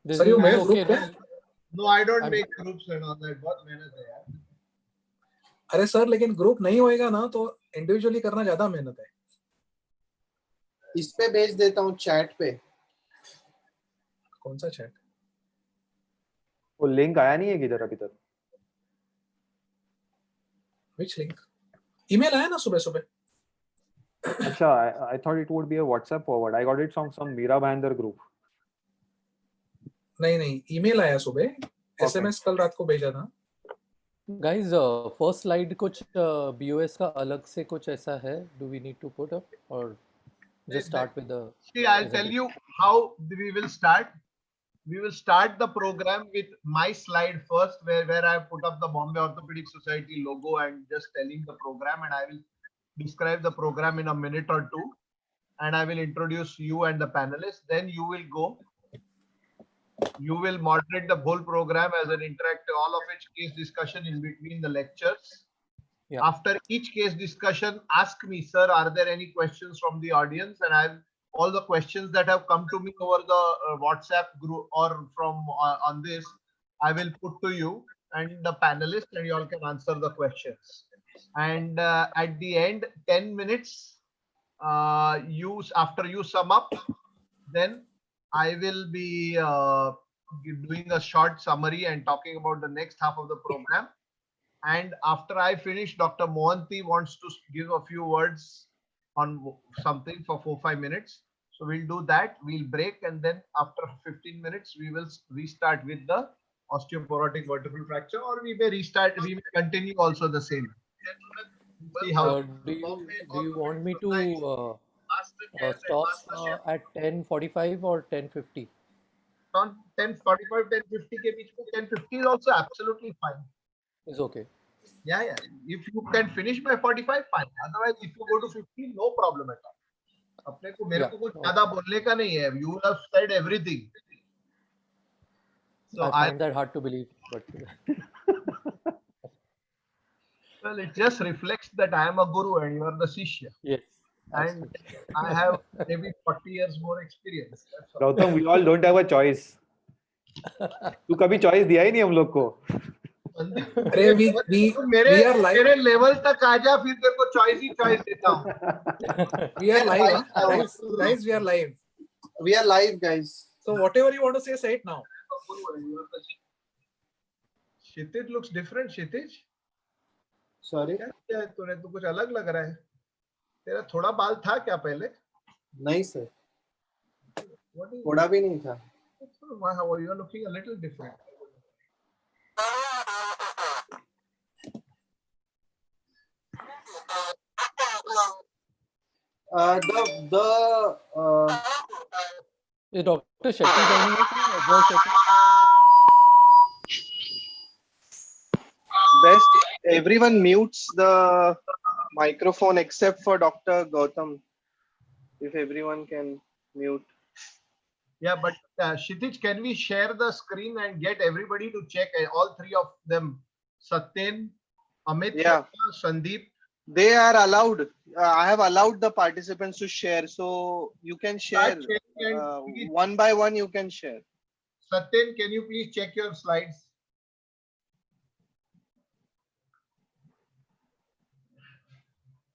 This Sir, you is made okay, group पे? no? No, I don't I'm- make groups and all that. बहुत मेहनत है यार. अरे सर लेकिन ग्रुप नहीं होएगा ना तो इंडिविजुअली करना ज्यादा मेहनत है. इस पे भेज देता हूँ चैट पे. कौन सा चैट? वो लिंक आया नहीं है किधर अभी तक? Which link? ईमेल आया ना सुबह सुबह. अच्छा, I thought it would be a WhatsApp forward. I got it from some Meera Bhander group. नहीं ईमेल आया सुबह. SMS कल रात को भेजा था. Guys, first slide कुछ BOS का अलग से कुछ ऐसा है? Do we need to put up or just start with the? See, I'll tell you how we will start. We will start the program with my slide first, where I put up the Bombay Orthopedic Society logo and just telling the program, and I will describe the program in a minute or two, and I will introduce you and the panelists. Then you will go. You will moderate the whole program as an interactive, all of its case discussion in between the lectures. Yeah. After each case discussion, ask me, sir, are there any questions from the audience? And I've all the questions that have come to me over the WhatsApp group or from on this, I will put to you and the panelists, and you all can answer the questions. And at the end, 10 minutes, after you sum up, then I will be doing a short summary and talking about the next half of the program. And after I finish, Dr. Mohanty wants to give a few words on something for 4-5 minutes. So we'll do that. We'll break, and then after 15 minutes, we will restart with the osteoporotic vertebral fracture, or we may restart. We may continue also the same. See how. Do you want me to stop at 10:45 or 10:50? On 10:45, 10:50 के बीच में 10:50 is also absolutely fine. Is okay. Yeah. If you can finish by 45, fine. Otherwise, if you go to 50, no problem at all. अपने को मेरे को कुछ ज़्यादा बोलने का नहीं है. You have said everything. So I find that hard to believe, but well, it just reflects that I am a guru and you are the shishya. yes. And I have maybe 40 years more experience. That's all. Gautam, we all don't have a choice. तू कभी choice दिया ही नहीं हम लोग को. अरे we are live. मेरे level तक आ जा, फिर तेरे को choice देता हूँ. We are live, guys. We are live. We are live, guys. So whatever you want to say it now. Kshitij looks different. Kshitij, Sorry. क्या है तूने? तो कुछ अलग लग रहा है. तेरा थोड़ा बाल था क्या पहले? नहीं सर. थोड़ा भी नहीं था. Wow, you are looking a little different. Is Dr. Shetty joining us? Ajay Shetty? Best everyone mutes the microphone except for Dr. Gautam. If everyone can mute. Yeah, but Kshitij, can we share the screen and get everybody to check all three of them? Satyen, Amit, Yeah. Sandeep. They are allowed. I have allowed the participants to share, so you can share one by one. You can share. Satyen, can you please check your slides?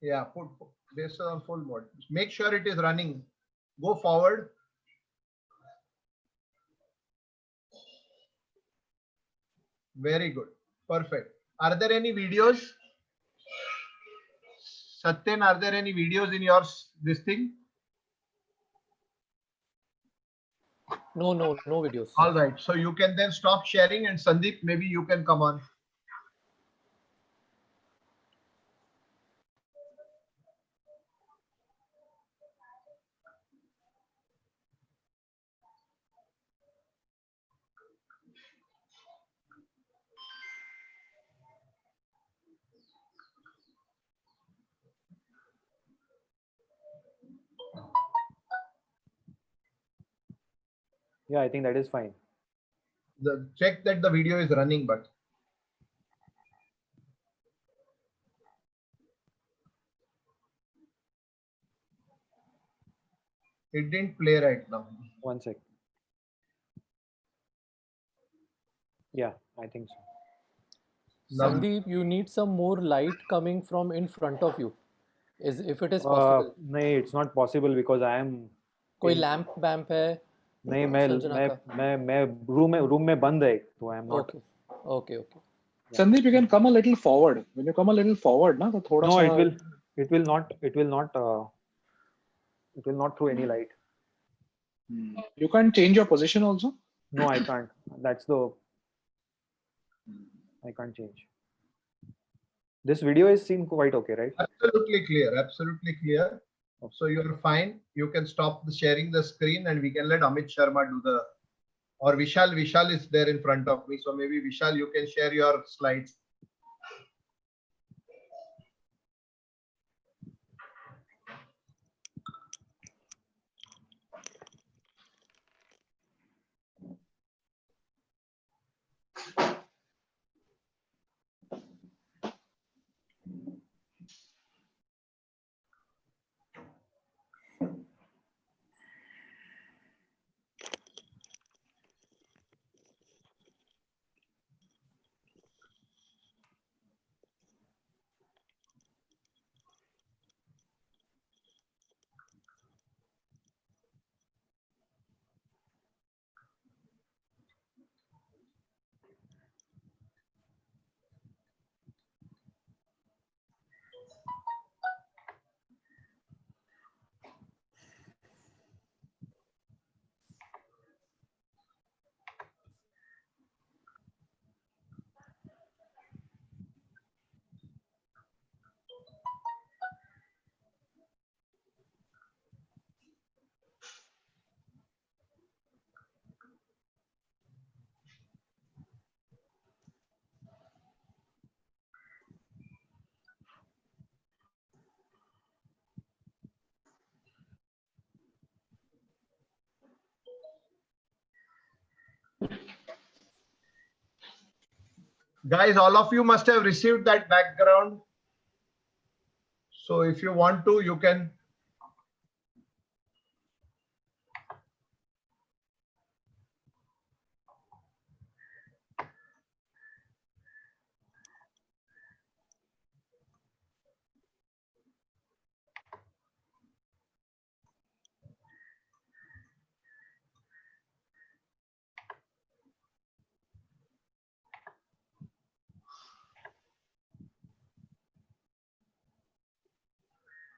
Yeah, put this on full mode. Make sure it is running. Go forward. Very good. Perfect. Are there any videos? Satyen, are there any videos in your this thing? No videos. All right. So you can then stop sharing, and Sandeep, maybe you can come on. Yeah, I think that is fine. Check that the video is running, but it didn't play right now. One sec. Yeah, I think so. Lovely. Sandeep, you need some more light coming from in front of you. Is if it is Uh, possible. नहीं, it's not possible because I am कोई in. Lamp वैम्प है नहीं, संजना का? मैं room में बंद है, तो I am not. Okay okay okay. Sandeep, you can come a little forward. When you come a little forward, na, तो थोड़ा No, सा it will not throw any light. You can't change your position also. No, I can't. I can't change. This video is seen quite okay, right? Absolutely clear. Absolutely clear. So you're fine. You can stop sharing the screen and we can let Amit Sharma do the, or Vishal. Vishal is there in front of me. So maybe Vishal, you can share your slides. Guys, all of you must have received that background. So if you want to, you can.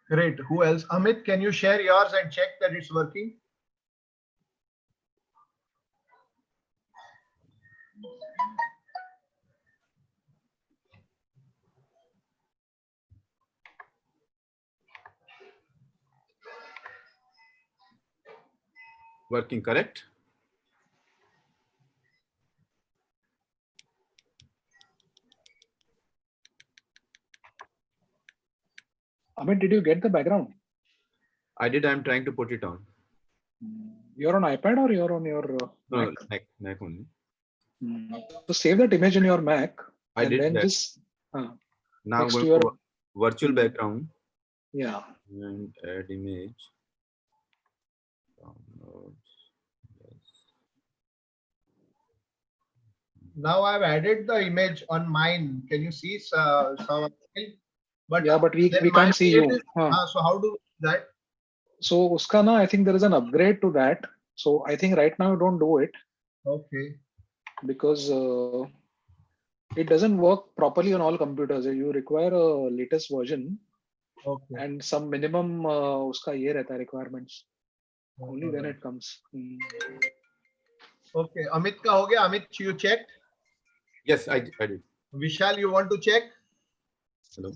Great. Who else? Amit, can you share yours and check that it's working? Working, correct? Amit, did you get the background? I did. I'm trying to put it on. You're on iPad or you're on your No, Mac? Mac only. So save that image in your Mac. I and did then that. just Now next going to your to virtual background yeah. and add image. Downloads. Yes. Now I've added the image on mine. Can you see? But Yeah, but we then can't see you. So how do that? So uska na, I think there is an upgrade to that. So I think right now don't do it Okay. because it doesn't work properly on all computers. You require a latest version Okay. and some minimum uska ye rehta hai requirements. Only then it comes. Okay. Amit ka ho gaya. Amit, you checked? Yes, I did. Vishal, you want to check? Hello.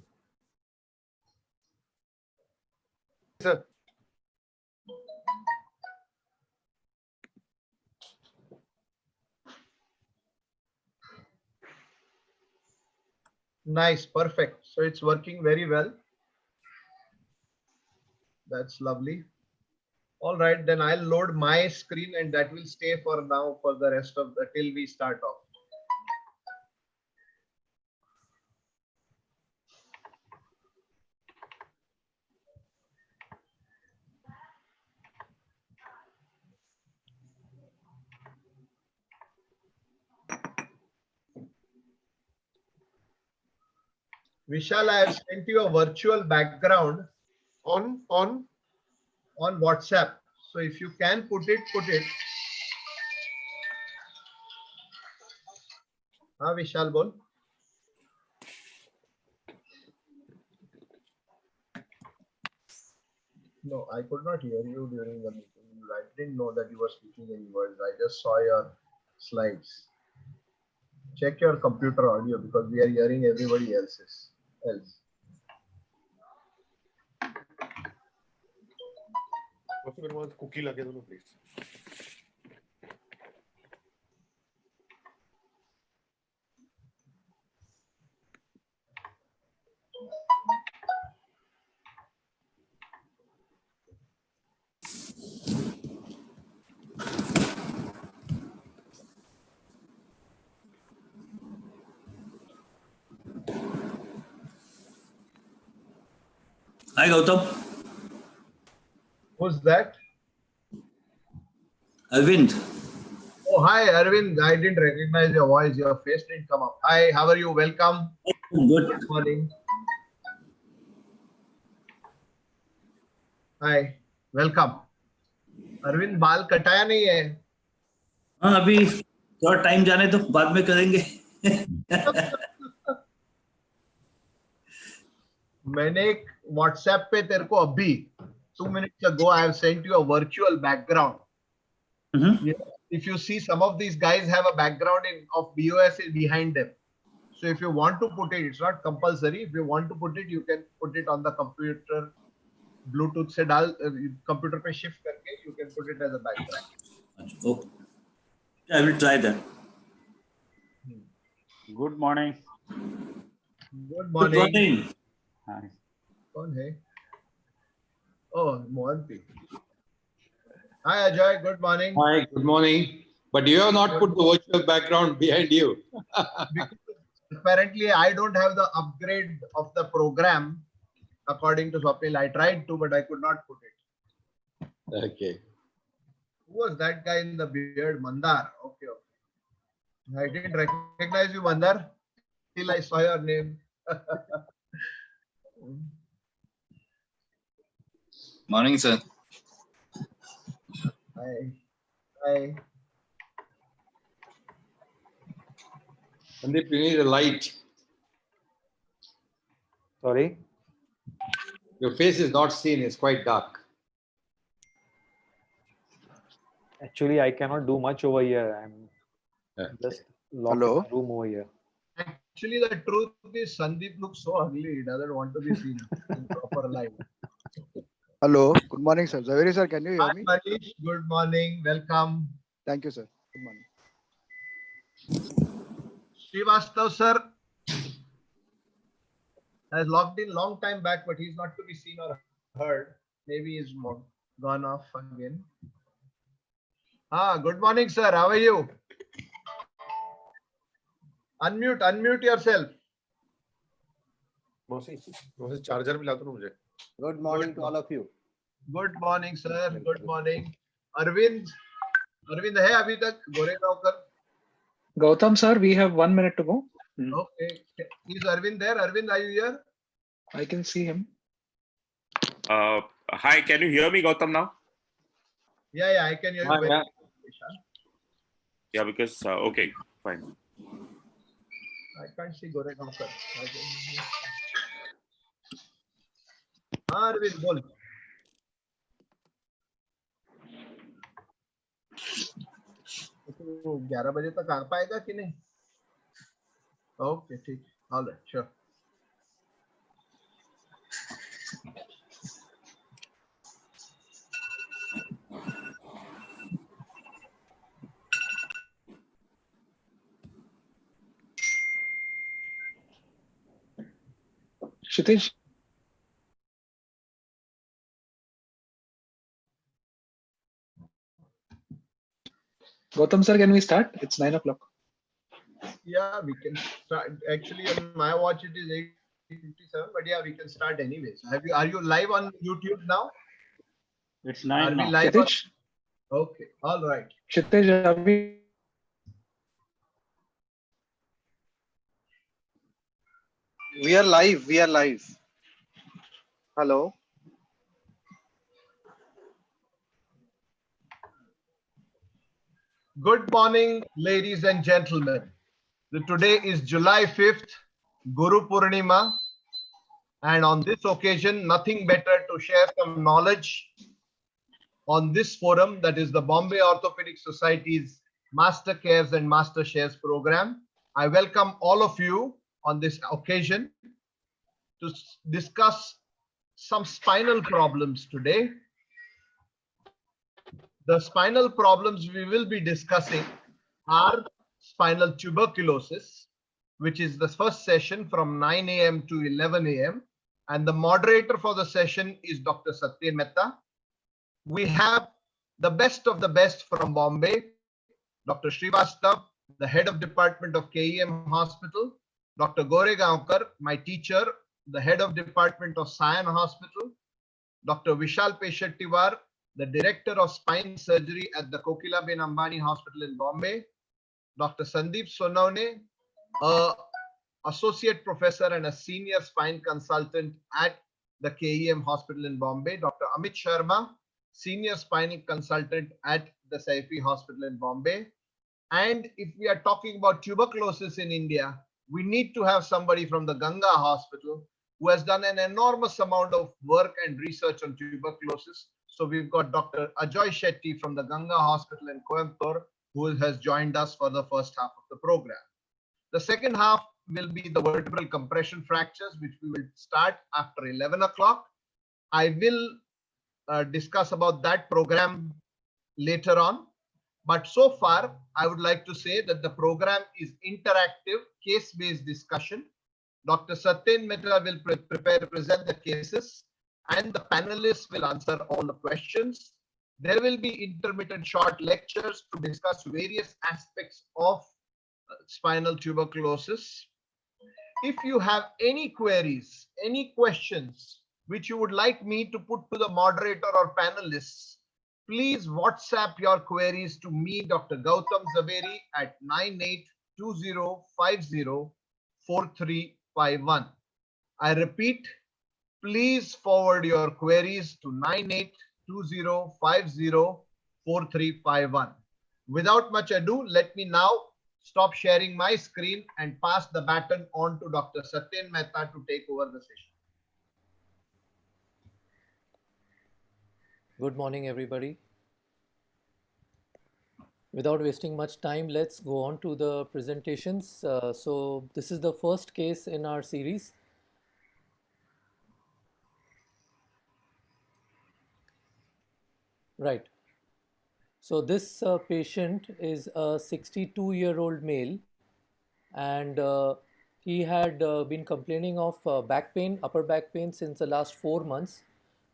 Sir. Nice. Perfect. So it's working very well. That's lovely. All right, then I'll load my screen and that will stay for now for the rest of the till we start off. Vishal, I have sent you a virtual background On on WhatsApp. So if you can put it, put it. Vishal, bol. No, I could not hear you during the meeting. I didn't know that you were speaking any words. I just saw your slides. Check your computer audio because we are hearing everybody else's. cookie lage do please. Hi Gautam. Who's that? Arvind. Oh, hi, Arvind. I didn't recognize your voice. Your face didn't come up. Hi, how are you? Welcome. Good. Good morning. Hi, welcome. Arvind बाल कटाया नहीं है. हाँ अभी थोड़ा time जाने तो बाद में करेंगे. मैंने एक WhatsApp पे तेरे को अभी 2 minutes ago I have sent you a virtual background. If you see, some of these guys have a background of BOS behind them. So if you want to put it, it's not compulsory. If you want to put it, you can put it on the computer. Bluetooth से डाल computer पे shift करके you can put it as a background. Okay. I will try that. Good morning. Good morning. Good morning. Hi. कौन है? Oh, Mohanty. Hi Ajay, good morning. Hi, good morning. But you have not put the virtual background behind you. Because apparently I don't have the upgrade of the program according to Swapnil. I tried to, but I could not put it. Okay. Who was that guy in the beard? Mandar. Okay, okay. I didn't recognize you, Mandar, till I saw your name. Morning, sir. Hi. Hi. Sandeep, you need a light. Sorry. Your face is not seen, it's quite dark. Actually, I cannot do much over here. I'm just locked in a room over here. Actually, the truth is Sandeep looks so ugly. He doesn't want to be seen in proper light. Hello. Good morning, sir. Zaveri sir, can you hear Hi, me? Manish. Good morning. Welcome. Thank you, sir. Good morning. Srivastav, sir, has logged in long time back, but he's not to be seen or heard. Maybe he's gone off again. Good morning, sir. How are you? Unmute yourself. Charger भी ला दो मुझे. Good morning to all of you. Good morning, sir. Good morning. Arvind है अभी तक गोरेगांवकर? Gautam sir, we have 1 minute to go. Okay. Is Arvind there? Arvind, are you here? I can see him. Hi, can you hear me, Gautam, now? Yeah, I can hear you. Very well. Yeah, because okay, fine. I can't see Goregaonkar. Arvind, बोल. तो 11 बजे तक आ पाएगा कि नहीं? Okay, ठीक. All right, sure. Kshitij. Gautam sir, can we start? It's 9 o'clock. Yeah, we can start. Actually, on my watch it is 8:57, but yeah, we can start anyways. Are you live on YouTube now? It's 9 Are we now. live? Kshitij. Okay, all right. Kshitij, are we? We are live. We are live. Hello. Good morning, ladies and gentlemen. Today is July 5th, Guru Purnima, and on this occasion, nothing better to share some knowledge on this forum, that is the Bombay Orthopedic Society's Master Cares and Master Shares program. I welcome all of you on this occasion to discuss some spinal problems today. The spinal problems we will be discussing are spinal tuberculosis, which is the first session from 9 a.m. to 11 a.m. And the moderator for the session is Dr. Satyen Mehta. We have the best of the best from Bombay, Dr. Srivastav, the head of department of KEM Hospital, Dr. Goregaonkar, my teacher, the head of department of Sion Hospital, Dr. Vishal Peshettiwar, the director of spine surgery at the Kokilaben Ambani Hospital in Bombay, Dr. Sandeep Sonawne, associate professor and a senior spine consultant at the KEM Hospital in Bombay, Dr. Amit Sharma, senior spinal consultant at the Saifi Hospital in Bombay. And if we are talking about tuberculosis in India, we need to have somebody from the Ganga Hospital who has done an enormous amount of work and research on tuberculosis. So we've got Dr. Ajoy Shetty from the Ganga Hospital in Coimbatore, who has joined us for the first half of the program. The second half will be the vertebral compression fractures, which we will start after 11 o'clock. I will discuss about that program later on. But so far, I would like to say that the program is interactive, case-based discussion. Dr. Satyen Mehta will present the cases, and the panelists will answer all the questions. There will be intermittent short lectures to discuss various aspects of spinal tuberculosis. If you have any queries, any questions which you would like me to put to the moderator or panelists, please WhatsApp your queries to me, Dr. Gautam Zaveri, at 9820504351. I repeat, please forward your queries to 9820504351. Without much ado, let me now stop sharing my screen and pass the baton on to Dr. Satyen Mehta to take over the session. Good morning, everybody. Without wasting much time, let's go on to the presentations. So this is the first case in our series. Right. So this patient is a 62-year-old male, and he had been complaining of back pain, upper back pain since the last 4 months.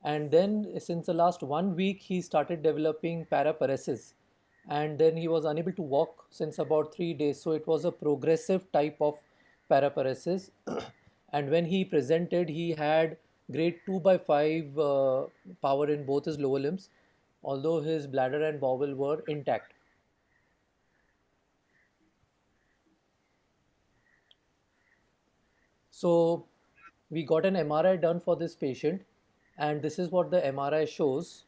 And then since the last 1 week, he started developing paraparesis. And then he was unable to walk since about 3 days. So it was a progressive type of paraparesis. And when he presented, he had grade 2/5 power in both his lower limbs, although his bladder and bowel were intact. So we got an MRI done for this patient, and this is what the MRI shows.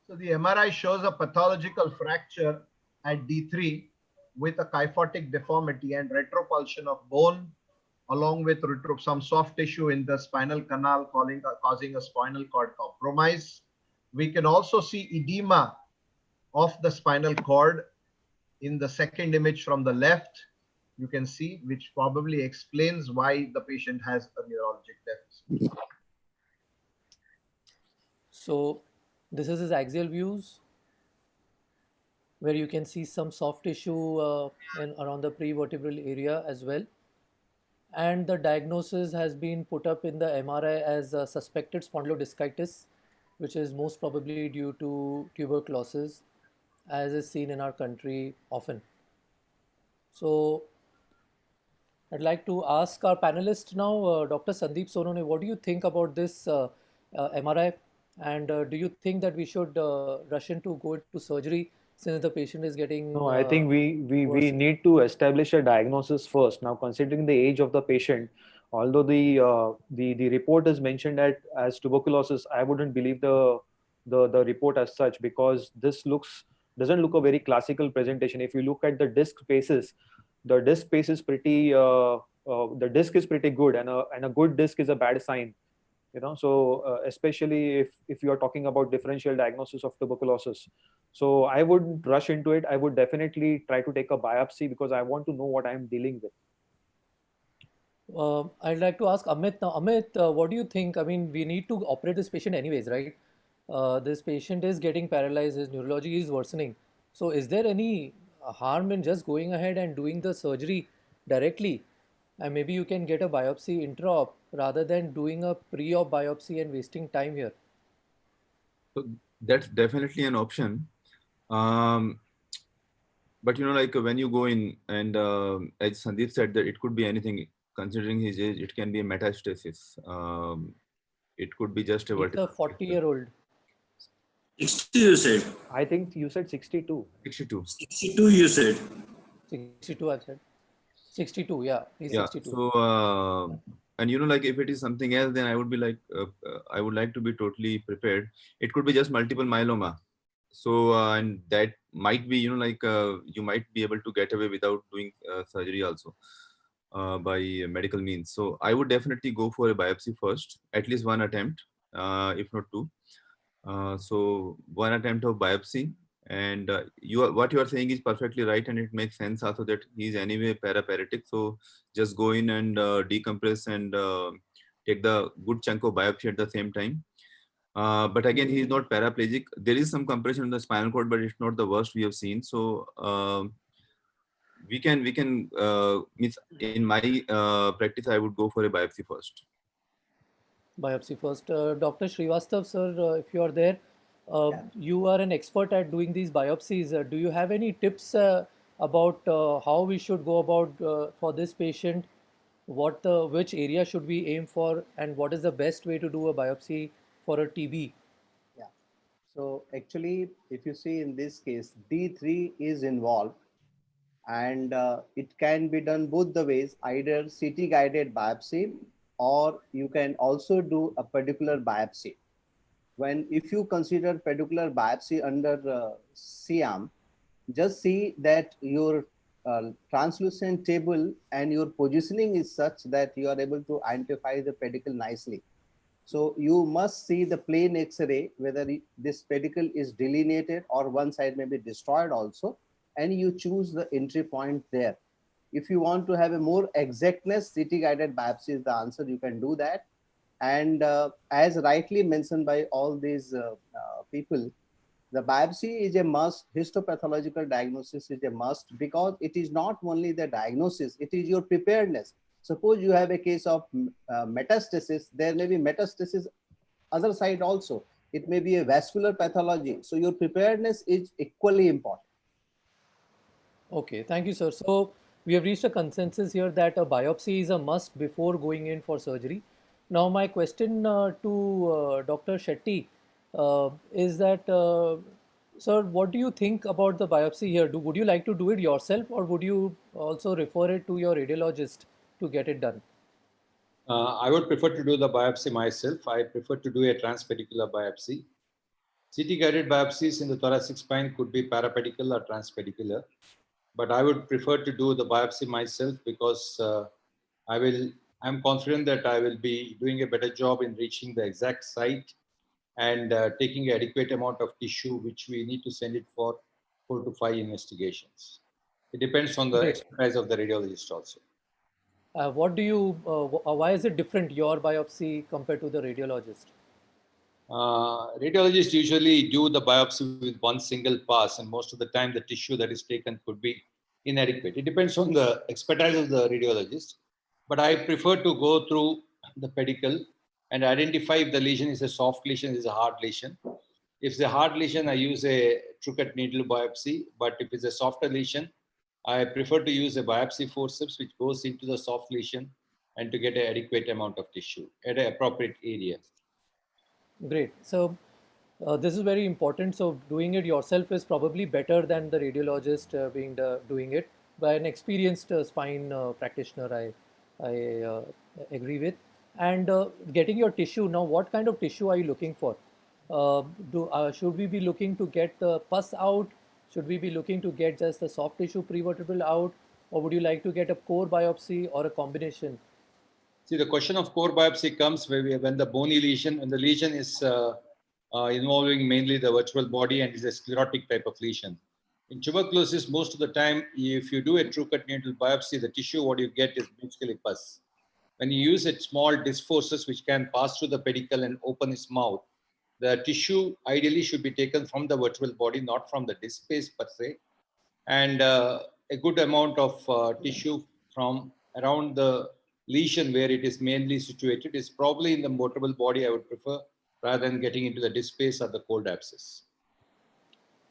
So the MRI shows a pathological fracture at D3 with a kyphotic deformity and retropulsion of bone, along with some soft tissue in the spinal canal causing a spinal cord compromise. We can also see edema of the spinal cord in the second image from the left. You can see, which probably explains why the patient has a neurologic deficit. So this is his axial views, where you can see some soft tissue around the prevertebral area as well. And the diagnosis has been put up in the MRI as suspected spondylodiscitis, which is most probably due to tuberculosis, as is seen in our country often. So I'd like to ask our panelist now, Dr. Sandeep Sonone, what do you think about this MRI? And do you think that we should rush into go into surgery since the patient is getting No, I think we worse? need to establish a diagnosis first. Now, considering the age of the patient, although the report is mentioned as tuberculosis, I wouldn't believe the report as such, because this doesn't look a very classical presentation. If you look at the disc spaces, the disc space is pretty the disc is pretty good, and a good disc is a bad sign. So especially if you are talking about differential diagnosis of tuberculosis, so I wouldn't rush into it. I would definitely try to take a biopsy because I want to know what I'm dealing with. I'd like to ask Amit now. Amit, what do you think? I mean, we need to operate this patient anyways, right? This patient is getting paralyzed, his neurology is worsening. So, is there any harm in just going ahead and doing the surgery directly? And maybe you can get a biopsy intra-op rather than doing a pre-op biopsy and wasting time here. So that's definitely an option. But like when you go in and as Sandeep said, that it could be anything. Considering his age, it can be a metastasis. It could be just a He's vertical. a 40-year-old. 60 you said. I think you said 62. 62. 62 you said. 62, I said. 62, yeah. He's Yeah. 62. So, and like if it is something else, then I would be like, I would like to be totally prepared. It could be just multiple myeloma. So, and that might be, like you might be able to get away without doing surgery also by medical means. So I would definitely go for a biopsy first, at least one attempt, if not two. So one attempt of biopsy, and what you are saying is perfectly right, and it makes sense also that he is anyway paraplegic. So just go in and decompress and take the good chunk of biopsy at the same time. But again, he is not paraplegic. There is some compression in the spinal cord, but it's not the worst we have seen. So we can means in my practice, I would go for a biopsy first. Biopsy first. Dr. Srivastav, sir, if you are there, you are an expert at doing these biopsies. Do you have any tips about how we should go about for this patient? Which area should we aim for, and what is the best way to do a biopsy for a TB? Yeah. So actually, if you see in this case, D3 is involved, and it can be done both the ways, either CT guided biopsy, or you can also do a pedicular biopsy. If you consider pedicular biopsy under CM, just see that your translucent table and your positioning is such that you are able to identify the pedicle nicely. So you must see the plain X-ray, whether this pedicle is delineated or one side may be destroyed also, and you choose the entry point there. If you want to have a more exactness, CT guided biopsy is the answer. You can do that. And as rightly mentioned by all these people, the biopsy is a must. Histopathological diagnosis is a must, because it is not only the diagnosis, it is your preparedness. Suppose you have a case of metastasis, there may be metastasis other side also. It may be a vascular pathology. So your preparedness is equally important. Okay, thank you, sir. So we have reached a consensus here that a biopsy is a must before going in for surgery. Now, my question to Dr. Shetty is that, sir, what do you think about the biopsy here? Would you like to do it yourself, or would you also refer it to your radiologist to get it done? I would prefer to do the biopsy myself. I prefer to do a transpedicular biopsy. CT guided biopsies in the thoracic spine could be parapedicular or transpedicular, but I would prefer to do the biopsy myself because I'm confident that I will be doing a better job in reaching the exact site and taking an adequate amount of tissue, which we need to send it for 4 to 5 investigations. It depends on the expertise of the radiologist also. Why is it different, your biopsy compared to the radiologist? Radiologists usually do the biopsy with one single pass, and most of the time the tissue that is taken could be inadequate. It depends on the expertise of the radiologist, but I prefer to go through the pedicle and identify if the lesion is a soft lesion, is a hard lesion. If it's a hard lesion, I use a true cut needle biopsy, but if it's a softer lesion, I prefer to use a biopsy forceps which goes into the soft lesion and to get an adequate amount of tissue at an appropriate area. Great. So This is very important. So doing it yourself is probably better than the radiologist doing it by an experienced spine practitioner. I agree with. And getting your tissue now, what kind of tissue are you looking for? Should we be looking to get the pus out? Should we be looking to get just the soft tissue prevertebral out, or would you like to get a core biopsy or a combination? See, the question of core biopsy comes when the bony lesion, when the lesion is involving mainly the vertebral body and is a sclerotic type of lesion. In tuberculosis, most of the time, if you do a true congenital biopsy, the tissue what you get is basically pus. When you use a small disc forceps which can pass through the pedicle and open its mouth, the tissue ideally should be taken from the vertebral body, not from the disc space per se. And a good amount of tissue from around the lesion where it is mainly situated is probably in the vertebral body, I would prefer, rather than getting into the disc space or the cold abscess.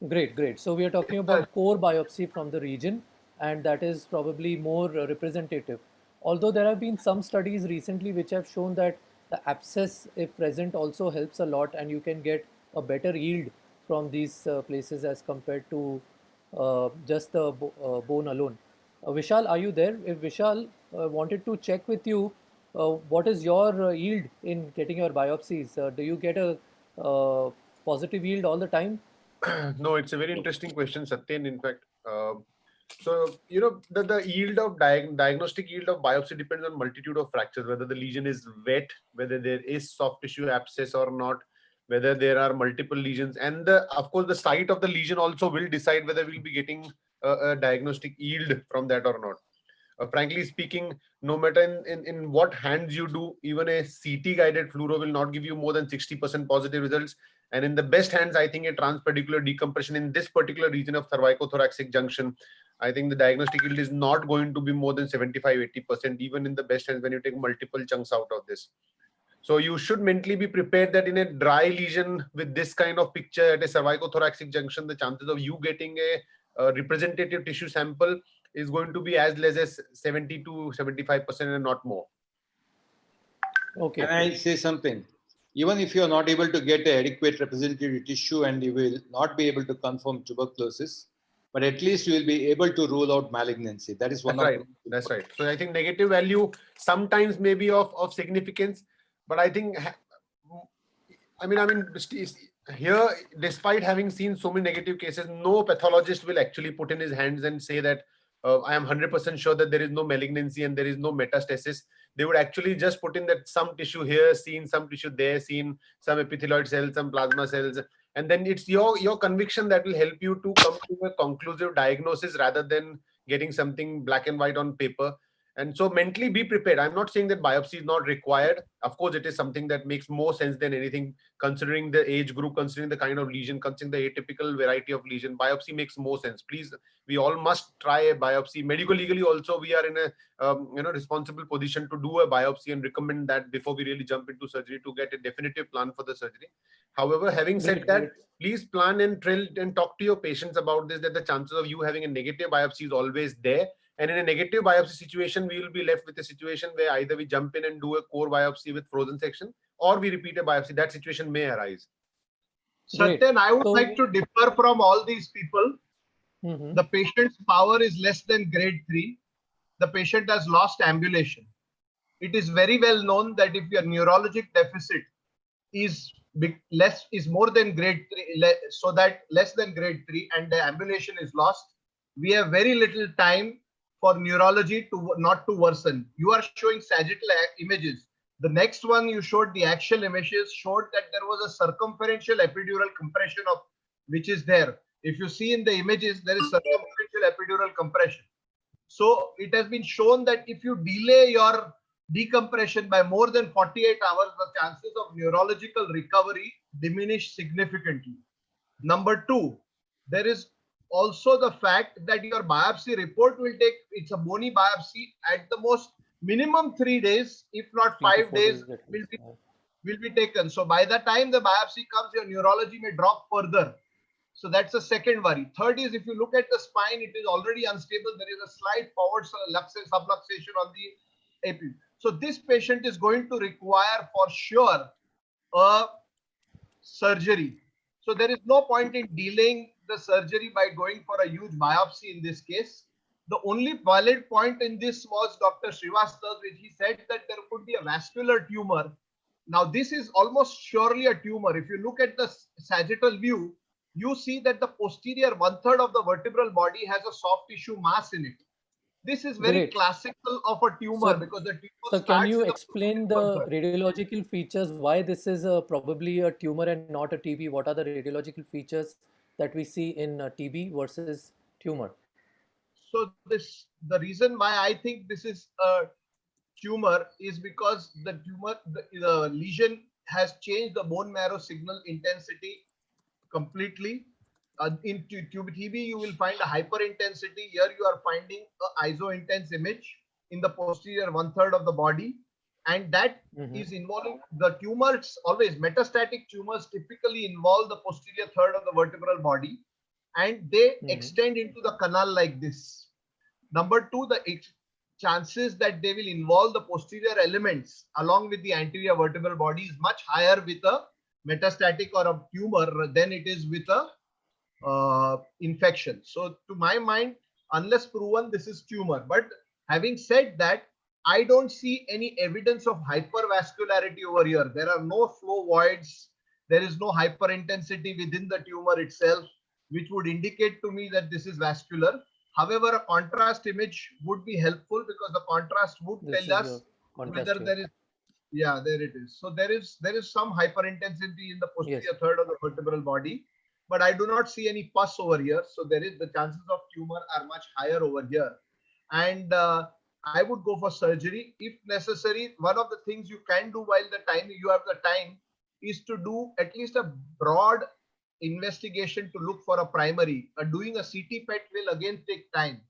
Great, great. So we are talking about core biopsy from the region, and that is probably more representative. Although there have been some studies recently which have shown that the abscess, if present, also helps a lot, and you can get a better yield from these places as compared to just the bone alone. Vishal, are you there? If Vishal wanted to check with you, what is your yield in getting your biopsies? Do you get a positive yield all the time? No, it's a very interesting question, Satyen. In fact, so you know the yield of diagnostic yield of biopsy depends on multitude of fractures, whether the lesion is wet, whether there is soft tissue abscess or not, whether there are multiple lesions, and of course the site of the lesion also will decide whether we'll be getting a diagnostic yield from that or not. Frankly speaking, no matter in what hands you do, even a CT guided fluoro will not give you more than 60% positive results. And in the best hands, I think a transpedicular decompression in this particular region of cervicothoracic junction, I think the diagnostic yield is not going to be more than 75-80%, even in the best hands when you take multiple chunks out of this. So you should mentally be prepared that in a dry lesion with this kind of picture at a cervicothoracic junction, the chances of you getting a representative tissue sample is going to be as less as 70 to 75% and not more. Okay. Can I say something? Even if you are not able to get an adequate representative tissue and you will not be able to confirm tuberculosis, but at least you will be able to rule out malignancy. That is one That's of right. That's right. So I think negative value sometimes may be of significance, but I think, I mean, here, despite having seen so many negative cases, no pathologist will actually put in his hands and say that I am 100% sure that there is no malignancy and there is no metastasis. They would actually just put in that some tissue here, seen some tissue there, seen some epithelioid cells, some plasma cells. And then it's your conviction that will help you to come to a conclusive diagnosis rather than getting something black and white on paper. And so mentally be prepared. I'm not saying that biopsy is not required. Of course, it is something that makes more sense than anything, considering the age group, considering the kind of lesion, considering the atypical variety of lesion. Biopsy makes more sense. Please, we all must try a biopsy. Medical legally also, we are in a responsible position to do a biopsy and recommend that before we really jump into surgery to get a definitive plan for the surgery. However, having said that, please plan and drill and talk to your patients about this, that the chances of you having a negative biopsy is always there. And in a negative biopsy situation, we will be left with a situation where either we jump in and do a core biopsy with frozen section, or we repeat a biopsy. That situation may arise. Satyen, I would like to differ from all these people. The patient's power is less than grade 3. The patient has lost ambulation. It is very well known that if your neurologic deficit is more than grade 3, so that less than grade 3 and the ambulation is lost, we have very little time for neurology to not to worsen. You are showing sagittal images. The next one you showed, the axial images, showed that there was a circumferential epidural compression of which is there. If you see in the images, there is circumferential epidural compression. So it has been shown that if you delay your decompression by more than 48 hours, the chances of neurological recovery diminish significantly. Number 2, there is also the fact that your biopsy report will take, it's a bony biopsy, at the most minimum 3 days, if not 5 days, will be taken. So by the time the biopsy comes, your neurology may drop further. So that's the second worry. Third is, if you look at the spine, it is already unstable. There is a slight forward subluxation on the AP. So this patient is going to require for sure a surgery. So there is no point in delaying the surgery by going for a huge biopsy in this case. The only valid point in this was Dr. Srivastava, which he said that there could be a vascular tumor. Now this is almost surely a tumor. If you look at the sagittal view, you see that the posterior 1/3 of the vertebral body has a soft tissue mass in it. This is very Great. classical of a tumor So, because the tumor so can starts you in the explain posterior the 1/3. radiological features, why this is probably a tumor and not a TB? What are the radiological features that we see in TB versus tumor? So the reason why I think this is a tumor is because the lesion has changed the bone marrow signal intensity completely. In TB, you will find a hyper intensity. Here you are finding a iso intense image in the posterior 1/3 of the body, and that is involving the tumors. Always metastatic tumors typically involve the posterior third of the vertebral body, and they extend into the canal like this. Number two, the chances that they will involve the posterior elements along with the anterior vertebral body is much higher with a metastatic or a tumor than it is with a infection. So to my mind, unless proven, this is tumor. But having said that, I don't see any evidence of hypervascularity over here. There are no flow voids. There is no hyperintensity within the tumor itself, which would indicate to me that this is vascular. However, a contrast image would be helpful because the contrast would This tell is us your contrast whether here. there is, yeah, there it is. So there is some hyperintensity in the posterior Yes. third of the vertebral body, but I do not see any pus over here. So there is the chances of tumor are much higher over here. And I would go for surgery if necessary. One of the things you can do while you have the time is to do at least a broad investigation to look for a primary. Doing a CT PET will again take time.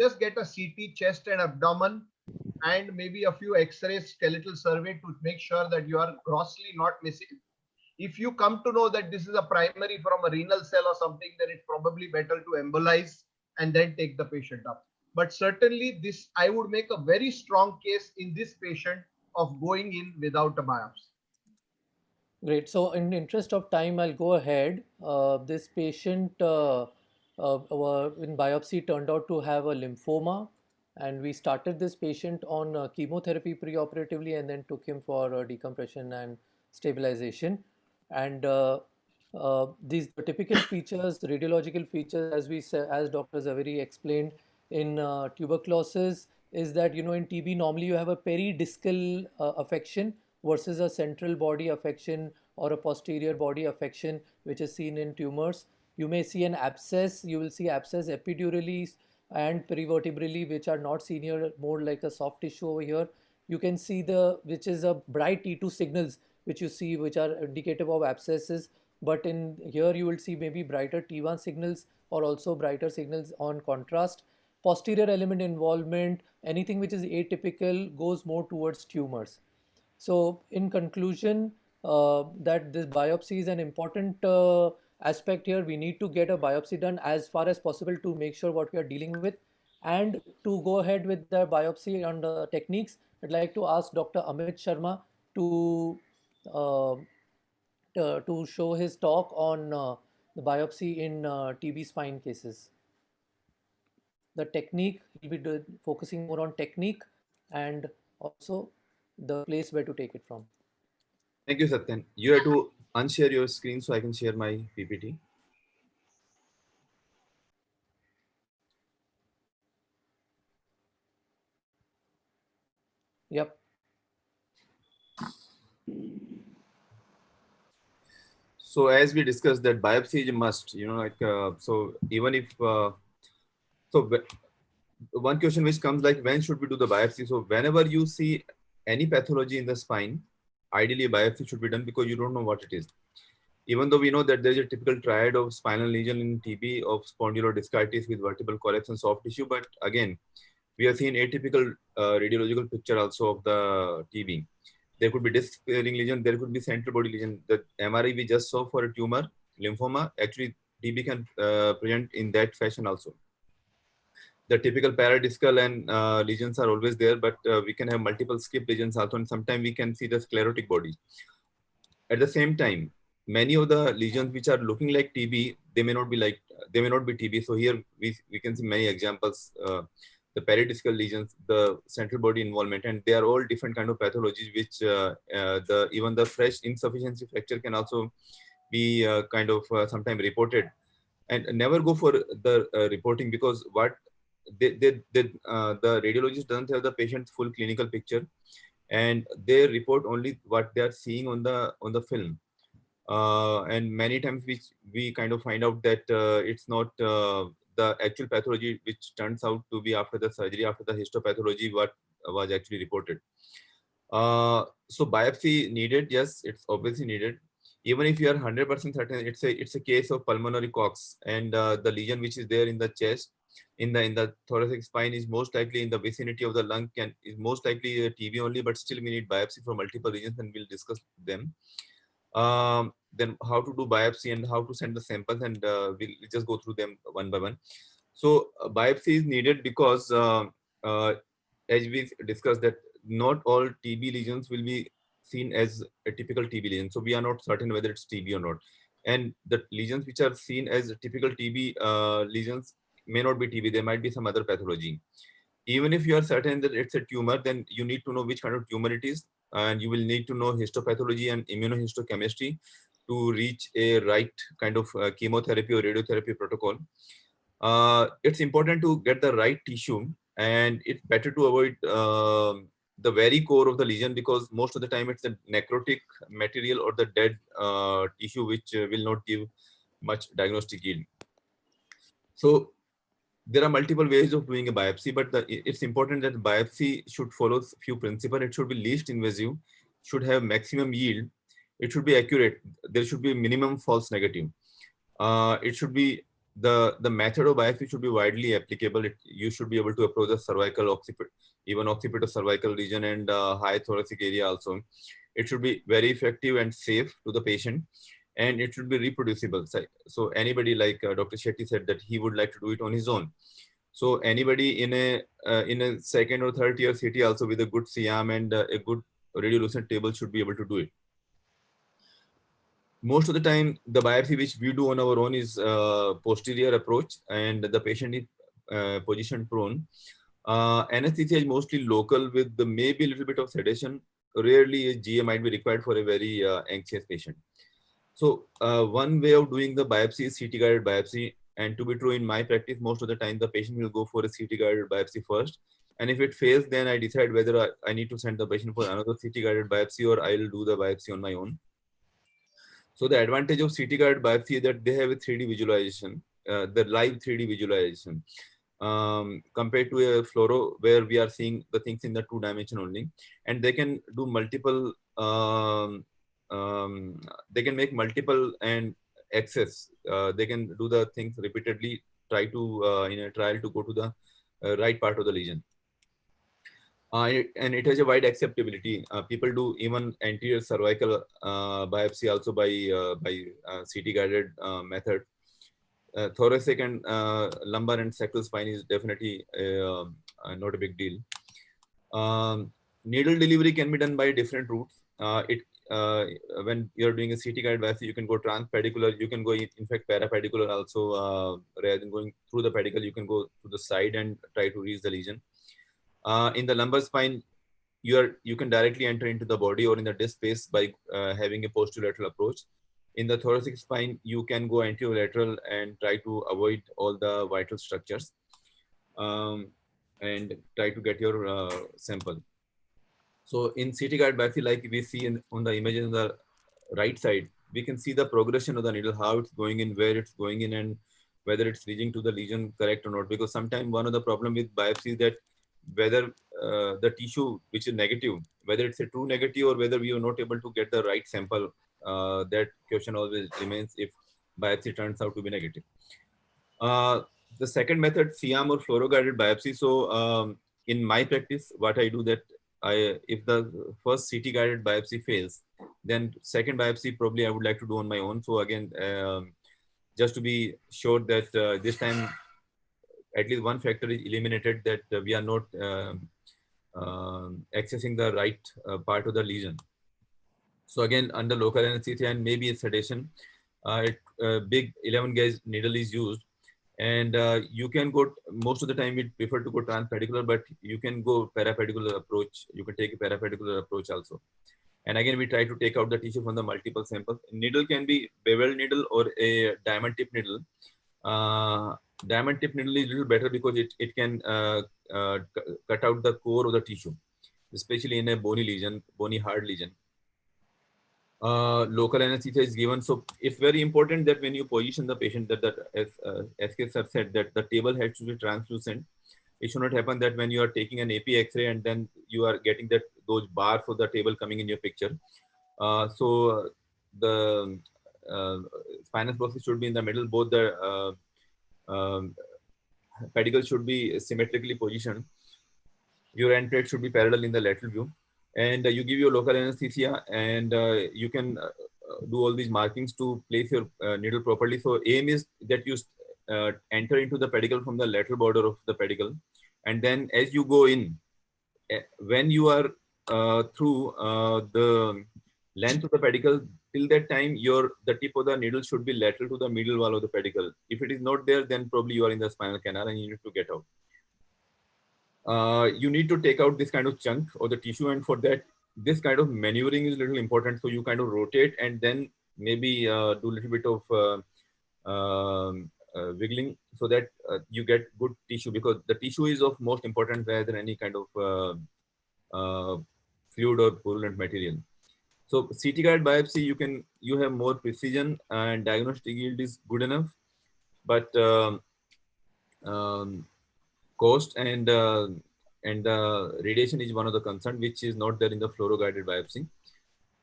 Just get a CT chest and abdomen and maybe a few x-rays, skeletal survey to make sure that you are grossly not missing. If you come to know that this is a primary from a renal cell or something, then it's probably better to embolize and then take the patient up. But certainly this, I would make a very strong case in this patient of going in without a biopsy. Great. So, in the interest of time, I'll go ahead. This patient in biopsy turned out to have a lymphoma, and we started this patient on chemotherapy preoperatively and then took him for decompression and stabilization. And these the typical features, the radiological features, as Dr. Zaveri explained, in tuberculosis, is that in TB normally you have a peridiscal affection versus a central body affection or a posterior body affection, which is seen in tumors. You may see an abscess. You will see abscess epidurally and perivertebrally, which are not seen here, more like a soft tissue over here. You can see which is a bright T2 signals, which you see, which are indicative of abscesses. But in here, you will see maybe brighter T1 signals or also brighter signals on contrast. Posterior element involvement, anything which is atypical goes more towards tumors. So, in conclusion, that this biopsy is an important aspect here. We need to get a biopsy done as far as possible to make sure what we are dealing with. And to go ahead with the biopsy and techniques, I'd like to ask Dr. Amit Sharma to uh, to show his talk on the biopsy in TB spine cases. The technique, he'll be focusing more on technique and also the place where to take it from. Thank you, Satyan. You have to unshare your screen so I can share my PPT. Yep. So as we discussed that biopsy is a must, so even if, one question which comes like, when should we do the biopsy? So whenever you see any pathology in the spine, ideally a biopsy should be done because you don't know what it is. Even though we know that there is a typical triad of spinal lesion in TB of spondylodiscitis with vertebral collapse and soft tissue, but again, we have seen atypical radiological picture also of the TB. There could be disc-bearing lesion, there could be central body lesion. The MRI we just saw for a tumor, lymphoma, actually TB can present in that fashion also. The typical paradiscal and lesions are always there, but we can have multiple skip lesions also, and sometimes we can see the sclerotic body. At the same time, many of the lesions which are looking like TB, they may not be TB. So here we can see many examples. The peridiscal lesions, the central body involvement, and they are all different kind of pathologies which even the fresh insufficiency fracture can also be sometimes reported. And never go for the reporting, because what the radiologist doesn't have the patient's full clinical picture, and they report only what they are seeing on the film. And many times we kind of find out that it's not the actual pathology which turns out to be after the surgery, after the histopathology, what was actually reported. So biopsy needed, yes, it's obviously needed. Even if you are 100% certain, it's a case of pulmonary cox, and the lesion which is there in the chest, in the thoracic spine, is most likely in the vicinity of the lung, is most likely a TB only, but still we need biopsy for multiple regions, and we'll discuss them. Then how to do biopsy and how to send the samples, and we'll just go through them one by one. So biopsy is needed because as we discussed that not all TB lesions will be seen as a typical TB lesion. So we are not certain whether it's TB or not. And the lesions which are seen as typical TB lesions may not be TB. There might be some other pathology. Even if you are certain that it's a tumor, then you need to know which kind of tumor it is, and you will need to know histopathology and immunohistochemistry to reach a right kind of chemotherapy or radiotherapy protocol. It's important to get the right tissue, and it's better to avoid the very core of the lesion, because most of the time it's the necrotic material or the dead tissue which will not give much diagnostic yield. So there are multiple ways of doing a biopsy, but it's important that biopsy should follow few principles. It should be least invasive, should have maximum yield, it should be accurate, there should be minimum false negative. It should be the method of biopsy should be widely applicable. You should be able to approach the cervical, even occipital cervical region, and high thoracic area also. It should be very effective and safe to the patient, and it should be reproducible. So anybody, like Dr. Shetty said, that he would like to do it on his own. So anybody in a second or third tier city also with a good CM and a good radiolucent table should be able to do it. Most of the time, the biopsy which we do on our own is posterior approach, and the patient is position prone. Anesthesia is mostly local with maybe a little bit of sedation. Rarely a GA might be required for a very anxious patient. So one way of doing the biopsy is CT guided biopsy. And to be true, in my practice, most of the time the patient will go for a CT guided biopsy first. And if it fails, then I decide whether I need to send the patient for another CT guided biopsy, or I will do the biopsy on my own. So the advantage of CT guided biopsy is that they have a 3D visualization, the live 3D visualization, compared to a fluoro where we are seeing the things in the 2-dimension only. And they can do multiple, they can make multiple and access. They can do the things repeatedly, try to, in a trial, to go to the right part of the lesion. And it has a wide acceptability. People do even anterior cervical biopsy also by CT guided method. Thoracic and lumbar and sacral spine is definitely not a big deal. Needle delivery can be done by different routes. When you're doing a CT guided biopsy, you can go transpedicular, you can go in fact parapedicular also. Rather than going through the pedicle, you can go to the side and try to reach the lesion. In the lumbar spine, you can directly enter into the body or in the disc space by having a posterolateral approach. In the thoracic spine, you can go anterolateral and try to avoid all the vital structures and try to get your sample. So in CT guided biopsy, like we see on the images on the right side, we can see the progression of the needle, how it's going in, where it's going in, and whether it's reaching to the lesion correct or not. Because sometimes one of the problem with biopsy is that whether the tissue which is negative, whether it's a true negative or whether we are not able to get the right sample, that question always remains if biopsy turns out to be negative. The second method, CM or fluoro-guided biopsy. So in my practice, what I do that if the first CT guided biopsy fails, then second biopsy probably I would like to do on my own. So again, just to be sure that this time at least one factor is eliminated, that we are not accessing the right part of the lesion. So again, under local anesthesia and maybe a sedation, big 11 gauge needle is used. And you can go, most of the time we prefer to go transpedicular, but you can go parapedicular approach. You can take a parapedicular approach also. And again, we try to take out the tissue from the multiple samples. Needle can be bevel needle or a diamond tip needle. Diamond tip needle is a little better because it can cut out the core of the tissue, especially in a bony lesion, bony hard lesion. Local anesthesia is given. So it's very important that when you position the patient, that as SK sir said, that the table has to be translucent. It should not happen that when you are taking an AP X-ray and then you are getting those bars of the table coming in your picture. So the spinous process should be in the middle. Both the pedicles should be symmetrically positioned. Your end plate should be parallel in the lateral view. And you give your local anesthesia, and you can do all these markings to place your needle properly. So aim is that you enter into the pedicle from the lateral border of the pedicle, and then as you go in, when you are through the length of the pedicle, till that time the tip of the needle should be lateral to the middle wall of the pedicle. If it is not there, then probably you are in the spinal canal and you need to get out. You need to take out this kind of chunk or the tissue, and for that, this kind of maneuvering is a little important. So you kind of rotate and then maybe do a little bit of wiggling so that you get good tissue, because the tissue is of most importance rather than any kind of fluid or purulent material. So CT guide biopsy, you have more precision and diagnostic yield is good enough, but cost and radiation is one of the concern, which is not there in the fluoro guided biopsy.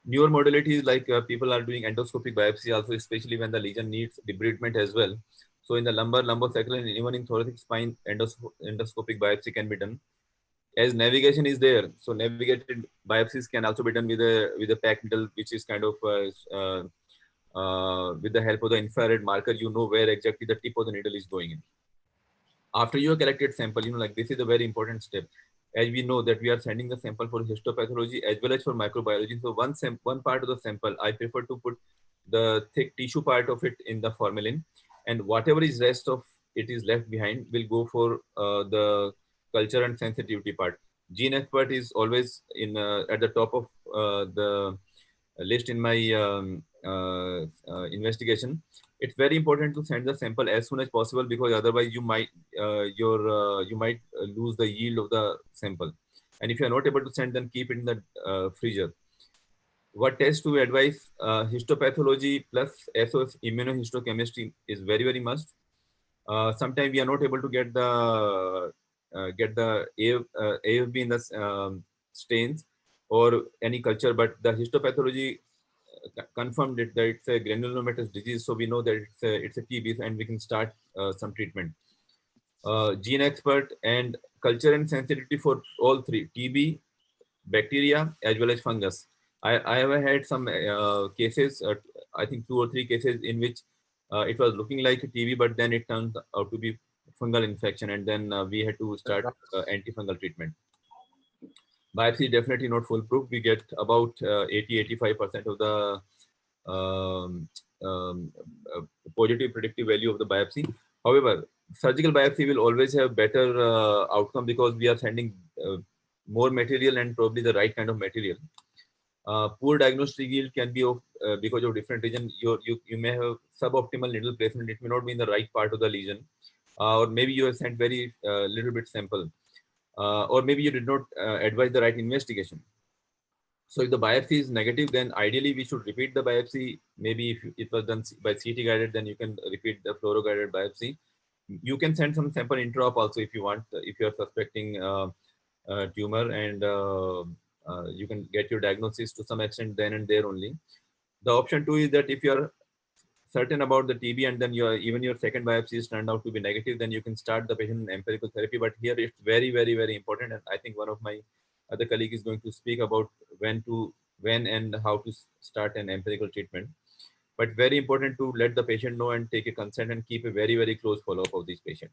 Newer modalities like people are doing endoscopic biopsy also, especially when the lesion needs debridement as well. So in the lumbar, lumbosacral, and even in thoracic spine, endoscopic biopsy can be done. As navigation is there, so navigated biopsies can also be done with a pack needle, which is kind of with the help of the infrared marker, you know where exactly the tip of the needle is going in. After you have collected sample, like this is a very important step. As we know that we are sending the sample for histopathology as well as for microbiology. So one part of the sample, I prefer to put the thick tissue part of it in the formalin, and whatever is rest of it is left behind will go for the culture and sensitivity part. Gene expert is always at the top of the list in my investigation. It's very important to send the sample as soon as possible, because otherwise you might lose the yield of the sample. And if you are not able to send, then keep it in the freezer. What test to advise? Histopathology plus SOS immunohistochemistry is very, very must. Sometimes we are not able to get the AFB in the stains or any culture, but the histopathology confirmed it that it's a granulomatous disease, so we know that it's a TB, and we can start some treatment. Gene expert and culture and sensitivity for all three: TB, bacteria, as well as fungus. I have had some cases, I think 2 or 3 cases in which it was looking like a TB, but then it turned out to be fungal infection, and then we had to start antifungal treatment. Biopsy definitely not foolproof. We get about 80-85% of the positive predictive value of the biopsy. However, surgical biopsy will always have better outcome, because we are sending more material and probably the right kind of material. Poor diagnostic yield can be of because of different region. You may have suboptimal needle placement. It may not be in the right part of the lesion, or maybe you have sent very little bit sample, or maybe you did not advise the right investigation. So if the biopsy is negative, then ideally we should repeat the biopsy. Maybe if it was done by CT guided, then you can repeat the fluoro guided biopsy. You can send some sample intra-op also if you want, if you are suspecting tumor, and you can get your diagnosis to some extent then and there only. The option 2 is that if you are certain about the TB and then even your second biopsy is turned out to be negative, then you can start the patient in empirical therapy. But here it's very, very, very important, and I think one of my other colleague is going to speak about when and how to start an empirical treatment. But very important to let the patient know and take a consent and keep a very, very close follow-up of this patient.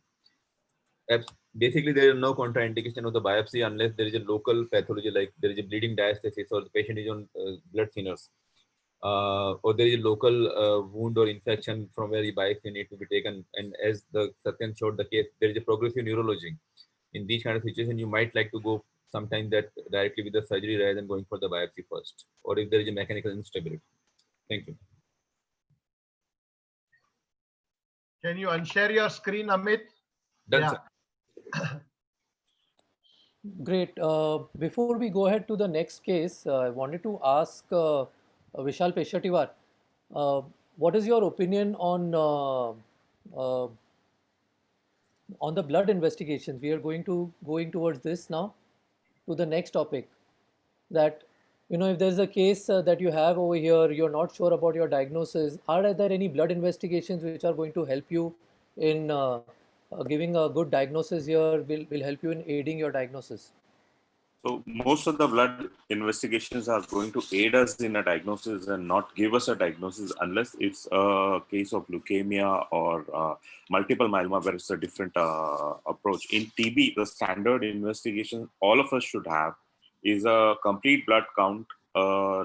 Basically, there is no contraindication of the biopsy unless there is a local pathology, like there is a bleeding diastasis or the patient is on blood thinners. or there is a local wound or infection from where the biopsy need to be taken. And as the Satyan showed the case, there is a progressive neurology. In these kind of situations, you might like to go sometime that directly with the surgery rather than going for the biopsy first, or if there is a mechanical instability. Thank you. Can you unshare your screen, Amit? Done, Yeah. sir. Great. Before we go ahead to the next case, I wanted to ask Vishal Peshatiwar, what is your opinion on the blood investigations? We are going towards this now to the next topic. That if there's a case that you have over here, you're not sure about your diagnosis. Are there any blood investigations which are going to help you in giving a good diagnosis here? Will help you in aiding your diagnosis? So most of the blood investigations are going to aid us in a diagnosis and not give us a diagnosis unless it's a case of leukemia or multiple myeloma, where it's a different approach. In TB, the standard investigation all of us should have is a complete blood count,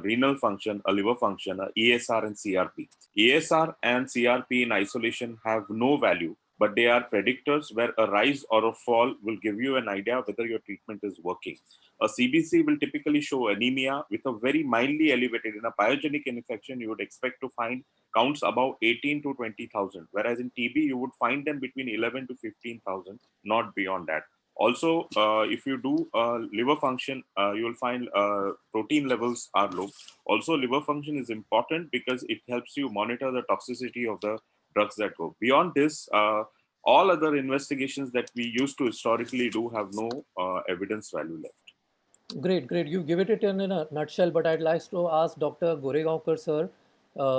renal function, a liver function, a ESR and CRP. ESR and CRP in isolation have no value, but they are predictors where a rise or a fall will give you an idea whether your treatment is working. A CBC will typically show anemia with a very mildly elevated. In a pyogenic infection, you would expect to find counts above 18 to 20,000, whereas in TB, you would find them between 11 to 15,000, not beyond that. Also, if you do liver function, you will find protein levels are low. Also, liver function is important because it helps you monitor the toxicity of the drugs that go. Beyond this, all other investigations that we used to historically do have no evidence value left. Great, great. You give it in a nutshell, but I'd like to ask Dr. Goregaonkar sir,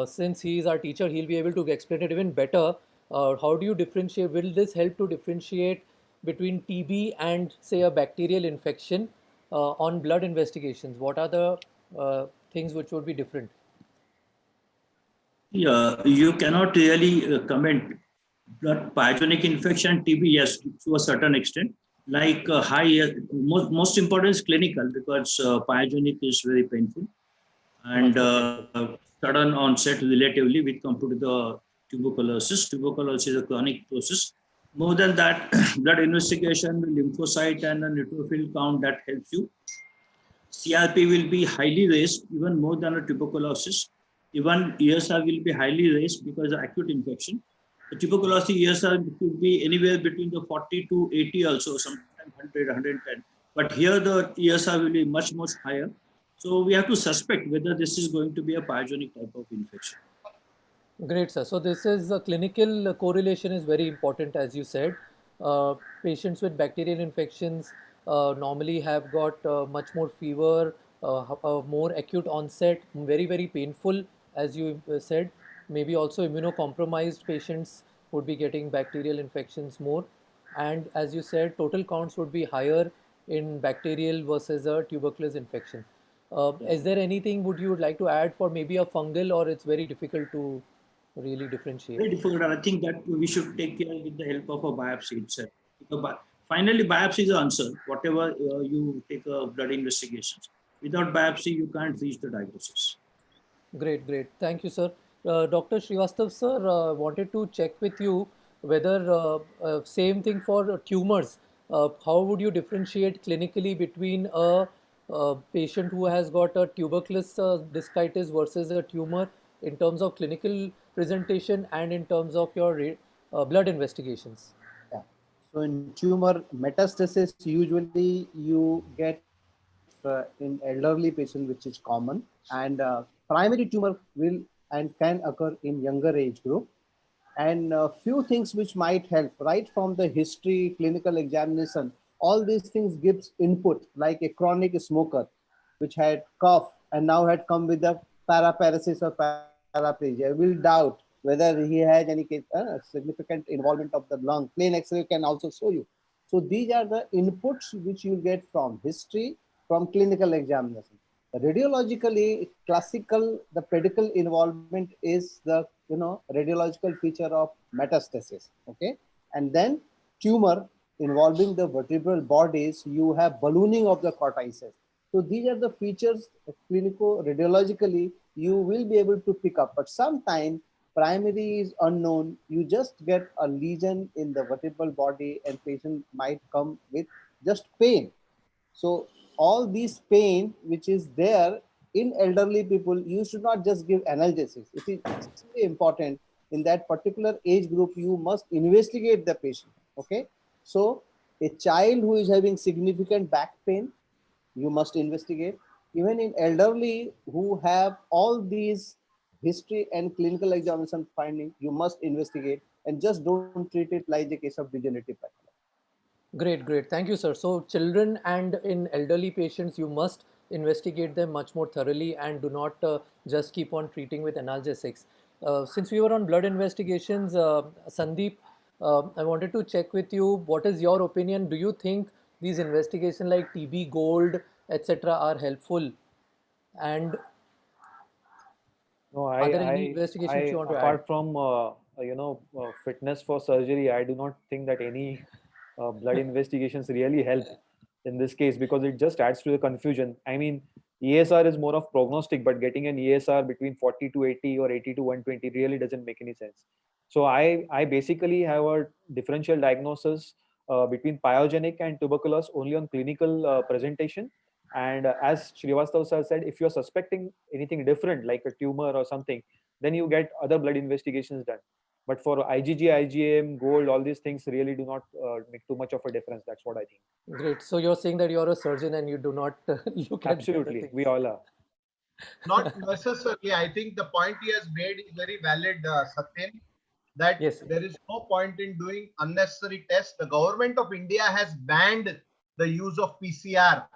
since he is our teacher, he'll be able to explain it even better. How do you differentiate? Will this help to differentiate between TB and, say, a bacterial infection on blood investigations? What are the things which would be different? Yeah, you cannot really comment blood pyogenic infection TB, yes, to a certain extent. Like most important is clinical, because pyogenic is very painful and sudden onset relatively with compared to the tuberculosis. Tuberculosis is a chronic process. More than that, blood investigation, lymphocyte and a neutrophil count that helps you. CRP will be highly raised, even more than a tuberculosis. Even ESR will be highly raised because of acute infection. The tuberculosis ESR could be anywhere between the 40 to 80 also, sometimes 100, 110. But here the ESR will be much, much higher. So we have to suspect whether this is going to be a pyogenic type of infection. Great, sir. So this is a clinical correlation is very important, as you said. Patients with bacterial infections normally have got much more fever, more acute onset, very, very painful, as you said. Maybe also immunocompromised patients would be getting bacterial infections more. And as you said, total counts would be higher in bacterial versus a tuberculous infection. Is there anything would you would like to add for maybe a fungal, or it's very difficult to really differentiate? Very difficult. I think that we should take care with the help of a biopsy itself. Finally, biopsy is the answer. Whatever you take blood investigations. Without biopsy, you can't reach the diagnosis. Great, great. Thank you, sir. Dr. Srivastav, sir, wanted to check with you whether same thing for tumors. How would you differentiate clinically between a patient who has got a tuberculous discitis versus a tumor in terms of clinical presentation and in terms of your blood investigations? Yeah. So in tumor metastasis, usually you get in elderly patient, which is common, and primary tumor will and can occur in younger age group. And a few things which might help right from the history, clinical examination, all these things gives input, like a chronic smoker which had cough and now had come with the paraparesis or paraplegia, will doubt whether he has any significant involvement of the lung. Plain X-ray can also show you. So these are the inputs which you get from history, from clinical examination. Radiologically, classical, the pedicle involvement is the radiological feature of metastasis. Okay, and then tumor involving the vertebral bodies, you have ballooning of the cortices. So these are the features clinico radiologically you will be able to pick up. But sometimes primary is unknown. You just get a lesion in the vertebral body and patient might come with just pain. So all these pain which is there in elderly people, you should not just give analgesics. It is extremely important in that particular age group. You must investigate the patient. Okay, so a child who is having significant back pain, you must investigate. Even in elderly who have all these history and clinical examination finding, you must investigate and just don't treat it like a case of degenerative pathology. Great, great. Thank you, sir. So, children and in elderly patients, you must investigate them much more thoroughly and do not just keep on treating with analgesics. Since we were on blood investigations, Sandeep, I wanted to check with you, what is your opinion? Do you think these investigations like TB Gold, etc., are helpful? And No, are there any investigations you want to add? apart from fitness for surgery, I do not think that any blood investigations really help in this case, because it just adds to the confusion. I mean, ESR is more of prognostic, but getting an ESR between 40 to 80 or 80 to 120 really doesn't make any sense. So I basically have a differential diagnosis between pyogenic and tuberculosis only on clinical presentation. And as Srivastav sir said, if you're suspecting anything different, like a tumor or something, then you get other blood investigations done. But for IgG, IgM, gold, all these things really do not make too much of a difference. That's what I think. Great. So you're saying that you're a surgeon and you do not look at the other Absolutely, things. we all are. Not necessarily. I think the point he has made is very valid, Satyen, that Yes. there is no point in doing unnecessary tests. The government of India has banned the use of PCR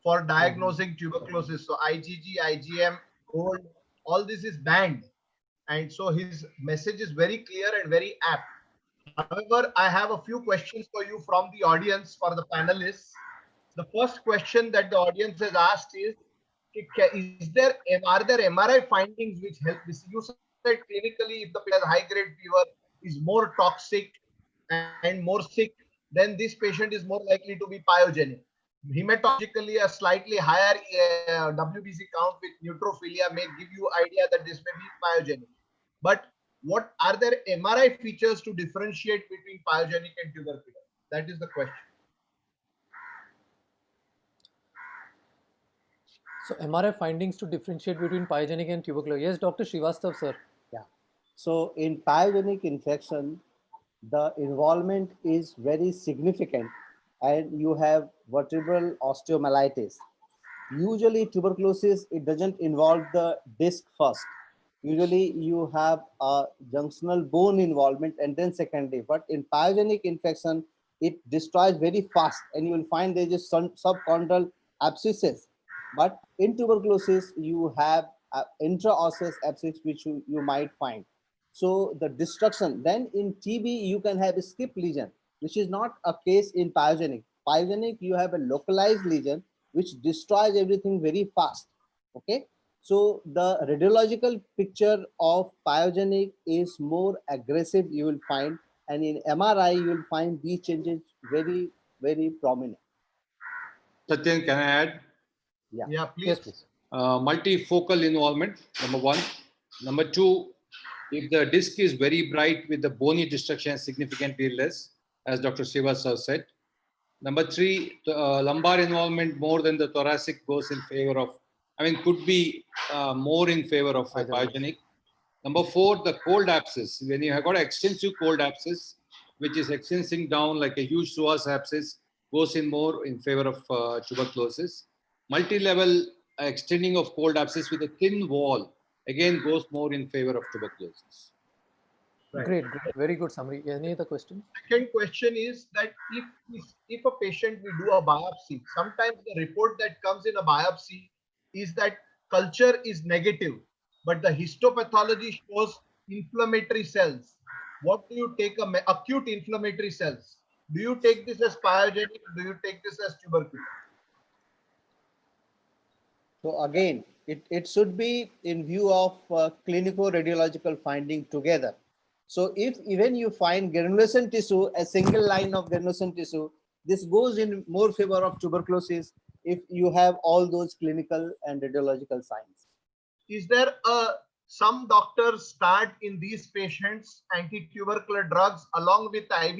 for diagnosing tuberculosis. So IgG, IgM, gold, all this is banned. And so his message is very clear and very apt. However, I have a few questions for you from the audience, for the panelists. The first question that the audience has asked is are there MRI findings which help this? You said clinically, if the patient has high-grade fever, is more toxic and more sick, then this patient is more likely to be pyogenic. Hematologically, a slightly higher WBC count with neutrophilia may give you idea that this may be pyogenic. But what are there MRI features to differentiate between pyogenic and tubercular? That is the question. So MRI findings to differentiate between pyogenic and tubercular. Yes, Dr. Srivastav, sir. Yeah. So in pyogenic infection, the involvement is very significant and you have vertebral osteomyelitis. Usually tuberculosis, it doesn't involve the disc first. Usually you have a junctional bone involvement and then secondary. But in pyogenic infection, it destroys very fast and you will find there is subchondral abscesses. But in tuberculosis, you have intraosseous abscess which you might find. So the destruction, then in TB, you can have a skip lesion, which is not a case in pyogenic. Pyogenic, you have a localized lesion which destroys everything very fast. Okay. So the radiological picture of pyogenic is more aggressive, you will find, and in MRI, you will find these changes very, very prominent. Satyan, can I add? Yeah. Yeah, please. Yes, please. Multifocal involvement, number one. Number two, if the disc is very bright with the bony destruction significantly less, as Dr. Srivastava said. Number three, lumbar involvement more than the thoracic goes in favor of, could be more in favor of pyogenic. Number four, the cold abscess. When you have got extensive cold abscess, which is extending down like a huge psoas abscess, goes in more in favor of tuberculosis. Multi-level extending of cold abscess with a thin wall, again goes more in favor of tuberculosis. Right. Great, great. Very good summary. Any other questions? Second question is that if a patient we do a biopsy, sometimes the report that comes in a biopsy is that culture is negative, but the histopathology shows inflammatory cells. What do you take acute inflammatory cells? Do you take this as pyogenic? Do you take this as tubercular? So again, it should be in view of clinical radiological finding together. So if even you find granulation tissue, a single line of granulation tissue, this goes in more favor of tuberculosis if you have all those clinical and radiological signs. is there some doctors start in these patients anti-tubercular drugs along with IV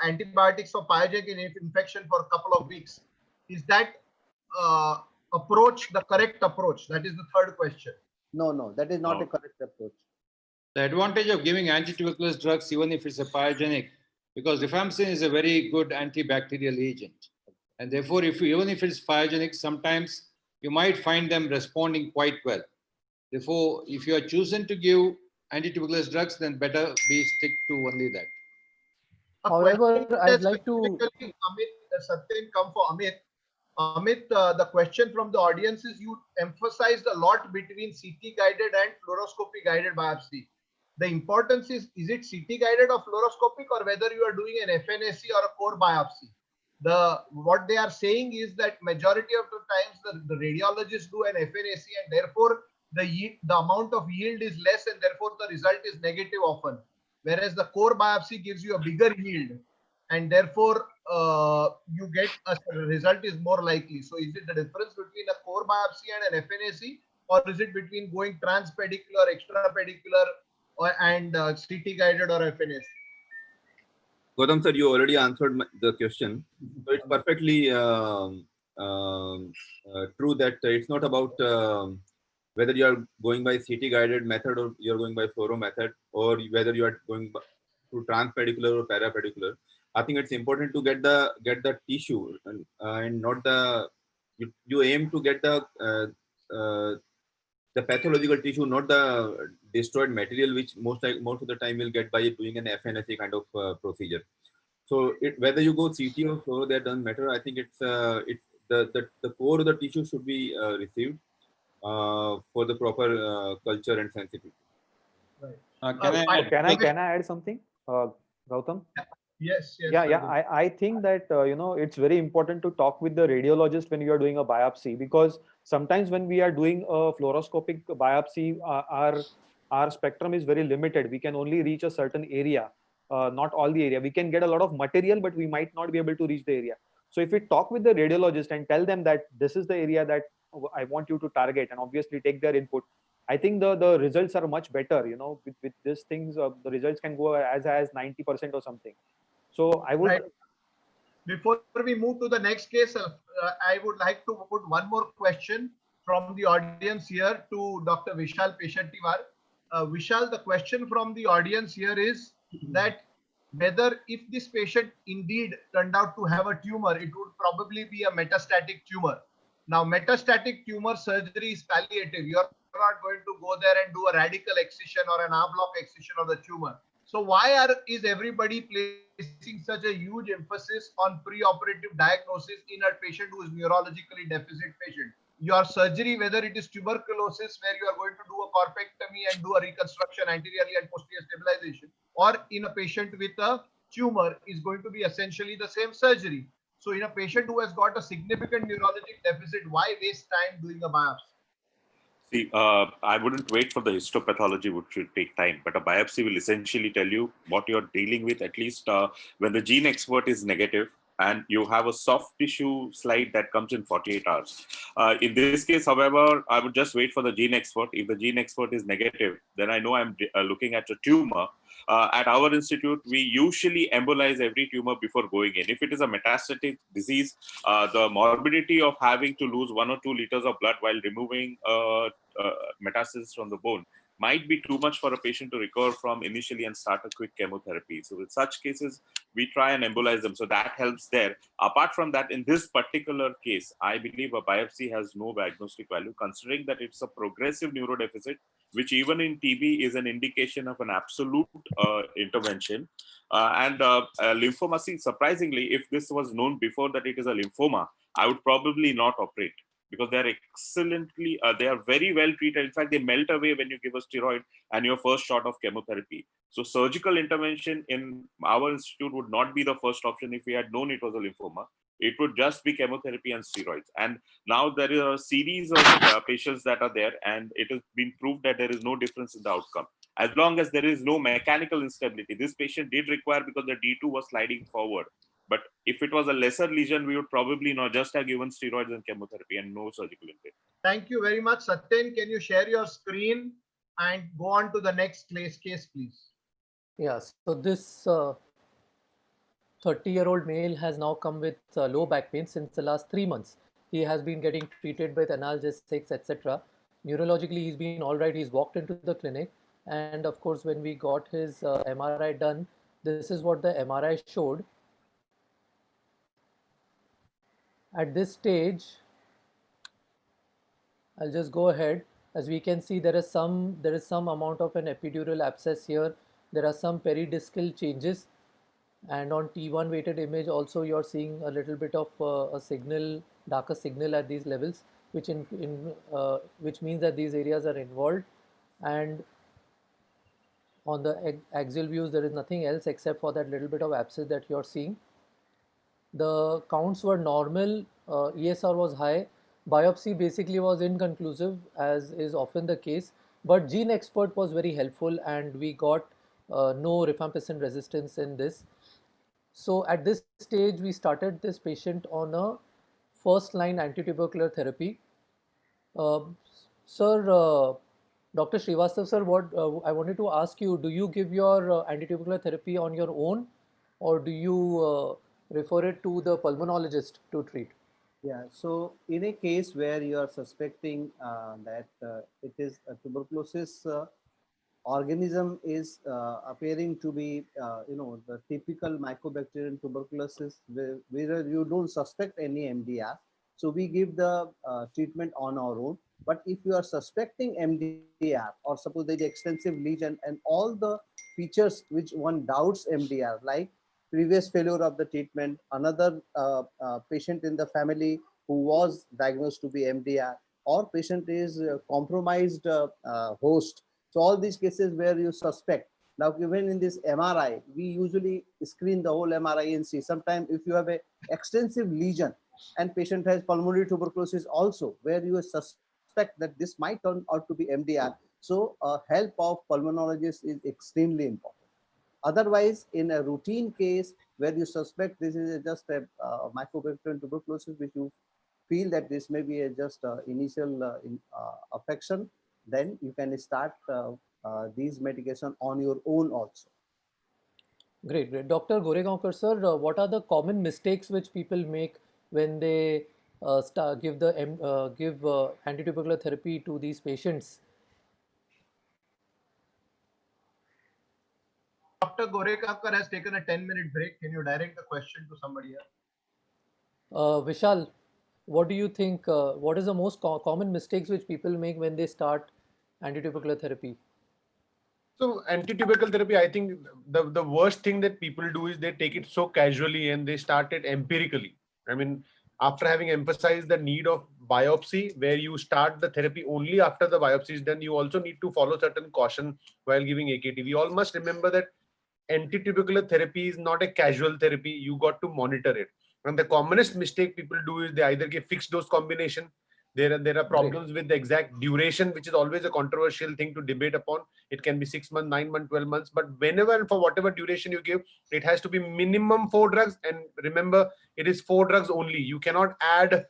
antibiotics for pyogenic infection for a couple of weeks? Is that approach the correct approach? That is the third question. No, that is not a correct approach. The advantage of giving anti-tuberculous drugs, even if it's a pyogenic, because rifampicin is a very good antibacterial agent. And therefore, even if it's pyogenic, sometimes you might find them responding quite well. Therefore, if you are chosen to give anti-tuberculous drugs, then better be stick to only that. However, I'd like to... Amit, Satyen, come for Amit. Amit, the question from the audience is, you emphasized a lot between CT guided and fluoroscopy guided biopsy. The importance is it CT guided or fluoroscopic, or whether you are doing an FNAC or a core biopsy? What they are saying is that majority of the times the radiologists do an FNAC, and therefore the amount of yield is less, and therefore the result is negative often. Whereas the core biopsy gives you a bigger yield, and therefore you get a result is more likely. So is it the difference between a core biopsy and an FNAC, or is it between going transpedicular, extrapedicular, and CT guided or FNAC? Gautam sir, you already answered the question. So it's perfectly true that it's not about whether you are going by CT guided method or you are going by fluoro method, or whether you are going to transpedicular or parapedicular. I think it's important to get the tissue and not the you aim to get the pathological tissue, not the destroyed material, which most of the time you'll get by doing an FNAC kind of procedure. So whether you go CT or fluoro, that doesn't matter. I think it's the core of the tissue should be received for the proper culture and sensitivity. Right. Can I add something, Gautam? Yes. I think that it's very important to talk with the radiologist when you are doing a biopsy, because sometimes when we are doing a fluoroscopic biopsy, our spectrum is very limited. We can only reach a certain area, not all the area. We can get a lot of material, but we might not be able to reach the area. So if we talk with the radiologist and tell them that this is the area that I want you to target, and obviously take their input, I think the results are much better. With these things, the results can go as high as 90% or something. So I would. Right. Before we move to the next case, I would like to put one more question from the audience here to Dr. Vishal Peshattiwar. Vishal, the question from the audience here is that whether if this patient indeed turned out to have a tumor, it would probably be a metastatic tumor. Now, metastatic tumor surgery is palliative. You are not going to go there and do a radical excision or an R-block excision of the tumor. So why is everybody placing such a huge emphasis on preoperative diagnosis in a patient who is neurologically deficit patient? Your surgery, whether it is tuberculosis, where you are going to do a corpectomy and do a reconstruction anteriorly and posterior stabilization, or in a patient with a tumor, is going to be essentially the same surgery. So in a patient who has got a significant neurologic deficit, why waste time doing a biopsy? See, I wouldn't wait for the histopathology, which should take time, but a biopsy will essentially tell you what you're dealing with, at least when the gene expert is negative and you have a soft tissue slide that comes in 48 hours. In this case, however, I would just wait for the gene expert. If the gene expert is negative, then I know I'm looking at a tumor. At our institute, we usually embolize every tumor before going in. If it is a metastatic disease, the morbidity of having to lose 1 or 2 liters of blood while removing metastasis from the bone might be too much for a patient to recover from initially and start a quick chemotherapy. So in such cases, we try and embolize them. So that helps there. Apart from that, in this particular case, I believe a biopsy has no diagnostic value, considering that it's a progressive neurodeficit, which even in TB is an indication of an absolute intervention. And lymphoma, see, surprisingly, if this was known before that it is a lymphoma, I would probably not operate, because they are excellently, they are very well treated. In fact, they melt away when you give a steroid and your first shot of chemotherapy. So surgical intervention in our institute would not be the first option if we had known it was a lymphoma. It would just be chemotherapy and steroids. And now there is a series of patients that are there, and it has been proved that there is no difference in the outcome, as long as there is no mechanical instability. This patient did require, because the D2 was sliding forward, But if it was a lesser lesion, we would probably not just have given steroids and chemotherapy and no surgical intervention. Thank you very much. Satyen, can you share your screen and go on to the next case, please? Yeah, so this 30-year-old male has now come with low back pain since the last 3 months. He has been getting treated with analgesics, etc. Neurologically, he's been all right. He's walked into the clinic. And of course, when we got his MRI done, this is what the MRI showed. At this stage, I'll just go ahead. As we can see, there is some amount of an epidural abscess here. There are some peridiscal changes, and on T1 weighted image also you're seeing a little bit of a signal, darker signal at these levels, which means that these areas are involved. And on the axial views, there is nothing else except for that little bit of abscess that you're seeing. The counts were normal, ESR was high. Biopsy basically was inconclusive, as is often the case, but gene expert was very helpful and we got no rifampicin resistance in this. So at this stage, we started this patient on a first line antitubercular therapy. Sir, Dr. Srivastava sir, what I wanted to ask you, do you give your antitubercular therapy on your own, or do you refer it to the pulmonologist to treat? Yeah, so in a case where you are suspecting that it is a tuberculosis organism is appearing to be, the typical mycobacterial tuberculosis where you don't suspect any MDR. So we give the treatment on our own. But if you are suspecting MDR, or suppose there is extensive lesion and all the features which one doubts MDR, like previous failure of the treatment, another patient in the family who was diagnosed to be MDR, or patient is compromised host. So all these cases where you suspect. Now, even in this MRI, we usually screen the whole MRI and see. Sometimes if you have a extensive lesion and patient has pulmonary tuberculosis also, where you suspect that this might turn out to be MDR. So help of pulmonologist is extremely important. Otherwise, in a routine case where you suspect this is just a mycobacterial tuberculosis, which you feel that this may be just initial affection, then you can start these medication on your own also. Great, great. Dr. Goregaonkar sir, what are the common mistakes which people make when they give antitubercular therapy to these patients? Dr. Goregaonkar has taken a 10-minute break. Can you direct the question to somebody else? Vishal, what do you think? What is the most common mistakes which people make when they start antitubercular therapy? So antitubercular therapy, I think the worst thing that people do is they take it so casually and they start it empirically. I mean, after having emphasized the need of biopsy, where you start the therapy only after the biopsy is done, you also need to follow certain caution while giving AKT. We all must remember that antitubercular therapy is not a casual therapy. You got to monitor it. And the commonest mistake people do is they either give fixed dose combination. There are problems with the exact duration, which is always a controversial thing to debate upon. It can be 6 months, 9 months, 12 months, but whenever and for whatever duration you give, it has to be minimum 4 drugs. And remember, it is 4 drugs only. You cannot add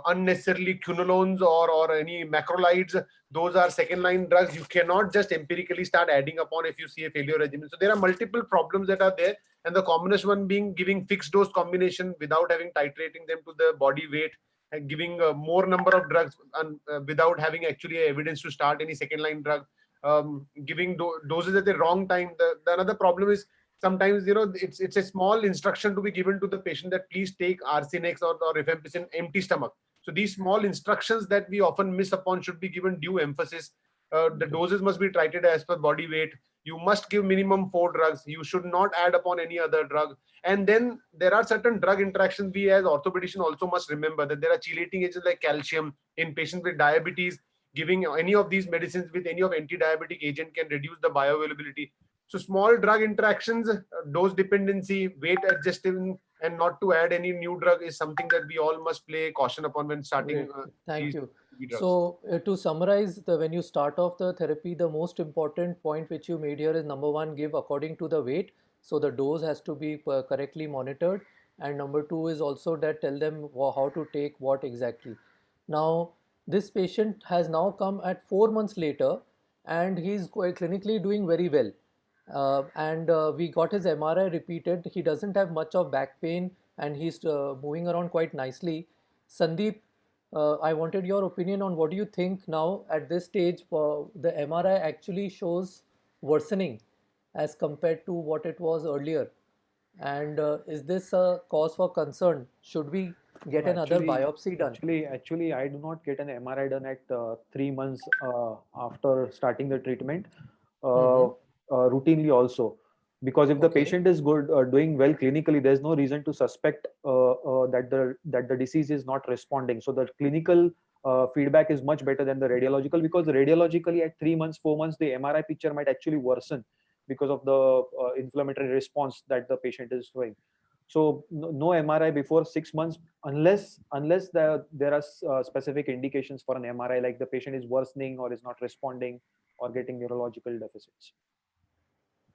unnecessarily quinolones or any macrolides. Those are second line drugs. You cannot just empirically start adding upon if you see a failure regimen. So there are multiple problems that are there, and the commonest one being giving fixed dose combination without having titrating them to the body weight, and giving more number of drugs without having actually evidence to start any second line drug, giving doses at the wrong time. The another problem is sometimes, it's a small instruction to be given to the patient that please take arsenex or rifampicin empty stomach. So these small instructions that we often miss upon should be given due emphasis. The doses must be titrated as per body weight. You must give minimum 4 drugs. You should not add upon any other drug. And then there are certain drug interactions. We as orthopedicians also must remember that there are chelating agents like calcium in patients with diabetes. Giving any of these medicines with any of anti-diabetic agent can reduce the bioavailability. So small drug interactions, dose dependency, weight adjusting, and not to add any new drug is something that we all must play caution upon when starting. Thank you. Drugs. So to summarize, when you start off the therapy, the most important point which you made here is number one, give according to the weight. So the dose has to be correctly monitored. And number two is also that tell them how to take what exactly. Now, this patient has now come at 4 months later, and he's clinically doing very well. And we got his MRI repeated. He doesn't have much of back pain, and he's moving around quite nicely. Sandeep, I wanted your opinion on what do you think now at this stage. The MRI actually shows worsening as compared to what it was earlier. And is this a cause for concern? Should we get No, another biopsy done? actually, I do not get an MRI done at 3 months after starting the treatment, uh, Mm-hmm. routinely also, because if the Okay. patient is good, doing well clinically, there's no reason to suspect that the disease is not responding. So the clinical feedback is much better than the radiological, because radiologically at 3 months, 4 months, the MRI picture might actually worsen because of the inflammatory response that the patient is showing. So no MRI before 6 months, unless there are specific indications for an MRI, like the patient is worsening or is not responding or getting neurological deficits.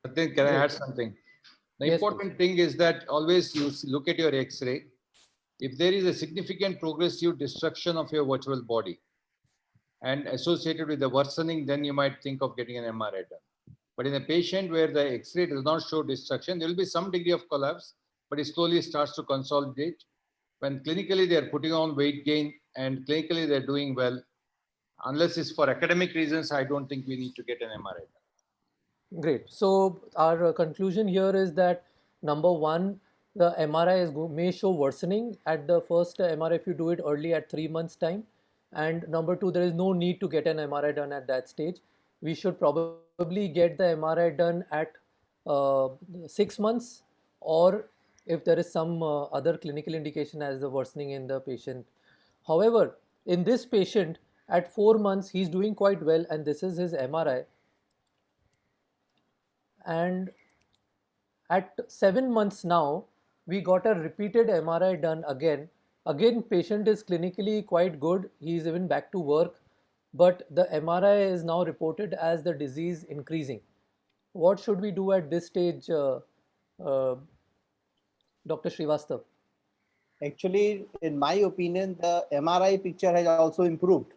But then, can I Great. add something? The Yes, important thing is that always you look at your X-ray. If there is a significant progressive destruction of your virtual body and associated with the worsening, then you might think of getting an MRI done. But in a patient where the X-ray does not show destruction, there will be some degree of collapse, but it slowly starts to consolidate. When clinically they are putting on weight gain and clinically they're doing well, unless it's for academic reasons, I don't think we need to get an MRI done. Great. So our conclusion here is that number one, the MRI may show worsening at the first MRI if you do it early at 3 months time. And number two, there is no need to get an MRI done at that stage. We should probably get the MRI done at uh, 6 months, or if there is some other clinical indication as the worsening in the patient. However, in this patient at 4 months, he's doing quite well, and this is his MRI. And at 7 months now, we got a repeated MRI done again. Again, patient is clinically quite good. He is even back to work, but the MRI is now reported as the disease increasing. What should we do at this stage, uh, Dr. Srivastav? Actually, in my opinion, the MRI picture has also improved.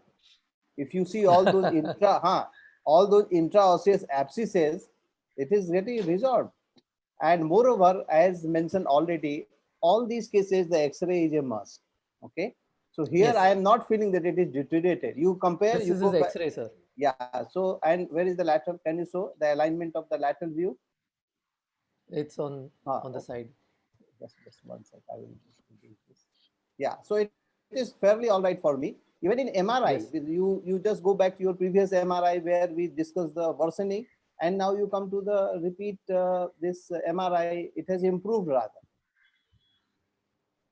If you see all those all those intraosseous abscesses, it is getting resolved. And moreover, as mentioned already, all these cases, the X-ray is a must. Okay. So here Yes. I am not feeling that it is deteriorated. You compare, This you is go his back. X-ray, sir. Yeah. So, and where is the lateral? Can you show the alignment of the lateral view? It's on the Okay. side. Just one sec. I will just do this. Yeah. So it is fairly all right for me. Even in MRI, Yes. you just go back to your previous MRI where we discussed the worsening, and now you come to the repeat this MRI. It has improved rather.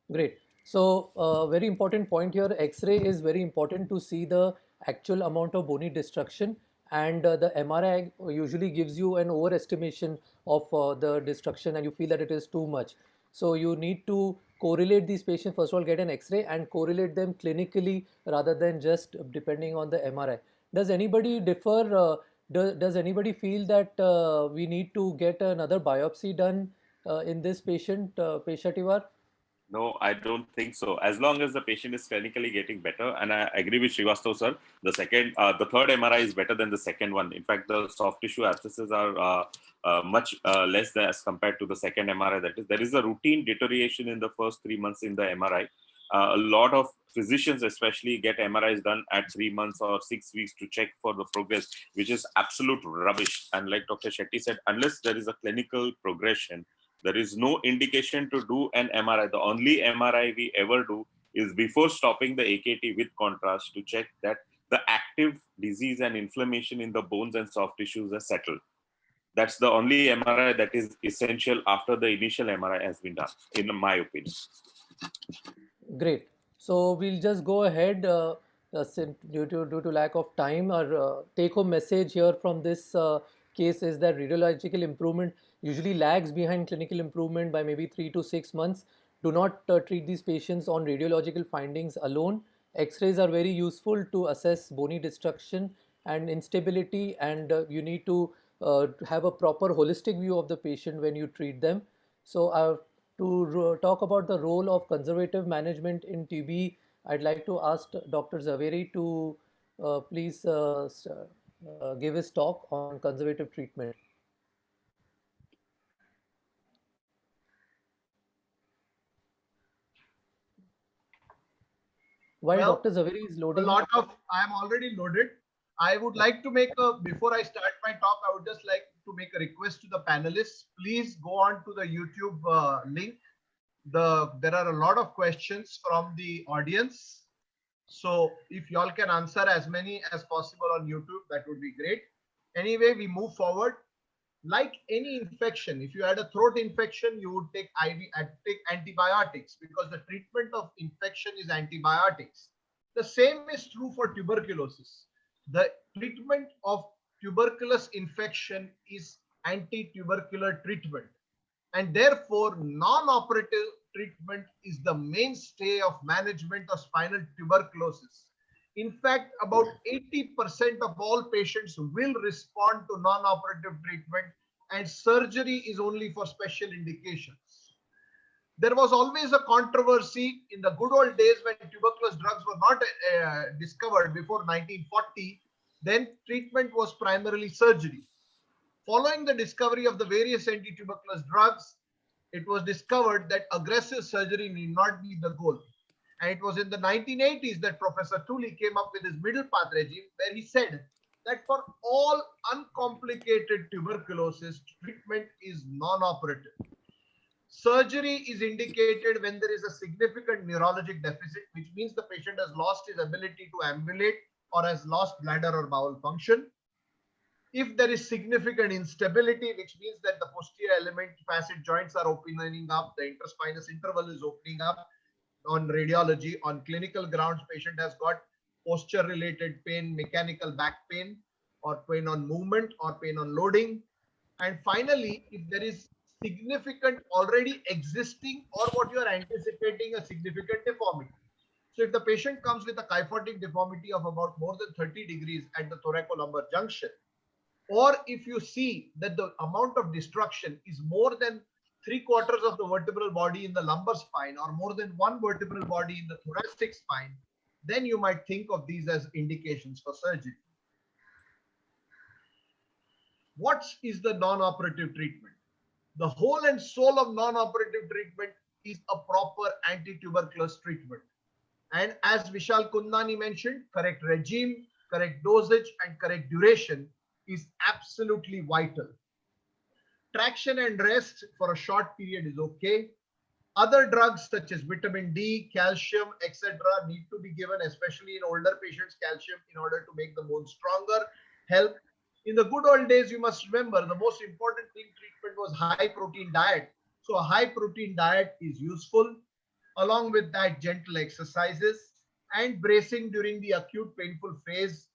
Great. So, very important point here. X-ray is very important to see the actual amount of bony destruction, and the MRI usually gives you an overestimation of the destruction, and you feel that it is too much. So, you need to correlate these patients. First of all, get an X-ray and correlate them clinically rather than just depending on the MRI. Does anybody differ? Does anybody feel that we need to get another biopsy done in this patient, Peshativar? No, I don't think so. As long as the patient is clinically getting better, and I agree with Srivastav sir, the third MRI is better than the second one. In fact, the soft tissue abscesses are much less than as compared to the second MRI. That is, there is a routine deterioration in the first 3 months in the MRI. A lot of physicians, especially, get MRIs done at 3 months or 6 weeks to check for the progress, which is absolute rubbish. And like Dr. Shetty said, unless there is a clinical progression, there is no indication to do an MRI. The only MRI we ever do is before stopping the AKT with contrast to check that the active disease and inflammation in the bones and soft tissues are settled. That's the only MRI that is essential after the initial MRI has been done, in my opinion. Great. So we'll just go ahead due to lack of time. Our take-home message here from this case is that radiological improvement usually lags behind clinical improvement by maybe 3 to 6 months. Do not treat these patients on radiological findings alone. X-rays are very useful to assess bony destruction and instability, and you need to have a proper holistic view of the patient when you treat them. So talk about the role of conservative management in TB, I'd like to ask Dr. Zaveri to please give his talk on conservative treatment. While Well, Dr. Zaveri is loading, I am already loaded. I would like to make before I start my talk, I would just like to make a request to the panelists. Please go on to the YouTube link. There are a lot of questions from the audience. So if y'all can answer as many as possible on YouTube, that would be great. Anyway, we move forward. Like any infection, if you had a throat infection, you would take take antibiotics because the treatment of infection is antibiotics. The same is true for tuberculosis. The treatment of tuberculous infection is anti-tubercular treatment, and therefore non-operative treatment is the mainstay of management of spinal tuberculosis. In fact, about 80% of all patients will respond to non-operative treatment, and surgery is only for special indications. There was always a controversy in the good old days when tuberculous drugs were not discovered before 1940. Then treatment was primarily surgery. Following the discovery of the various anti-tuberculous drugs, it was discovered that aggressive surgery need not be the goal. And it was in the 1980s that Professor Tooley came up with his middle path regime, where he said that for all uncomplicated tuberculosis, treatment is non-operative. Surgery is indicated when there is a significant neurologic deficit, which means the patient has lost his ability to ambulate or has lost bladder or bowel function. If there is significant instability, which means that the posterior element facet joints are opening up, the interspinous interval is opening up. On radiology, on clinical grounds, patient has got posture related pain, mechanical back pain, or pain on movement, or pain on loading. And finally, if there is significant already existing or what you are anticipating a significant deformity. So if the patient comes with a kyphotic deformity of about more than 30 degrees at the thoracolumbar junction, or if you see that the amount of destruction is more than 3/4 of the vertebral body in the lumbar spine or more than one vertebral body in the thoracic spine, then you might think of these as indications for surgery. What is the non-operative treatment? The whole and soul of non-operative treatment is a proper anti-tuberculous treatment. And as Vishal Kundani mentioned, correct regime, correct dosage, and correct duration is absolutely vital. Traction and rest for a short period is okay. Other drugs such as vitamin D, calcium, etc. need to be given, especially in older patients, calcium in order to make the bone stronger, help. In the good old days, you must remember the most important thing treatment was high protein diet. So a high protein diet is useful. Along with that, gentle exercises and bracing during the acute painful phase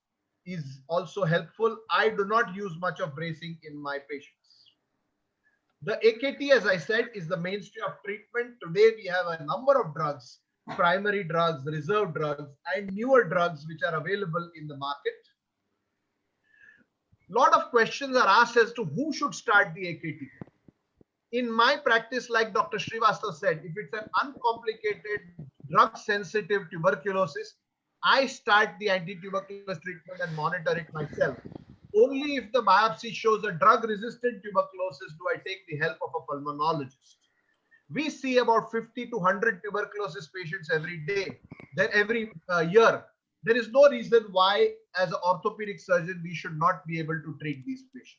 is also helpful. I do not use much of bracing in my patients. The AKT, as I said, is the mainstay of treatment. Today, we have a number of drugs, primary drugs, reserve drugs, and newer drugs which are available in the market. A lot of questions are asked as to who should start the AKT. In my practice, like Dr. Srivastava said, if it's an uncomplicated, drug-sensitive tuberculosis, I start the anti-tuberculosis treatment and monitor it myself. Only if the biopsy shows a drug-resistant tuberculosis do I take the help of a pulmonologist. We see about 50 to 100 tuberculosis patients every day, then every year. There is no reason why, as an orthopedic surgeon, we should not be able to treat these patients.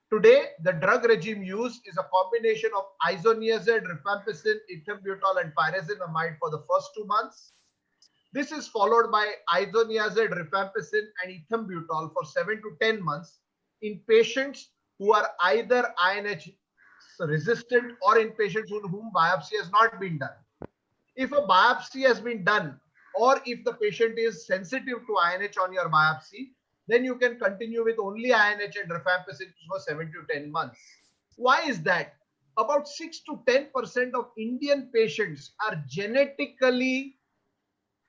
Today, the drug regime used is a combination of isoniazid, rifampicin, ethambutol, and pyrazinamide for the first 2 months. This is followed by isoniazid, rifampicin, and ethambutol for 7 to 10 months in patients who are either INH resistant or in patients on whom biopsy has not been done. If a biopsy has been done or if the patient is sensitive to INH on your biopsy, then you can continue with only INH and rifampicin for 7 to 10 months. Why is that? About 6 to 10% of Indian patients are genetically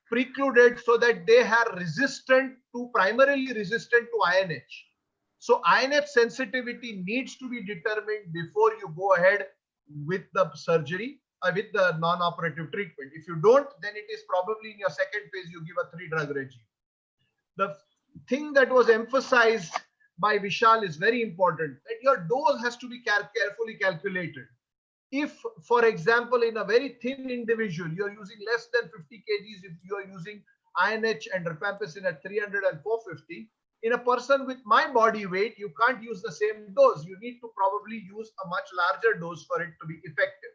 precluded so that they are resistant to, primarily resistant to INH. So INF sensitivity needs to be determined before you go ahead with the surgery, with the non-operative treatment. If you don't, then it is probably in your second phase, you give a 3-drug regime. The thing that was emphasized by Vishal is very important, that your dose has to be carefully calculated. If, for example, in a very thin individual, you're using less than 50 kgs, if you are using INH and rifampicin at 300 and 450, in a person with my body weight, you can't use the same dose. You need to probably use a much larger dose for it to be effective.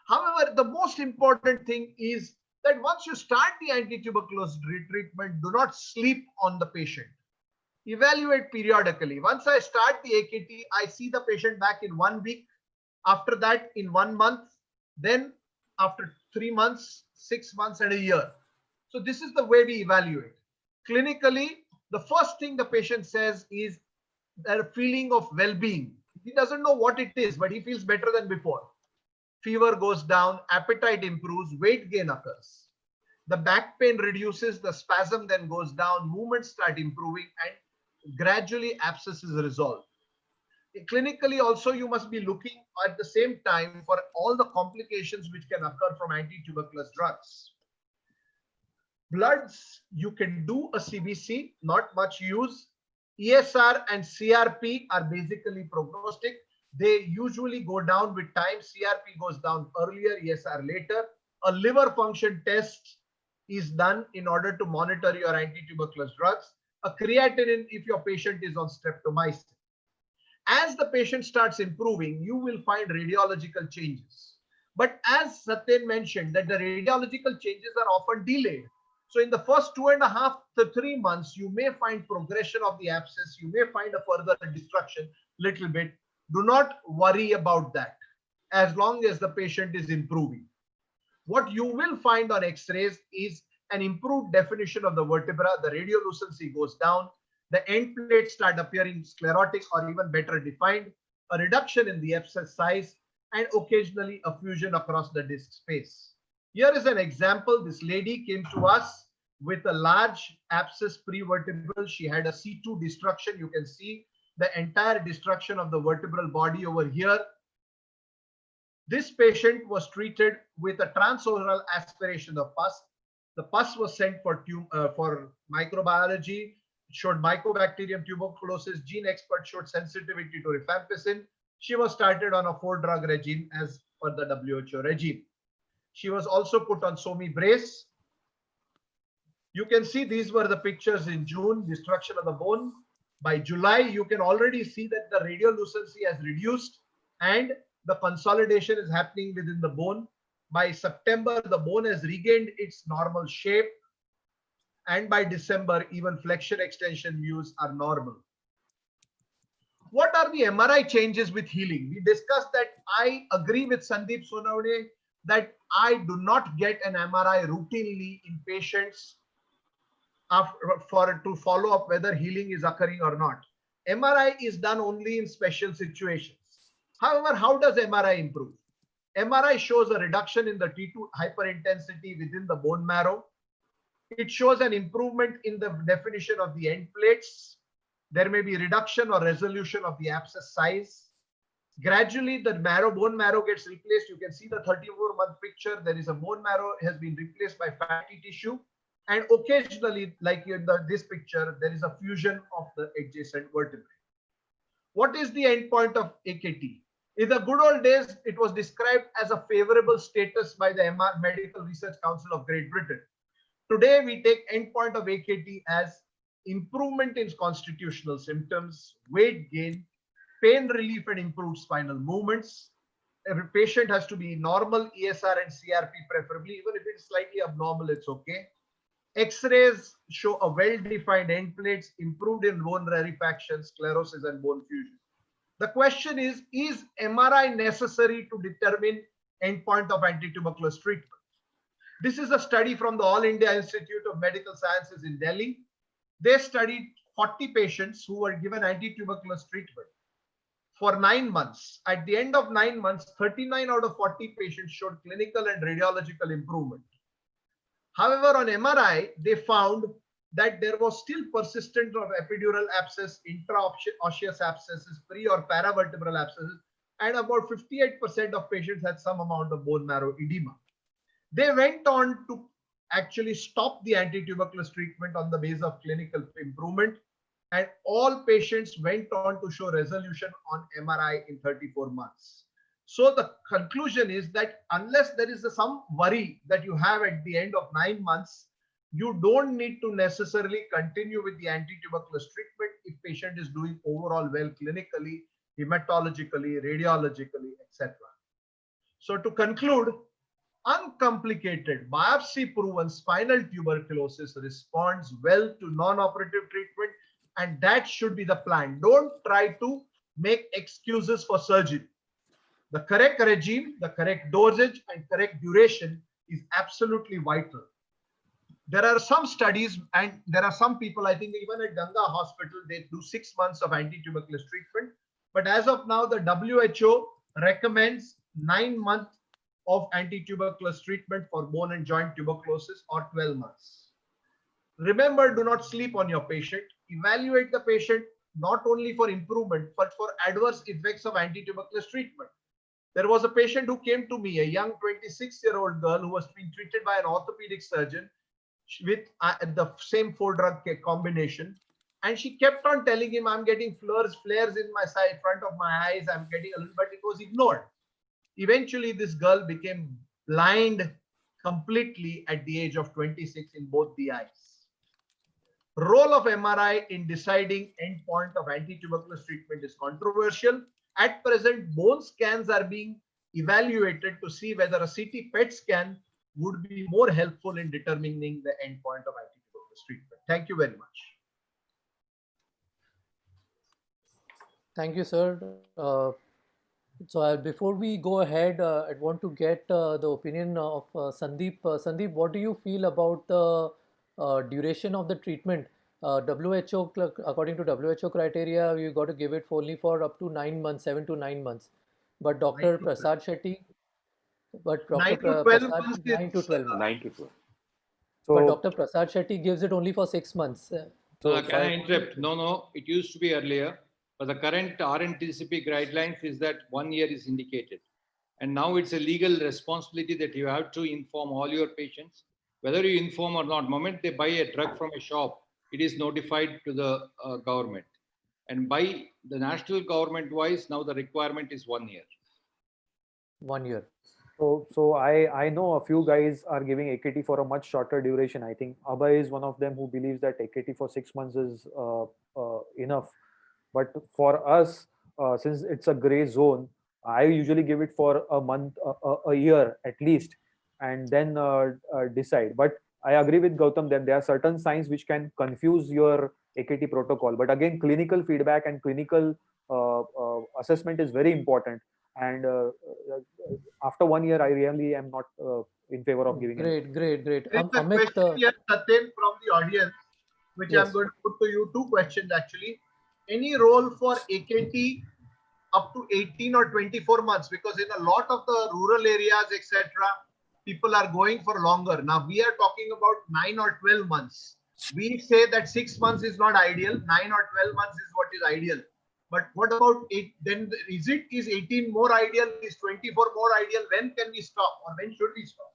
However, the most important thing is that once you start the anti-tuberculosis treatment, do not sleep on the patient. Evaluate periodically. Once I start the AKT, I see the patient back in 1 week. After that, in 1 month. Then after 3 months, 6 months, and a year. So this is the way we evaluate. Clinically, the first thing the patient says is a feeling of well-being. He doesn't know what it is, but he feels better than before. Fever goes down, appetite improves, weight gain occurs. The back pain reduces, the spasm then goes down, movements start improving, and gradually abscess is resolved. Clinically also, you must be looking at the same time for all the complications which can occur from anti-tuberculous drugs. Bloods, you can do a CBC, not much use. ESR and CRP are basically prognostic. They usually go down with time. CRP goes down earlier, ESR later. A liver function test is done in order to monitor your anti-tuberculous drugs. A creatinine if your patient is on streptomycin. As the patient starts improving, you will find radiological changes. But as Satyen mentioned, that the radiological changes are often delayed. So in the first 2.5 to 3 months, you may find progression of the abscess. You may find a further destruction little bit. Do not worry about that as long as the patient is improving. What you will find on X-rays is an improved definition of the vertebra. The radiolucency goes down. The end plates start appearing sclerotic or even better defined, a reduction in the abscess size, and occasionally a fusion across the disc space. Here is an example. This lady came to us with a large abscess prevertebral. She had a C2 destruction. You can see the entire destruction of the vertebral body over here. This patient was treated with a transoral aspiration of pus. The pus was sent for microbiology. It showed Mycobacterium tuberculosis. Gene expert showed sensitivity to rifampicin. She was started on a 4-drug regime as per the WHO regime. She was also put on SOMI brace. You can see these were the pictures in June, destruction of the bone. By July, you can already see that the radiolucency has reduced and the consolidation is happening within the bone. By September, the bone has regained its normal shape. And by December, even flexion extension views are normal. What are the MRI changes with healing? We discussed that. I agree with Sandeep Sonawade that I do not get an MRI routinely in patients to follow up whether healing is occurring or not. MRI is done only in special situations. However, how does MRI improve? MRI shows a reduction in the T2 hyperintensity within the bone marrow. It shows an improvement in the definition of the end plates. There may be reduction or resolution of the abscess size. Gradually, the bone marrow gets replaced. You can see the 34-month picture. There is a bone marrow has been replaced by fatty tissue. And occasionally, like in this picture, there is a fusion of the adjacent vertebrae. What is the endpoint of AKT? In the good old days, it was described as a favorable status by the Medical Research Council of Great Britain. Today, we take endpoint of AKT as improvement in constitutional symptoms, weight gain, pain relief and improved spinal movements. Every patient has to be normal, ESR and CRP preferably. Even if it's slightly abnormal, it's okay. X-rays show a well-defined end plates, improved in bone rarefaction, sclerosis and bone fusion. The question is MRI necessary to determine endpoint of anti-tuberculosis treatment? This is a study from the All India Institute of Medical Sciences in Delhi. They studied 40 patients who were given anti-tuberculosis treatment for 9 months. At the end of 9 months, 39 out of 40 patients showed clinical and radiological improvement. However, on MRI, they found that there was still persistent of epidural abscess, intraosseous abscesses, pre or paravertebral abscesses, and about 58% of patients had some amount of bone marrow edema. They went on to actually stop the anti-tuberculous treatment on the basis of clinical improvement, and all patients went on to show resolution on MRI in 34 months. So the conclusion is that unless there is some worry that you have at the end of 9 months, you don't need to necessarily continue with the anti-tuberculous treatment if patient is doing overall well clinically, hematologically, radiologically, etc. So to conclude, uncomplicated biopsy proven spinal tuberculosis responds well to non-operative treatment, and that should be the plan. Don't try to make excuses for surgery. The correct regime, the correct dosage, and correct duration is absolutely vital. There are some studies, and there are some people, I think even at Ganga Hospital, they do 6 months of anti-tuberculous treatment. But as of now, the WHO recommends 9 months of anti-tuberculous treatment for bone and joint tuberculosis, or 12 months. Remember, do not sleep on your patient. Evaluate the patient not only for improvement, but for adverse effects of anti-tuberculous treatment. There was a patient who came to me, a young 26-year-old girl who was being treated by an orthopedic surgeon with the same 4-drug combination. And she kept on telling him, I'm getting flares in my side, front of my eyes, I'm getting a little, but it was ignored. Eventually, this girl became blind completely at the age of 26 in both the eyes. Role of MRI in deciding endpoint of anti-tuberculous treatment is controversial. At present, bone scans are being evaluated to see whether a CT PET scan would be more helpful in determining the endpoint of anti-tuberculous treatment. Thank you very much. Thank you, sir. Before we go ahead, I want to get the opinion of Sandeep. Sandeep, what do you feel about the duration of the treatment? WHO, according to WHO criteria, you got to give it only for up to 9 months, 7 to 9 months. But Dr. Prasad Shetty, 9 to 12 months. 9 to 12 months. 9 to 12. So, but Dr. Prasad Shetty gives it only for 6 months. Can I interrupt? No, it used to be earlier. But the current RNTCP guidelines is that 1 year is indicated. And now it's a legal responsibility that you have to inform all your patients, whether you inform or not. The moment they buy a drug from a shop, it is notified to the government. And by the national government wise, now the requirement is 1 year. 1 year. So I know a few guys are giving AKT for a much shorter duration. I think Abhay is one of them who believes that AKT for 6 months is enough. But for us, since it's a gray zone, I usually give it for a month, a year at least, and then decide. But I agree with Gautam that there are certain signs which can confuse your AKT protocol. But again, clinical feedback and clinical assessment is very important. And after 1 year, I really am not in favor of giving it. Great. There is a Amit, question here, Satyen, from the audience, which yes. I'm going to put to you. 2 questions actually. Any role for AKT up to 18 or 24 months? Because in a lot of the rural areas, etc., people are going for longer. Now we are talking about 9 or 12 months. We say that 6 months is not ideal. 9 or 12 months is what is ideal. But what about 8? Then is 18 more ideal? Is 24 more ideal? When can we stop, or when should we stop?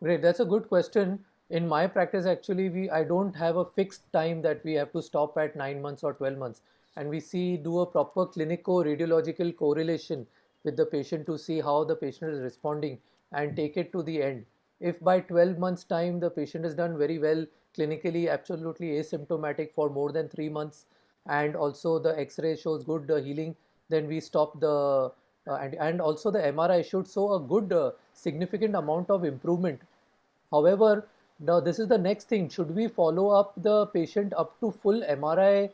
Great, that's a good question. In my practice, actually, I don't have a fixed time that we have to stop at 9 months or 12 months. And we do a proper clinico-radiological correlation with the patient to see how the patient is responding and take it to the end. If by 12 months time, the patient has done very well clinically, absolutely asymptomatic for more than 3 months, and also the X-ray shows good healing, then we stop the, and also the MRI should show a good significant amount of improvement. However, now this is the next thing. Should we follow up the patient up to full MRI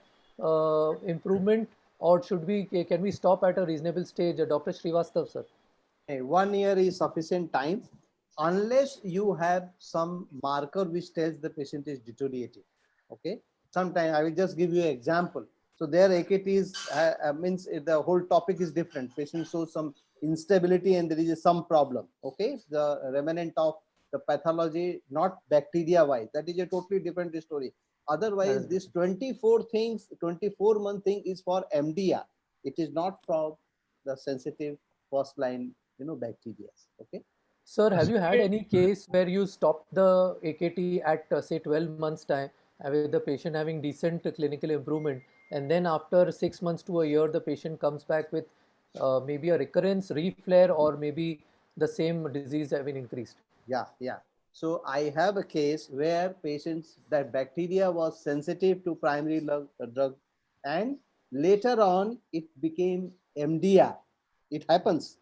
improvement, or can we stop at a reasonable stage? Dr. Srivastav, sir. 1 year is sufficient time, unless you have some marker which tells the patient is deteriorating. Okay. Sometimes I will just give you an example. So there AKT is means the whole topic is different. Patient shows some instability and there is some problem. Okay. The remnant of the pathology, not bacteria wise. That is a totally different story. Otherwise, this 24-month thing is for MDR. It is not for the sensitive first line, bacteria. Okay. Sir, have you had any case where you stopped the AKT at say 12 months time with the patient having decent clinical improvement, and then after 6 months to a year the patient comes back with maybe a recurrence, reflare, or maybe the same disease having increased? Yeah. So I have a case where patients, that bacteria was sensitive to primary drug, and later on it became MDR. It happens.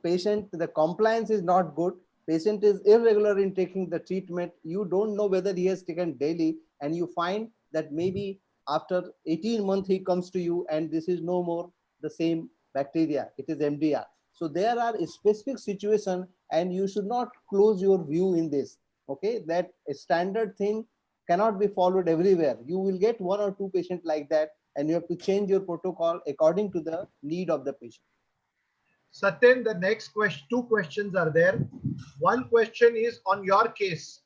Patient, the compliance is not good. Patient is irregular in taking the treatment. You don't know whether he has taken daily, and you find that maybe after 18 months he comes to you and this is no more the same bacteria. It is MDR. So there are a specific situation, and you should not close your view in this. Okay, that a standard thing cannot be followed everywhere. You will get 1 or 2 patients like that, and you have to change your protocol according to the need of the patient. Satyen, the next question, 2 questions are there. One question is on your case.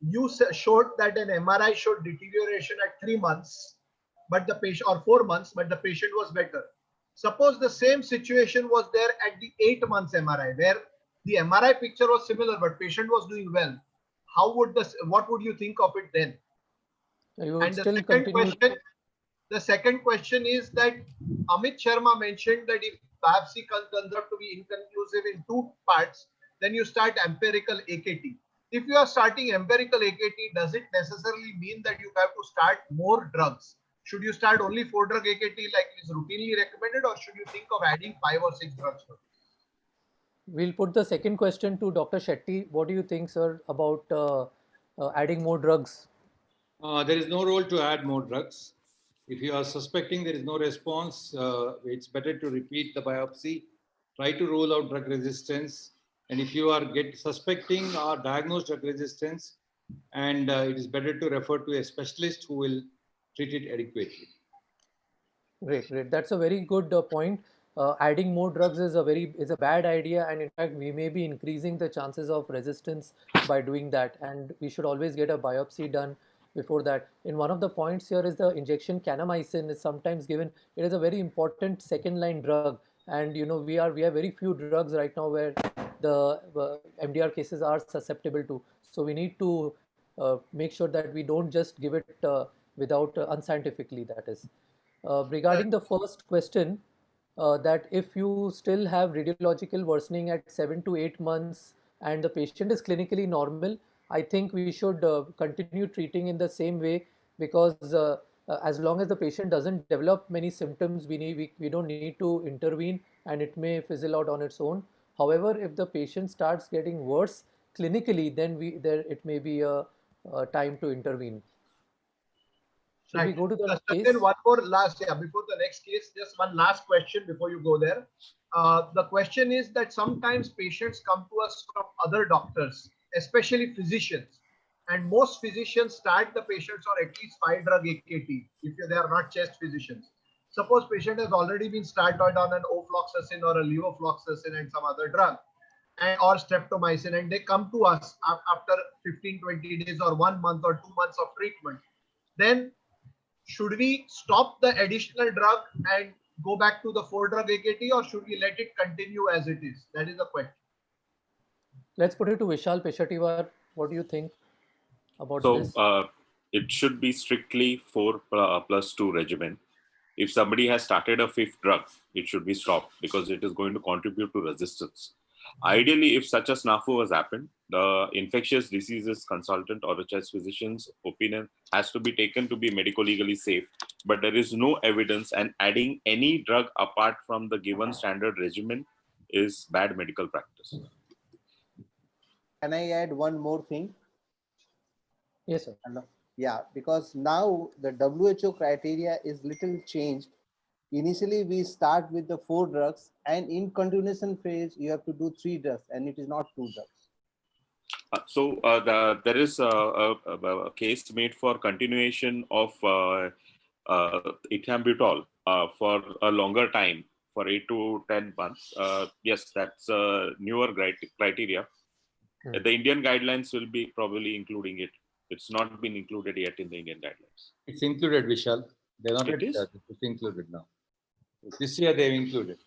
You showed that an MRI showed deterioration at 3 months, but the patient, or 4 months, but the patient was better. Suppose the same situation was there at the 8 months MRI, where the MRI picture was similar, but patient was doing well. What would you think of it then? And the second question is that Amit Sharma mentioned that if biopsy comes out to be inconclusive in 2 parts, then you start empirical AKT. If you are starting empirical AKT, does it necessarily mean that you have to start more drugs? Should you start only 4-drug AKT like is routinely recommended, or should you think of adding 5 or 6 drugs? We'll put the second question to Dr. Shetty. What do you think, sir, about adding more drugs? There is no role to add more drugs. If you are suspecting there is no response, it's better to repeat the biopsy. Try to rule out drug resistance. And if you are suspecting or diagnosed drug resistance, and it is better to refer to a specialist who will treat it adequately. Great. That's a very good point. Adding more drugs is a bad idea, and in fact, we may be increasing the chances of resistance by doing that. And we should always get a biopsy done before that. In one of the points here is the injection kanamycin is sometimes given. It is a very important second-line drug, and we have very few drugs right now where the MDR cases are susceptible to. So we need to make sure that we don't just give it without unscientifically. That is. Regarding the first question, that if you still have radiological worsening at 7 to 8 months and the patient is clinically normal, I think we should continue treating in the same way, because as long as the patient doesn't develop many symptoms, we don't need to intervene, and it may fizzle out on its own. However, if the patient starts getting worse clinically, then it may be a time to intervene. Should we go to the case? One more last, before the next case, just one last question before you go there. The question is that sometimes patients come to us from other doctors, especially physicians, and most physicians start the patients on at least 5-drug AKT if they are not chest physicians. Suppose patient has already been started on an ofloxacin or a levofloxacin and some other drug, or streptomycin, and they come to us after 15-20 days or 1 month or 2 months of treatment. Then should we stop the additional drug and go back to the 4-drug AKT, or should we let it continue as it is? That is the question. Let's put it to Vishal Peshatiwar. What do you think about this? So it should be strictly 4+2 regimen. If somebody has started a 5th drug, it should be stopped because it is going to contribute to resistance. Ideally, if such a snafu has happened, the infectious diseases consultant or the chest physician's opinion has to be taken to be medico-legally safe. But there is no evidence, and adding any drug apart from the given standard regimen is bad medical practice. Can I add one more thing? Yes, sir. Yeah, because now the WHO criteria is little changed. Initially, we start with the 4 drugs, and in continuation phase, you have to do 3 drugs, and it is not 2 drugs. There is a case made for continuation of ethambutol for a longer time, for 8 to 10 months. Yes, that's a newer criteria. The Indian guidelines will be probably including it. It's not been included yet in the Indian guidelines. It's included, Vishal. They're not It is? It's included now. This year they've included.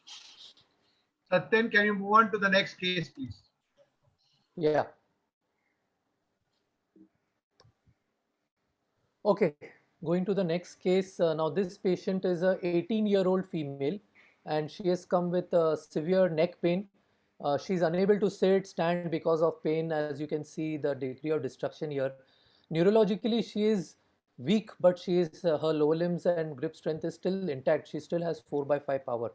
Satyan, can you move on to the next case, please? Yeah. Okay, going to the next case. Now, this patient is a 18-year-old female, and she has come with severe neck pain. She's unable to sit, stand because of pain. As you can see, the degree of destruction here. Neurologically, she is weak, but she is her lower limbs and grip strength is still intact. She still has 4/5 power.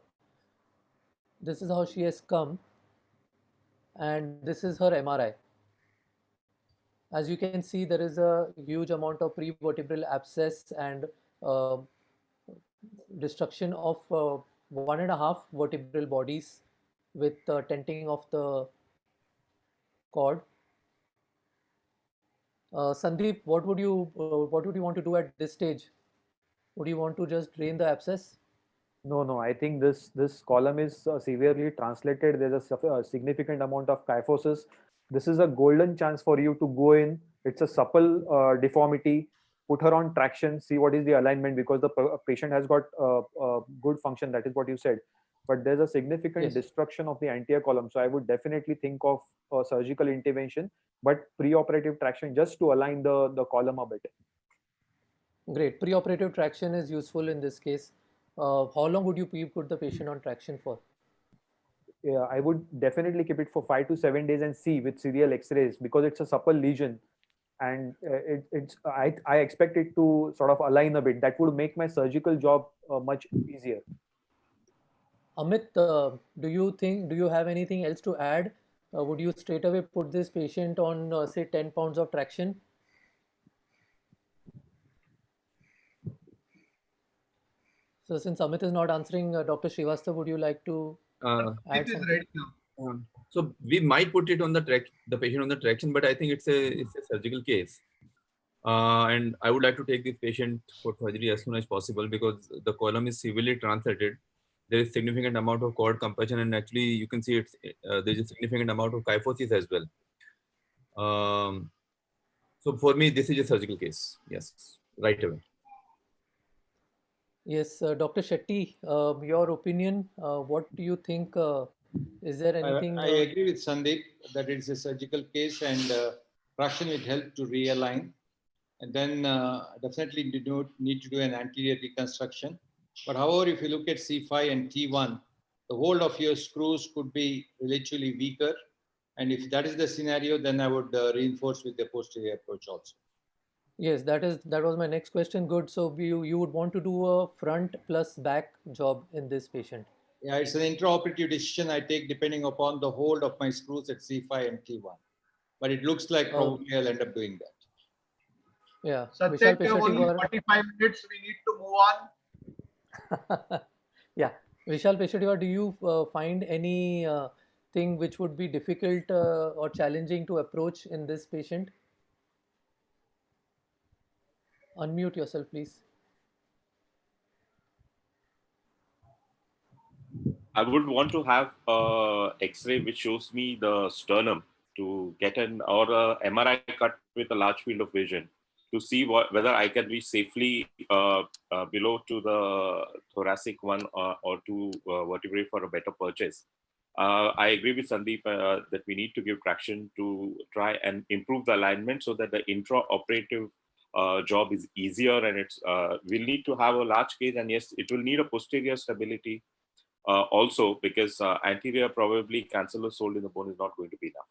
This is how she has come, and this is her MRI. As you can see, there is a huge amount of prevertebral abscess and uh, destruction of 1.5 vertebral bodies with tenting of the cord. Sandeep, what would you want to do at this stage? Would you want to just drain the abscess? No, no. I think this column is severely translated. There's a significant amount of kyphosis. This is a golden chance for you to go in. It's a supple deformity. Put her on traction. See what is the alignment, because the patient has got good function. That is what you said. But there's a significant Yes. destruction of the anterior column. So I would definitely think of surgical intervention, but preoperative traction just to align the column a bit. Great. Preoperative traction is useful in this case. How long would you put the patient on traction for? Yeah, I would definitely keep it for 5 to 7 days and see with serial X-rays, because it's a supple lesion, and I expect it to sort of align a bit. That would make my surgical job much easier. Amit, do you have anything else to add? Would you straight away put this patient on, say, 10 pounds of traction? So since Amit is not answering, Dr. Srivastava, would you like to add something? So we might put it on the patient on the traction, but I think it's a surgical case. And I would like to take this patient for surgery as soon as possible, because the column is severely translated. There is significant amount of cord compression, and actually you can see there's a significant amount of kyphosis as well. So for me, this is a surgical case. Yes, right away. Yes, Dr. Shetty, your opinion, what do you think? Is there anything? I agree with Sandeep that it's a surgical case, and traction will help to realign. And then definitely you need to do an anterior reconstruction. But however, if you look at C5 and T1, the hold of your screws could be relatively weaker. And if that is the scenario, then I would reinforce with the posterior approach also. Yes, that was my next question. Good. So you would want to do a front plus back job in this patient. Yeah, it's an intraoperative decision I take depending upon the hold of my screws at C5 and T1. But it looks like probably I'll end up doing that. Yeah. Satya, we have only 45 minutes. We need to move on. Yeah. Vishal Peshetiwar, do you find any thing which would be difficult or challenging to approach in this patient? Unmute yourself, please. I would want to have a X-ray which shows me the sternum to get or a MRI cut with a large field of vision to see whether I can be safely below to the thoracic one or two vertebrae for a better purchase. I agree with Sandeep that we need to give traction to try and improve the alignment so that the intraoperative job is easier, and we'll need to have a large case, and yes, it will need a posterior stability also, because anterior probably cancellous hold in the bone is not going to be enough.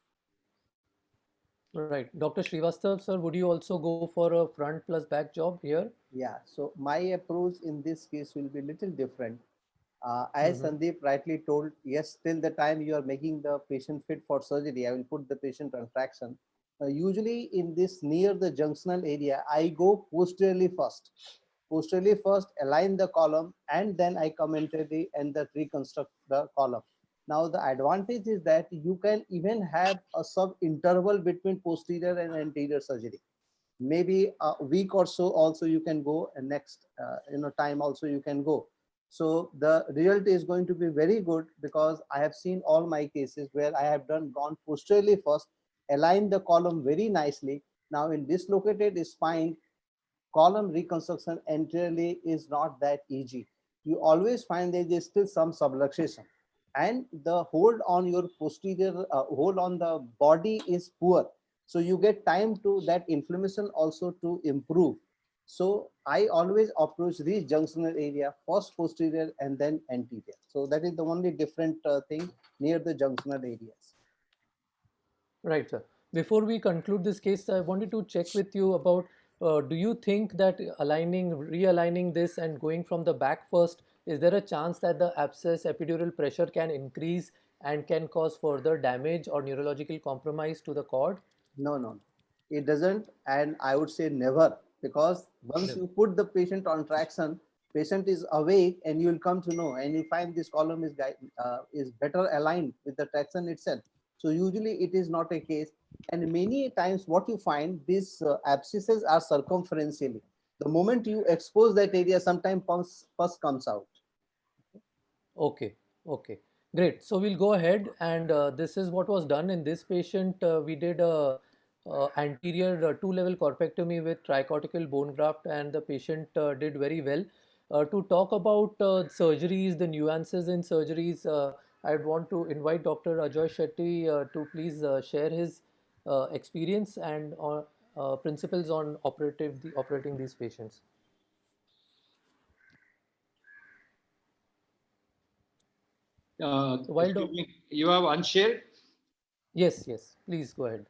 Right. Dr. Srivastava, sir, would you also go for a front plus back job here? Yeah, so my approach in this case will be a little different. As Sandeep rightly told, yes, till the time you are making the patient fit for surgery, I will put the patient on traction. Usually in this near the junctional area, I go posteriorly first. Posteriorly first, align the column, and then I commentarily and the reconstruct the column. Now the advantage is that you can even have a sub interval between posterior and anterior surgery. Maybe a week or so also you can go, and next time also you can go. So the result is going to be very good, because I have seen all my cases where I have gone posteriorly first, align the column very nicely. Now in dislocated spine, column reconstruction entirely is not that easy. You always find there is still some subluxation, and the hold on your posterior hold on the body is poor. So you get time to that inflammation also to improve. So I always approach this junctional area first posterior and then anterior. So that is the only different thing near the junctional areas. Right, sir. Before we conclude this case, I wanted to check with you about, do you think that realigning this and going from the back first, is there a chance that the abscess epidural pressure can increase and can cause further damage or neurological compromise to the cord? No, no, it doesn't. And I would say never, because once you put the patient on traction, patient is awake and you will come to know and you find this column is better aligned with the traction itself. So usually it is not a case. And many times what you find, these abscesses are circumferentially. The moment you expose that area, sometimes pus comes out. Okay, okay, great. So we'll go ahead, and this is what was done in this patient. We did a anterior two-level corpectomy with tricortical bone graft, and the patient did very well. To talk about surgeries, the nuances in surgeries, I'd want to invite Dr. Ajoy Shetty to please share his experience and principles on operating these patients. Excuse me, you have unshared? Yes, yes, please go ahead.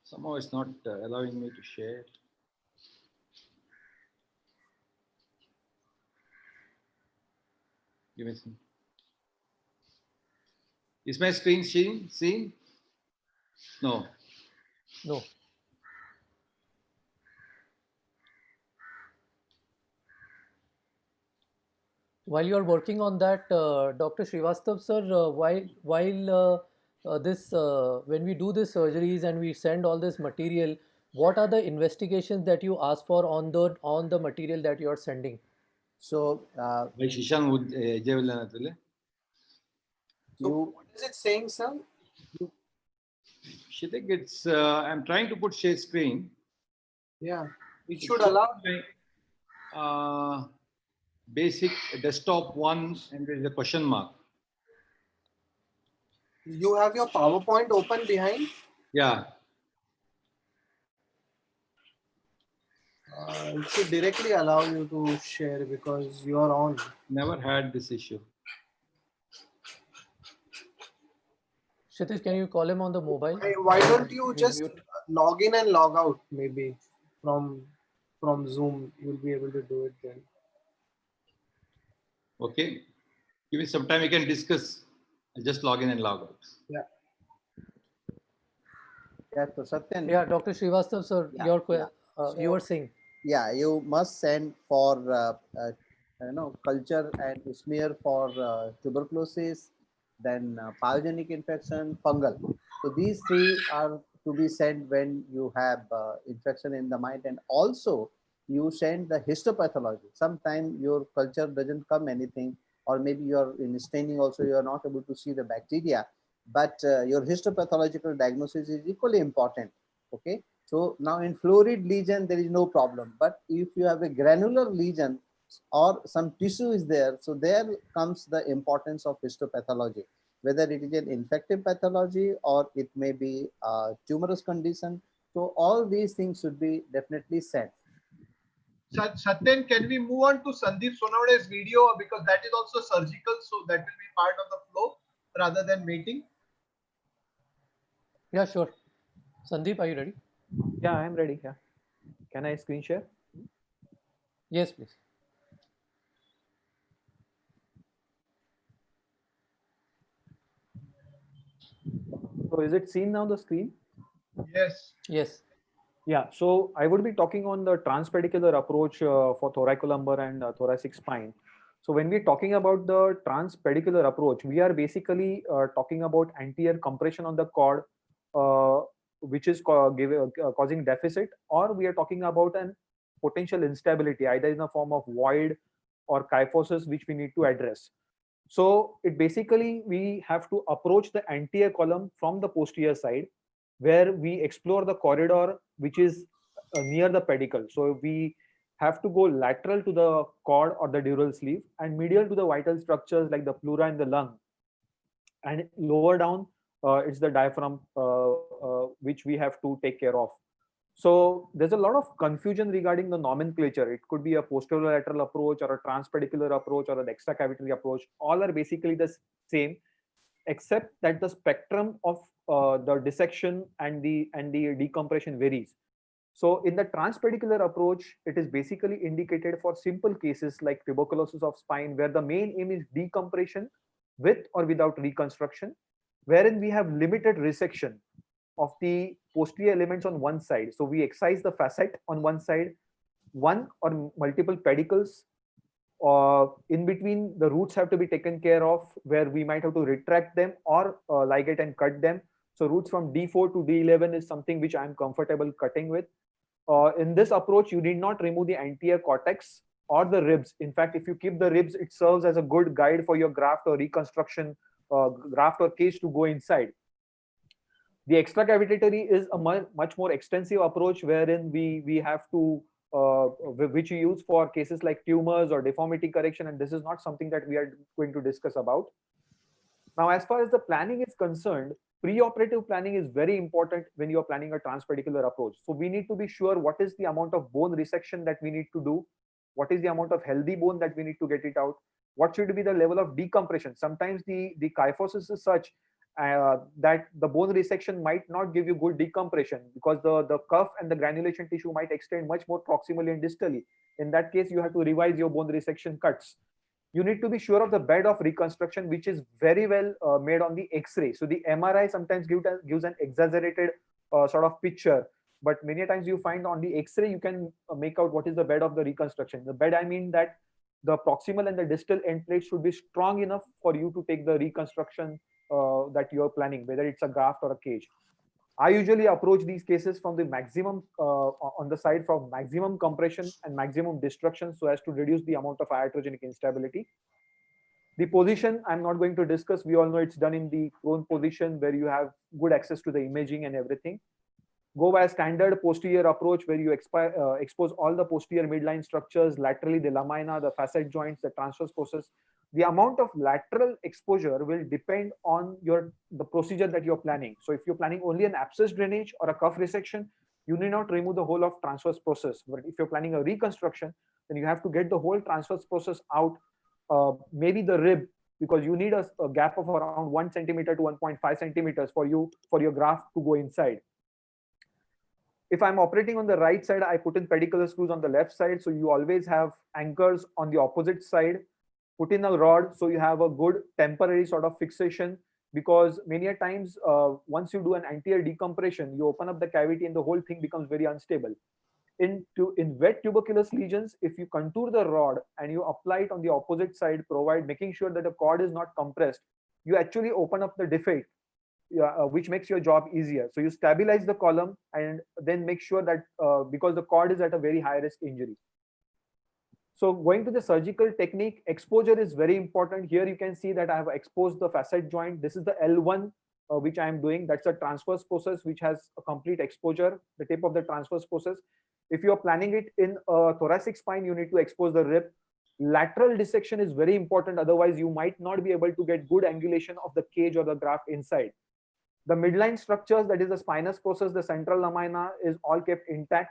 Somehow it's not allowing me to share. Give me some. Is my screen seen? No. No. While you are working on that, Dr. Srivastav sir, when we do these surgeries and we send all this material, what are the investigations that you ask for on the material that you are sending? So, what is it saying, sir? I think it's. I'm trying to put share screen. Yeah, it should allow. Basic desktop one, and there is a question mark. You have your PowerPoint open behind? Yeah. It should directly allow you to share because you are on. Never had this issue. Kshitiz, can you call him on the mobile? Hey, why don't you just log in and log out maybe from Zoom? You'll be able to do it then. Okay. Give me some time, we can discuss. I'll just log in and log out. Yeah. Yeah, so Satyan. Yeah, Dr. Srivastav sir, you were saying. Yeah, you must send for culture and smear for tuberculosis, then pyogenic infection, fungal. So these three are to be sent when you have infection in the mind, and also you send the histopathology. Sometimes your culture doesn't come anything, or maybe you're in staining also you are not able to see the bacteria, but your histopathological diagnosis is equally important. Okay. So now in florid lesion, there is no problem. But if you have a granular lesion or some tissue is there, so there comes the importance of histopathology, whether it is an infective pathology or it may be a tumorous condition. So all these things should be definitely sent. Satyan, can we move on to Sandeep Sonawade's video because that is also surgical, so that will be part of the flow rather than waiting. Yeah, sure. Sandeep, are you ready? Yeah, I am ready. Yeah. Can I screen share? Yes, please. So is it seen now, the screen? Yes. Yes. Yeah, so I would be talking on the transpedicular approach for thoracolumbar and thoracic spine. So when we're talking about the transpedicular approach, we are basically talking about anterior compression on the cord, which is causing deficit, or we are talking about an potential instability, either in the form of void or kyphosis, which we need to address. So it basically, we have to approach the anterior column from the posterior side, where we explore the corridor which is near the pedicle. So we have to go lateral to the cord or the dural sleeve and medial to the vital structures like the pleura and the lung, and lower down it's the diaphragm, which we have to take care of. So there's a lot of confusion regarding the nomenclature. It could be a posterolateral approach or a transpedicular approach or an extracavitary approach. All are basically the same, except that the spectrum of the dissection and the decompression varies. So in the transpedicular approach, it is basically indicated for simple cases like tuberculosis of spine, where the main aim is decompression with or without reconstruction, wherein we have limited resection of the posterior elements on one side. So we excise the facet on one side, one or multiple pedicles. In between, the roots have to be taken care of, where we might have to retract them or ligate and cut them. So roots from D4 to D11 is something which I'm comfortable cutting with. In this approach, you need not remove the anterior cortex or the ribs. In fact, if you keep the ribs, it serves as a good guide for your graft or reconstruction, graft or cage to go inside. The extracavitary is a much more extensive approach, wherein we have to which we use for cases like tumors or deformity correction, and this is not something that we are going to discuss about. Now, as far as the planning is concerned, preoperative planning is very important when you are planning a transpedicular approach. So we need to be sure what is the amount of bone resection that we need to do, what is the amount of healthy bone that we need to get it out, what should be the level of decompression. Sometimes the kyphosis is such that the bone resection might not give you good decompression, because the cuff and the granulation tissue might extend much more proximally and distally. In that case, you have to revise your bone resection cuts. You need to be sure of the bed of reconstruction, which is very well made on the X-ray. So the MRI sometimes gives an exaggerated sort of picture, but many times you find on the X-ray you can make out what is the bed of the reconstruction. The bed, I mean that the proximal and the distal end plates should be strong enough for you to take the reconstruction that you are planning, whether it's a graft or a cage. I usually approach these cases from the maximum on the side from maximum compression and maximum destruction, so as to reduce the amount of iatrogenic instability. The position I'm not going to discuss. We all know it's done in the prone position, where you have good access to the imaging and everything. Go by a standard posterior approach, where you expose all the posterior midline structures, laterally the lamina, the facet joints, the transverse process. The amount of lateral exposure will depend on the procedure that you're planning. So if you're planning only an abscess drainage or a cuff resection, you need not remove the whole of transverse process. But if you're planning a reconstruction, then you have to get the whole transverse process out, maybe the rib, because you need a gap of around 1 centimeter to 1.5 centimeters for your graft to go inside. If I'm operating on the right side, I put in pedicular screws on the left side. So you always have anchors on the opposite side. Put in a rod, so you have a good temporary sort of fixation, because many a times once you do an anterior decompression, you open up the cavity and the whole thing becomes very unstable. In wet tuberculous lesions, if you contour the rod and you apply it on the opposite side, making sure that the cord is not compressed, you actually open up the defect, which makes your job easier. So you stabilize the column and then make sure that because the cord is at a very high risk injury. So going to the surgical technique, exposure is very important. Here you can see that I have exposed the facet joint. This is the L1 which I am doing. That's a transverse process which has a complete exposure, the tip of the transverse process. If you are planning it in a thoracic spine, you need to expose the rib. Lateral dissection is very important. Otherwise, you might not be able to get good angulation of the cage or the graft inside. The midline structures, that is the spinous process, the central lamina, is all kept intact.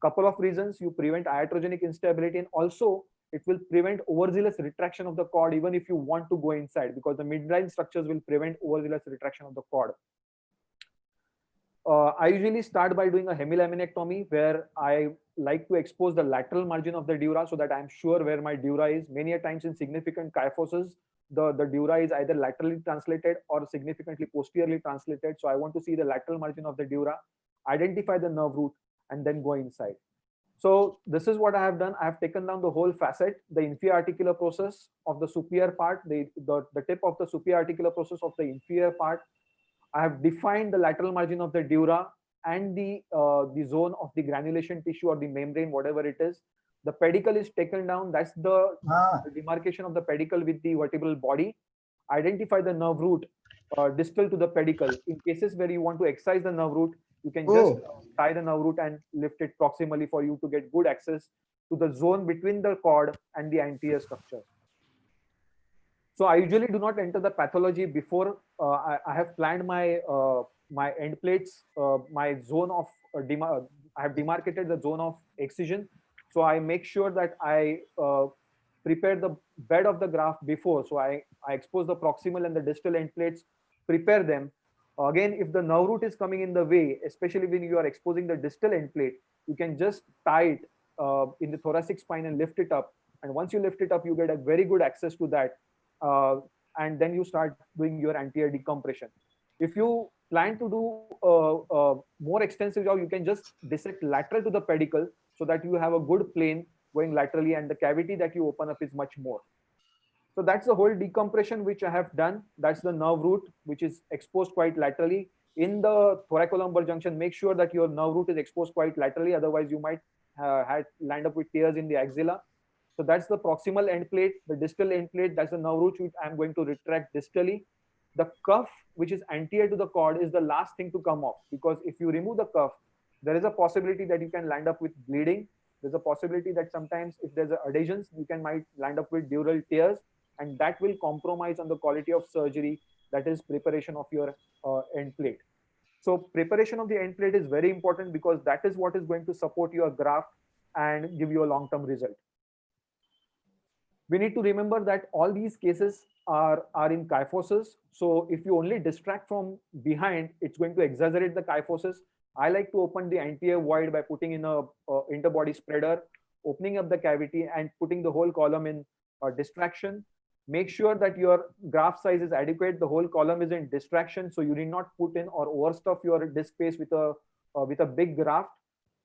Couple of reasons: you prevent iatrogenic instability, and also it will prevent overzealous retraction of the cord even if you want to go inside, because the midline structures will prevent overzealous retraction of the cord. I usually start by doing a hemilaminectomy, where I like to expose the lateral margin of the dura so that I'm sure where my dura is. Many a times in significant kyphosis, the dura is either laterally translated or significantly posteriorly translated. So I want to see the lateral margin of the dura, identify the nerve root, and then go inside. So this is what I have done. I have taken down the whole facet, the inferior articular process of the superior part, the tip of the superior articular process of the inferior part. I have defined the lateral margin of the dura and the zone of the granulation tissue or the membrane, whatever it is. The pedicle is taken down. That's the demarcation of the pedicle with the vertebral body. Identify the nerve root distal to the pedicle. In cases where you want to excise the nerve root, you can just tie the nerve root and lift it proximally for you to get good access to the zone between the cord and the anterior structure. So I usually do not enter the pathology before I have planned my my end plates, my zone of I have demarcated the zone of excision. So I make sure that I prepare the bed of the graft before. So I expose the proximal and the distal end plates, prepare them. Again, if the nerve root is coming in the way, especially when you are exposing the distal end plate, you can just tie it in the thoracic spine and lift it up. And once you lift it up, you get a very good access to that. And then you start doing your anterior decompression. If you plan to do more extensive job, you can just dissect lateral to the pedicle so that you have a good plane going laterally and the cavity that you open up is much more. So that's the whole decompression which I have done. That's the nerve root which is exposed quite laterally. In the thoracolumbar junction, make sure that your nerve root is exposed quite laterally, otherwise you might land up with tears in the axilla. So that's the proximal end plate, the distal end plate, that's the nerve root which I'm going to retract distally. The cuff, which is anterior to the cord, is the last thing to come off, because if you remove the cuff, there is a possibility that you can land up with bleeding. There's a possibility that sometimes if there's adhesions, you might land up with dural tears, and that will compromise on the quality of surgery, that is preparation of your end plate. So preparation of the end plate is very important because that is what is going to support your graft and give you a long-term result. We need to remember that all these cases are in kyphosis. So if you only distract from behind, it's going to exaggerate the kyphosis. I like to open the anterior void by putting in a interbody spreader, opening up the cavity and putting the whole column in distraction. Make sure that your graft size is adequate. The whole column is in distraction, so you need not put in or overstuff your disc space with a big graft.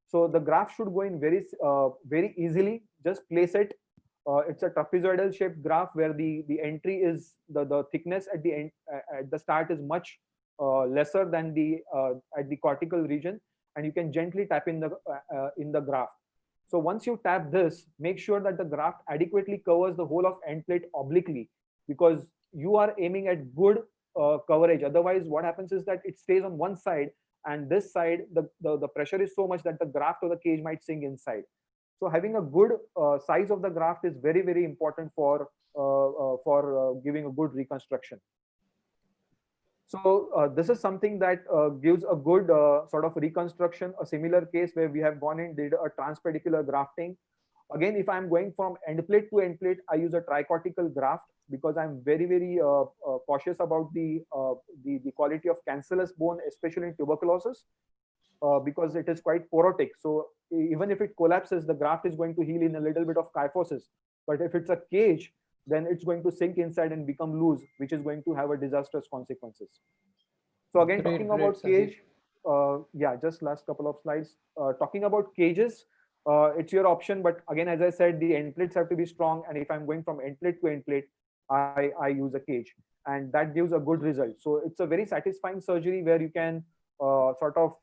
So the graft should go in very easily. Just place it. It's a trapezoidal shaped graft where the entry is the thickness at the end at the start is much lesser than the at the cortical region, and you can gently tap in the graft. So once you tap this, make sure that the graft adequately covers the whole of end plate obliquely, because you are aiming at good coverage. Otherwise, what happens is that it stays on one side, and this side the pressure is so much that the graft or the cage might sink inside. So having a good size of the graft is very important for giving a good reconstruction. So this is something that gives a good sort of reconstruction. A similar case where we have gone in, did a transpedicular grafting. Again, if I'm going from end plate to end plate, I use a tricortical graft because I'm very cautious about the quality of cancellous bone, especially in tuberculosis, because it is quite porotic. So even if it collapses, the graft is going to heal in a little bit of kyphosis. But if it's a cage, then it's going to sink inside and become loose, which is going to have a disastrous consequences. So again, talking about cage, yeah, just last couple of slides. Talking about cages, it's your option, but again, as I said, the end plates have to be strong, and if I'm going from end plate to end plate, I use a cage, and that gives a good result. So it's a very satisfying surgery where you can sort of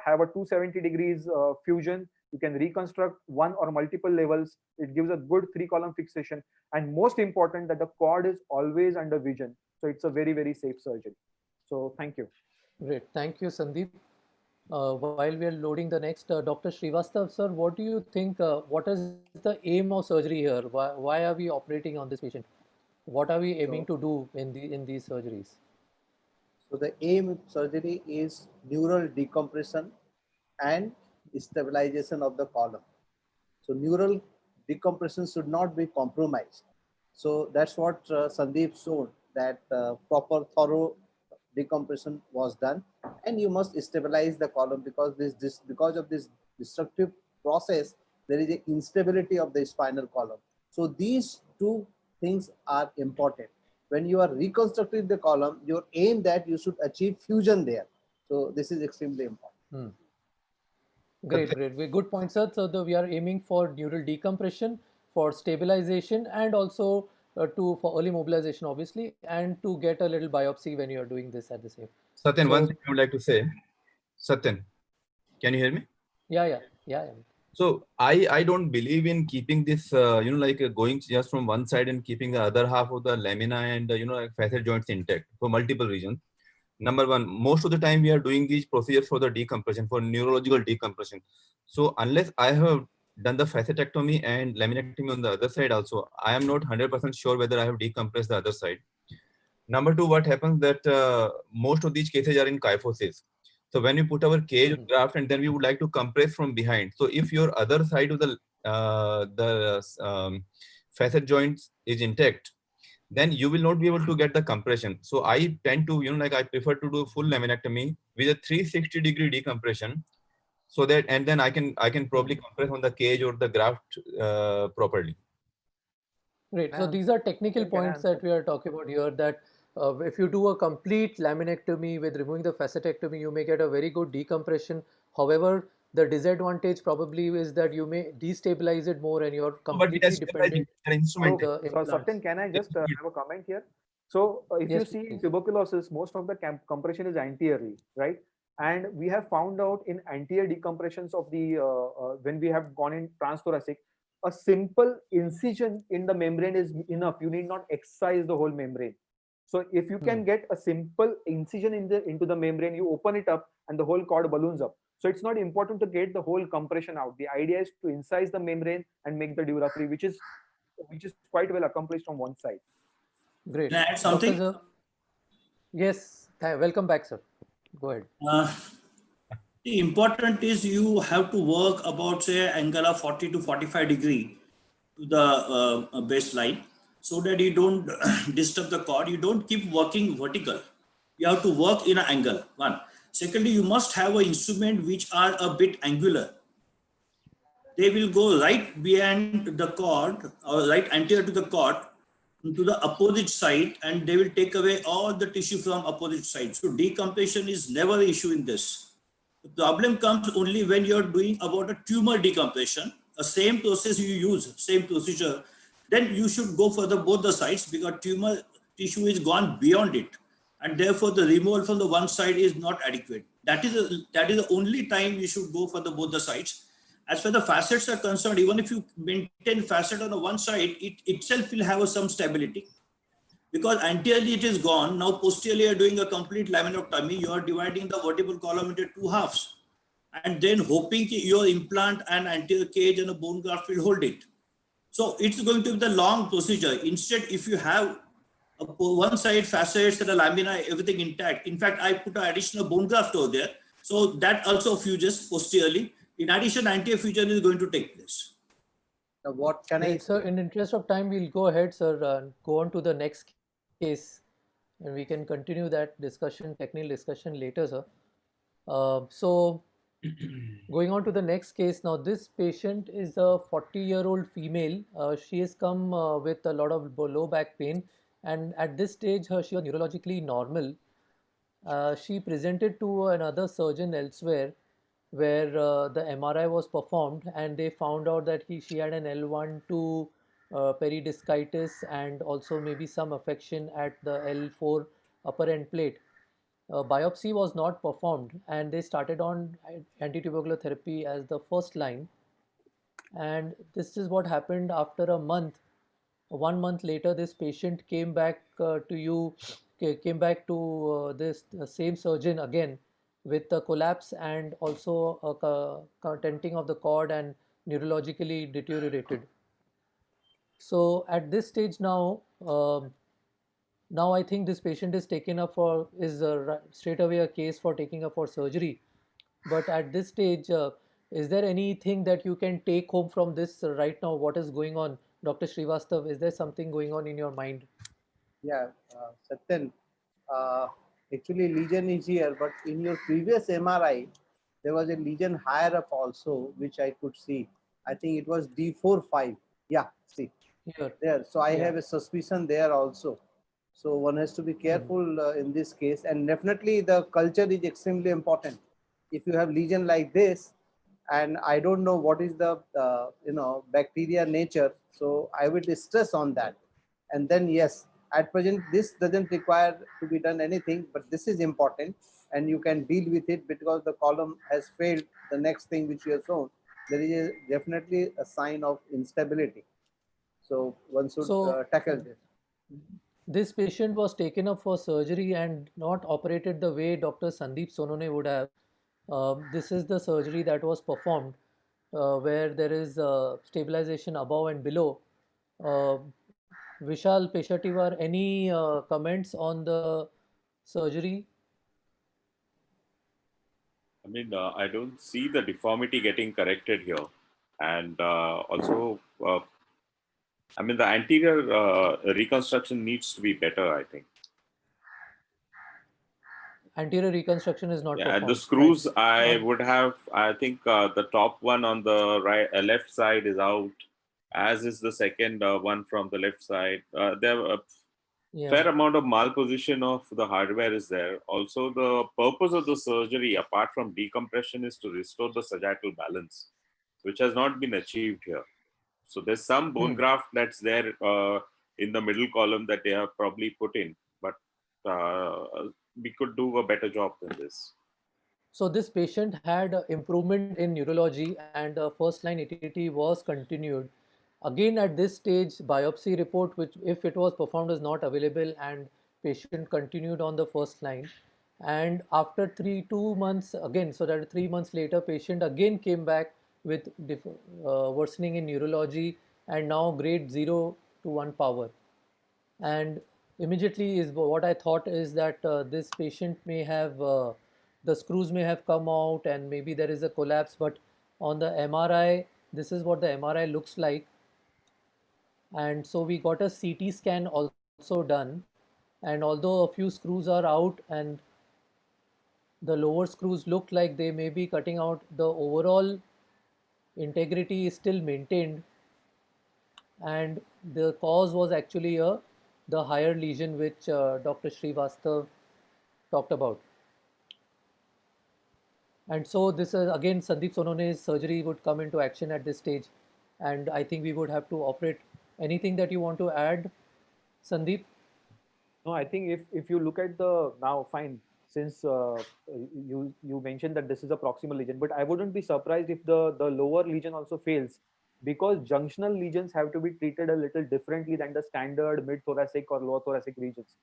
have a 270 degrees fusion. You can reconstruct one or multiple levels. It gives a good 3-column fixation, and most important that the cord is always under vision. So it's a very safe surgery. So thank you. Great, thank you, Sandeep. While we are loading the next, Dr. Srivastav, sir, what do you think? What is the aim of surgery here? Why are we operating on this patient? What are we aiming to do in these surgeries? So the aim of surgery is neural decompression and stabilization of the column. So neural decompression should not be compromised. So that's what Sandeep showed, that proper thorough decompression was done, and you must stabilize the column because because of this destructive process, there is an instability of the spinal column. So these two things are important. When you are reconstructing the column, your aim that you should achieve fusion there. So this is extremely important. Great. Good point, sir. So we are aiming for neural decompression, for stabilization, and also for early mobilization, obviously, and to get a little biopsy when you are doing this at the same. Satyan, one thing I would like to say. Satyan, can you hear me? Yeah. So I don't believe in keeping this, going just from one side and keeping the other half of the lamina and, like facet joints intact for multiple reasons. Number one, most of the time we are doing these procedures for the decompression, for neurological decompression. So unless I have done the facetectomy and laminectomy on the other side also, I am not 100% sure whether I have decompressed the other side. Number two, what happens that most of these cases are in kyphosis. So when we put our cage on graft and then we would like to compress from behind. So if your other side of the facet joints is intact, then you will not be able to get the compression. So I tend to, I prefer to do full laminectomy with a 360-degree decompression, so that, and then I can probably compress on the cage or the graft properly. Great. So these are technical points that we are talking about here, that if you do a complete laminectomy with removing the facetectomy, you may get a very good decompression. However, the disadvantage probably is that you may destabilize it more and you're completely dependent on the So implants. Satyan, can I just have a comment here? So if Yes, you see in please. tuberculosis, most of the compression is anteriorly, right? And we have found out in anterior decompressions of the, when we have gone in transthoracic, a simple incision in the membrane is enough. You need not excise the whole membrane. So if you can get a simple incision into the membrane, you open it up and the whole cord balloons up. So it's not important to get the whole compression out. The idea is to incise the membrane and make the dura free, which is quite well accomplished on one side. Great. Can I add something? Dr. Yes, welcome back, sir. Go ahead. The important is you have to work about, say, angle of 40 to 45 degree to the baseline, so that you don't disturb the cord. You don't keep working vertical. You have to work in an angle. One. Secondly, you must have an instrument which are a bit angular. They will go right behind the cord or right anterior to the cord to the opposite side, and they will take away all the tissue from opposite side. So decompression is never an issue in this. The problem comes only when you're doing about a tumor decompression, the same process you use, same procedure, then you should go for both the sides, because tumor tissue is gone beyond it. And therefore the removal from the one side is not adequate. That is the only time you should go for both the sides. As far as the facets are concerned, even if you maintain facet on the one side, it itself will have some stability, because anteriorly it is gone. Now posteriorly you are doing a complete laminectomy. You are dividing the vertebral column into two halves, and then hoping your implant and anterior cage and a bone graft will hold it. So it's going to be the long procedure. Instead, if you have one side facets and a lamina, everything intact. In fact, I put an additional bone graft over there, so that also fuses posteriorly. In addition, anterior fusion is going to take place. What can I Great, sir. In interest of time, we'll go ahead, sir, and go on to the next case, and we can continue that discussion, technical discussion later, sir. So, going on to the next case now, this patient is a 40-year-old female. She has come with a lot of low back pain, and at this stage, she was neurologically normal. She presented to another surgeon elsewhere, where the MRI was performed, and they found out that she had an L1-2 peridiscitis and also maybe some affection at the L4 upper end plate. Biopsy was not performed, and they started on antitubercular therapy as the first line. And this is what happened after a month. 1 month later, this patient came back came back to this same surgeon again with a collapse and also a tenting of the cord and neurologically deteriorated. So at this stage now, now I think this patient is taken up for, is straight away a case for taking up for surgery. But at this stage, is there anything that you can take home from this right now? What is going on? Dr. Srivastav, is there something going on in your mind? Yeah, Satyan, uh, actually lesion is here, but in your previous MRI, there was a lesion higher up also, which I could see. I think it was D4-5. Yeah, see, Here. there. So I Yeah. have a suspicion there also. So one has to be careful in this case, and definitely the culture is extremely important. If you have lesion like this, and I don't know what is the bacteria nature, so I will stress on that. And then yes, at present this doesn't require to be done anything, but this is important, and you can deal with it because the column has failed. The next thing which you have shown, there is definitely a sign of instability. So one should So tackle this. this patient was taken up for surgery and not operated the way Dr. Sandeep Sonone would have. This is the surgery that was performed where there is stabilization above and below. Uh, Vishal Peshatiwar, any comments on the surgery? I mean, I don't see the deformity getting corrected here. And also, I mean, the anterior reconstruction needs to be better, I think. Anterior reconstruction is not Yeah, and the performed. screws, Right. I would have, I think the top one on the right, left side is out, as is the second one from the left side. There are a fair amount of malposition of the hardware is there. Also, the purpose of the surgery, apart from decompression, is to restore the sagittal balance, which has not been achieved here. So there's some bone graft that's there in the middle column that they have probably put in, but we could do a better job than this. So this patient had improvement in neurology and first line ATT was continued. Again at this stage, biopsy report, which if it was performed, is not available and patient continued on the first line. And after 2 months again, so that 3 months later, patient again came back with worsening in neurology and now grade 0 to 1 power. And immediately is what I thought is that this patient may have the screws may have come out and maybe there is a collapse, but on the MRI, this is what the MRI looks like. And so we got a CT scan also done, and although a few screws are out and the lower screws look like they may be cutting out, the overall integrity is still maintained, and the cause was actually the higher lesion which Dr. Srivastav talked about. And so this is again Sandeep Sonone's surgery would come into action at this stage, and I think we would have to operate. Anything that you want to add, Sandeep? No, I think if you look at the now fine, since you mentioned that this is a proximal lesion, but I wouldn't be surprised if the lower lesion also fails, because junctional lesions have to be treated a little differently than the standard mid thoracic or lower thoracic regions.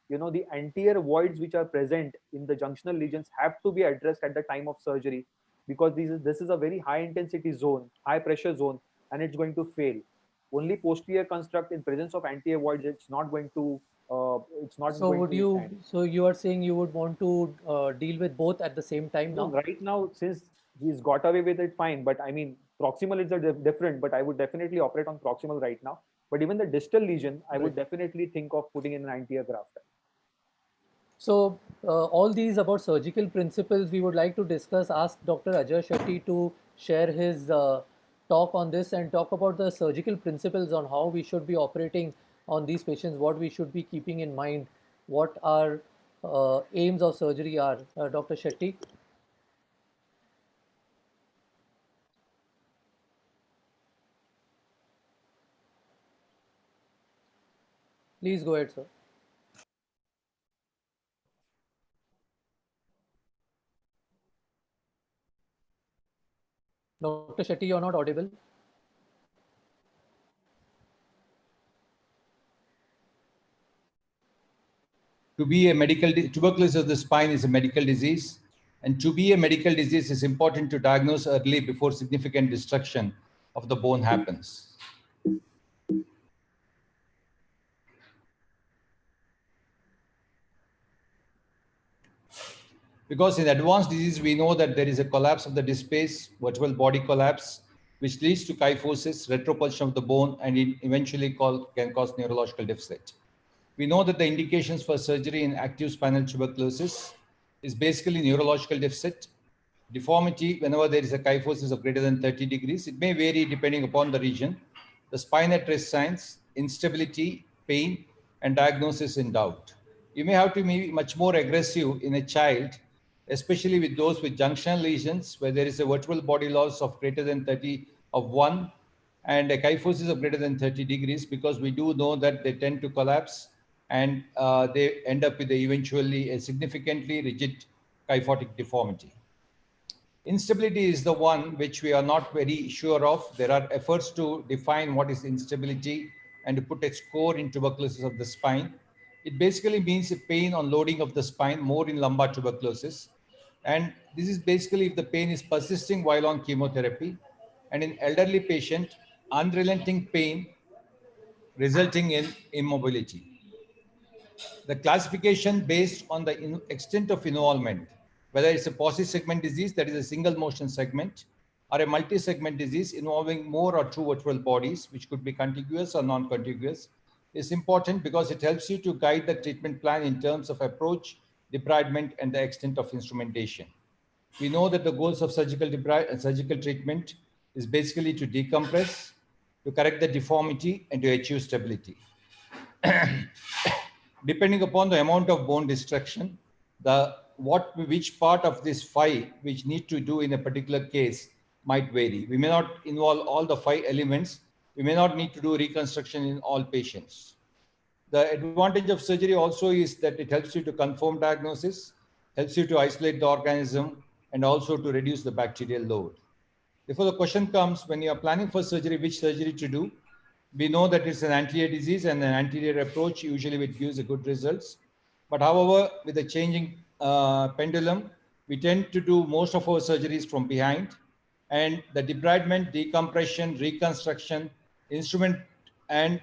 You know, the anterior voids which are present in the junctional lesions have to be addressed at the time of surgery, because this is a very high intensity zone, high pressure zone, and it's going to fail. Only posterior construct in presence of anterior voids, it's not going to So would you? stand. So you are saying you would want to deal with both at the same time No, now? right now, since he's got away with it, fine. But I mean, proximal is a different. But I would definitely operate on proximal right now. But even the distal lesion, I would definitely think of putting in an anterior graft. So all these about surgical principles we would like to discuss. Ask Dr. Ajay Shetty to share his talk on this and talk about the surgical principles on how we should be operating on these patients, what we should be keeping in mind, what our aims of surgery are. Dr. Shetty. Please go ahead, sir. Dr. Shetty, you're not audible. To be a tuberculosis of the spine is a medical disease, and to be a medical disease is important to diagnose early before significant destruction of the bone happens. Because in advanced disease, we know that there is a collapse of the disc space, vertebral body collapse, which leads to kyphosis, retropulsion of the bone, and it eventually can cause neurological deficit. We know that the indications for surgery in active spinal tuberculosis is basically neurological deficit, deformity whenever there is a kyphosis of greater than 30 degrees. It may vary depending upon the region. The spine at rest signs, instability, pain, and diagnosis in doubt. You may have to be much more aggressive in a child, especially with those with junctional lesions where there is a vertebral body loss of greater than 30 of 1 and a kyphosis of greater than 30 degrees, because we do know that they tend to collapse and they end up with eventually a significantly rigid kyphotic deformity. Instability is the one which we are not very sure of. There are efforts to define what is instability and to put a score in tuberculosis of the spine. It basically means a pain on loading of the spine, more in lumbar tuberculosis. And this is basically if the pain is persisting while on chemotherapy. And in elderly patient, unrelenting pain resulting in immobility. The classification based on the extent of involvement, whether it's a posi-segment disease, that is a single motion segment, or a multi-segment disease involving more or two vertebral bodies, which could be contiguous or non-contiguous, is important because it helps you to guide the treatment plan in terms of approach, debridement, and the extent of instrumentation. We know that the goals of surgical treatment is basically to decompress, to correct the deformity, and to achieve stability. Depending upon the amount of bone destruction, which part of this 5 which need to do in a particular case might vary. We may not involve all the 5 elements. We may not need to do reconstruction in all patients. The advantage of surgery also is that it helps you to confirm diagnosis, helps you to isolate the organism, and also to reduce the bacterial load. Therefore, the question comes, when you are planning for surgery, which surgery to do? We know that it's an anterior disease and an anterior approach usually it gives a good results. But however, with the changing pendulum, we tend to do most of our surgeries from behind, and the debridement, decompression, reconstruction, instrument, and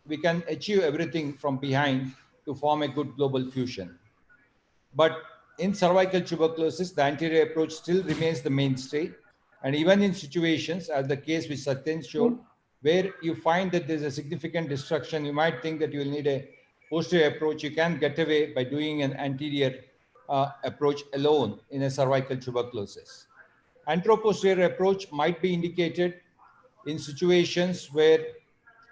we can achieve everything from behind to form a good global fusion. But in cervical tuberculosis, the anterior approach still remains the mainstay. And even in situations, as the case which Satyen showed, where you find that there's a significant destruction, you might think that you will need a posterior approach. You can get away by doing an anterior approach alone in a cervical tuberculosis. Anteroposterior approach might be indicated in situations where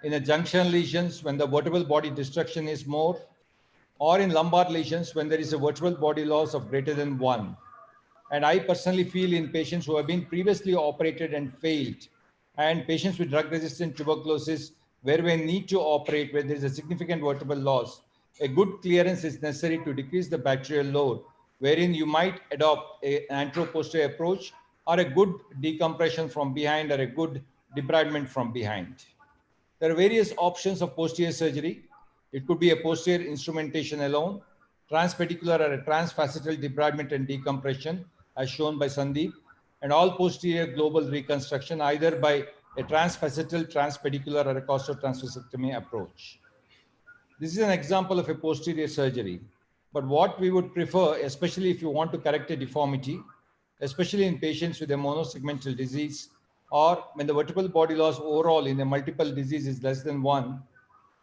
in a junction lesions, when the vertebral body destruction is more, or in lumbar lesions when there is a vertebral body loss of greater than 1. And I personally feel in patients who have been previously operated and failed, and patients with drug-resistant tuberculosis, where we need to operate, where there is a significant vertebral loss, a good clearance is necessary to decrease the bacterial load, wherein you might adopt an anteroposterior approach or a good decompression from behind or a good debridement from behind. There are various options of posterior surgery. It could be a posterior instrumentation alone, transpedicular or a transfacetal debridement and decompression, as shown by Sandeep, and all posterior global reconstruction, either by a transfacetal, transpedicular, or a costotransfasectomy approach. This is an example of a posterior surgery. But what we would prefer, especially if you want to correct a deformity, especially in patients with a monosegmental disease, or when the vertebral body loss overall in a multiple disease is less than 1,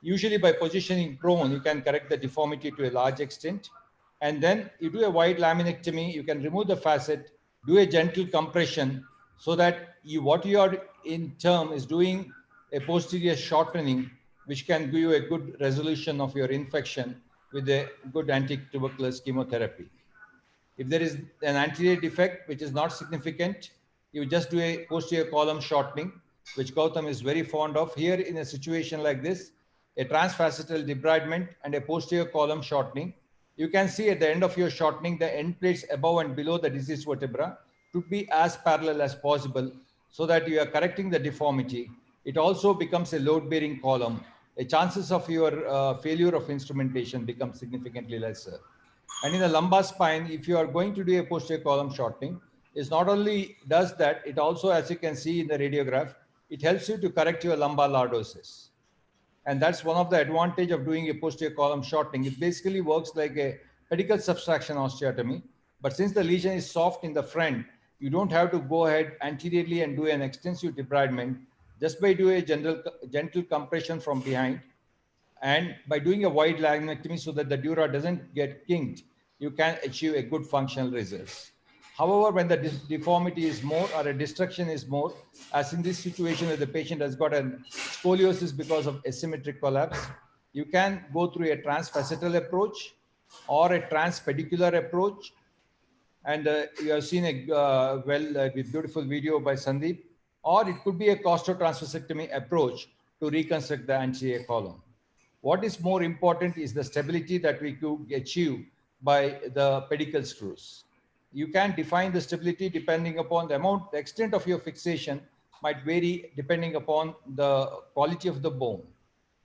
usually by positioning prone, you can correct the deformity to a large extent. And then you do a wide laminectomy, you can remove the facet, do a gentle compression so that what you are in term is doing a posterior shortening, which can give you a good resolution of your infection with a good anti-tuberculous chemotherapy. If there is an anterior defect, which is not significant, you just do a posterior column shortening, which Gautam is very fond of. Here in a situation like this, a transfacetal debridement and a posterior column shortening, you can see at the end of your shortening, the end plates above and below the diseased vertebra should be as parallel as possible so that you are correcting the deformity. It also becomes a load-bearing column. The chances of your failure of instrumentation become significantly lesser. And in the lumbar spine, if you are going to do a posterior column shortening, it not only does that, it also, as you can see in the radiograph, it helps you to correct your lumbar lordosis. And that's one of the advantage of doing a posterior column shortening. It basically works like a pedicle subtraction osteotomy. But since the lesion is soft in the front, you don't have to go ahead anteriorly and do an extensive debridement. Just by doing a gentle compression from behind, and by doing a wide laminectomy so that the dura doesn't get kinked, you can achieve a good functional results. However, when the deformity is more or a destruction is more, as in this situation where the patient has got a scoliosis because of asymmetric collapse, you can go through a transfacetal approach or a transpedicular approach. And you have seen a beautiful video by Sandeep, or it could be a costotransfasectomy approach to reconstruct the anterior column. What is more important is the stability that we could achieve by the pedicle screws. You can define the stability depending upon the amount, the extent of your fixation might vary depending upon the quality of the bone.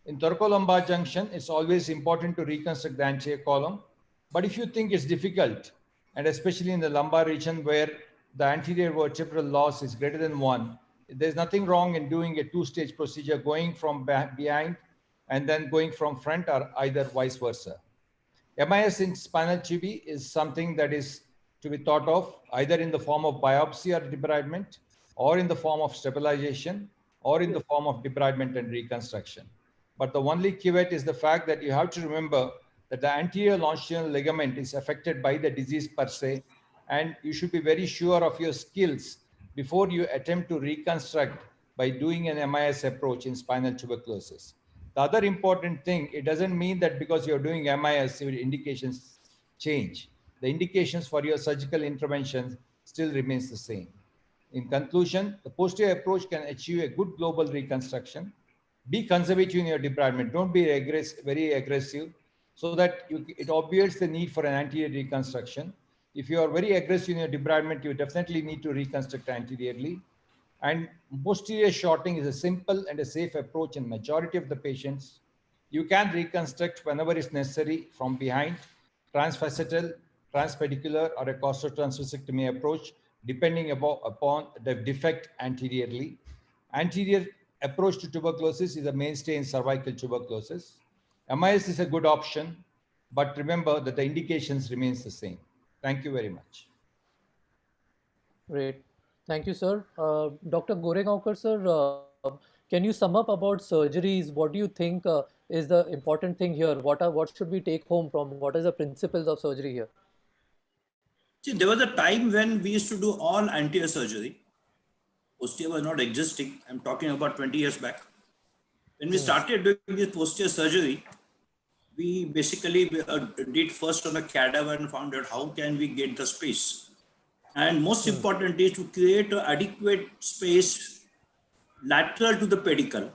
In thoracolumbar junction, it's always important to reconstruct the anterior column. But if you think it's difficult, and especially in the lumbar region where the anterior vertebral loss is greater than 1, there's nothing wrong in doing a two-stage procedure, going from behind and then going from front, or either vice versa. MIS in spinal TB is something that is to be thought of either in the form of biopsy or debridement, or in the form of stabilization, or in the form of debridement and reconstruction. But the only caveat is the fact that you have to remember that the anterior longitudinal ligament is affected by the disease per se, and you should be very sure of your skills before you attempt to reconstruct by doing an MIS approach in spinal tuberculosis. The other important thing, it doesn't mean that because you're doing MIS, your indications change. The indications for your surgical interventions still remains the same. In conclusion, the posterior approach can achieve a good global reconstruction. Be conservative in your debridement. Don't be very aggressive, so that it obviates the need for an anterior reconstruction. If you are very aggressive in your debridement, you definitely need to reconstruct anteriorly. And posterior shorting is a simple and a safe approach in majority of the patients. You can reconstruct whenever it's necessary from behind, transfacetal, transpedicular, or a costotransvasectomy approach, depending upon the defect anteriorly. Anterior approach to tuberculosis is a mainstay in cervical tuberculosis. MIS is a good option, but remember that the indications remains the same. Thank you very much. Great. Thank you, sir. Dr. Goregaonkar, sir, can you sum up about surgeries? What do you think is the important thing here? What should we take home from? What is the principles of surgery here? See, there was a time when we used to do all anterior surgery. Posterior was not existing. I'm talking about 20 years back. When we started doing this posterior surgery, we basically did first on a cadaver and found out how can we get the space. And most important is to create an adequate space lateral to the pedicle.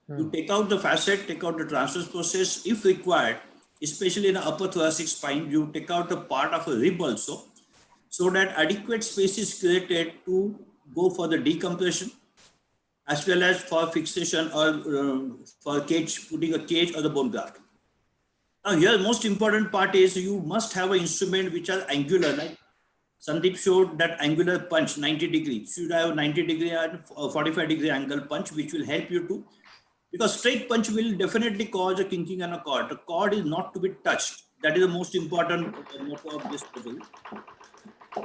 You take out the facet, take out the transverse process if required, especially in the upper thoracic spine. You take out a part of a rib also, so that adequate space is created to go for the decompression as well as for fixation or for cage, putting a cage or the bone graft. Now here most important part is you must have an instrument which are angular, like Sandeep showed that angular punch 90 degrees. You should have 90 degree and 45 degree angle punch, which will help you to, because straight punch will definitely cause a kinking and a cord. The cord is not to be touched. That is the most important motto of this puzzle.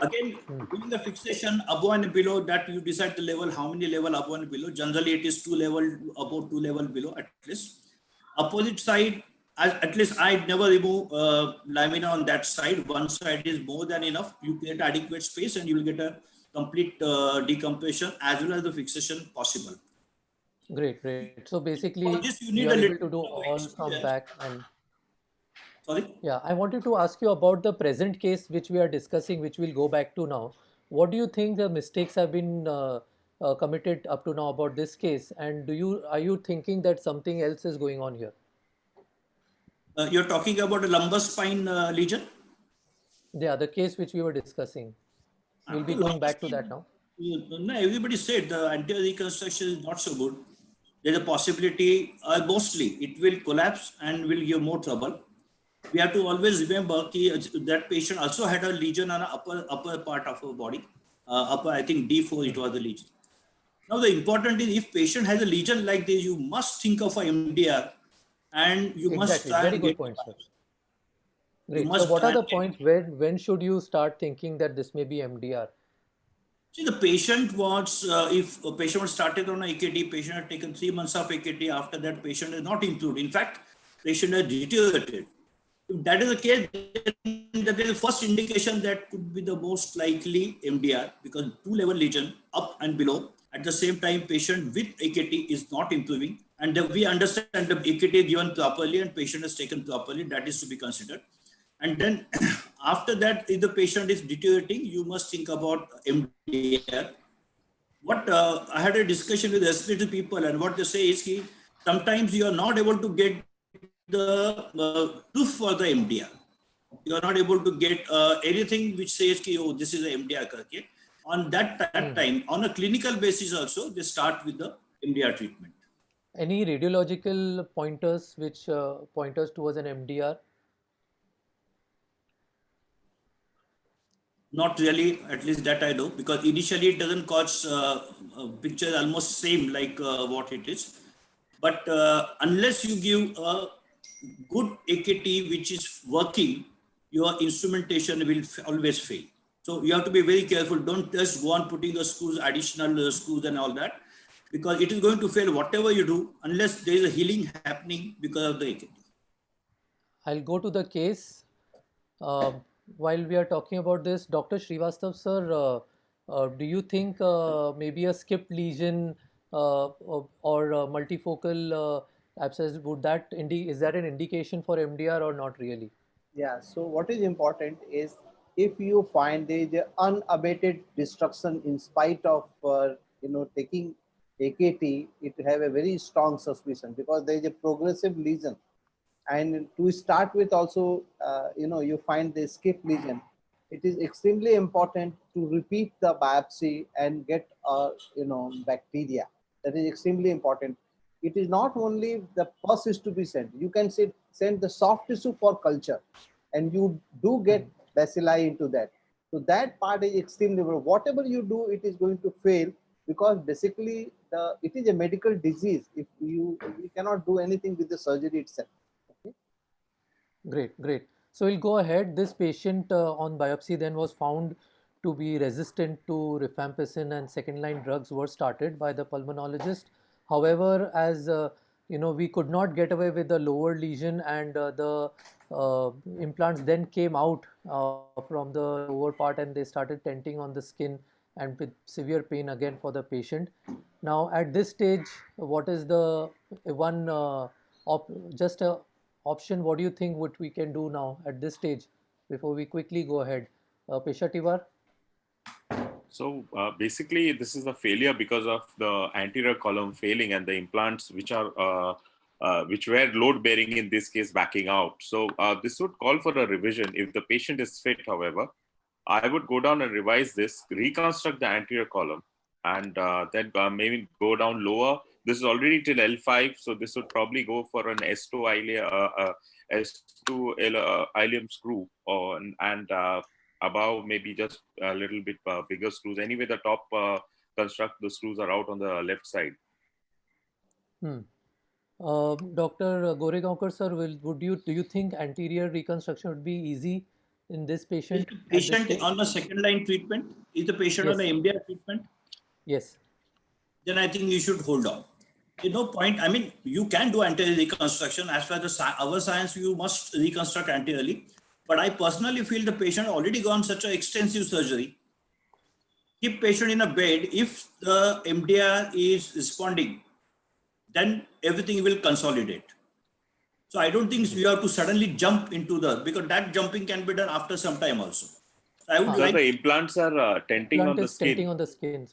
Again, doing the fixation above and below, that you decide the level, how many level above and below. Generally, it is 2 level above, 2 level below at least. Opposite side, at least I never remove lamina on that side. One side is more than enough. You create adequate space and you will get a complete decompression as well as the fixation possible. Great, great. So basically, for this you need you are a able little to do bit of all from experience. back and. Sorry? Yeah, I wanted to ask you about the present case which we are discussing, which we'll go back to now. What do you think the mistakes have been committed up to now about this case? And are you thinking that something else is going on here? You're talking about a lumbar spine lesion? Yeah, the case which we were discussing. We'll be going back to that now. No, everybody said the anterior reconstruction is not so good. There's a possibility, mostly it will collapse and will give more trouble. We have to always remember that patient also had a lesion on the upper part of her body. Upper, I think D4 it was the lesion. Now the important is, if patient has a lesion like this, you must think of a MDR and you must try Very and good get point, it. sir. Great. So what are the points when should you start thinking that this may be MDR? See, the patient was, if a patient was started on AKT, patient had taken 3 months of AKT, after that patient has not improved. In fact, patient has deteriorated. If that is the case, then that is the first indication that could be the most likely MDR, because 2-level lesion up and below. At the same time, patient with AKT is not improving. And we understand the AKT is given properly and patient is taken properly, that is to be considered. And then after that, if the patient is deteriorating, you must think about MDR. What I had a discussion with respiratory people, and what they say is sometimes you are not able to get the proof for the MDR. You are not able to get anything which says ki, oh, this is a MDR karke. On that time, on a clinical basis also, they start with the MDR treatment. Any radiological pointers which point us towards an MDR? Not really, at least that I know, because initially it doesn't cause picture almost same like what it is. But unless you give a good AKT which is working, your instrumentation will always fail. So you have to be very careful. Don't just go on putting the screws, additional screws and all that, because it is going to fail whatever you do unless there is a healing happening because of the AKT. I'll go to the case. While we are talking about this, Dr. Srivastav sir, do you think maybe a skipped lesion or multifocal abscess, is that an indication for MDR or not really? Yeah, so what is important is if you find there is a unabated destruction in spite of taking AKT, it have a very strong suspicion because there is a progressive lesion. And to start with also, you find the skip lesion. It is extremely important to repeat the biopsy and get bacteria. That is extremely important. It is not only the pus is to be sent. You can send the soft tissue for culture, and you do get bacilli into that. So that part is extremely important. Whatever you do, it is going to fail because basically it is a medical disease. If we cannot do anything with the surgery itself. Great, great. So we'll go ahead. This patient on biopsy then was found to be resistant to rifampicin, and second line drugs were started by the pulmonologist. However, as we could not get away with the lower lesion, and the implants then came out from the lower part, and they started tenting on the skin and with severe pain again for the patient. Now at this stage, what is the one just a option? What do you think what we can do now at this stage before we quickly go ahead? Peshativar? So basically, this is a failure because of the anterior column failing and the implants which were load bearing in this case backing out. So this would call for a revision. If the patient is fit, however, I would go down and revise this, reconstruct the anterior column, and then maybe go down lower. This is already till L5, so this would probably go for an S2 ilium screw, and above maybe just a little bit bigger screws. Anyway, the top construct, the screws are out on the left side. Dr. Goregaonkar sir, do you think anterior reconstruction would be easy in this patient? Is the patient on the second line treatment? Is the patient on the MDR treatment? Yes. Then I think you should hold on. There's no point. I mean, you can do anterior reconstruction. As per our science, you must reconstruct anteriorly. But I personally feel the patient already gone such an extensive surgery. Keep patient in a bed. If the MDR is responding, then everything will consolidate. So I don't think you have to suddenly jump into because that jumping can be done after some time also. So I would like the implants are tenting on the skin. Tenting on the skin.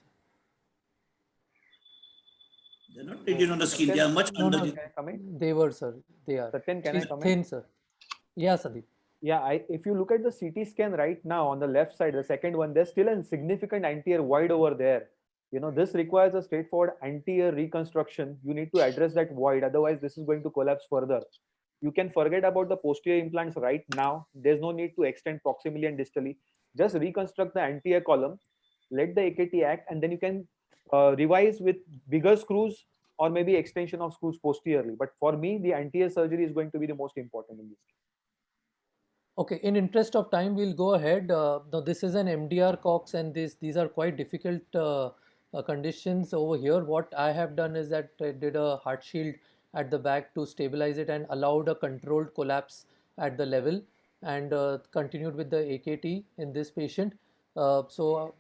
They're not tenting on the skin. They are much under. They were, sir. They are. Satyan, can I come thin, in? sir. Yeah, Sandeep. Yeah, if you look at the CT scan right now on the left side, the second one, there's still a significant anterior void over there. This requires a straightforward anterior reconstruction. You need to address that void, otherwise this is going to collapse further. You can forget about the posterior implants right now. There's no need to extend proximally and distally. Just reconstruct the anterior column, let the AKT act, and then you can revise with bigger screws or maybe extension of screws posteriorly. But for me, the anterior surgery is going to be the most important in this case. Okay, in interest of time, we'll go ahead. Now, this is an MDR Cox, and these are quite difficult conditions over here. What I have done is that I did a heart shield at the back to stabilize it and allowed a controlled collapse at the level, and continued with the AKT in this patient. Before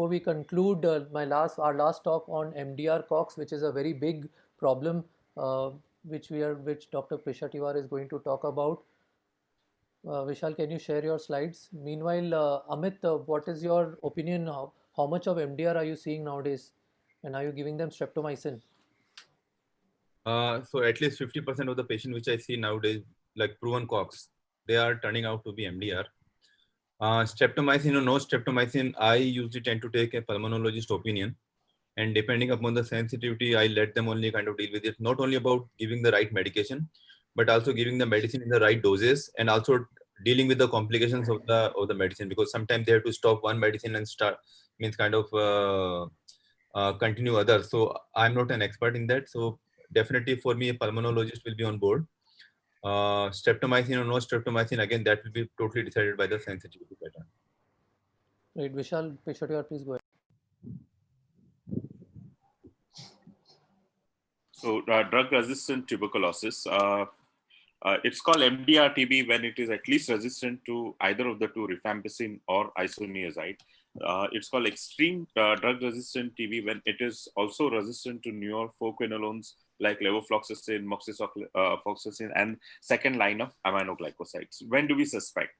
we conclude, our last talk on MDR Cox, which is a very big problem, which Dr. Peshativar is going to talk about. Vishal, can you share your slides? Meanwhile, Amit, what is your opinion? How much of MDR are you seeing nowadays? And are you giving them streptomycin? So at least 50% of the patient which I see nowadays, like proven Cox. they are turning out to be MDR. Streptomycin or no streptomycin, I usually tend to take a pulmonologist opinion. And depending upon the sensitivity, I let them only kind of deal with it. Not only about giving the right medication, but also giving the medicine in the right doses, and also dealing with the complications of the medicine, because sometimes they have to stop one medicine and start means kind of continue others. So I'm not an expert in that. So definitely for me, a pulmonologist will be on board. Streptomycin or no streptomycin, again, that will be totally decided by the sensitivity pattern. Right, Vishal Peshwar, please go ahead. So drug-resistant tuberculosis, it's called MDR TB when it is at least resistant to either of the two, rifampicin or isoniazid. It's called extreme drug-resistant TB when it is also resistant to newer fluoroquinolones like levofloxacin, moxifloxacin, and second line of aminoglycosides. When do we suspect?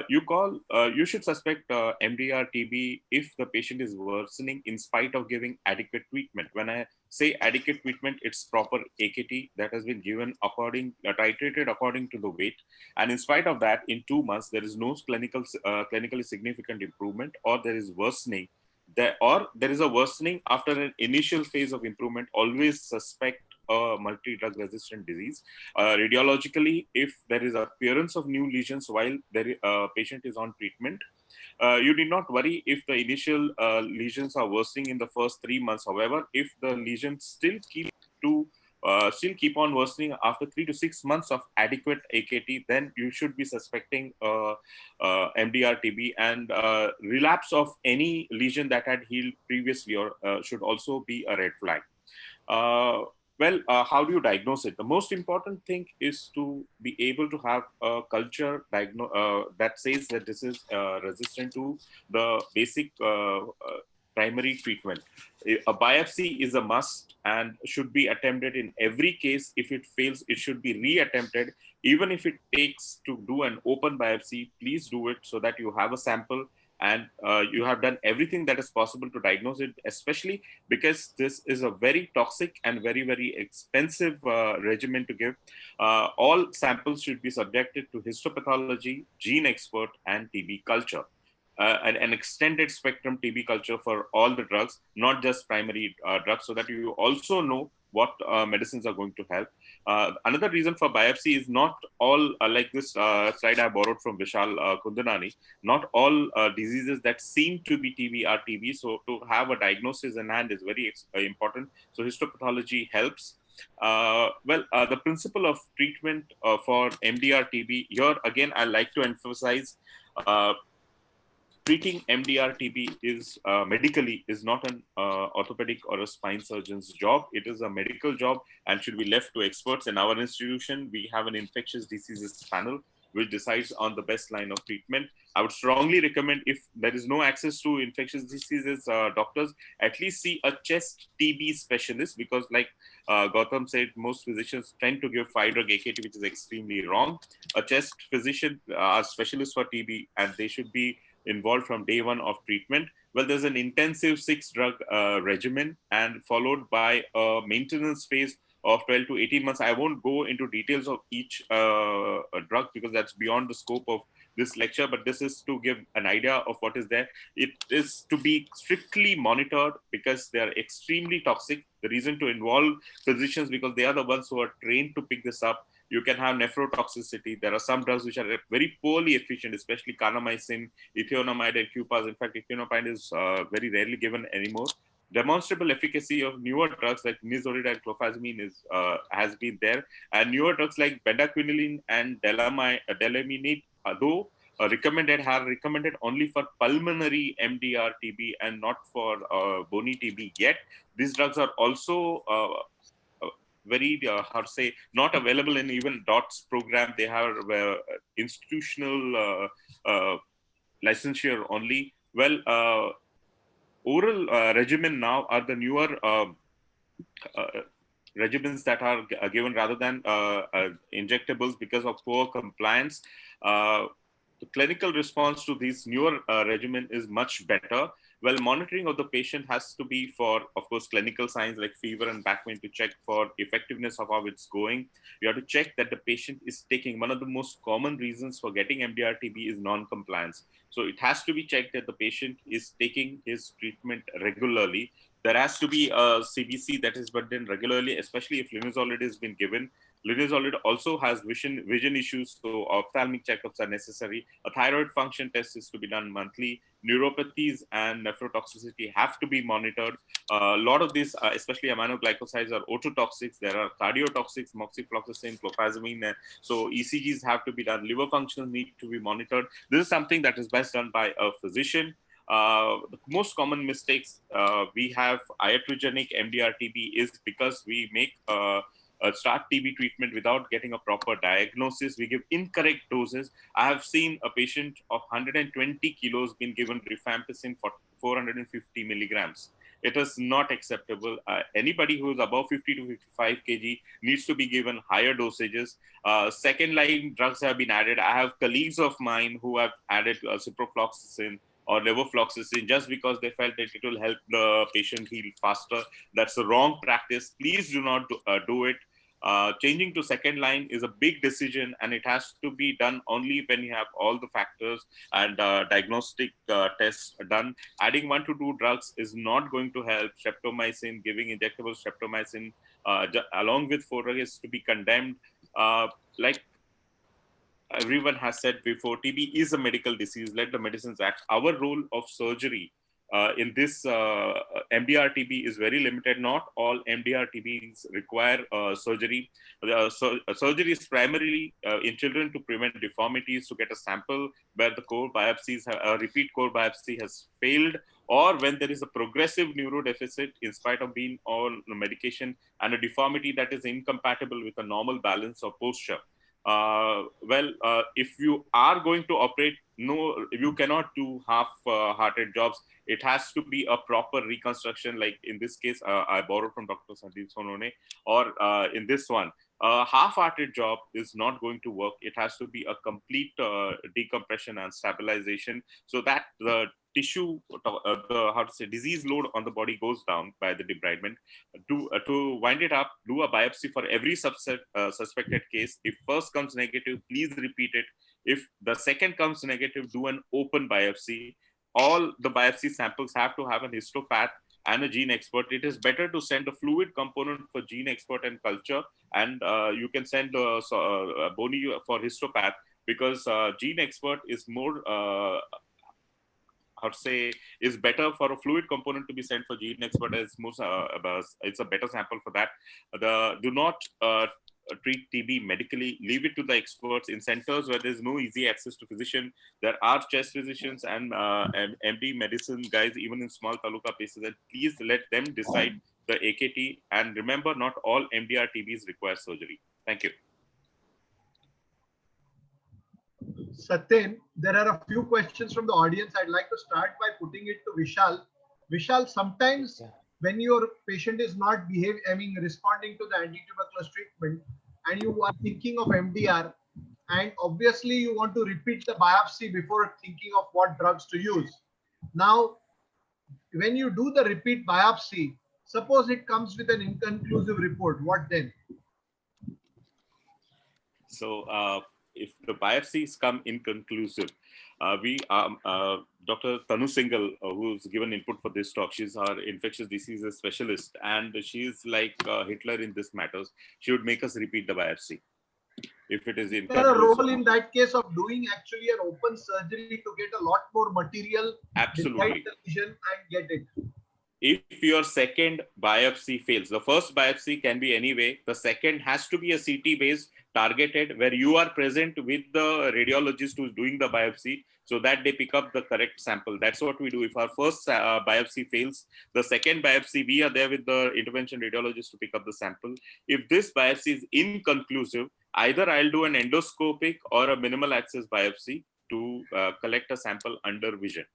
You should suspect MDR TB if the patient is worsening in spite of giving adequate treatment. When I say adequate treatment, it's proper AKT that has been given titrated according to the weight. And in spite of that, in 2 months, there is no clinically significant improvement, or there is worsening. Or there is a worsening after an initial phase of improvement. Always suspect a multi-drug resistant disease. Radiologically, if there is appearance of new lesions while the patient is on treatment, you need not worry if the initial lesions are worsening in the first 3 months. However, if the lesions still keep on worsening after 3 to 6 months of adequate AKT, then you should be suspecting MDR TB, and relapse of any lesion that had healed previously or should also be a red flag. How do you diagnose it? The most important thing is to be able to have a culture that says that this is resistant to the basic primary treatment. A biopsy is a must and should be attempted in every case. If it fails, it should be re-attempted. Even if it takes to do an open biopsy, please do it so that you have a sample and you have done everything that is possible to diagnose it, especially because this is a very toxic and very, very expensive regimen to give. All samples should be subjected to histopathology, gene expert, and TB culture. An extended spectrum TB culture for all the drugs, not just primary drugs, so that you also know what medicines are going to help. Another reason for biopsy is not all, like this slide I borrowed from Vishal Kundanani, not all diseases that seem to be TB are TB. So to have a diagnosis in hand is very important. So histopathology helps. The principle of treatment for MDR TB, here again, I like to emphasize treating MDR TB is medically is not an orthopedic or a spine surgeon's job. It is a medical job and should be left to experts. In our institution, we have an infectious diseases panel which decides on the best line of treatment. I would strongly recommend, if there is no access to infectious diseases doctors, at least see a chest TB specialist, because like Gautam said, most physicians tend to give 5-drug AKT, which is extremely wrong. A chest physician are specialists for TB, and they should be involved from day one of treatment. Well, there's an intensive 6-drug regimen and followed by a maintenance phase of 12 to 18 months. I won't go into details of each drug because that's beyond the scope of this lecture, but this is to give an idea of what is there. It is to be strictly monitored because they are extremely toxic. The reason to involve physicians, because they are the ones who are trained to pick this up. You can have nephrotoxicity. There are some drugs which are very poorly efficient, especially kanamycin, ethionamide, and QPAs. In fact, ethionamide is very rarely given anymore. Demonstrable efficacy of newer drugs like nizolid and clofazimine is has been there, and newer drugs like bedaquiline and delaminate, though are recommended only for pulmonary MDR TB and not for bony TB yet. These drugs are also very not available in even DOTS program. They have institutional licensure only. Oral regimen now are the newer regimens that are given rather than injectables because of poor compliance. The clinical response to these newer regimen is much better. Well, monitoring of the patient has to be for, of course, clinical signs like fever and back pain to check for effectiveness of how it's going. You have to check that the patient is taking, one of the most common reasons for getting MDR TB is non-compliance. So it has to be checked that the patient is taking his treatment regularly. There has to be a CBC that is done regularly, especially if linezolid has been given. Linezolid also has vision issues, so ophthalmic checkups are necessary. A thyroid function test is to be done monthly. Neuropathies and nephrotoxicity have to be monitored. A lot of these, especially aminoglycosides, are ototoxics. There are cardiotoxics, moxifloxacin, clofazimine. So ECGs have to be done. Liver functions need to be monitored. This is something that is best done by a physician. The most common mistakes we have iatrogenic MDR TB is because we make start TB treatment without getting a proper diagnosis. We give incorrect doses. I have seen a patient of 120 kilos being given rifampicin for 450 milligrams. It is not acceptable. Anybody who is above 50 to 55 kg needs to be given higher dosages. Second line drugs have been added. I have colleagues of mine who have added ciprofloxacin or levofloxacin just because they felt that it will help the patient heal faster. That's the wrong practice. Please do not do it. Changing to second line is a big decision, and it has to be done only when you have all the factors and diagnostic tests done. Adding 1 to 2 drugs is not going to help. Streptomycin, giving injectable streptomycin along with Forac is to be condemned. Like everyone has said before, TB is a medical disease. Let the medicines act. Our role of surgery in this MDR TB is very limited. Not all MDR TBs require surgery. Surgery is primarily in children to prevent deformities, to get a sample where the core biopsies, repeat core biopsy has failed, or when there is a progressive neurodeficit in spite of being on medication and a deformity that is incompatible with a normal balance or posture. If you are going to operate, no, you cannot do half-hearted jobs. It has to be a proper reconstruction. Like in this case, I borrowed from Dr. Sandeep Sonone, or in this one, a half-hearted job is not going to work. It has to be a complete decompression and stabilization so that the tissue, disease load on the body goes down by the debridement. To wind it up, do a biopsy for every suspected case. If first comes negative, please repeat it. If the second comes negative, do an open biopsy. All the biopsy samples have to have an histopath and a gene expert. It is better to send a fluid component for gene expert and culture, and you can send bony for histopath, because gene expert is more is better for a fluid component to be sent for gene expert, as most it's a better sample for that. Do not treat TB medically. Leave it to the experts. In centers where there's no easy access to physician, there are chest physicians and MD medicine guys, even in small taluka places, and please let them decide the AKT. And remember, not all MDR TBs require surgery. Thank you. Satyen, there are a few questions from the audience. I'd like to start by putting it to Vishal. Vishal, sometimes when your patient is not responding to the antituberculous treatment, and you are thinking of MDR, and obviously you want to repeat the biopsy before thinking of what drugs to use. Now, when you do the repeat biopsy, suppose it comes with an inconclusive report, what then? So if the biopsies come inconclusive, Dr. Tanu Singhal, who's given input for this talk, she's our infectious diseases specialist, and she's like Hitler in this matters. She would make us repeat the biopsy if it is inconclusive. Is there a role in that case of doing actually an open surgery to get a lot more material, absolutely, the lesion and get it? If your second biopsy fails, the first biopsy can be anyway, the second has to be a CT based, targeted, where you are present with the radiologist who's doing the biopsy, so that they pick up the correct sample. That's what we do. If our first biopsy fails, the second biopsy, we are there with the intervention radiologist to pick up the sample. If this biopsy is inconclusive, either I'll do an endoscopic or a minimal access biopsy to collect a sample under vision.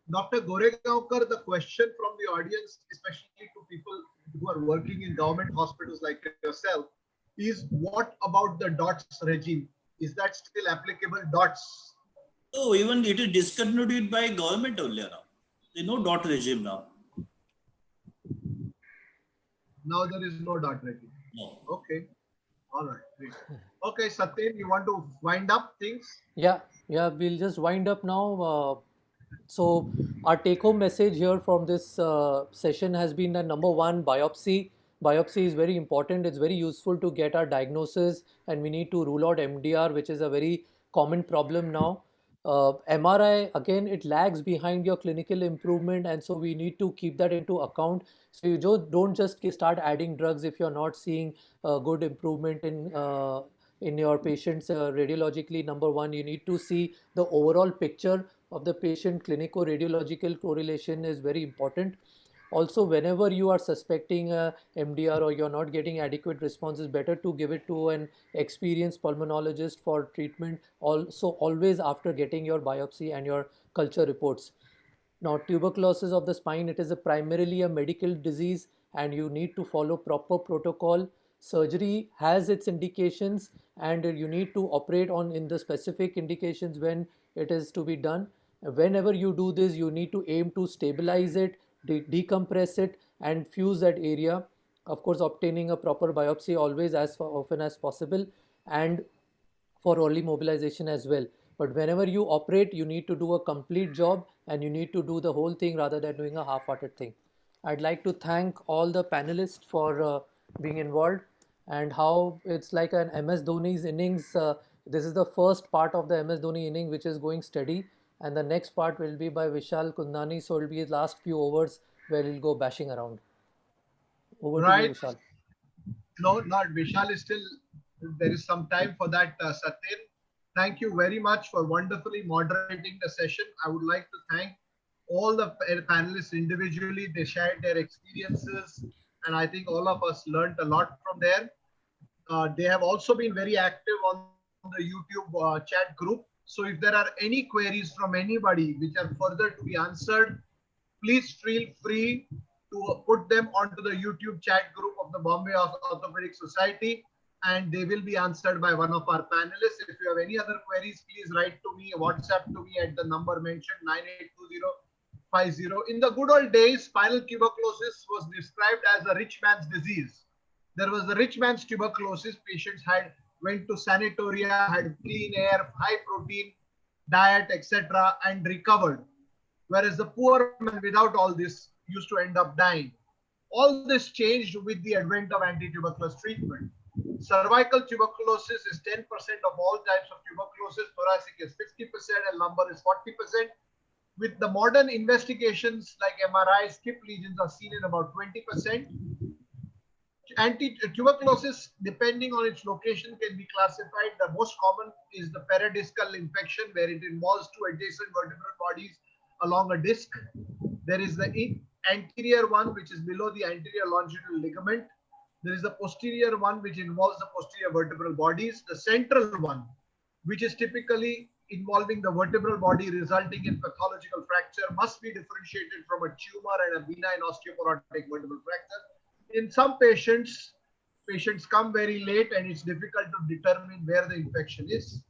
Dr. Goregaonkar, the question from the audience, especially to people who are working in government hospitals like yourself, is what about the DOTS regime? Is that still applicable, DOTS? Oh, even it is discontinued by government only now. There's no dot regime now. Now there is no dot regime. No. Okay. All right. Great. Okay, Satyen, you want to wind up things? Yeah, we'll just wind up now. So our take-home message here from this session has been that number one, biopsy. Biopsy is very important. It's very useful to get our diagnosis, and we need to rule out MDR, which is a very common problem now. MRI, again, it lags behind your clinical improvement, and so we need to keep that into account. So you don't just start adding drugs if you're not seeing good improvement in your patients radiologically. Number one, you need to see the overall picture of the patient. Clinico-radiological correlation is very important. Also, whenever you are suspecting MDR or you're not getting adequate response, it's better to give it to an experienced pulmonologist for treatment. Also, always after getting your biopsy and your culture reports. Now, tuberculosis of the spine, it is primarily a medical disease, and you need to follow proper protocol. Surgery has its indications, and you need to operate on in the specific indications when it is to be done. Whenever you do this, you need to aim to stabilize it, decompress it, and fuse that area. Of course, obtaining a proper biopsy always as often as possible, and for early mobilization as well. But whenever you operate, you need to do a complete job, and you need to do the whole thing rather than doing a half-hearted thing. I'd like to thank all the panelists for being involved, and how it's like an MS Dhoni's innings. This is the first part of the MS Dhoni inning which is going steady, and the next part will be by Vishal Kundnani. So it'll be the last few overs where he'll go bashing around. Over to you, Right. Vishal. No, not Vishal is still, there is some time for that, Satyen. Thank you very much for wonderfully moderating the session. I would like to thank all the panelists individually. They shared their experiences, and I think all of us learned a lot from there. They have also been very active on the YouTube chat group. So if there are any queries from anybody which are further to be answered, please feel free to put them onto the YouTube chat group of the Bombay Orthopedic Society, and they will be answered by one of our panelists. If you have any other queries, please write to me, WhatsApp to me at the number mentioned, 982050. In the good old days, spinal tuberculosis was described as a rich man's disease. There was the rich man's tuberculosis. Patients went to sanatoria, had clean air, high protein diet, etc., and recovered. Whereas the poor man without all this used to end up dying. All this changed with the advent of anti-tuberculosis treatment. Cervical tuberculosis is 10% of all types of tuberculosis, thoracic is 50%, and lumbar is 40%. With the modern investigations like MRI, skip lesions are seen in about 20%. Anti-tuberculosis, depending on its location, can be classified. The most common is the peridiscal infection, where it involves two adjacent vertebral bodies along a disc. There is the anterior one, which is below the anterior longitudinal ligament. There is the posterior one, which involves the posterior vertebral bodies. The central one, which is typically involving the vertebral body resulting in pathological fracture, must be differentiated from a tumor and a benign osteoporotic vertebral fracture. In some patients come very late, and it's difficult to determine where the infection is.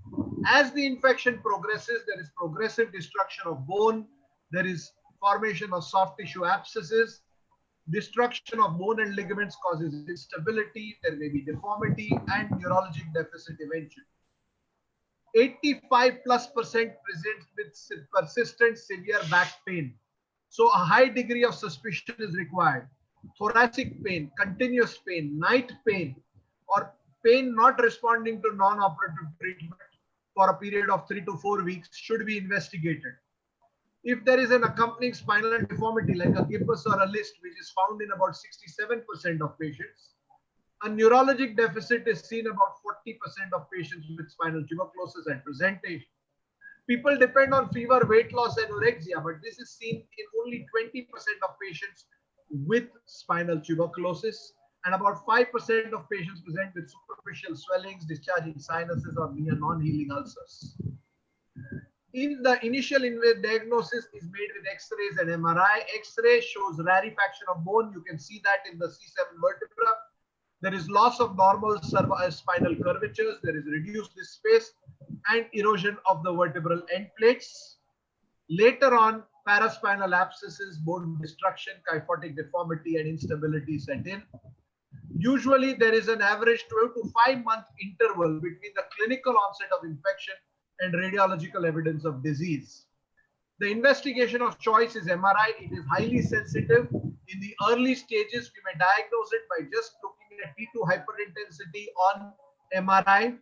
As the infection progresses, there is progressive destruction of bone. There is formation of soft tissue abscesses. Destruction of bone and ligaments causes instability. There may be deformity and neurologic deficit eventually. 85+% presents with persistent severe back pain. So a high degree of suspicion is required. Thoracic pain, continuous pain, night pain, or pain not responding to non-operative treatment for a period of 3 to 4 weeks should be investigated. If there is an accompanying spinal deformity like a gibbus or a list, which is found in about 67% of patients, a neurologic deficit is seen about 40% of patients with spinal tuberculosis at presentation. People depend on fever, weight loss, and anorexia, but this is seen in only 20% of patients with spinal tuberculosis, and about 5% of patients present with superficial swellings, discharging sinuses, or non-healing ulcers. In the initial diagnosis is made with X-rays and MRI. X-ray shows rarefaction of bone. You can see that in the C7 vertebra. There is loss of normal spinal curvatures. There is reduced disc space and erosion of the vertebral end plates. Later on, paraspinal abscesses, bone destruction, kyphotic deformity, and instability set in. Usually, there is an average 12 to 5 month interval between the clinical onset of infection and radiological evidence of disease. The investigation of choice is MRI. It is highly sensitive. In the early stages, we may diagnose it by just looking at T2 hyperintensity on MRI,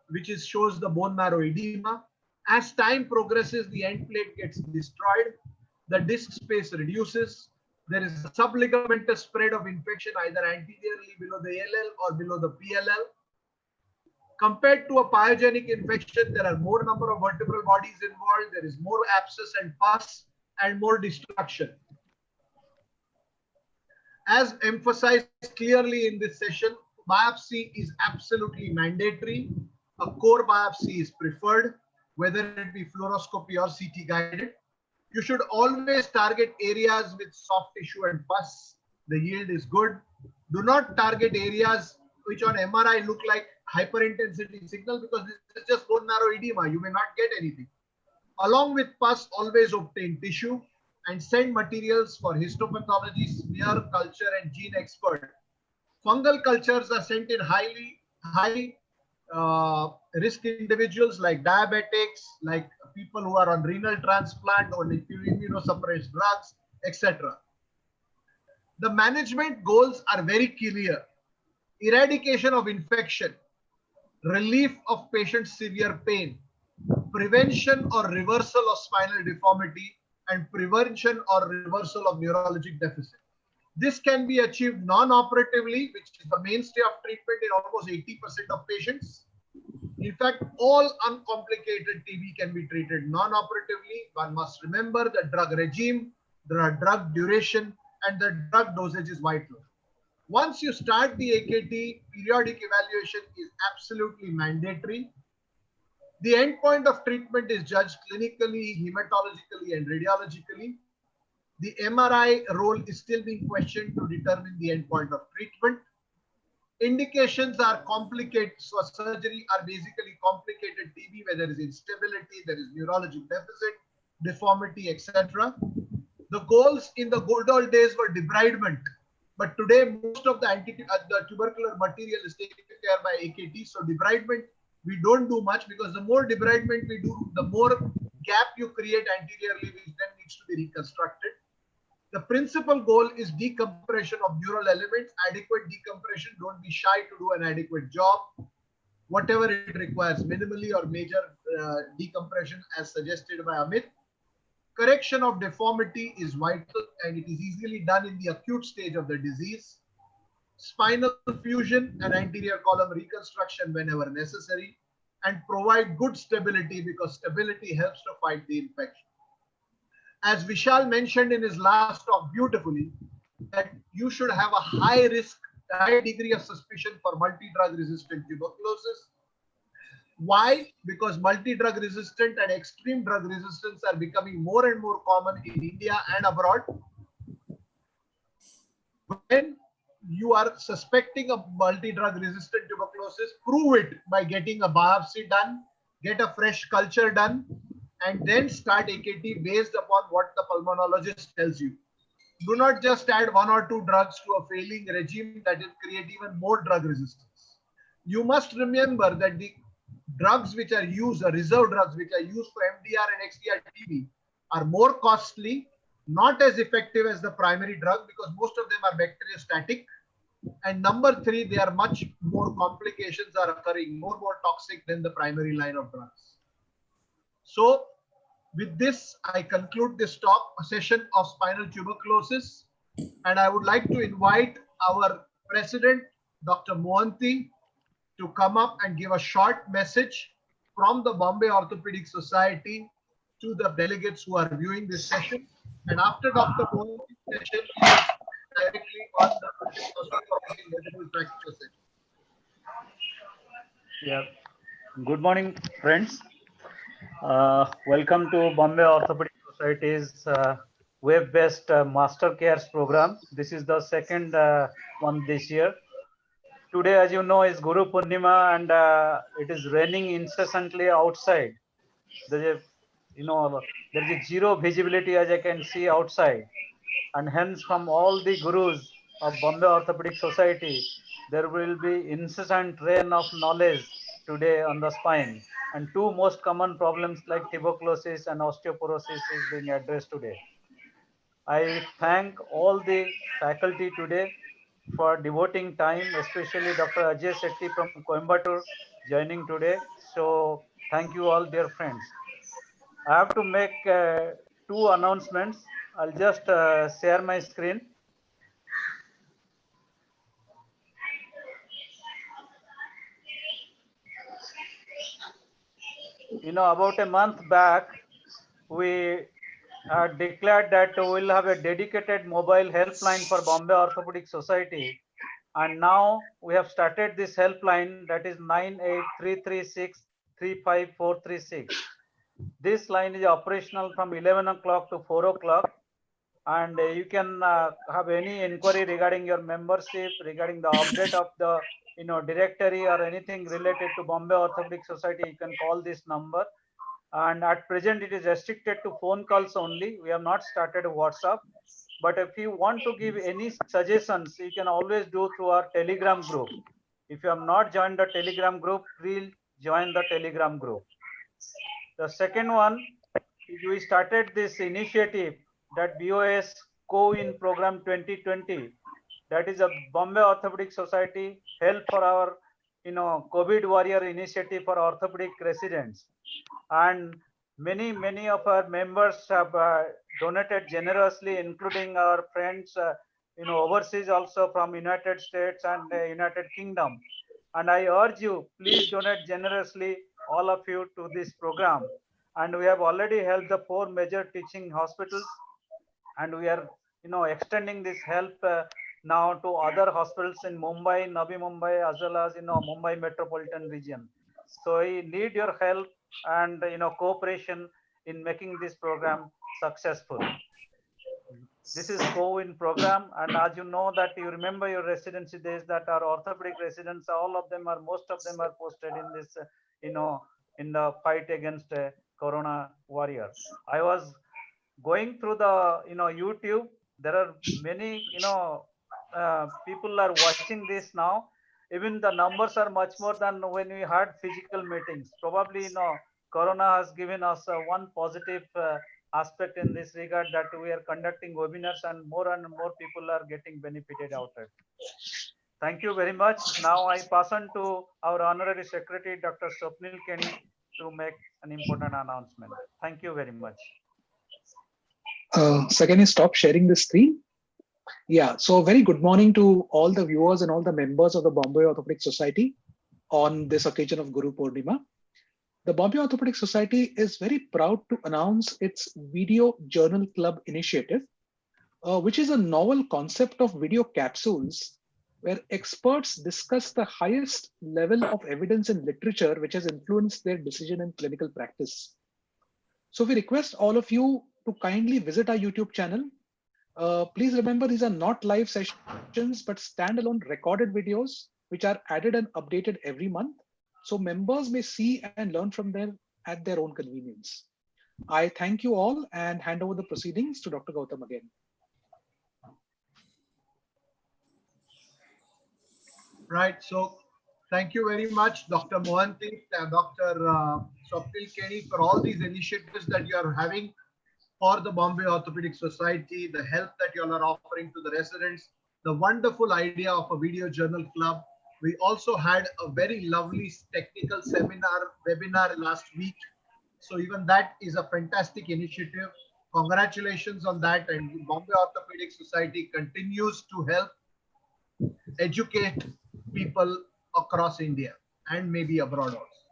which shows the bone marrow edema. As time progresses, the end plate gets destroyed. The disc space reduces. There is a subligamentous spread of infection either anteriorly below the LL or below the PLL. Compared to a pyogenic infection, there are more number of vertebral bodies involved. There is more abscess and pus and more destruction. As emphasized clearly in this session, biopsy is absolutely mandatory. A core biopsy is preferred, whether it be fluoroscopy or CT guided. You should always target areas with soft tissue and pus. The yield is good. Do not target areas which on MRI look like hyperintensity signal, because this is just bone marrow edema. You may not get anything. Along with pus, always obtain tissue and send materials for histopathology, smear, culture, and gene expert. Fungal cultures are sent in high risk individuals like diabetics, like people who are on renal transplant or immunosuppressed drugs, etc. The management goals are very clear. Eradication of infection, relief of patient's severe pain, prevention or reversal of spinal deformity, and prevention or reversal of neurologic deficit. This can be achieved non-operatively, which is the mainstay of treatment in almost 80% of patients. In fact, all uncomplicated TB can be treated non-operatively. One must remember the drug regime, the drug duration, and the drug dosage is vital. Once you start the AKT, periodic evaluation is absolutely mandatory. The endpoint of treatment is judged clinically, hematologically, and radiologically. The MRI role is still being questioned to determine the endpoint of treatment. Indications are complicated, so surgery are basically complicated TB, where there is instability, there is neurologic deficit, deformity, etc. The goals in the good old days were debridement, but today most of the tubercular material is taken care by AKT. So debridement, we don't do much, because the more debridement we do, the more gap you create anteriorly, which then needs to be reconstructed. The principal goal is decompression of neural elements, adequate decompression. Don't be shy to do an adequate job. Whatever it requires, minimally or major decompression as suggested by Amit. Correction of deformity is vital, and it is easily done in the acute stage of the disease. Spinal fusion and anterior column reconstruction whenever necessary, and provide good stability, because stability helps to fight the infection. As Vishal mentioned in his last talk beautifully, that you should have a high degree of suspicion for multi-drug resistant tuberculosis. Why? Because multi-drug resistant and extreme drug resistance are becoming more and more common in India and abroad. When you are suspecting a multi-drug resistant tuberculosis, prove it by getting a biopsy done, get a fresh culture done, and then start AKT based upon what the pulmonologist tells you. Do not just add 1 or 2 drugs to a failing regime that will create even more drug resistance. You must remember that the drugs which are used, the reserve drugs which are used for MDR and XDR TB, are more costly, not as effective as the primary drug, because most of them are bacteriostatic. And number 3, they are much more complications are occurring, more toxic than the primary line of drugs. So with this, I conclude this talk session of spinal tuberculosis, and I would like to invite our president, Dr. Mohanty, to come up and give a short message from the Bombay Orthopedic Society to the delegates who are viewing this session. And after Dr. Mohanty's session, we will directly on the osteoporosis medical practice session. Yeah. Good morning, friends. Welcome to Bombay Orthopedic Society's web-based Master Cares program. This is the second one this year. Today, as you know, is Guru Purnima, and it is raining incessantly outside. The there is a zero visibility as I can see outside. And hence from all the gurus of Bombay Orthopedic Society, there will be incessant rain of knowledge today on the spine. And two most common problems like tuberculosis and osteoporosis is being addressed today. I thank all the faculty today for devoting time, especially Dr. Ajay Sethi from Coimbatore joining today. So thank you all, dear friends. I have to make two announcements. I'll just share my screen. About a month back, we declared that we'll have a dedicated mobile helpline for Bombay Orthopedic Society. And now we have started this helpline, that is 98336 This line is operational from 11 o'clock to 4 o'clock. And you can have any inquiry regarding your membership, regarding the update of the directory or anything related to Bombay Orthopedic Society. You can call this number. And at present, it is restricted to phone calls only. We have not started WhatsApp. But if you want to give any suggestions, you can always do through our Telegram group. If you have not joined the Telegram group, please join the Telegram group. The second one is we started this initiative, that BOS Co-in Program 2020. That is a Bombay Orthopedic Society help for our COVID warrior initiative for orthopedic residents. And many of our members have donated generously, including our friends overseas, also from United States and United Kingdom. And I urge you, please donate generously, all of you, to this program. And we have already helped the 4 major teaching hospitals, and we are extending this help now to other hospitals in Mumbai, Navi Mumbai, as well as Mumbai metropolitan region. So we need your help and cooperation in making this program successful. This is Co-in program, and as you know that you remember your residency days, that our orthopedic residents, most of them are posted in this in the fight against corona warrior. I was going through the YouTube. There are many people are watching this now. Even the numbers are much more than when we had physical meetings. Probably corona has given us one positive aspect in this regard, that we are conducting webinars and more people are getting benefited out of it. Thank you very much. Now I pass on to our honorary secretary, Dr. Swapnil Kenny, to make an important announcement. Thank you very much. So can you stop sharing the screen? Yeah, so very good morning to all the viewers and all the members of the Bombay Orthopedic Society on this occasion of Guru Purnima. The Bombay Orthopedic Society is very proud to announce its Video Journal Club initiative, which is a novel concept of video capsules where experts discuss the highest level of evidence in literature which has influenced their decision in clinical practice. So we request all of you to kindly visit our YouTube channel. Please remember, these are not live sessions, but standalone recorded videos which are added and updated every month, so members may see and learn from them at their own convenience. I thank you all and hand over the proceedings to Dr. Gautam again. Right. So thank you very much, Dr. Mohanty, Dr. Swapnil Kenny, for all these initiatives that you are having for the Bombay Orthopedic Society, the help that you all are offering to the residents, the wonderful idea of a video journal club. We also had a very lovely technical webinar last week. So even that is a fantastic initiative. Congratulations on that. And Bombay Orthopedic Society continues to help educate people across India and maybe abroad also.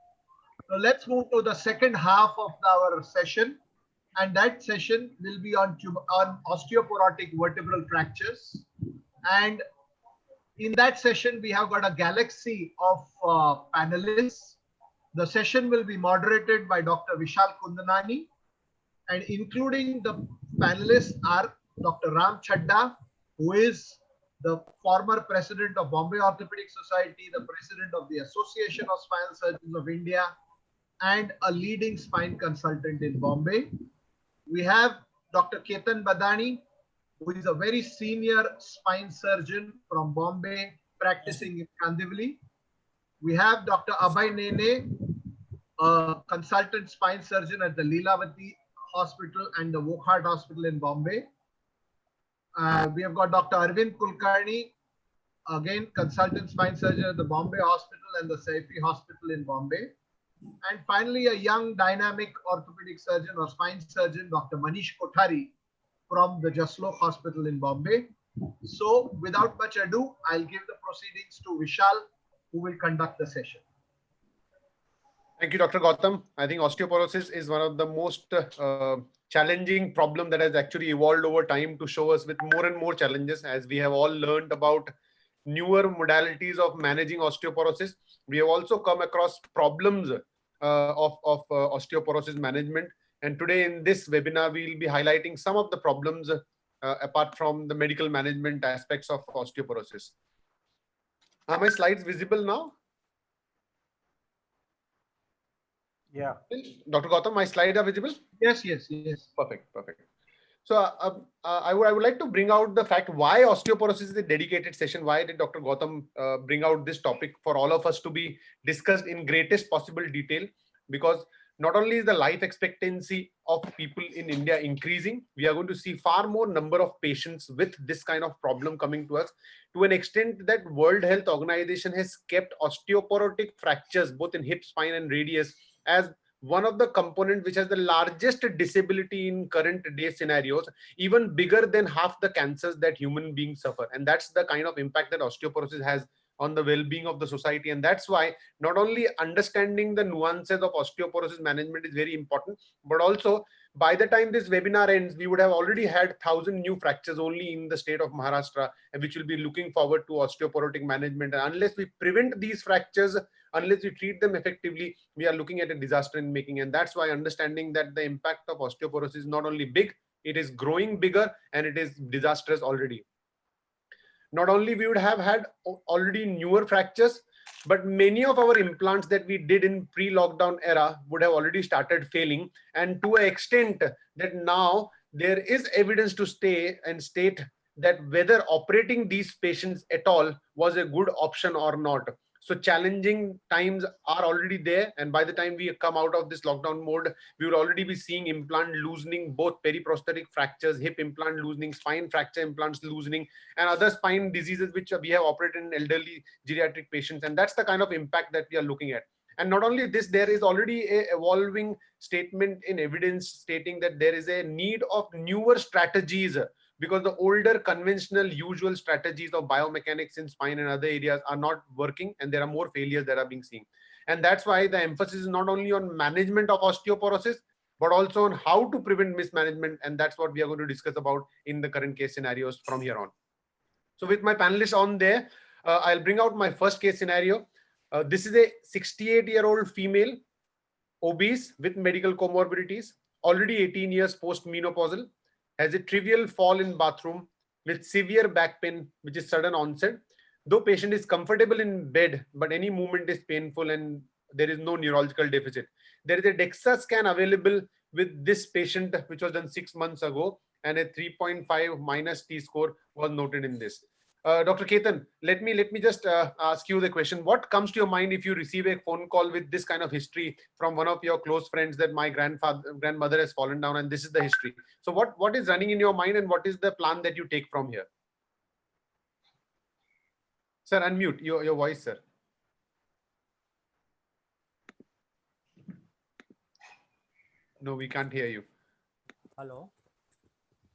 So let's move to the second half of our session. And that session will be on osteoporotic vertebral fractures. And in that session, we have got a galaxy of panelists. The session will be moderated by Dr. Vishal Kundanani, and including the panelists are Dr. Ram Chadda, who is the former president of Bombay Orthopedic Society, the president of the Association of Spinal Surgeons of India, and a leading spine consultant in Bombay. We have Dr. Ketan Badani, who is a very senior spine surgeon from Bombay, practicing in Kandivali. We have Dr. Abhay Nene, a consultant spine surgeon at the Leelavati Hospital and the Wokhart Hospital in Bombay. We have got Dr. Arvind Kulkarni, again consultant spine surgeon at the Bombay Hospital and the Saifi Hospital in Bombay. And finally, a young dynamic orthopedic surgeon or spine surgeon, Dr. Manish Kothari from the Jaslok Hospital in Bombay. So without much ado, I'll give the proceedings to Vishal, who will conduct the session. Thank you, Dr. Gautam. I think osteoporosis is one of the most challenging problem that has actually evolved over time to show us with more and more challenges, as we have all learned about newer modalities of managing osteoporosis. We have also come across problems of osteoporosis management. And today in this webinar, we will be highlighting some of the problems apart from the medical management aspects of osteoporosis. Are my slides visible now? Yeah. Dr. Gautam, my slides are visible? Yes, yes, yes. Perfect, perfect. So I would like to bring out the fact why osteoporosis is a dedicated session. Why did Dr. Gautam bring out this topic for all of us to be discussed in greatest possible detail? Because not only is the life expectancy of people in India increasing, we are going to see far more number of patients with this kind of problem coming to us, to an extent that World Health Organization has kept osteoporotic fractures both in hip, spine and radius as one of the components which has the largest disability in current day scenarios, even bigger than half the cancers that human beings suffer. And that's the kind of impact that osteoporosis has on the well-being of the society. And that's why not only understanding the nuances of osteoporosis management is very important, but also by the time this webinar ends, we would have already had 1,000 new fractures only in the state of Maharashtra, and which will be looking forward to osteoporotic management. And unless we prevent these fractures, unless we treat them effectively, we are looking at a disaster in making. And that's why understanding that the impact of osteoporosis is not only big, it is growing bigger, and it is disastrous already. Not only we would have had already newer fractures, but many of our implants that we did in pre-lockdown era would have already started failing, and to an extent that now there is evidence to state that whether operating these patients at all was a good option or not. So challenging times are already there, and by the time we come out of this lockdown mode, we will already be seeing implant loosening, both periprosthetic fractures, hip implant loosening, spine fracture implants loosening, and other spine diseases which we have operated in elderly geriatric patients. And that's the kind of impact that we are looking at. And not only this, there is already a evolving statement in evidence stating that there is a need of newer strategies, because the older conventional usual strategies of biomechanics in spine and other areas are not working, and there are more failures that are being seen. And that's why the emphasis is not only on management of osteoporosis, but also on how to prevent mismanagement. And that's what we are going to discuss about in the current case scenarios from here on. So with my panelists on there, I'll bring out my first case scenario. This is a 68-year-old female, obese with medical comorbidities, already 18 years post-menopausal, has a trivial fall in bathroom with severe back pain, which is sudden onset. Though patient is comfortable in bed, but any movement is painful and there is no neurological deficit. There is a DEXA scan available with this patient, which was done 6 months ago, and a 3.5 minus T-score was noted in this. Dr. Ketan, let me just ask you the question. What comes to your mind if you receive a phone call with this kind of history from one of your close friends that my grandmother has fallen down and this is the history? So what is running in your mind, and what is the plan that you take from here? Sir, unmute your voice, sir. No, we can't hear you. Hello.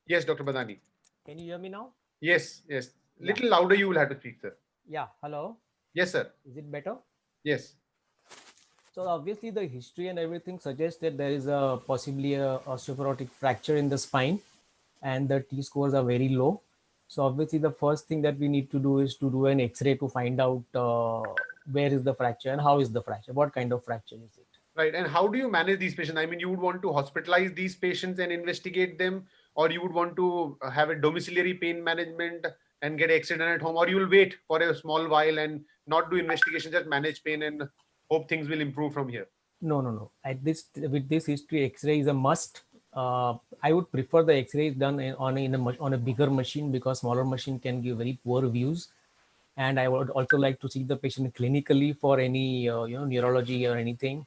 Yes, Dr. Badani. Can you hear me now? Yes, yes. Little louder you will have to speak, sir. Yeah, hello. Yes, sir. Is it better? Yes. So obviously the history and everything suggests that there is possibly a osteoporotic fracture in the spine, and the T-scores are very low. So obviously the first thing that we need to do is to do an X-ray to find out where is the fracture and how is the fracture, what kind of fracture is it. Right. And how do you manage these patients? I mean, you would want to hospitalize these patients and investigate them, or you would want to have a domiciliary pain management and get accident at home, or you will wait for a small while and not do investigation, just manage pain and hope things will improve from here. No. At this, with this history, X-ray is a must. I would prefer the X-ray done on a bigger machine, because smaller machine can give very poor views. And I would also like to see the patient clinically for any neurology or anything.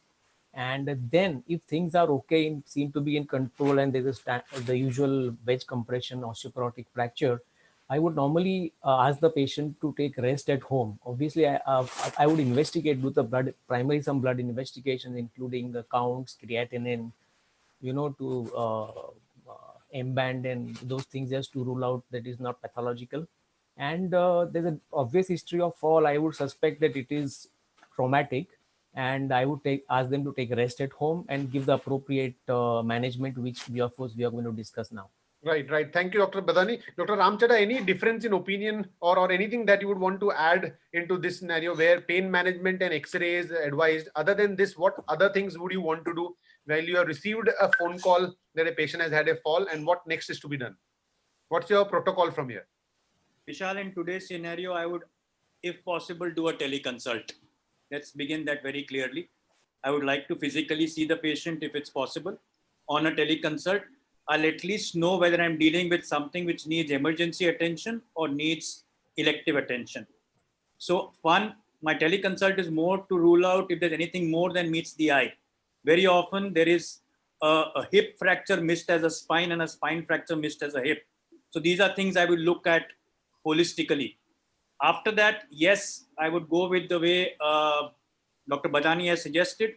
And then if things are okay and seem to be in control, and there's the usual wedge compression osteoporotic fracture, I would normally ask the patient to take rest at home. Obviously, I would investigate, do the some blood investigations, including the counts, creatinine, to M-band and those things, just to rule out that is not pathological. And there's an obvious history of fall. I would suspect that it is traumatic, and I would ask them to take rest at home and give the appropriate management, which we are going to discuss now. Right. Thank you, Dr. Badani. Dr. Ramchada, any difference in opinion or anything that you would want to add into this scenario where pain management and X-ray is advised? Other than this, what other things would you want to do while you have received a phone call that a patient has had a fall, and what next is to be done? What's your protocol from here? Vishal, in today's scenario, I would, if possible, do a teleconsult. Let's begin that very clearly. I would like to physically see the patient if it's possible. On a teleconsult, I'll at least know whether I'm dealing with something which needs emergency attention or needs elective attention. So one, my teleconsult is more to rule out if there's anything more than meets the eye. Very often there is a hip fracture missed as a spine and a spine fracture missed as a hip. So these are things I will look at holistically. After that, yes, I would go with the way Dr. Badani has suggested,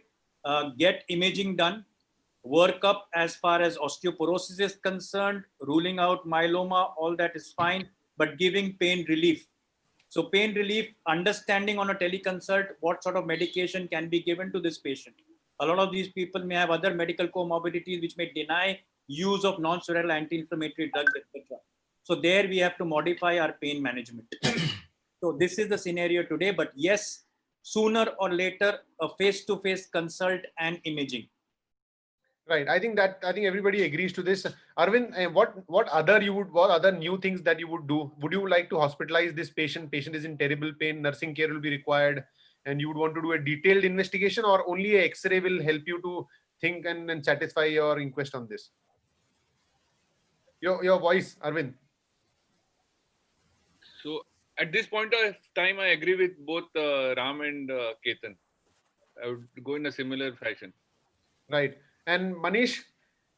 get imaging done, work up as far as osteoporosis is concerned, ruling out myeloma, all that is fine, but giving pain relief. So pain relief, understanding on a teleconsult what sort of medication can be given to this patient. A lot of these people may have other medical comorbidities which may deny use of non-steroidal anti-inflammatory drugs, etc. So there we have to modify our pain management. So this is the scenario today, but yes, sooner or later, a face-to-face consult and imaging. Right. I think everybody agrees to this. Arvind, what other new things that you would do? Would you like to hospitalize this patient? Patient is in terrible pain, nursing care will be required, and you would want to do a detailed investigation, or only a X-ray will help you to think and satisfy your inquest on this? Your voice, Arvind. So at this point of time, I agree with both Ram and Ketan. I would go in a similar fashion. Right. And Manish,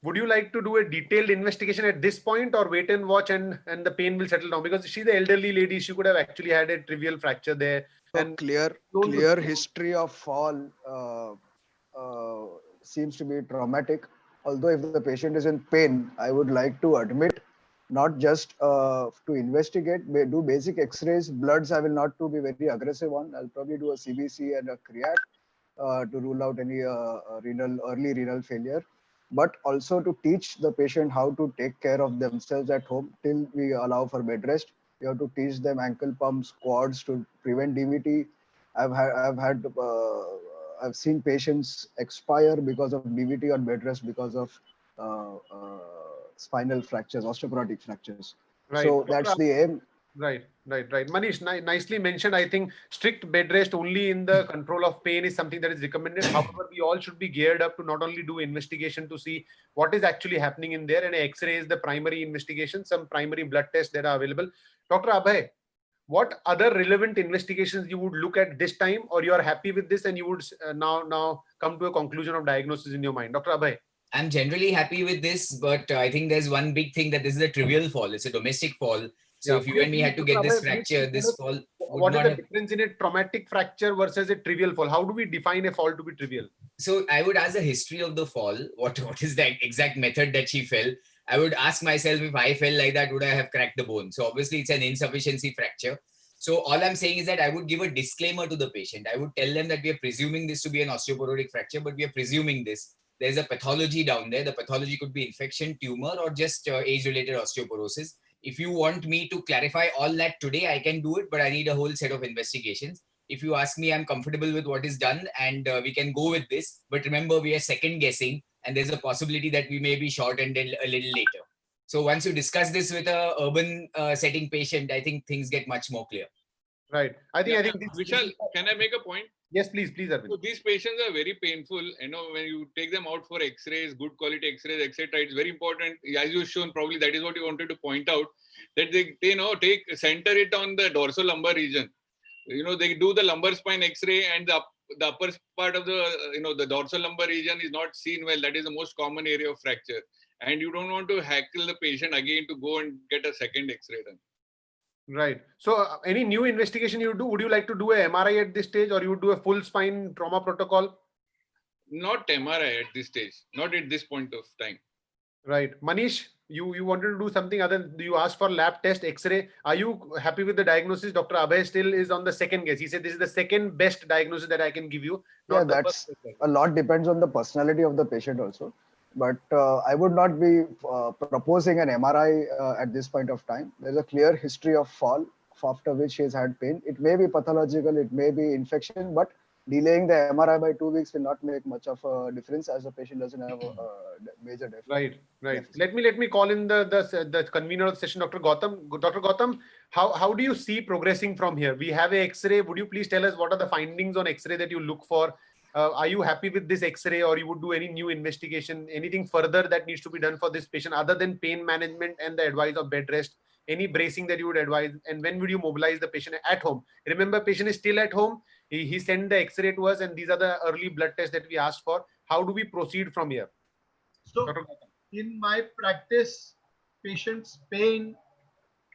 would you like to do a detailed investigation at this point, or wait and watch and the pain will settle down? Because she's the elderly lady, she could have actually had a trivial fracture there. So and clear history of fall seems to be traumatic. Although if the patient is in pain, I would like to admit, not just to investigate, do basic X-rays. Bloods I will not to be very aggressive on. I'll probably do a CBC and a creat to rule out any early renal failure, but also to teach the patient how to take care of themselves at home till we allow for bed rest. You have to teach them ankle pumps, quads to prevent DVT. I've seen patients expire because of DVT on bed rest because of spinal fractures, osteoporotic fractures. Right. So that's the aim. Right. Manish, nicely mentioned. I think strict bed rest only in the control of pain is something that is recommended. However, we all should be geared up to not only do investigation to see what is actually happening in there, and X-ray is the primary investigation, some primary blood tests that are available. Dr. Abhay, what other relevant investigations you would look at this time, or you are happy with this and you would now come to a conclusion of diagnosis in your mind? Dr. Abhay. I'm generally happy with this, but I think there's one big thing, that this is a trivial fall. It's a domestic fall. So if you and me had to get this fracture, this fall what is the difference in a traumatic fracture versus a trivial fall? How do we define a fall to be trivial? So I would ask the history of the fall. What is the exact method that she fell? I would ask myself, if I fell like that, would I have cracked the bone? So obviously it's an insufficiency fracture. So all I'm saying is that I would give a disclaimer to the patient. I would tell them that we are presuming this to be an osteoporotic fracture, but we are presuming this. There's a pathology down there. The pathology could be infection, tumor, or just age-related osteoporosis. If you want me to clarify all that today, I can do it, but I need a whole set of investigations. If you ask me, I'm comfortable with what is done, and we can go with this. But remember, we are second guessing, and there's a possibility that we may be shortened a little later. So once you discuss this with a urban setting patient, I think things get much more clear. Right. I think Vishal, can I make a point? Yes, please, Arvind. So these patients are very painful. You know, when you take them out for X-rays, good quality X-rays, etc., it's very important. As you've shown, probably that is what you wanted to point out, that they center it on the dorsal-lumbar region. You know, they do the lumbar spine X-ray, and the upper part of the the dorsal lumbar region is not seen well. That is the most common area of fracture, and you don't want to hackle the patient again to go and get a second X-ray done. Right. So any new investigation you do, would you like to do a MRI at this stage, or you would do a full spine trauma protocol? Not MRI at this stage, not at this point of time. Right. Manish, you wanted to do something other than you asked for lab test, X-ray. Are you happy with the diagnosis? Dr. Abhay still is on the second guess. He said this is the second best diagnosis that I can give you. Yeah, that's a lot depends on the personality of the patient also. But I would not be proposing an MRI at this point of time. There's a clear history of fall after which he has had pain. It may be pathological, it may be infection, but delaying the MRI by 2 weeks will not make much of a difference as the patient doesn't have a major deficit. Right. Let me call in the convener of the session, Dr. Gautam. Dr. Gautam, how do you see progressing from here? We have a X-ray. Would you please tell us what are the findings on X-ray that you look for? Are you happy with this X-ray, or you would do any new investigation, anything further that needs to be done for this patient other than pain management and the advice of bed rest? Any bracing that you would advise, and when would you mobilize the patient at home? Remember, patient is still at home. He sent the X-ray to us, and these are the early blood tests that we asked for. How do we proceed from here? So in my practice, patient's pain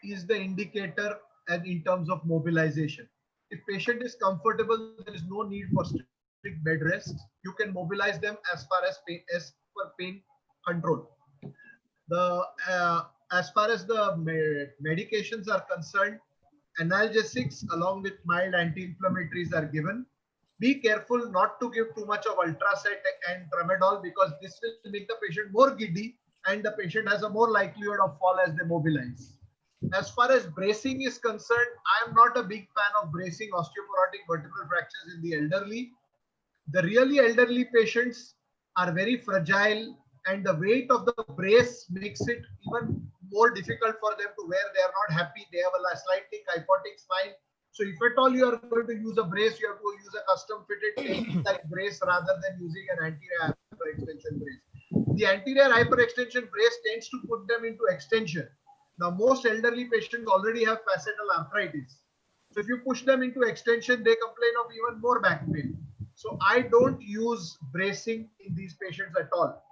is the indicator, and in terms of mobilization. If patient is comfortable, there is no need for strict bed rest. You can mobilize them as far as pain control. As far as the medications are concerned, analgesics along with mild anti-inflammatories are given. Be careful not to give too much of Ultracet and Tramadol, because this will make the patient more giddy and the patient has a more likelihood of fall as they mobilize. As far as bracing is concerned, I am not a big fan of bracing osteoporotic vertebral fractures in the elderly. The really elderly patients are very fragile, and the weight of the brace makes it even more difficult for them to wear. They are not happy. They have a slightly kyphotic spine. So if at all you are going to use a brace, you have to use a custom fitted type brace rather than using an anterior hyperextension brace. The anterior hyperextension brace tends to put them into extension. Now, most elderly patients already have facetal arthritis. So if you push them into extension, they complain of even more back pain. So I don't use bracing in these patients at all.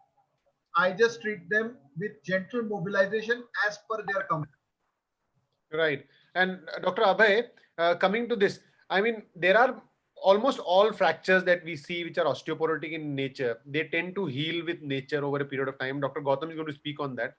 I just treat them with gentle mobilization as per their comfort. Right. And Dr. Abhay, coming to this, I mean, there are almost all fractures that we see which are osteoporotic in nature. They tend to heal with nature over a period of time. Dr. Gautam is going to speak on that.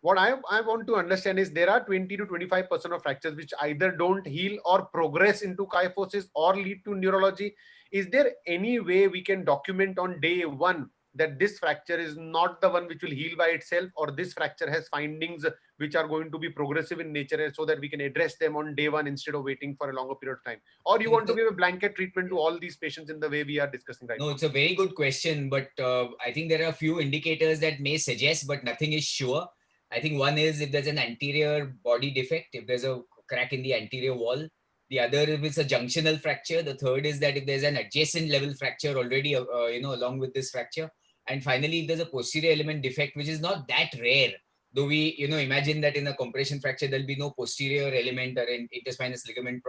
What I want to understand is there are 20 to 25% of fractures which either don't heal or progress into kyphosis or lead to neurology. Is there any way we can document on day one that this fracture is not the one which will heal by itself, or this fracture has findings which are going to be progressive in nature, so that we can address them on day one instead of waiting for a longer period of time? Or you want to give a blanket treatment to all these patients in the way we are discussing right now? No, it's a very good question, but I think there are a few indicators that may suggest, but nothing is sure. I think one is if there's an anterior body defect, if there's a crack in the anterior wall. The other, if it's a junctional fracture. The third is that if there's an adjacent level fracture already, along with this fracture. And finally, if there's a posterior element defect, which is not that rare, though we, imagine that in a compression fracture, there'll be no posterior element or an interspinous ligament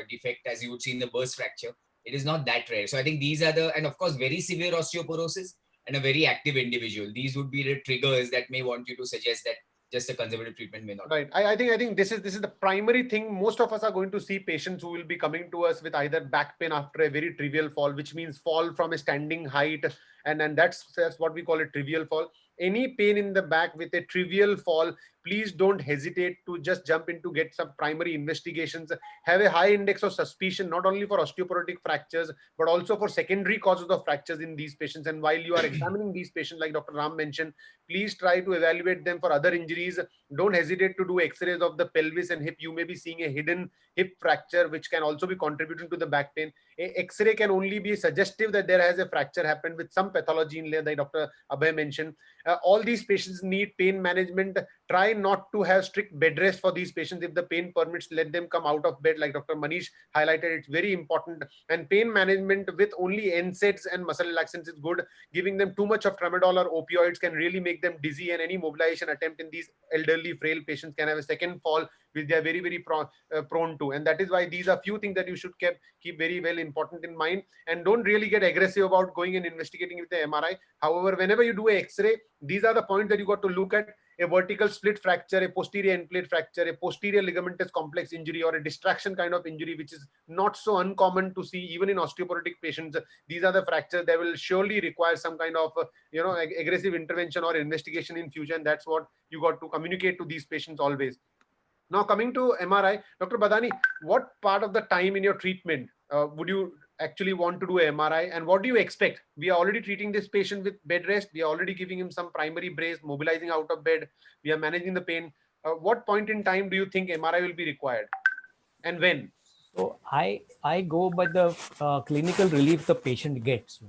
defect as you would see in the burst fracture. It is not that rare. So I think these are and of course, very severe osteoporosis and a very active individual. These would be the triggers that may want you to suggest that just a conservative treatment may not. Right. I think this is the primary thing. Most of us are going to see patients who will be coming to us with either back pain after a very trivial fall, which means fall from a standing height, and that's what we call a trivial fall. Any pain in the back with a trivial fall, please don't hesitate to just jump in to get some primary investigations. Have a high index of suspicion, not only for osteoporotic fractures, but also for secondary causes of fractures in these patients. And while you are examining these patients, like Dr. Ram mentioned, please try to evaluate them for other injuries. Don't hesitate to do x-rays of the pelvis and hip. You may be seeing a hidden hip fracture, which can also be contributing to the back pain. X-ray can only be suggestive that there has a fracture happened with some pathology in there that Dr. Abhay mentioned. All these patients need pain management. Try not to have strict bed rest for these patients. If the pain permits, let them come out of bed, like Dr. Manish highlighted. It's very important. And pain management with only NSAIDs and muscle relaxants is good. Giving them too much of tramadol or opioids can really make them dizzy, and any mobilization attempt in these elderly, frail patients can have a second fall, which they are very, very prone to. And that is why these are few things that you should keep very well important in mind, and don't really get aggressive about going and investigating with the MRI. However, whenever you do an X-ray, these are the points that you got to look at: a vertical split fracture, a posterior end plate fracture, a posterior ligamentous complex injury, or a distraction kind of injury, which is not so uncommon to see even in osteoporotic patients. These are the fractures that will surely require some kind of aggressive intervention or investigation in future, and that's what you got to communicate to these patients always. Now, coming to MRI, Dr. Badani, what part of the time in your treatment would you actually want to do a MRI, and what do you expect? We are already treating this patient with bed rest. We are already giving him some primary brace, mobilizing out of bed. We are managing the pain. What point in time do you think MRI will be required, and when? So I go by the clinical relief the patient gets.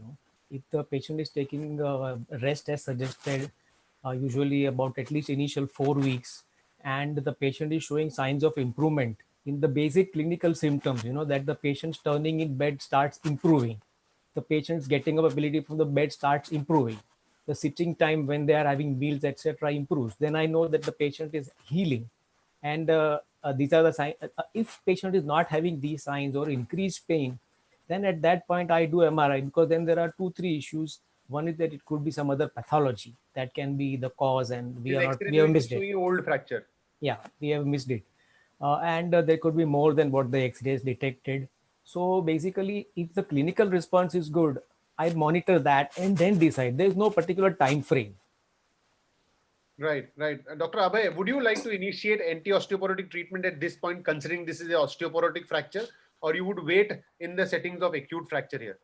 If the patient is taking rest as suggested, usually about at least initial 4 weeks, and the patient is showing signs of improvement in the basic clinical symptoms, that the patient's turning in bed starts improving, the patient's getting up ability from the bed starts improving, the sitting time when they are having meals, etc., improves, then I know that the patient is healing. And these are the signs. If patient is not having these signs or increased pain, then at that point I do MRI, because then there are 2-3 issues. One is that it could be some other pathology that can be the cause, and we have missed it. Old fracture. Yeah, we have missed it. And there could be more than what the X-rays detected. So basically, if the clinical response is good, I monitor that and then decide. There is no particular time frame. Right. Dr. Abhay, would you like to initiate anti-osteoporotic treatment at this point, considering this is an osteoporotic fracture, or you would wait in the settings of acute fracture here?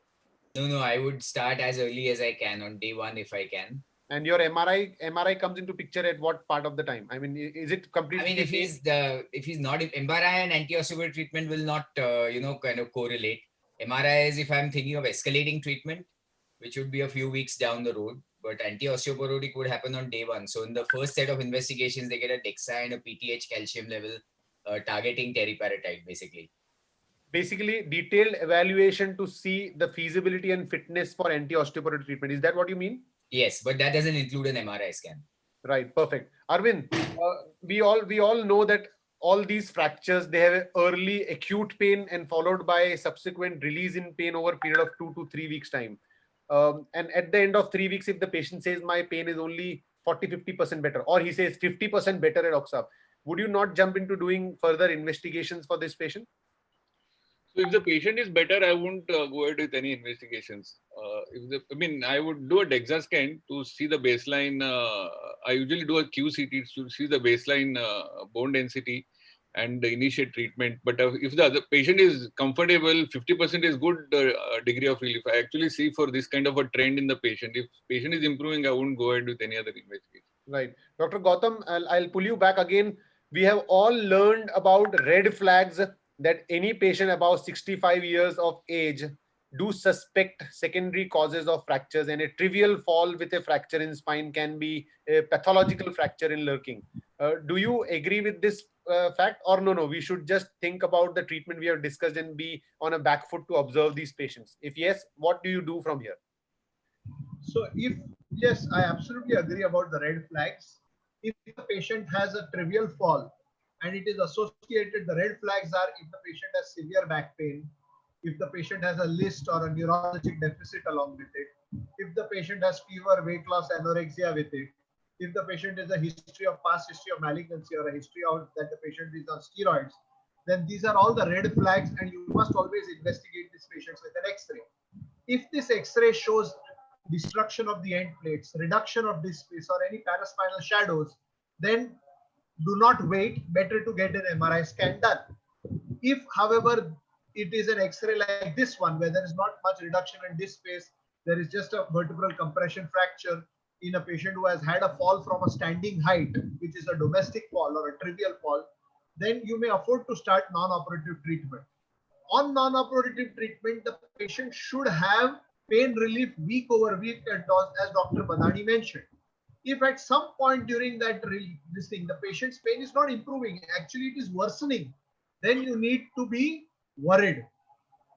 No, I would start as early as I can on day 1 if I can. And your MRI comes into picture at what part of the time? I mean, is it completely? I mean, if he's not, MRI and anti-osteoporotic treatment will not, kind of correlate. MRI is if I'm thinking of escalating treatment, which would be a few weeks down the road, but anti-osteoporotic would happen on day 1. So in the first set of investigations, they get a DEXA and a PTH calcium level targeting teriparatide, basically. Basically, detailed evaluation to see the feasibility and fitness for anti-osteoporotic treatment. Is that what you mean? Yes, but that doesn't include an MRI scan. Right, perfect. Arvind, we all know that all these fractures, they have early acute pain and followed by subsequent release in pain over a period of 2 to 3 weeks time. And at the end of 3 weeks, if the patient says my pain is only 40-50% better, or he says 50% better at Oxap, would you not jump into doing further investigations for this patient? So if the patient is better, I won't go ahead with any investigations. I would do a DEXA scan to see the baseline. I usually do a QCT to see the baseline bone density and initiate treatment. But if the other patient is comfortable, 50% is good degree of relief. I actually see for this kind of a trend in the patient. If patient is improving, I won't go ahead with any other investigation. Right. Dr. Gautam, I'll pull you back again. We have all learned about red flags that any patient above 65 years of age do suspect secondary causes of fractures, and a trivial fall with a fracture in spine can be a pathological fracture in lurking. Do you agree with this fact, or no, we should just think about the treatment we have discussed and be on a back foot to observe these patients? If yes, what do you do from here? So yes, I absolutely agree about the red flags. If the patient has a trivial fall and it is associated, the red flags are if the patient has severe back pain, if the patient has a list or a neurologic deficit along with it, if the patient has fever, weight loss, anorexia with it, if the patient is a past history of malignancy or a history of that the patient is on steroids, then these are all the red flags, and you must always investigate these patients with an X-ray. If this X-ray shows destruction of the end plates, reduction of disc space, or any paraspinal shadows, then do not wait, better to get an MRI scan done. If, however, it is an X-ray like this one, where there is not much reduction in disc space, there is just a vertebral compression fracture in a patient who has had a fall from a standing height, which is a domestic fall or a trivial fall, then you may afford to start non-operative treatment. on non-operative treatment, the patient should have pain relief week over week, as Dr. Badani mentioned. If at some point during that the patient's pain is not improving, actually it is worsening, then you need to be worried.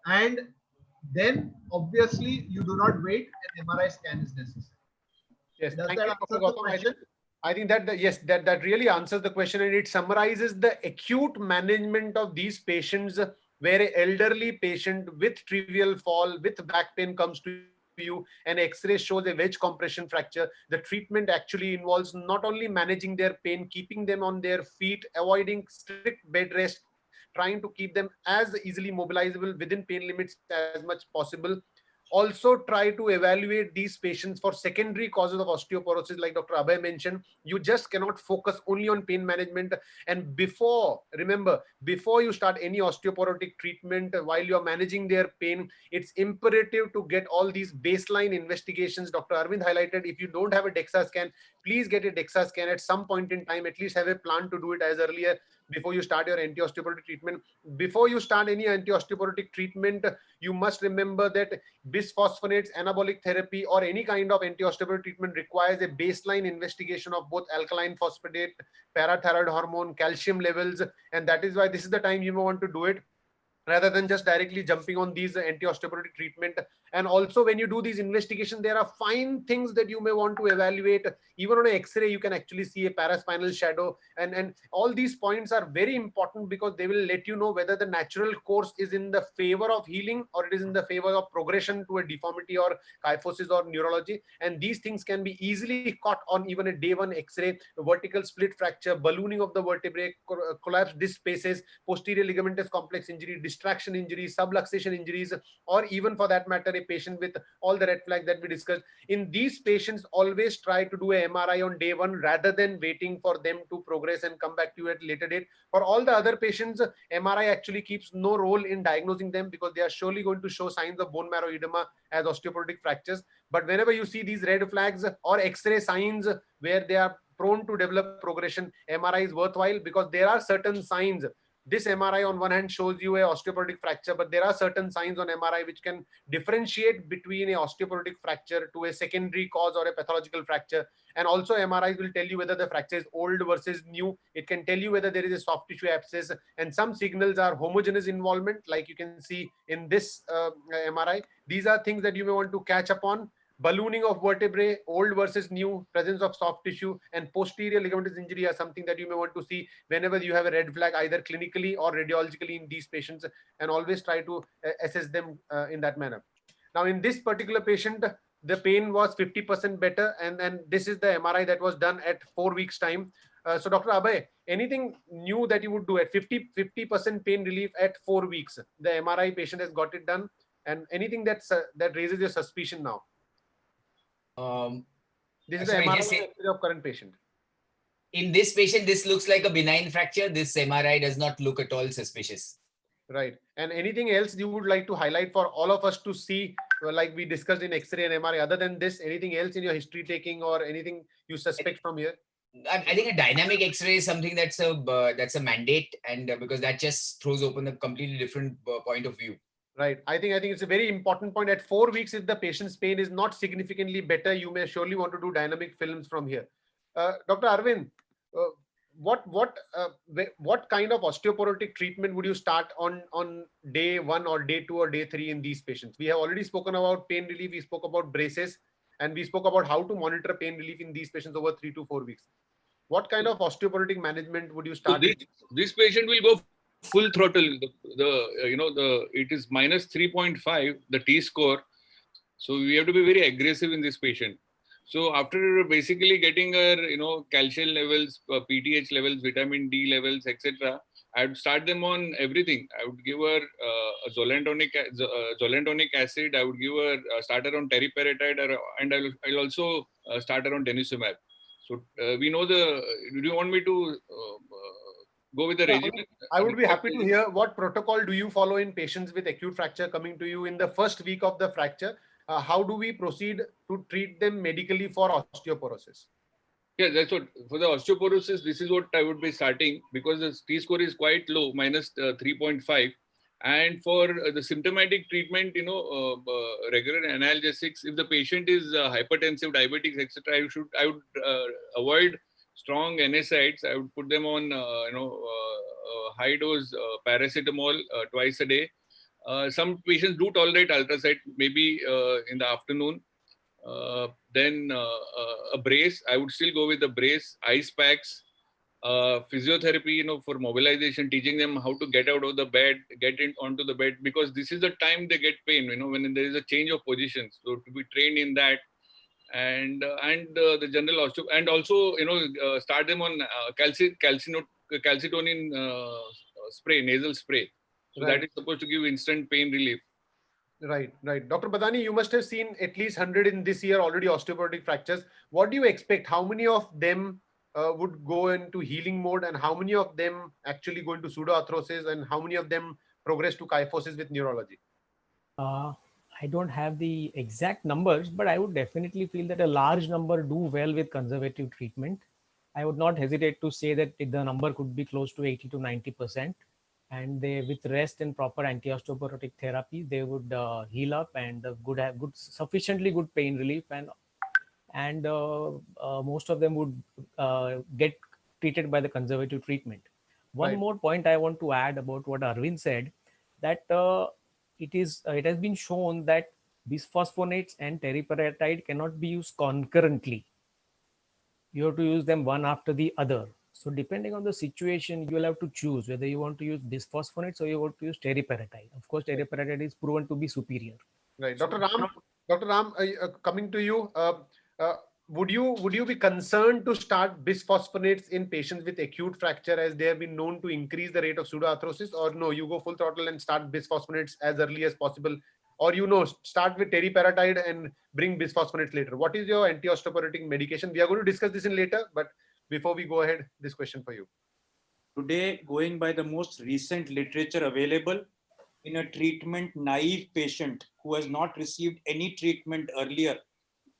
And then obviously you do not wait, an MRI scan is necessary. Yes, Does thank that you, answer Dr. the Gautam. question? I think that yes, that really answers the question, and it summarizes the acute management of these patients, where an elderly patient with trivial fall, with back pain comes to you, and X-ray shows a wedge compression fracture. The treatment actually involves not only managing their pain, keeping them on their feet, avoiding strict bed rest, trying to keep them as easily mobilizable within pain limits as much possible. Also try to evaluate these patients for secondary causes of osteoporosis, like Dr. Abhay mentioned. You just cannot focus only on pain management. And remember, before you start any osteoporotic treatment, while you're managing their pain, it's imperative to get all these baseline investigations Dr. Arvind highlighted. If you don't have a DEXA scan, please get a DEXA scan at some point in time. At least have a plan to do it as earlier before you start your anti-osteoporotic treatment. Before you start any anti-osteoporotic treatment, you must remember that bisphosphonates, anabolic therapy, or any kind of anti-osteoporotic treatment requires a baseline investigation of both alkaline phosphatase, parathyroid hormone, calcium levels, and that is why this is the time you may want to do it, rather than just directly jumping on these anti-osteoporotic treatment. And also, when you do these investigations, there are fine things that you may want to evaluate. Even on an X-ray, you can actually see a paraspinal shadow, and all these points are very important because they will let you know whether the natural course is in the favor of healing or it is in the favor of progression to a deformity or kyphosis or neurology. And these things can be easily caught on even a day one X-ray: vertical split fracture, ballooning of the vertebrae, collapsed disc spaces, posterior ligamentous complex injury, distraction injuries, subluxation injuries, or even for that matter, a patient with all the red flags that we discussed. In these patients, always try to do a MRI on day one rather than waiting for them to progress and come back to you at a later date. For all the other patients, MRI actually keeps no role in diagnosing them because they are surely going to show signs of bone marrow edema as osteoporotic fractures. But whenever you see these red flags or X-ray signs where they are prone to develop progression, MRI is worthwhile because there are certain signs. This MRI on one hand shows you a osteoporotic fracture, but there are certain signs on MRI which can differentiate between a osteoporotic fracture to a secondary cause or a pathological fracture. And also MRIs will tell you whether the fracture is old versus new. It can tell you whether there is a soft tissue abscess, and some signals are homogeneous involvement, like you can see in this MRI. These are things that you may want to catch up on. Ballooning of vertebrae, old versus new, presence of soft tissue, and posterior ligamentous injury are something that you may want to see whenever you have a red flag, either clinically or radiologically in these patients, and always try to assess them in that manner. Now, in this particular patient, the pain was 50% better, and this is the MRI that was done at 4 weeks time. So Dr. Abhay, anything new that you would do at 50% pain relief at 4 weeks? The MRI patient has got it done, and anything that raises your suspicion now? This is the MRI of current patient. In this patient, this looks like a benign fracture. This MRI does not look at all suspicious. Right. And anything else you would like to highlight for all of us to see, like we discussed in X-ray and MRI? Other than this, anything else in your history taking or anything you suspect from here? I think a dynamic X-ray is something that's a mandate, and because that just throws open a completely different point of view. Right. I think it's a very important point. At 4 weeks, if the patient's pain is not significantly better, you may surely want to do dynamic films from here. Dr. Arvind, what kind of osteoporotic treatment would you start on day 1 or day 2 or day 3 in these patients? We have already spoken about pain relief. We spoke about braces, and we spoke about how to monitor pain relief in these patients over 3 to 4 weeks. What kind of osteoporotic management would you start? So this patient will go full throttle. It is minus 3.5 the T score, so we have to be very aggressive in this patient. So after basically getting her calcium levels, PTH levels, vitamin D levels, etc., I would start them on everything. I would give her zolendonic acid. I would give her start her on teriparatide, and I'll also start her on denosumab. So we know do you want me to go with the regimen? I would be happy to hear what protocol do you follow in patients with acute fracture coming to you in the first week of the fracture. How do we proceed to treat them medically for osteoporosis? Yeah, that's what. For the osteoporosis, this is what I would be starting, because the T score is quite low, minus 3.5. And for the symptomatic treatment, regular analgesics, if the patient is hypertensive, diabetic, etc., I would avoid strong NSAIDs. I would put them on, high dose paracetamol twice a day. Some patients do tolerate ultrasite, maybe in the afternoon. Then a brace. I would still go with the brace, ice packs, physiotherapy, for mobilization, teaching them how to get out of the bed, get onto the bed, because this is the time they get pain, when there is a change of positions. So to be trained in that, and the general osteo, and also, start them on calcitonin spray, nasal spray. So Right. that is supposed to give instant pain relief. Right. Dr. Badani, you must have seen at least 100 in this year already osteoporotic fractures. What do you expect? How many of them would go into healing mode, and how many of them actually go into pseudoarthrosis, and how many of them progress to kyphosis with neurology? I don't have the exact numbers, but I would definitely feel that a large number do well with conservative treatment. I would not hesitate to say that the number could be close to 80 to 90%. And they, with rest and proper anti-osteoporotic therapy, they would heal up and have sufficiently good pain relief, and most of them would get treated by the conservative treatment. One Right. more point I want to add about what Arvind said, that it has been shown that bisphosphonates and teriparatide cannot be used concurrently. You have to use them one after the other. So depending on the situation, you will have to choose whether you want to use bisphosphonates or you want to use teriparatide. Of course, teriparatide is proven to be superior. Right. So Dr. Ram, coming to you, would you be concerned to start bisphosphonates in patients with acute fracture, as they have been known to increase the rate of pseudoarthrosis, or no, you go full throttle and start bisphosphonates as early as possible, or start with teriparatide and bring bisphosphonates later? What is your anti-osteoporotic medication? We are going to discuss this in later, but before we go ahead, this question for you. Today, going by the most recent literature available, in a treatment naive patient who has not received any treatment earlier,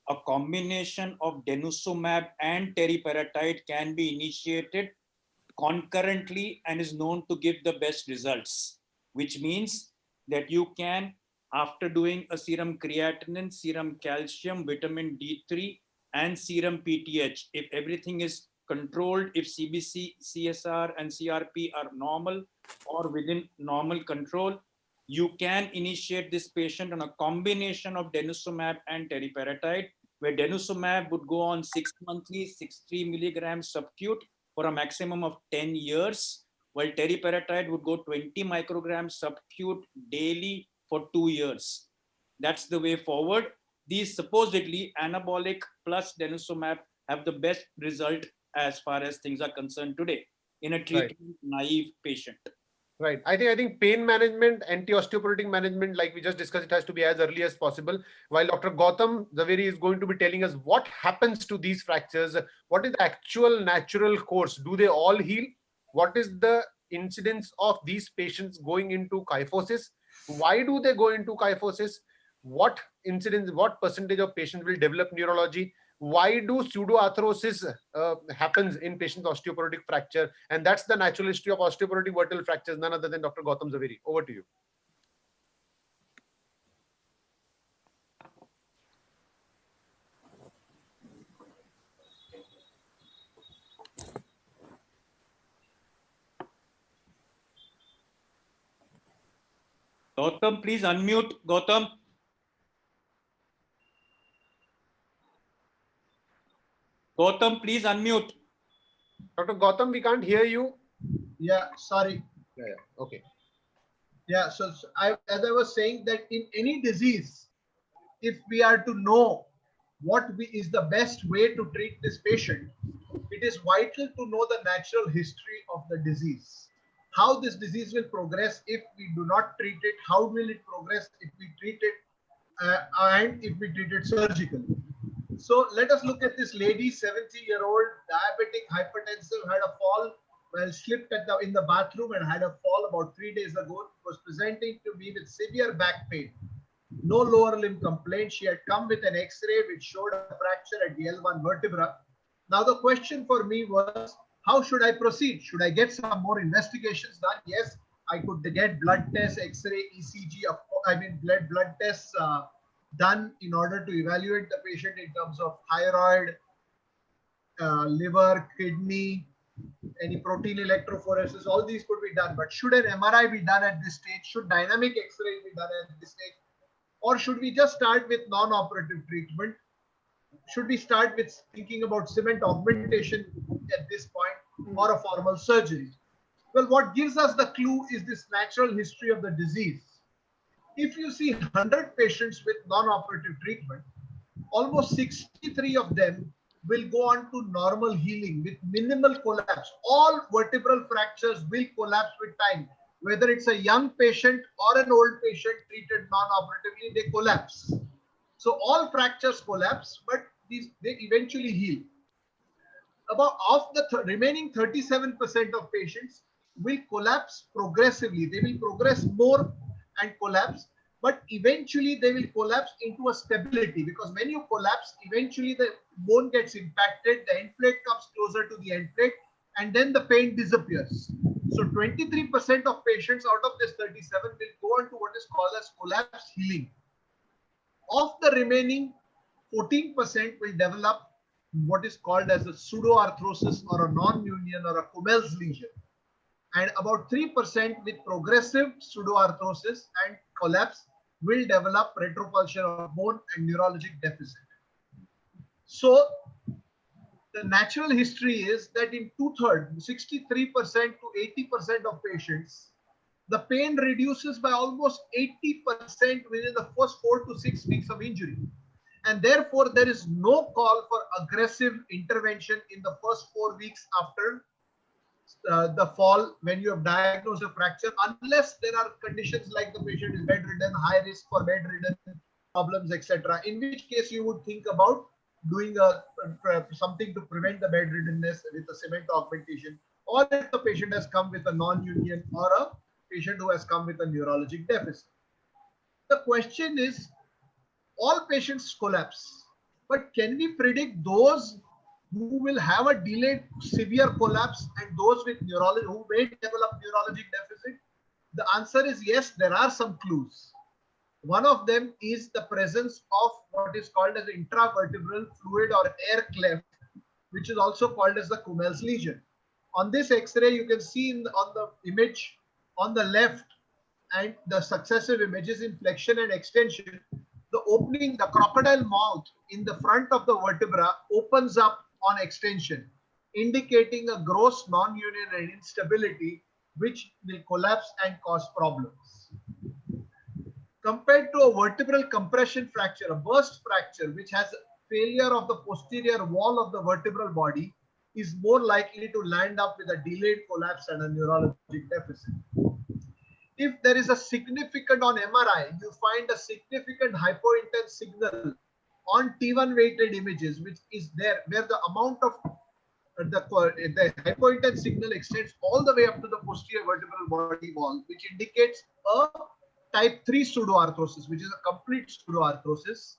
a combination of denosumab and teriparatide can be initiated concurrently and is known to give the best results, which means that you can, after doing a serum creatinine, serum calcium, vitamin D3, and serum PTH, if everything is controlled, if CBC, CSR, and CRP are normal or within normal control, you can initiate this patient on a combination of denosumab and teriparatide, where denosumab would go on 6 monthly, 63 milligrams subcute for a maximum of 10 years, while teriparatide would go 20 micrograms subcute daily for 2 years. That's the way forward. These supposedly anabolic plus denosumab have the best result as far as things are concerned today in a treatment naive patient. Right. I think pain management, anti-osteoporotic management, like we just discussed, it has to be as early as possible. While Dr. Gautam Zaveri is going to be telling us what happens to these fractures, what is the actual natural course? Do they all heal? What is the incidence of these patients going into kyphosis? Why do they go into kyphosis? What incidence, what percentage of patients will develop neurology? Why do pseudoarthrosis happens in patients with osteoporotic fracture? And that's the natural history of osteoporotic vertebral fractures, none other than Dr. Gautam Zaveri. Over to you. Gautam, please unmute. Gautam. Gautam, please unmute. Dr. Gautam, we can't hear you. Yeah, sorry. Yeah. Okay. Yeah, so as I was saying, that in any disease, if we are to know what is the best way to treat this patient, it is vital to know the natural history of the disease. How this disease will progress if we do not treat it, how will it progress if we treat it, and if we treat it surgically. So let us look at this lady, 70-year-old, diabetic, hypertensive, had a fall while slipped in the bathroom and had a fall about 3 days ago. Was presenting to me with severe back pain. No lower limb complaint. She had come with an X-ray which showed a fracture at the L1 vertebra. Now the question for me was, how should I proceed? Should I get some more investigations done? Yes, I could get blood tests, X-ray, ECG, blood tests done in order to evaluate the patient in terms of thyroid, liver, kidney, any protein electrophoresis, all these could be done. But should an MRI be done at this stage? Should dynamic X-ray be done at this stage? Or should we just start with non-operative treatment? Should we start with thinking about cement augmentation at this point, or a formal surgery? Well, what gives us the clue is this natural history of the disease. If you see 100 patients with non-operative treatment, almost 63 of them will go on to normal healing with minimal collapse. All vertebral fractures will collapse with time. Whether it's a young patient or an old patient treated non-operatively, they collapse. So all fractures collapse, but they eventually heal. About of the remaining 37% of patients will collapse progressively. They will progress more and collapse, but eventually they will collapse into a stability, because when you collapse, eventually the bone gets impacted, the end plate comes closer to the end plate, and then the pain disappears. So 23% of patients out of this 37 will go on to what is called as collapse healing. Of the remaining, 14% will develop what is called as a pseudoarthrosis or a non-union or a Kumel's lesion. And about 3% with progressive pseudoarthrosis and collapse will develop retropulsion of bone and neurologic deficit. So the natural history is that in 2/3, 63% to 80% of patients, the pain reduces by almost 80% within the first 4 to 6 weeks of injury. And therefore, there is no call for aggressive intervention in the first 4 weeks after the fall when you have diagnosed a fracture, unless there are conditions like the patient is bedridden, high risk for bedridden problems, etc. In which case you would think about doing something to prevent the bedriddenness with a cement augmentation, or if the patient has come with a non-union or a patient who has come with a neurologic deficit. The question is, all patients collapse, but can we predict those who will have a delayed severe collapse and those with neurology who may develop neurologic deficit? The answer is yes, there are some clues. One of them is the presence of what is called as intravertebral fluid or air cleft, which is also called as the Kumel's lesion. On this X-ray, you can see on the image on the left and the successive images in flexion and extension, the opening, the crocodile mouth in the front of the vertebra opens up on extension, indicating a gross non-union and instability, which will collapse and cause problems. Compared to a vertebral compression fracture, a burst fracture, which has failure of the posterior wall of the vertebral body, is more likely to land up with a delayed collapse and a neurologic deficit. If there is a significant on MRI, you find a significant hypointense signal on T1 weighted images, which is there where the amount of the hypointense signal extends all the way up to the posterior vertebral body wall, which indicates a type 3 pseudoarthrosis, which is a complete pseudoarthrosis.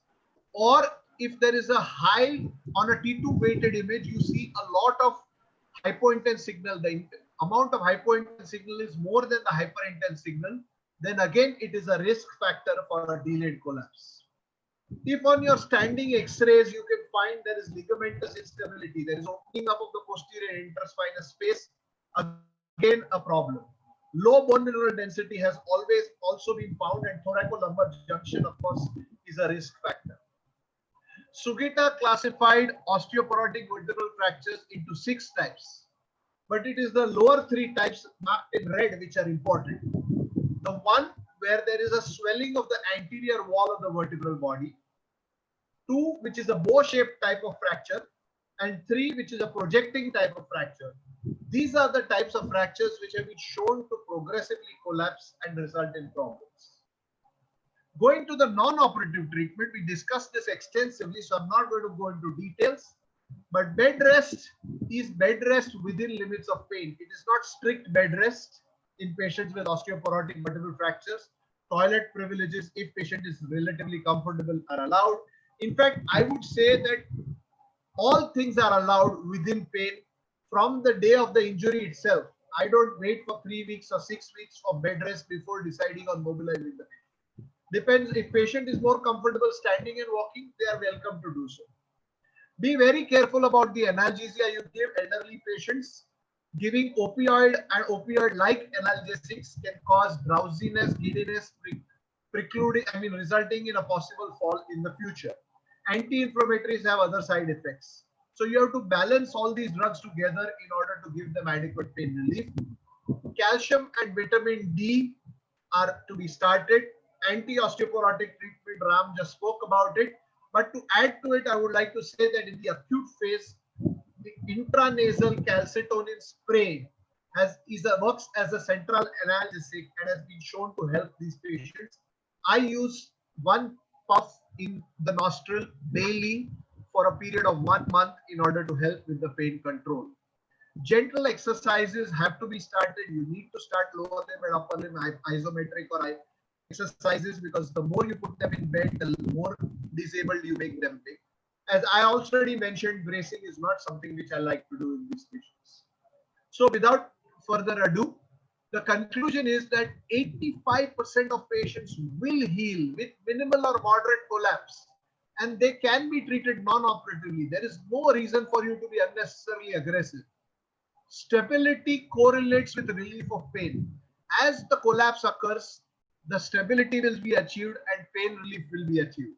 Or if there is a high on a T2 weighted image, you see a lot of hypointense signal. The amount of hypointense signal is more than the hyperintense signal. Then again, it is a risk factor for a delayed collapse. If on your standing X-rays, you can find there is ligamentous instability, there is opening up of the posterior interspinous space, again a problem. Low bone mineral density has always also been found, and thoracolumbar junction, of course, is a risk factor. Sugita classified osteoporotic vertebral fractures into 6 types, but it is the lower 3 types marked in red which are important. The one where there is a swelling of the anterior wall of the vertebral body, 2 which is a bow-shaped type of fracture, and 3 which is a projecting type of fracture. These are the types of fractures which have been shown to progressively collapse and result in problems. Going to the non-operative treatment, we discussed this extensively, so I'm not going to go into details. But bed rest is bed rest within limits of pain. It is not strict bed rest in patients with osteoporotic vertebral fractures. Toilet privileges, if patient is relatively comfortable, are allowed. In fact, I would say that all things are allowed within pain from the day of the injury itself I don't wait for 3 weeks or 6 weeks of bed rest before deciding on mobilizing the patient. Depends, if patient is more comfortable standing and walking, they are welcome to do so. Be very careful about the analgesia you give elderly patients. Giving opioid and opioid-like analgesics can cause drowsiness, giddiness, resulting in a possible fall in the future. Anti-inflammatories have other side effects. So you have to balance all these drugs together in order to give them adequate pain relief. Calcium and vitamin D are to be started. Anti-osteoporotic treatment, Ram just spoke about it. But to add to it, I would like to say that in the acute phase, the intranasal calcitonin spray works as a central analgesic and has been shown to help these patients. I use one puff in the nostril daily for a period of 1 month in order to help with the pain control. Gentle exercises have to be started. You need to start lower limb and upper limb isometric or exercises, because the more you put them in bed, the more disabled you make them be. As I already mentioned, bracing is not something which I like to do in these patients. So without further ado, the conclusion is that 85% of patients will heal with minimal or moderate collapse, and they can be treated non-operatively. There is no reason for you to be unnecessarily aggressive. Stability correlates with relief of pain. As the collapse occurs, the stability will be achieved and pain relief will be achieved.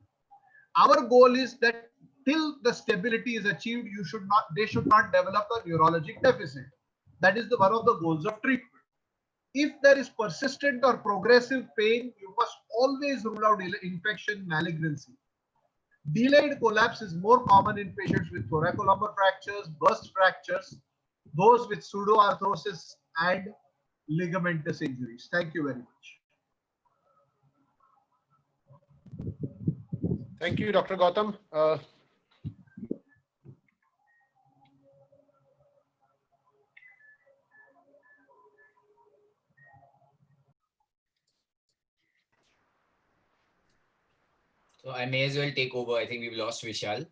Our goal is that till the stability is achieved, they should not develop a neurologic deficit. That is one of the goals of treatment. If there is persistent or progressive pain, you must always rule out infection, malignancy. Delayed collapse is more common in patients with thoracolumbar fractures, burst fractures, those with pseudoarthrosis and ligamentous injuries. Thank you very much. Thank you, Dr. Gautam. So I may as well take over. I think we've lost Vishal.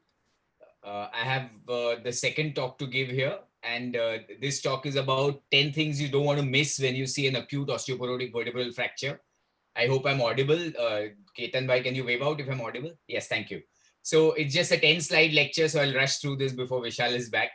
I have the second talk to give here. And this talk is about 10 things you don't want to miss when you see an acute osteoporotic vertebral fracture. I hope I'm audible. Ketan bhai, can you wave out if I'm audible? Yes, thank you. So it's just a 10-slide lecture, so I'll rush through this before Vishal is back.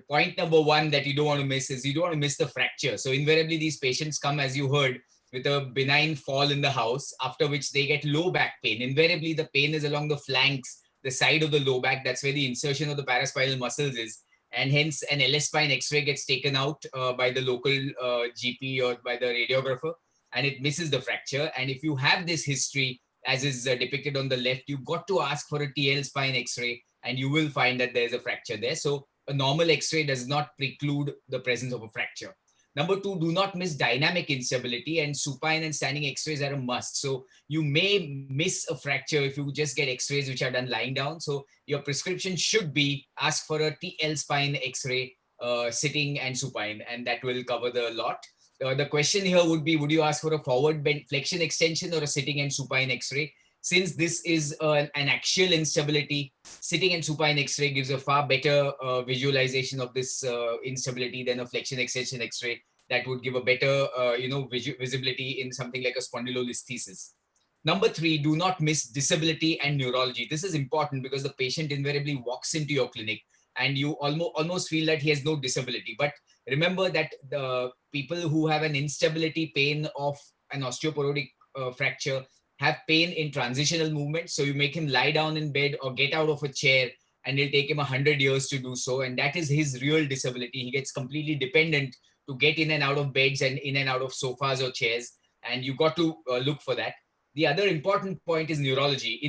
Point number one that you don't want to miss is you don't want to miss the fracture. So invariably these patients come, as you heard, with a benign fall in the house, after which they get low back pain. Invariably the pain is along the flanks, the side of the low back. That's where the insertion of the paraspinal muscles is. And hence an LS spine X-ray gets taken out by the local GP or by the radiographer, and it misses the fracture. And if you have this history, as is depicted on the left, you've got to ask for a TL spine X-ray, and you will find that there's a fracture there. So a normal X-ray does not preclude the presence of a fracture. Number two, do not miss dynamic instability, and supine and standing X-rays are a must. So you may miss a fracture if you just get X-rays which are done lying down. So your prescription should be ask for a TL spine X-ray sitting and supine, and that will cover the lot. The question here would be, would you ask for a forward bend flexion extension or a sitting and supine X-ray? Since this is an axial instability, sitting and supine X-ray gives a far better visualization of this instability than a flexion extension X-ray that would give a better visibility in something like a spondylolisthesis. Number three, do not miss disability and neurology. This is important because the patient invariably walks into your clinic and you almost feel that he has no disability. But remember that the people who have an instability pain of an osteoporotic fracture have pain in transitional movement. So you make him lie down in bed or get out of a chair, and it'll take him 100 years to do so. And that is his real disability. He gets completely dependent to get in and out of beds and in and out of sofas or chairs. And you got to look for that. The other important point is neurology.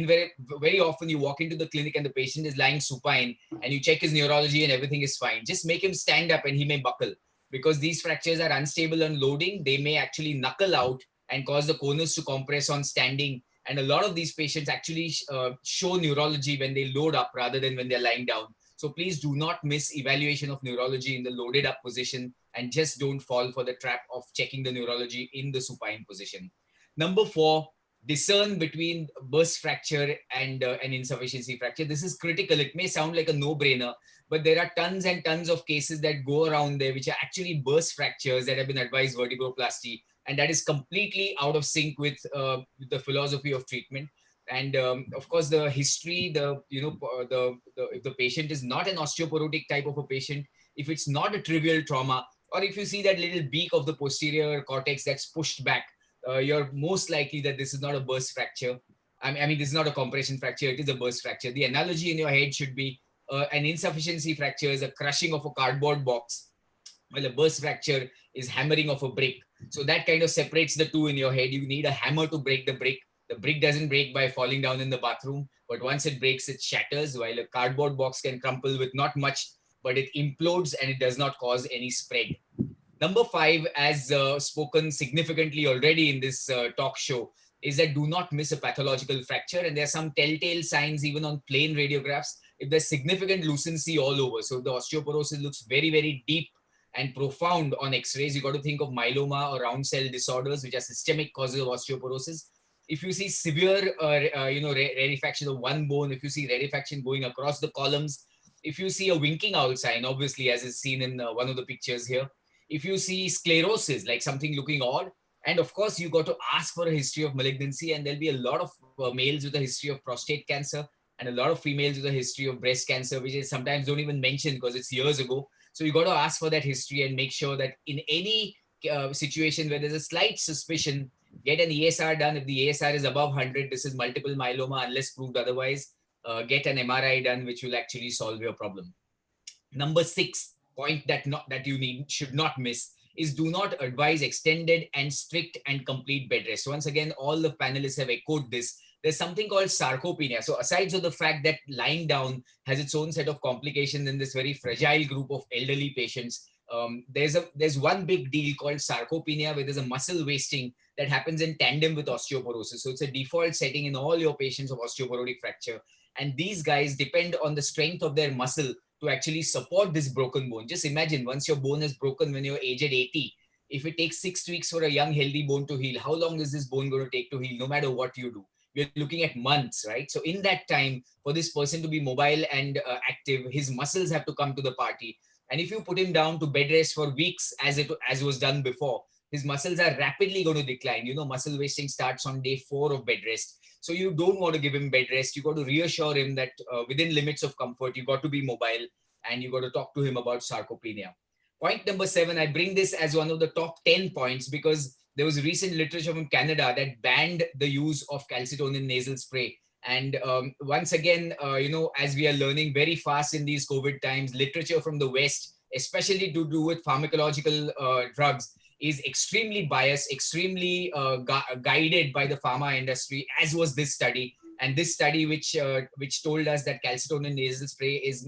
Very often you walk into the clinic and the patient is lying supine and you check his neurology and everything is fine. Just make him stand up and he may buckle. Because these fractures are unstable on loading, they may actually knuckle out and cause the conus to compress on standing. And a lot of these patients actually show neurology when they load up rather than when they're lying down. So please do not miss evaluation of neurology in the loaded up position, and just don't fall for the trap of checking the neurology in the supine position. Number four, discern between burst fracture and an insufficiency fracture. This is critical. It may sound like a no-brainer, but there are tons and tons of cases that go around there which are actually burst fractures that have been advised vertebroplasty, and that is completely out of sync with the philosophy of treatment. And of course, the history, if the patient is not an osteoporotic type of a patient, if it's not a trivial trauma, or if you see that little beak of the posterior cortex that's pushed back, you're most likely that this is not a burst fracture. I mean, this is not a compression fracture, it is a burst fracture. The analogy in your head should be an insufficiency fracture is a crushing of a cardboard box, while a burst fracture is hammering of a brick. So that kind of separates the two in your head. You need a hammer to break the brick. The brick doesn't break by falling down in the bathroom, but once it breaks, it shatters, while a cardboard box can crumple with not much, but it implodes and it does not cause any spread. Number 5, as spoken significantly already in this talk show, is that do not miss a pathological fracture. And there are some telltale signs even on plain radiographs. If there's significant lucency all over, so if the osteoporosis looks very, very deep and profound on x-rays, you got to think of myeloma or round cell disorders, which are systemic causes of osteoporosis. If you see severe rarefaction of one bone, if you see rarefaction going across the columns, if you see a winking owl sign, obviously as is seen in one of the pictures here, if you see sclerosis, like something looking odd, and of course you got to ask for a history of malignancy, and there'll be a lot of males with a history of prostate cancer and a lot of females with a history of breast cancer, which is sometimes don't even mention because it's years ago. So you got to ask for that history and make sure that in any situation where there's a slight suspicion, get an ESR done. If the ESR is above 100, this is multiple myeloma unless proved otherwise. Get an MRI done, which will actually solve your problem. Number 6 point that you should not miss is do not advise extended and strict and complete bed rest. Once again, all the panelists have echoed this. There's something called sarcopenia. So aside from the fact that lying down has its own set of complications in this very fragile group of elderly patients, there's one big deal called sarcopenia, where there's a muscle wasting that happens in tandem with osteoporosis. So it's a default setting in all your patients of osteoporotic fracture. And these guys depend on the strength of their muscle to actually support this broken bone. Just imagine, once your bone is broken when you're aged 80, if it takes 6 weeks for a young healthy bone to heal, how long is this bone going to take to heal, no matter what you do? We're looking at months, right? So in that time, for this person to be mobile and active, his muscles have to come to the party. And if you put him down to bed rest for weeks, as was done before, his muscles are rapidly going to decline. You know, muscle wasting starts on day 4 of bed rest. So you don't want to give him bed rest. You got to reassure him that within limits of comfort, you got to be mobile, and you got to talk to him about sarcopenia. Point number 7, I bring this as one of the top 10 points because there was recent literature from Canada that banned the use of calcitonin nasal spray. And once again, as we are learning very fast in these COVID times, literature from the West, especially to do with pharmacological drugs, is extremely biased, extremely guided by the pharma industry, as was this study. And this study, which told us that calcitonin nasal spray is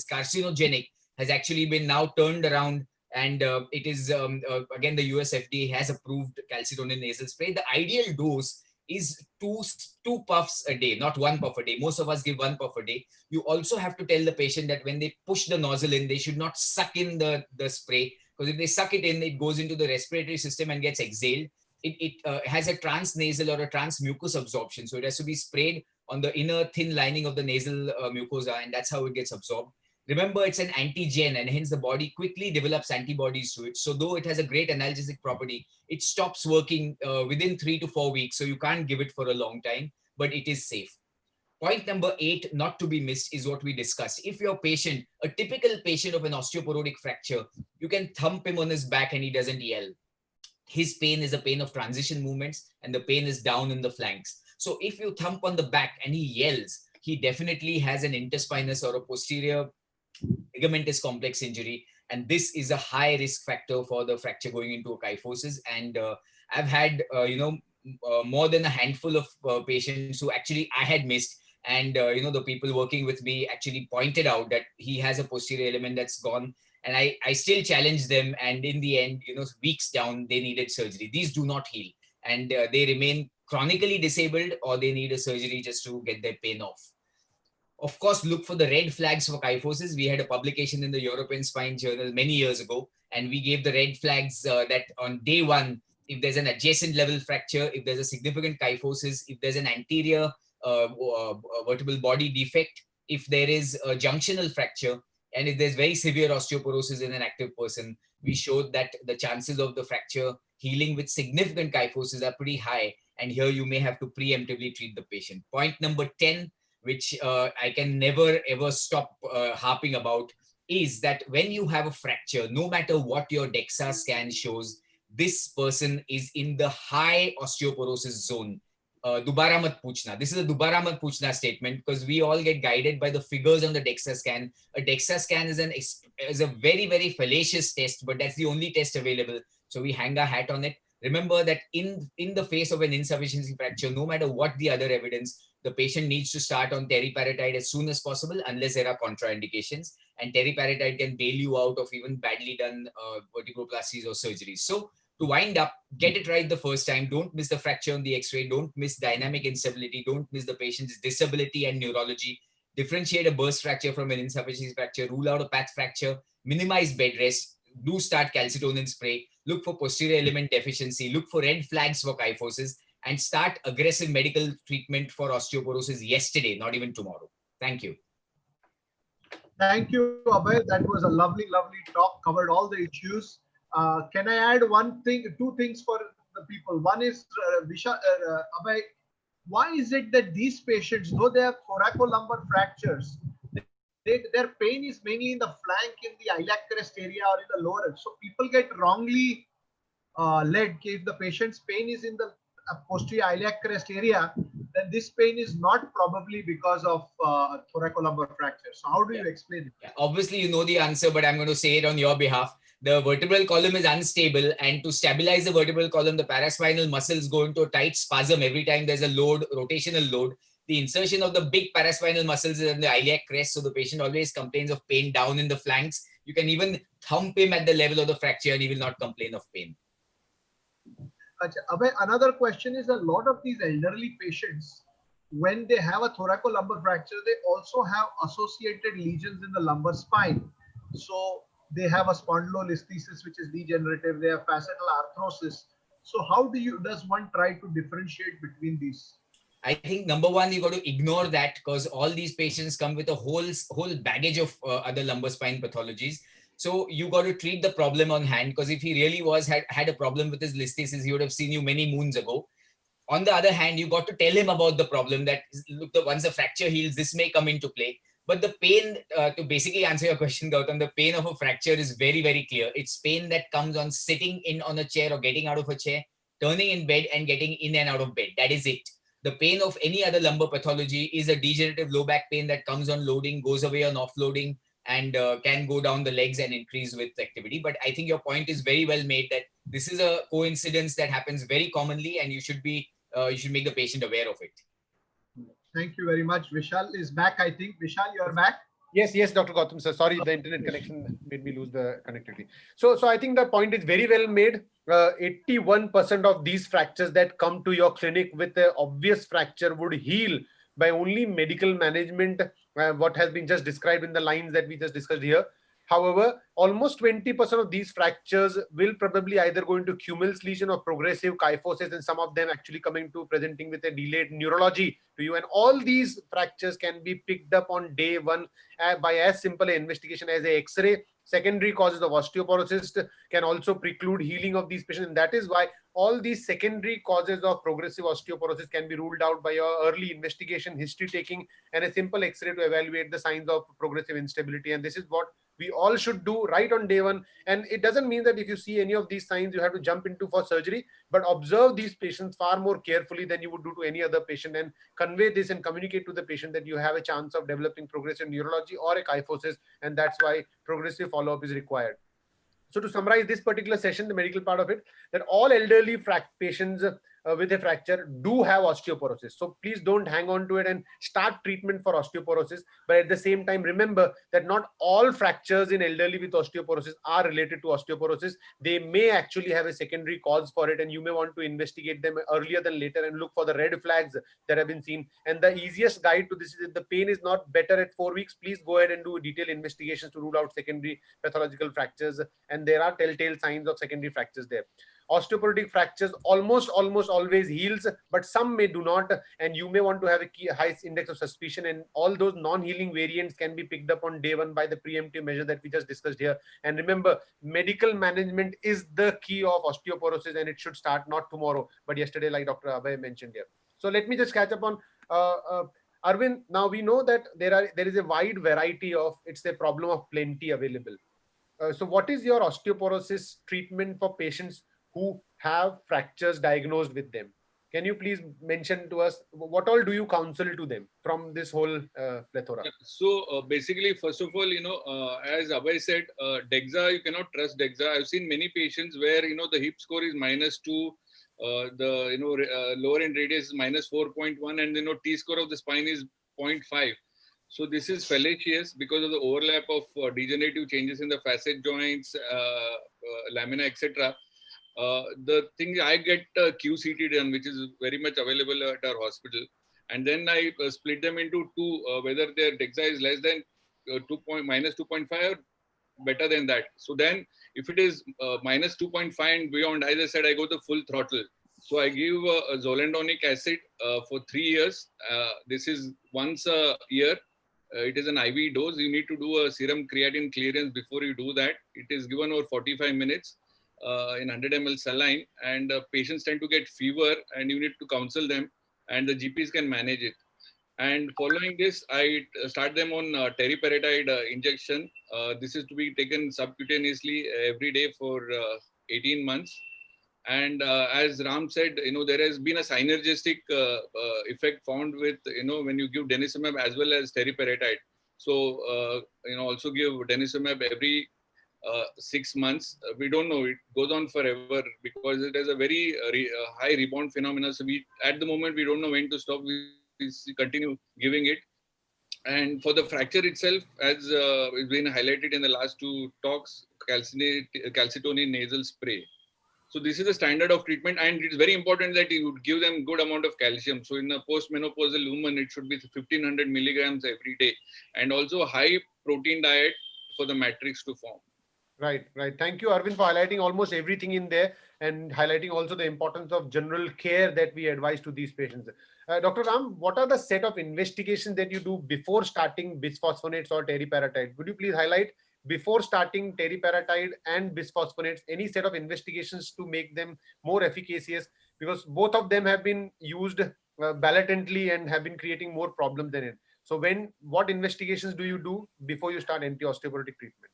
carcinogenic, has actually been now turned around, and it is again, the US FDA has approved calcitonin nasal spray. The ideal dose is two puffs a day, not 1 puff a day. Most of us give 1 puff a day. You also have to tell the patient that when they push the nozzle in, they should not suck in the spray, because if they suck it in, it goes into the respiratory system and gets exhaled. It has a transnasal or a transmucous absorption. So it has to be sprayed on the inner thin lining of the nasal mucosa, and that's how it gets absorbed. Remember, it's an antigen, and hence the body quickly develops antibodies to it. So though it has a great analgesic property, it stops working within 3 to 4 weeks. So you can't give it for a long time, but it is safe. Point number 8, not to be missed, is what we discussed. If your patient, a typical patient of an osteoporotic fracture, you can thump him on his back and he doesn't yell. His pain is a pain of transition movements, and the pain is down in the flanks. So if you thump on the back and he yells, he definitely has an interspinous or a posterior ligamentous complex injury. And this is a high risk factor for the fracture going into a kyphosis. And I've had, more than a handful of patients who actually I had missed. And, the people working with me actually pointed out that he has a posterior element that's gone. And I still challenge them. And in the end, weeks down, they needed surgery. These do not heal. And they remain chronically disabled, or they need a surgery just to get their pain off. Of course, look for the red flags for kyphosis. We had a publication in the European Spine Journal many years ago, and we gave the red flags that on day 1, if there's an adjacent level fracture, if there's a significant kyphosis, if there's an anterior vertebral body defect, if there is a junctional fracture, and if there's very severe osteoporosis in an active person, we showed that the chances of the fracture healing with significant kyphosis are pretty high. And here you may have to preemptively treat the patient. Point number 10, which I can never ever stop harping about, is that when you have a fracture, no matter what your DEXA scan shows, this person is in the high osteoporosis zone. Dubara mat puchna. This is a Dubara mat puchna statement because we all get guided by the figures on the DEXA scan. A DEXA scan is a very, very fallacious test, but that's the only test available. So we hang our hat on it. Remember that in the face of an insufficiency fracture, no matter what the other evidence, the patient needs to start on teriparatide as soon as possible unless there are contraindications. And teriparatide can bail you out of even badly done vertebroplasties or surgeries. So to wind up, get it right the first time. Don't miss the fracture on the X-ray. Don't miss dynamic instability. Don't miss the patient's disability and neurology. Differentiate a burst fracture from an insufficiency fracture. Rule out a path fracture. Minimize bed rest. Do start calcitonin spray. Look for posterior element deficiency. Look for red flags for kyphosis. And start aggressive medical treatment for osteoporosis yesterday, not even tomorrow. Thank you. Thank you, Abhay. That was a lovely, lovely talk, covered all the issues. Can I add two things for the people? One is, Abhay, why is it that these patients, though they have thoracolumbar fractures, their pain is mainly in the flank, in the iliac crest area or in the lower? So people get wrongly led. If the patient's pain is in the posterior iliac crest area, then this pain is not probably because of thoracolumbar fracture. So how do you explain it? Yeah, obviously, you know the answer, but I'm going to say it on your behalf. The vertebral column is unstable, and to stabilize the vertebral column, the paraspinal muscles go into a tight spasm every time there's a load, rotational load. The insertion of the big paraspinal muscles is in the iliac crest, so the patient always complains of pain down in the flanks. You can even thump him at the level of the fracture and he will not complain of pain. Abhay, another question is, a lot of these elderly patients, when they have a thoracolumbar fracture, they also have associated lesions in the lumbar spine. So they have a spondylolisthesis, which is degenerative. They have facetal arthrosis. So how does one try to differentiate between these? I think number one, you got to ignore that because all these patients come with a whole baggage of other lumbar spine pathologies. So you got to treat the problem on hand, because if he really had a problem with his listhesis, he would have seen you many moons ago. On the other hand, you got to tell him about the problem, that look, once the fracture heals, this may come into play. But the pain, to basically answer your question, Gautam, the pain of a fracture is very, very clear. It's pain that comes on sitting in on a chair or getting out of a chair, turning in bed and getting in and out of bed. That is it. The pain of any other lumbar pathology is a degenerative low back pain that comes on loading, goes away on offloading, and can go down the legs and increase with activity. But I think your point is very well made, that this is a coincidence that happens very commonly, and you should make the patient aware of it. Thank you very much. Vishal is back, I think. Vishal, you're back. Yes, Dr. Gautam sir. Sorry, the internet connection made me lose the connectivity. So I think the point is very well made. 81% of these fractures that come to your clinic with an obvious fracture would heal by only medical management, what has been just described in the lines that we just discussed here. However, almost 20% of these fractures will probably either go into Kuehl's lesion or progressive kyphosis, and some of them actually coming to presenting with a delayed neurology to you. And all these fractures can be picked up on day one by as simple an investigation as a X-ray. Secondary causes of osteoporosis can also preclude healing of these patients, and that is why all these secondary causes of progressive osteoporosis can be ruled out by your early investigation, history taking, and a simple X-ray to evaluate the signs of progressive instability. And this is what we all should do right on day one. And it doesn't mean that if you see any of these signs, you have to jump into for surgery, but observe these patients far more carefully than you would do to any other patient, and convey this and communicate to the patient that you have a chance of developing progressive neurology or a kyphosis, and that's why progressive follow-up is required. So to summarize this particular session, the medical part of it, that all elderly patients with a fracture do have osteoporosis. So please don't hang on to it and start treatment for osteoporosis. But at the same time, remember that not all fractures in elderly with osteoporosis are related to osteoporosis. They may actually have a secondary cause for it, and you may want to investigate them earlier than later and look for the red flags that have been seen. And the easiest guide to this is, if the pain is not better at 4 weeks, please go ahead and do detailed investigations to rule out secondary pathological fractures. And there are telltale signs of secondary fractures there. osteoporotic fractures almost always heals, but some may do not, and you may want to have a high index of suspicion, and all those non-healing variants can be picked up on day one by the preemptive measure that we just discussed here. And remember, medical management is the key of osteoporosis, and it should start not tomorrow but yesterday, like Dr. Abhay mentioned here. So let me just catch up on Arvind. Now we know that there is a wide variety of, it's a problem of plenty available. So what is your osteoporosis treatment for patients who have fractures diagnosed with them? Can you please mention to us what all do you counsel to them from this whole plethora? So basically, first of all, as Abhay said, DEXA, you cannot trust DEXA. I've seen many patients where, the hip score is -2, the, lower end radius is -4.1, and, T-score of the spine is 0.5. So this is fallacious because of the overlap of degenerative changes in the facet joints, lamina, etc. The thing, I get QCT done, which is very much available at our hospital, and then I split them into two, whether their DEXA is less than -2.5 or better than that. So then if it is -2.5 and beyond, as I said, I go to full throttle. So I give zoledronic acid for 3 years. This is once a year. It is an IV dose. You need to do a serum creatine clearance before you do that. It is given over 45 minutes in 100 ml saline, and patients tend to get fever, and you need to counsel them, and the GPs can manage it. And following this, I start them on teriparatide injection. This is to be taken subcutaneously every day for 18 months. And as Ram said, there has been a synergistic effect found with, when you give denosumab as well as teriparatide. So, also give denosumab every 6 months. We don't know, it goes on forever because it has a very high rebound phenomena. So at the moment, we don't know when to stop. We continue giving it. And for the fracture itself, as has been highlighted in the last two talks, calcitonin nasal spray. So this is the standard of treatment, and it's very important that you would give them good amount of calcium. So in a postmenopausal woman, it should be 1500 milligrams every day, and also a high protein diet for the matrix to form. Right. Thank you, Arvind, for highlighting almost everything in there and highlighting also the importance of general care that we advise to these patients. Dr. Ram, what are the set of investigations that you do before starting bisphosphonates or teriparatide? Could you please highlight, before starting teriparatide and bisphosphonates, any set of investigations to make them more efficacious? Because both of them have been used blatantly and have been creating more problems than it. So what investigations do you do before you start anti-osteoporotic treatment?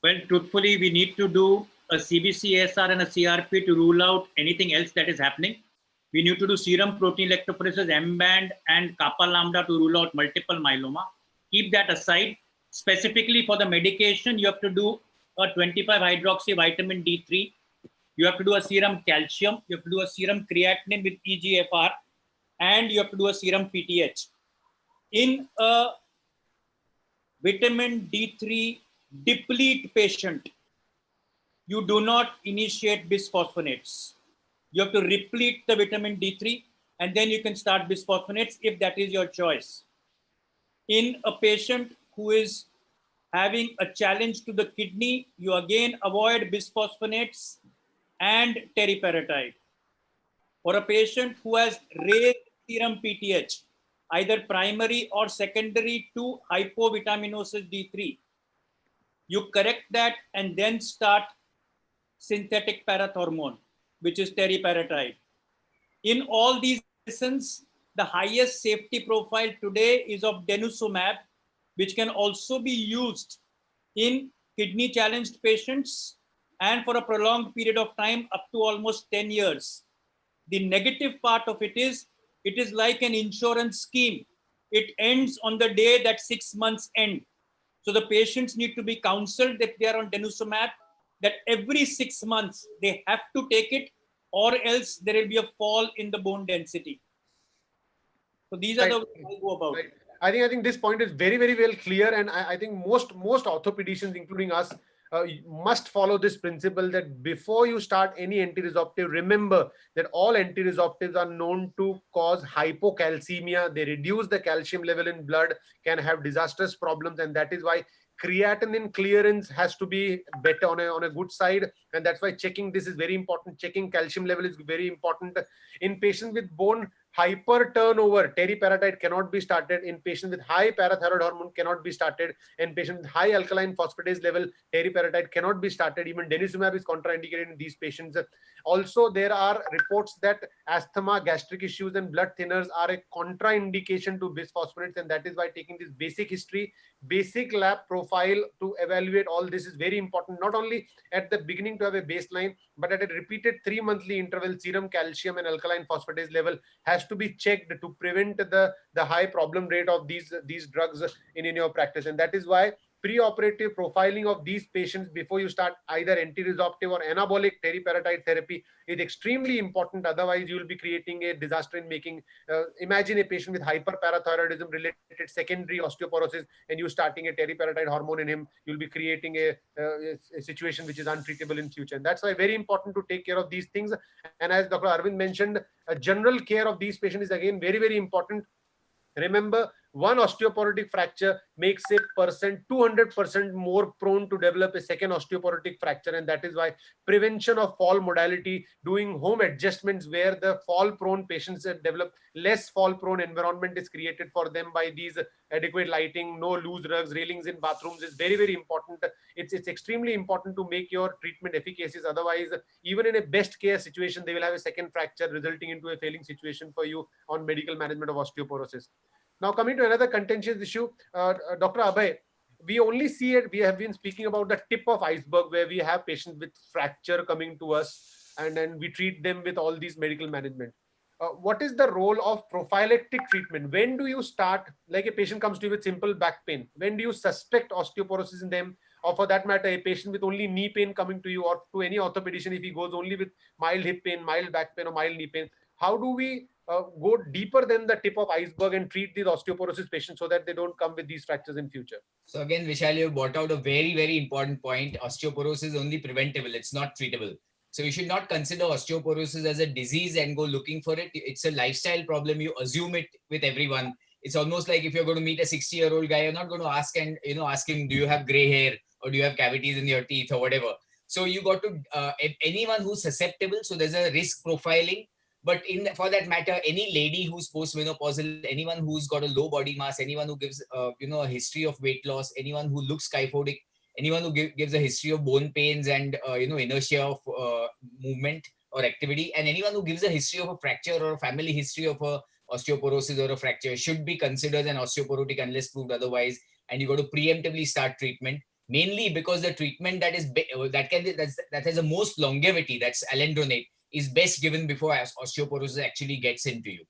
Well, truthfully, we need to do a CBC-ASR and a CRP to rule out anything else that is happening. We need to do serum protein electrophoresis, M-band, and kappa lambda to rule out multiple myeloma. Keep that aside. Specifically for the medication, you have to do a 25-hydroxy vitamin D3. You have to do a serum calcium. You have to do a serum creatinine with EGFR, and you have to do a serum PTH. In a vitamin D3 deplete patient, you do not initiate bisphosphonates. You have to replete the vitamin D3, and then you can start bisphosphonates if that is your choice. In a patient who is having a challenge to the kidney, you again avoid bisphosphonates and teriparatide. For a patient who has raised serum PTH, either primary or secondary to hypovitaminosis D3, you correct that and then start synthetic parathormone, which is teriparatide. In all these medicines, the highest safety profile today is of denosumab, which can also be used in kidney challenged patients and for a prolonged period of time up to almost 10 years. The negative part of it is like an insurance scheme. It ends on the day that 6 months end. So the patients need to be counseled if they are on denosumab, that every 6 months they have to take it, or else there will be a fall in the bone density. So these are the ways I go about it. I think this point is very, very well clear, and I think most orthopedicians, including us, must follow this principle that before you start any anti-resorptive, remember that all anti-resorptives are known to cause hypocalcemia. They reduce the calcium level in blood, can have disastrous problems, and that is why creatinine clearance has to be better on a good side, and that's why checking this is very important. Checking calcium level is very important. In patients with bone hyper turnover, teriparatide cannot be started. In patients with high parathyroid hormone cannot be started. In patients with high alkaline phosphatase level, teriparatide cannot be started. Even denosumab is contraindicated in these patients. Also, there are reports that asthma, gastric issues, and blood thinners are a contraindication to bisphosphonates, and that is why taking this basic history, basic lab profile to evaluate all this is very important. Not only at the beginning to have a baseline, but at a repeated 3-monthly interval, serum calcium and alkaline phosphatase level has to be checked to prevent the high problem rate of these drugs in your practice. And that is why preoperative profiling of these patients before you start either anti-resorptive or anabolic teriparatide therapy is extremely important. Otherwise, you will be creating a disaster in making. Imagine a patient with hyperparathyroidism related secondary osteoporosis, and you starting a teriparatide hormone in him, you'll be creating a situation which is untreatable in future. And that's why very important to take care of these things. And as Dr. Arvind mentioned, a general care of these patients is again very, very important. Remember, one osteoporotic fracture makes a person 200% more prone to develop a second osteoporotic fracture, and that is why prevention of fall modality, doing home adjustments where the fall prone patients develop less fall prone environment is created for them by these adequate lighting, no loose rugs, railings in bathrooms is very, very important. It's extremely important to make your treatment efficacious. Otherwise, even in a best case situation, they will have a second fracture resulting into a failing situation for you on medical management of osteoporosis. Now, coming to another contentious issue, Dr. Abhay, we only see it, we have been speaking about the tip of iceberg where we have patients with fracture coming to us and then we treat them with all these medical management. What is the role of prophylactic treatment? When do you start, like a patient comes to you with simple back pain, when do you suspect osteoporosis in them? Or for that matter, a patient with only knee pain coming to you, or to any orthopedician if he goes only with mild hip pain, mild back pain or mild knee pain, how do we go deeper than the tip of iceberg and treat these osteoporosis patients so that they don't come with these fractures in future? So again, Vishal, you brought out a very, very important point. Osteoporosis is only preventable. It's not treatable. So you should not consider osteoporosis as a disease and go looking for it. It's a lifestyle problem. You assume it with everyone. It's almost like if you're going to meet a 60-year-old guy, you're not going to ask him, do you have gray hair or do you have cavities in your teeth or whatever. So you got to, anyone who's susceptible. So there's a risk profiling. But for that matter, any lady who's postmenopausal, anyone who's got a low body mass, anyone who gives a history of weight loss, anyone who looks kyphotic, anyone who gives a history of bone pains and inertia of movement or activity, and anyone who gives a history of a fracture or a family history of a osteoporosis or a fracture should be considered an osteoporotic unless proved otherwise. And you got to preemptively start treatment. Mainly because the treatment that has the most longevity, that's alendronate, is best given before osteoporosis actually gets into you.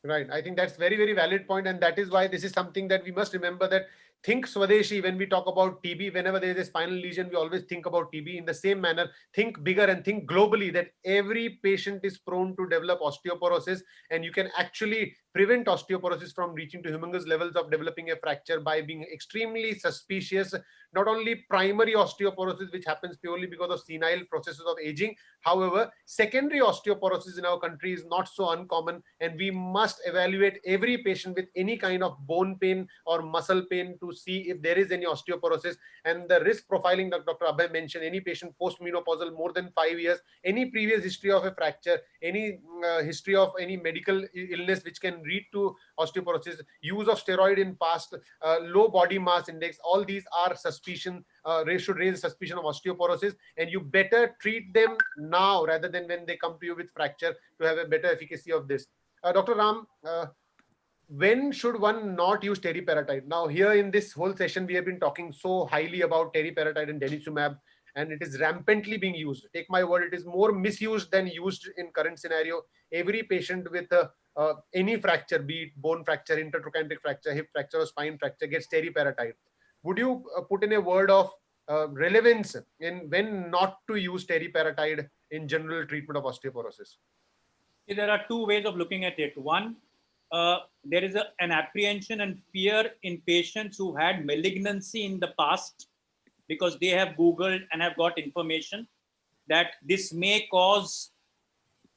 Right. I think that's very, very valid point. And that is why this is something that we must remember, that think Swadeshi when we talk about TB. Whenever there is a spinal lesion, we always think about TB. In the same manner, think bigger and think globally that every patient is prone to develop osteoporosis, and you can actually prevent osteoporosis from reaching to humongous levels of developing a fracture by being extremely suspicious. Not only primary osteoporosis, which happens purely because of senile processes of aging. However, secondary osteoporosis in our country is not so uncommon, and we must evaluate every patient with any kind of bone pain or muscle pain to see if there is any osteoporosis. And the risk profiling that Dr. Abhay mentioned, any patient postmenopausal more than 5 years, any previous history of a fracture, any history of any medical illness which can lead to osteoporosis, use of steroid in past, low body mass index, all these are suspicion, should raise a suspicion of osteoporosis, and you better treat them now rather than when they come to you with fracture to have a better efficacy of this. Dr. Ram, when should one not use teriparatide? Now here in this whole session, we have been talking so highly about teriparatide and denosumab, and it is rampantly being used. Take my word, it is more misused than used in current scenario. Every patient with any fracture, be it bone fracture, intertrochanteric fracture, hip fracture or spine fracture, gets teriparatide. Would you put in a word of relevance in when not to use teriparatide in general treatment of osteoporosis? There are two ways of looking at it. One, there is an apprehension and fear in patients who had malignancy in the past because they have Googled and have got information that this may cause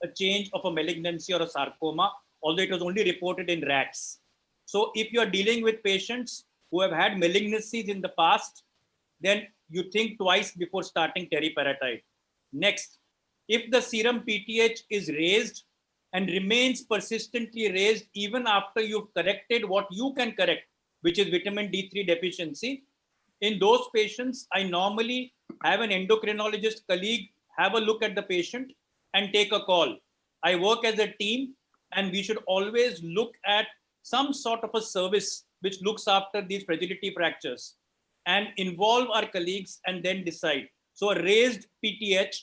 a change of a malignancy or a sarcoma, although it was only reported in rats. So if you are dealing with patients who have had malignancies in the past, then you think twice before starting teriparatide. Next, if the serum PTH is raised and remains persistently raised even after you've corrected what you can correct, which is vitamin D3 deficiency, in those patients, I normally have an endocrinologist colleague have a look at the patient and take a call. I work as a team, and we should always look at some sort of a service which looks after these fragility fractures and involve our colleagues and then decide. So a raised PTH,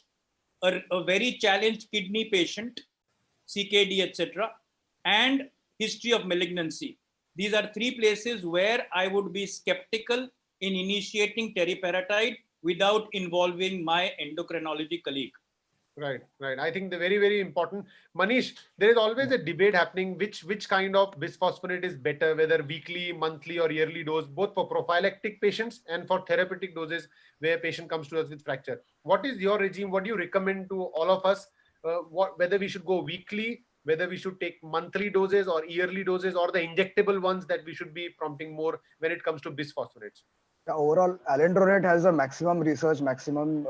a very challenged kidney patient, CKD, etc., and history of malignancy. These are three places where I would be skeptical in initiating teriparatide without involving my endocrinology colleague. Right, right. I think the very important. Manish, there is always a debate happening which kind of bisphosphonate is better, whether weekly, monthly, or yearly dose, both for prophylactic patients and for therapeutic doses where patient comes to us with fracture. What is your regime? What do you recommend to all of us? Whether we should go weekly, whether we should take monthly doses or yearly doses, or the injectable ones that we should be prompting more when it comes to bisphosphonates? Overall, alendronate has a maximum research, maximum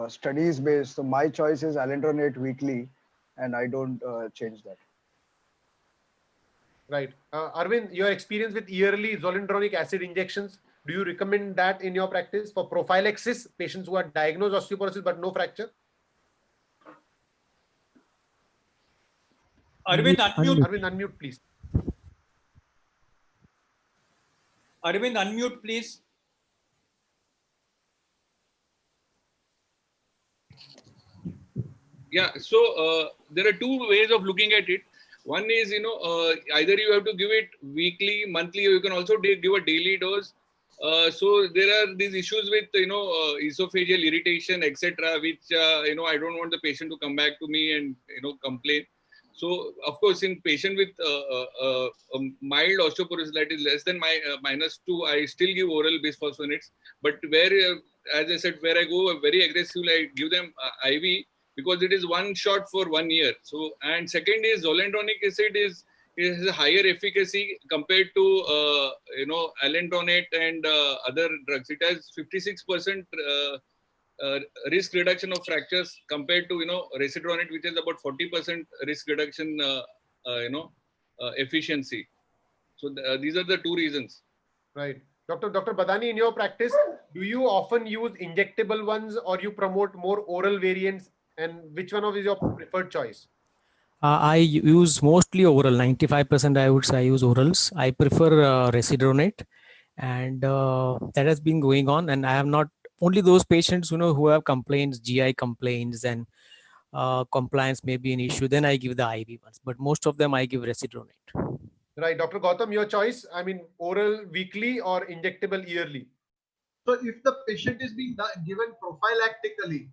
studies based. So my choice is alendronate weekly, and I don't change that. Right. Arvind, your experience with yearly zoledronic acid injections, do you recommend that in your practice for prophylaxis, patients who are diagnosed osteoporosis but no fracture? Arvind, unmute. Arvind, unmute, please. Arvind, unmute, please. Yeah, so there are two ways of looking at it. One is, either you have to give it weekly, monthly, or you can also give a daily dose. So there are these issues with, esophageal irritation, etc., which, I don't want the patient to come back to me and, complain. So, of course, in patient with a mild osteoporosis that is less than -2, I still give oral bisphosphonates. But where, as I said, where I go very aggressively, I give them IV, because it is one shot for 1 year. So, and second is zoledronic acid is a higher efficacy compared to alendronate and other drugs. It has 56% risk reduction of fractures compared to residronate, which is about 40% risk reduction efficiency. So these are the two reasons. Right. Dr. Badani, in your practice, do you often use injectable ones or you promote more oral variants? And which one of is your preferred choice? I use mostly oral. 95% I would say I use orals. I prefer residronate, and that has been going on. And I have not only those patients who have complaints, GI complaints, and compliance may be an issue. Then I give the IV ones, but most of them I give residronate. Right, Dr. Gautam, your choice. I mean, oral weekly or injectable yearly? So if the patient is being given prophylactically,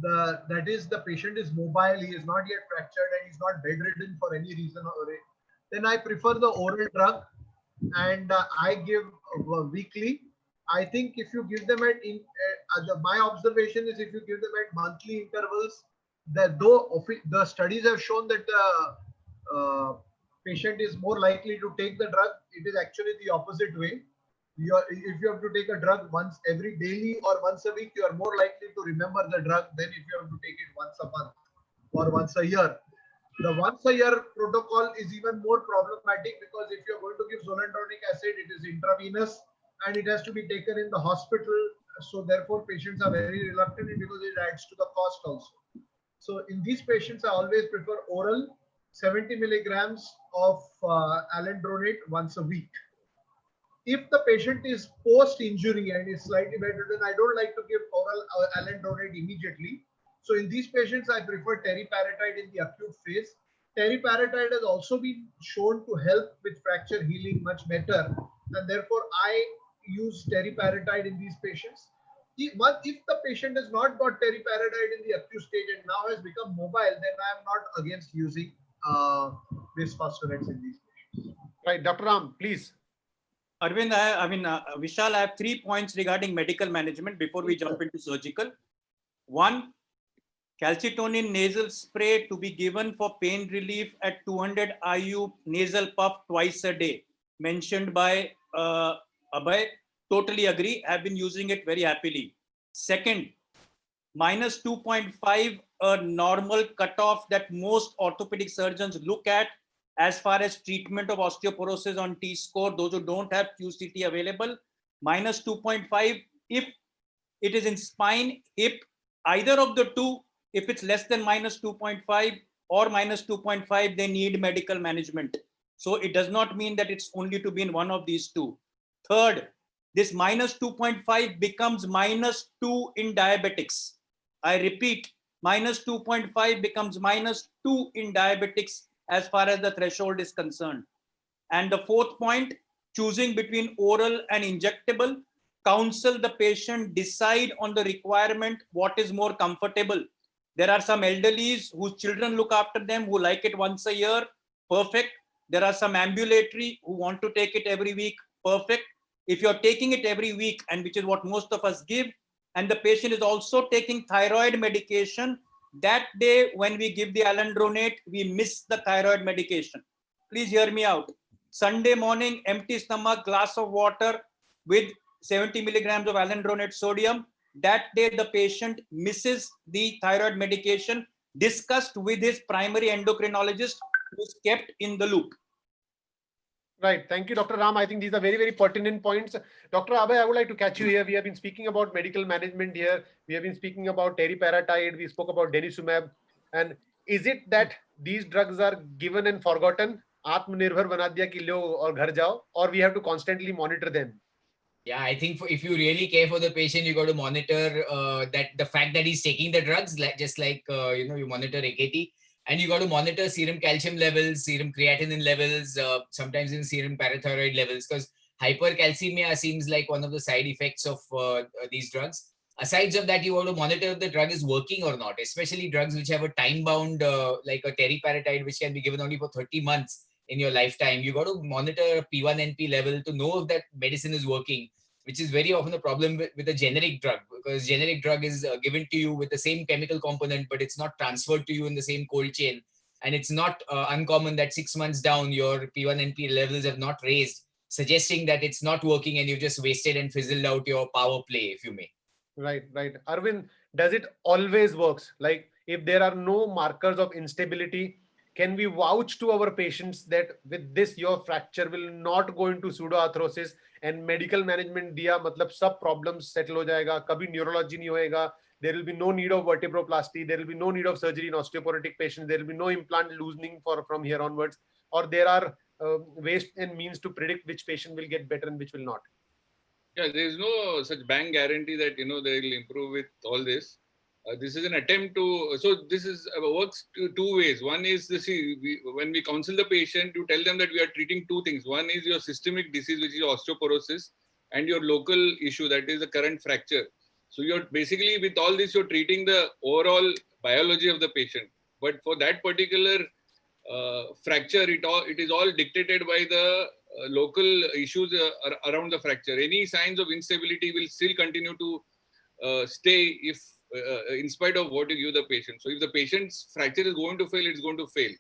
that is, the patient is mobile, he is not yet fractured, and he's not bedridden for any reason, then I prefer the oral drug, and I give weekly. I think if you give them my observation is if you give them at monthly intervals, that though the studies have shown that the patient is more likely to take the drug, it is actually the opposite way. If you have to take a drug once every daily or once a week, you are more likely to remember the drug than if you have to take it once a month or once a year. The once a year protocol is even more problematic, because if you're going to give zoledronic acid, it is intravenous and it has to be taken in the hospital. So therefore patients are very reluctant, because it adds to the cost also. So in these patients, I always prefer oral 70 milligrams of alendronate once a week. If the patient is post-injury and is slightly better, then I don't like to give oral alendronate immediately. So in these patients, I prefer teriparatide in the acute phase. Teriparatide has also been shown to help with fracture healing much better, and therefore I use teriparatide in these patients. If the patient has not got teriparatide in the acute stage and now has become mobile, then I am not against using bisphosphonates in these patients. Right, Dr. Ram, please. Arvind, Vishal, I have 3 points regarding medical management before we jump into surgical. One, calcitonin nasal spray to be given for pain relief at 200 IU nasal puff twice a day, mentioned by Abhay. totally agree. I've been using it very happily. Second, minus 2.5, a normal cutoff that most orthopedic surgeons look at as far as treatment of osteoporosis on T-score, those who don't have QCT available, minus 2.5, if it is in spine, hip, either of the two, if it's less than minus 2.5 or minus 2.5, they need medical management. So it does not mean that it's only to be in one of these two. Third, this minus 2.5 becomes minus 2 in diabetics. I repeat, minus 2.5 becomes minus 2 in diabetics as far as the threshold is concerned. And the fourth point, choosing between oral and injectable, counsel the patient, decide on the requirement, what is more comfortable. There are some elderlies whose children look after them, who like it once a year, perfect. There are some ambulatory who want to take it every week, perfect. If you're taking it every week, and which is what most of us give, and the patient is also taking thyroid medication, that day when we give the alendronate, we miss the thyroid medication. Please hear me out. Sunday morning, empty stomach, glass of water with 70 milligrams of alendronate sodium. That day, the patient misses the thyroid medication, discussed with his primary endocrinologist, who is kept in the loop. Right. Thank you, Dr. Ram. I think these are very, very pertinent points. Dr. Abhay, I would like to catch you here. We have been speaking about medical management here. We have been speaking about teriparatide. We spoke about denisumab. And is it that these drugs are given and forgotten? Atmanirbhar bana diya ki lo aur ghar jao, or we have to constantly monitor them? Yeah, I think if you really care for the patient, you got to monitor that the fact that he's taking the drugs, just like you monitor AKT, and you got to monitor serum calcium levels, serum creatinine levels, sometimes in serum parathyroid levels, because hypercalcemia seems like one of the side effects of these drugs. Aside of that, you want to monitor if the drug is working or not, especially drugs which have a time bound, like a teriparatide, which can be given only for 30 months in your lifetime. You got to monitor P1NP level to know if that medicine is working, which is very often a problem with a generic drug, because generic drug is given to you with the same chemical component, but it's not transferred to you in the same cold chain. And it's not uncommon that 6 months down, your P1NP levels have not raised, suggesting that it's not working and you've just wasted and fizzled out your power play, if you may. Right, right. Arvind, does it always works? Like if there are no markers of instability, can we vouch to our patients that with this your fracture will not go into pseudoarthrosis and medical management दिया मतलब सब problems settle हो जाएगा, कभी neurology नहीं होएगा, there will be no need of vertebroplasty, there will be no need of surgery in osteoporotic patients, there will be no implant loosening from here onwards, or there are ways and means to predict which patient will get better and which will not. Yeah, there is no such bank guarantee that they will improve with all this. This is an attempt to. So this is works two ways. One is when we counsel the patient, you tell them that we are treating two things. One is your systemic disease, which is osteoporosis, and your local issue, that is the current fracture. So you're basically, with all this, you're treating the overall biology of the patient. But for that particular fracture, it is all dictated by the local issues around the fracture. Any signs of instability will still continue to stay if in spite of what you give the patient. So if the patient's fracture is going to fail, it's going to fail.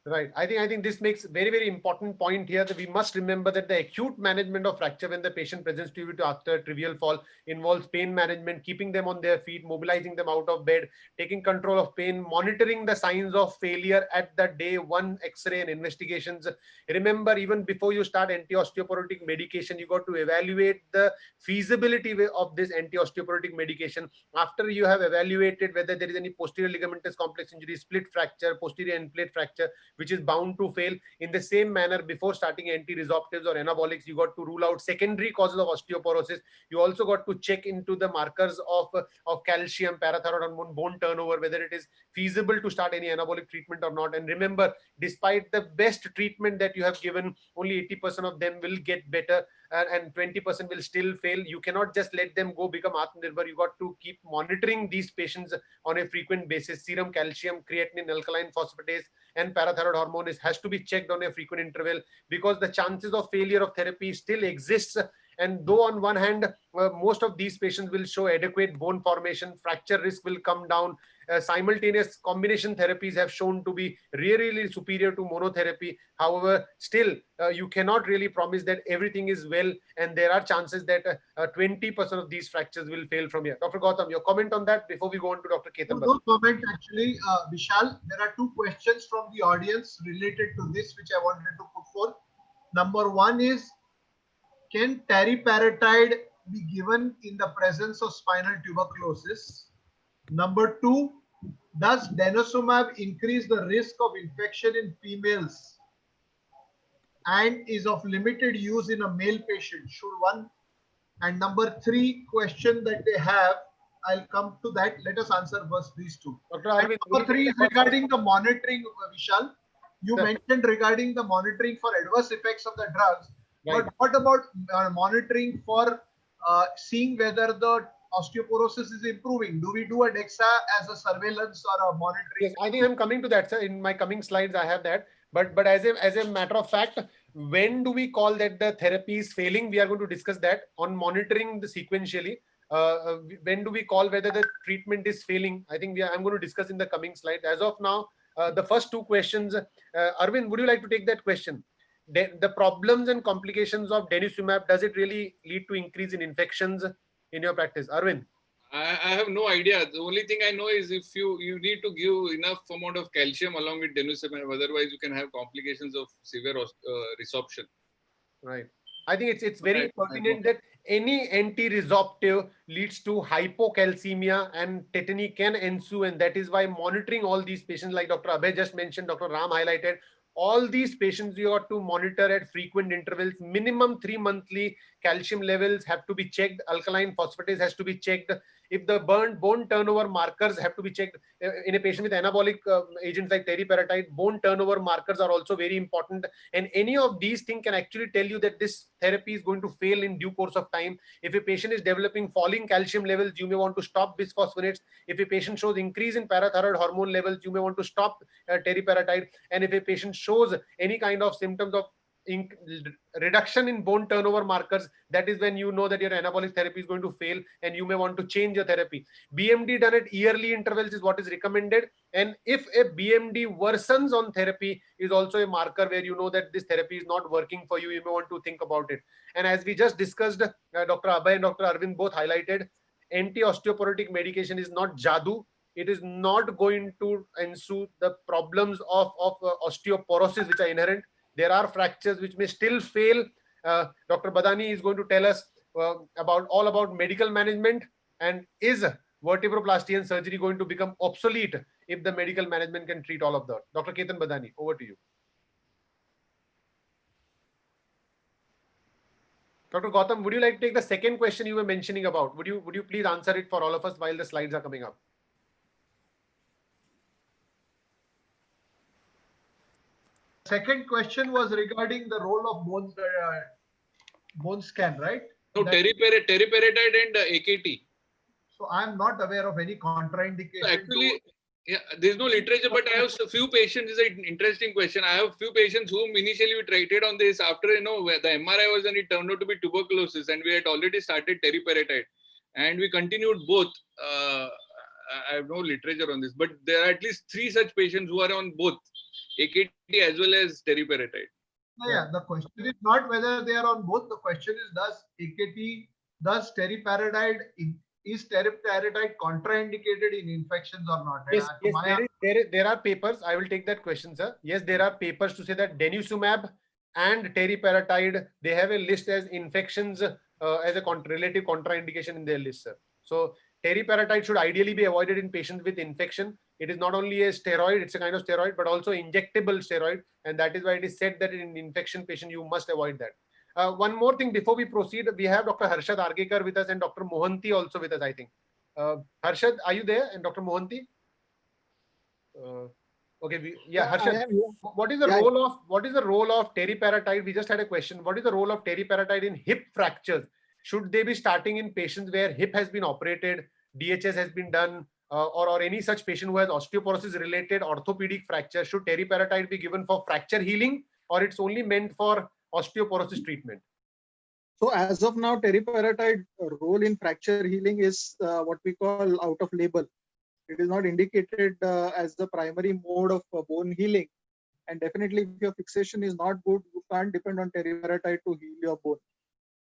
Right. I think this makes very, very important point here, that we must remember that the acute management of fracture when the patient presents to you after a trivial fall involves pain management, keeping them on their feet, mobilizing them out of bed, taking control of pain, monitoring the signs of failure at the day one X-ray and investigations. Remember, even before you start anti-osteoporotic medication, you got to evaluate the feasibility of this anti-osteoporotic medication. After you have evaluated whether there is any posterior ligamentous complex injury, split fracture, posterior end plate fracture, which is bound to fail. In the same manner, before starting anti-resorptives or anabolics, you got to rule out secondary causes of osteoporosis. You also got to check into the markers of calcium, parathyroid hormone, bone turnover, whether it is feasible to start any anabolic treatment or not. And remember, despite the best treatment that you have given, only 80% of them will get better and 20% will still fail. You cannot just let them go become Atmanirbhar. You got to keep monitoring these patients on a frequent basis. Serum calcium, creatinine, alkaline phosphatase, and parathyroid hormone has to be checked on a frequent interval, because the chances of failure of therapy still exists And though on one hand, most of these patients will show adequate bone formation, fracture risk will come down. Simultaneous combination therapies have shown to be really superior to monotherapy. However, still you cannot really promise that everything is well, and there are chances that 20% of these fractures will fail from here. Dr. Gautam, your comment on that before we go on to Dr. Ketan. No comment actually, Vishal. There are two questions from the audience related to this which I wanted to put forth. Number one is, can teriparatide be given in the presence of spinal tuberculosis? Number two, does denosumab increase the risk of infection in females and is of limited use in a male patient? Should one? And number three question that they have, I'll come to that. Let us answer first these two. And number three is regarding the monitoring, Vishal. You mentioned regarding the monitoring for adverse effects of the drugs. Right. But what about monitoring for seeing whether the osteoporosis is improving? Do we do a DEXA as a surveillance or a monitoring? Yes, I think I'm coming to that, sir. In my coming slides, I have that. But as a matter of fact, when do we call that the therapy is failing? We are going to discuss that on monitoring the sequentially. When do we call whether the treatment is failing? I think I'm going to discuss in the coming slide. As of now, the first two questions, Arvind, would you like to take that question? The problems and complications of denosumab, does it really lead to increase in infections in your practice? Arvind? I have no idea. The only thing I know is if you need to give enough amount of calcium along with denosumab, otherwise you can have complications of severe resorption. Right. I think it's very pertinent that any anti-resorptive leads to hypocalcemia and tetany can ensue, and that is why monitoring all these patients, like Dr. Abhay just mentioned, Dr. Ram highlighted, all these patients you have to monitor at frequent intervals. Minimum 3 monthly calcium levels have to be checked. Alkaline phosphatase has to be checked. If the bone turnover markers have to be checked in a patient with anabolic agents like teriparatide, bone turnover markers are also very important. And any of these things can actually tell you that this therapy is going to fail in due course of time. If a patient is developing falling calcium levels, you may want to stop bisphosphonates. If a patient shows increase in parathyroid hormone levels, you may want to stop teriparatide. And if a patient shows any kind of symptoms of reduction in bone turnover markers, that is when you know that your anabolic therapy is going to fail and you may want to change your therapy. BMD done at yearly intervals is what is recommended. And if a BMD worsens on therapy is also a marker where you know that this therapy is not working for you, you may want to think about it. And as we just discussed, Dr. Abhay and Dr. Arvind both highlighted, anti-osteoporotic medication is not jadoo. It is not going to ensue the problems of osteoporosis which are inherent. There are fractures which may still fail. Dr. Badani is going to tell us all about medical management, and is vertebroplasty and surgery going to become obsolete if the medical management can treat all of that. Dr. Ketan Badani, over to you. Dr. Gautam, would you like to take the second question you were mentioning about? Would you please answer it for all of us while the slides are coming up? Second question was regarding the role of bone scan, right? No, teriparatide and AKT. So I'm not aware of any contraindication. So actually, yeah, there's no literature, but I have a few patients. This is an interesting question. I have few patients whom initially we treated on this. After the MRI was done, it turned out to be tuberculosis, and we had already started teriparatide, and we continued both. I have no literature on this, but there are at least 3 such patients who are on both AKT as well as teriparatide. Yeah, the question is not whether they are on both. The question is, does teriparatide, is teriparatide contraindicated in infections or not? Yes, there are papers. I will take that question, sir. Yes, there are papers to say that denosumab and teriparatide, they have a list as infections as a relative contraindication in their list, sir. So teriparatide should ideally be avoided in patients with infection. It is not only a steroid, it's a kind of steroid, but also injectable steroid. And that is why it is said that in infection patient, you must avoid that. One more thing before we proceed, we have Dr. Harshad Argekar with us and Dr. Mohanty also with us, I think. Harshad, are you there? And Dr. Mohanty? Okay, Harshad, what is the role of teriparatide? We just had a question. What is the role of teriparatide in hip fractures? Should they be starting in patients where hip has been operated, DHS has been done, or any such patient who has osteoporosis related orthopedic fracture? Should teriparatide be given for fracture healing, or it's only meant for osteoporosis treatment? So as of now, teriparatide role in fracture healing is what we call out of label. It is not indicated as the primary mode of bone healing. And definitely, if your fixation is not good, you can't depend on teriparatide to heal your bone.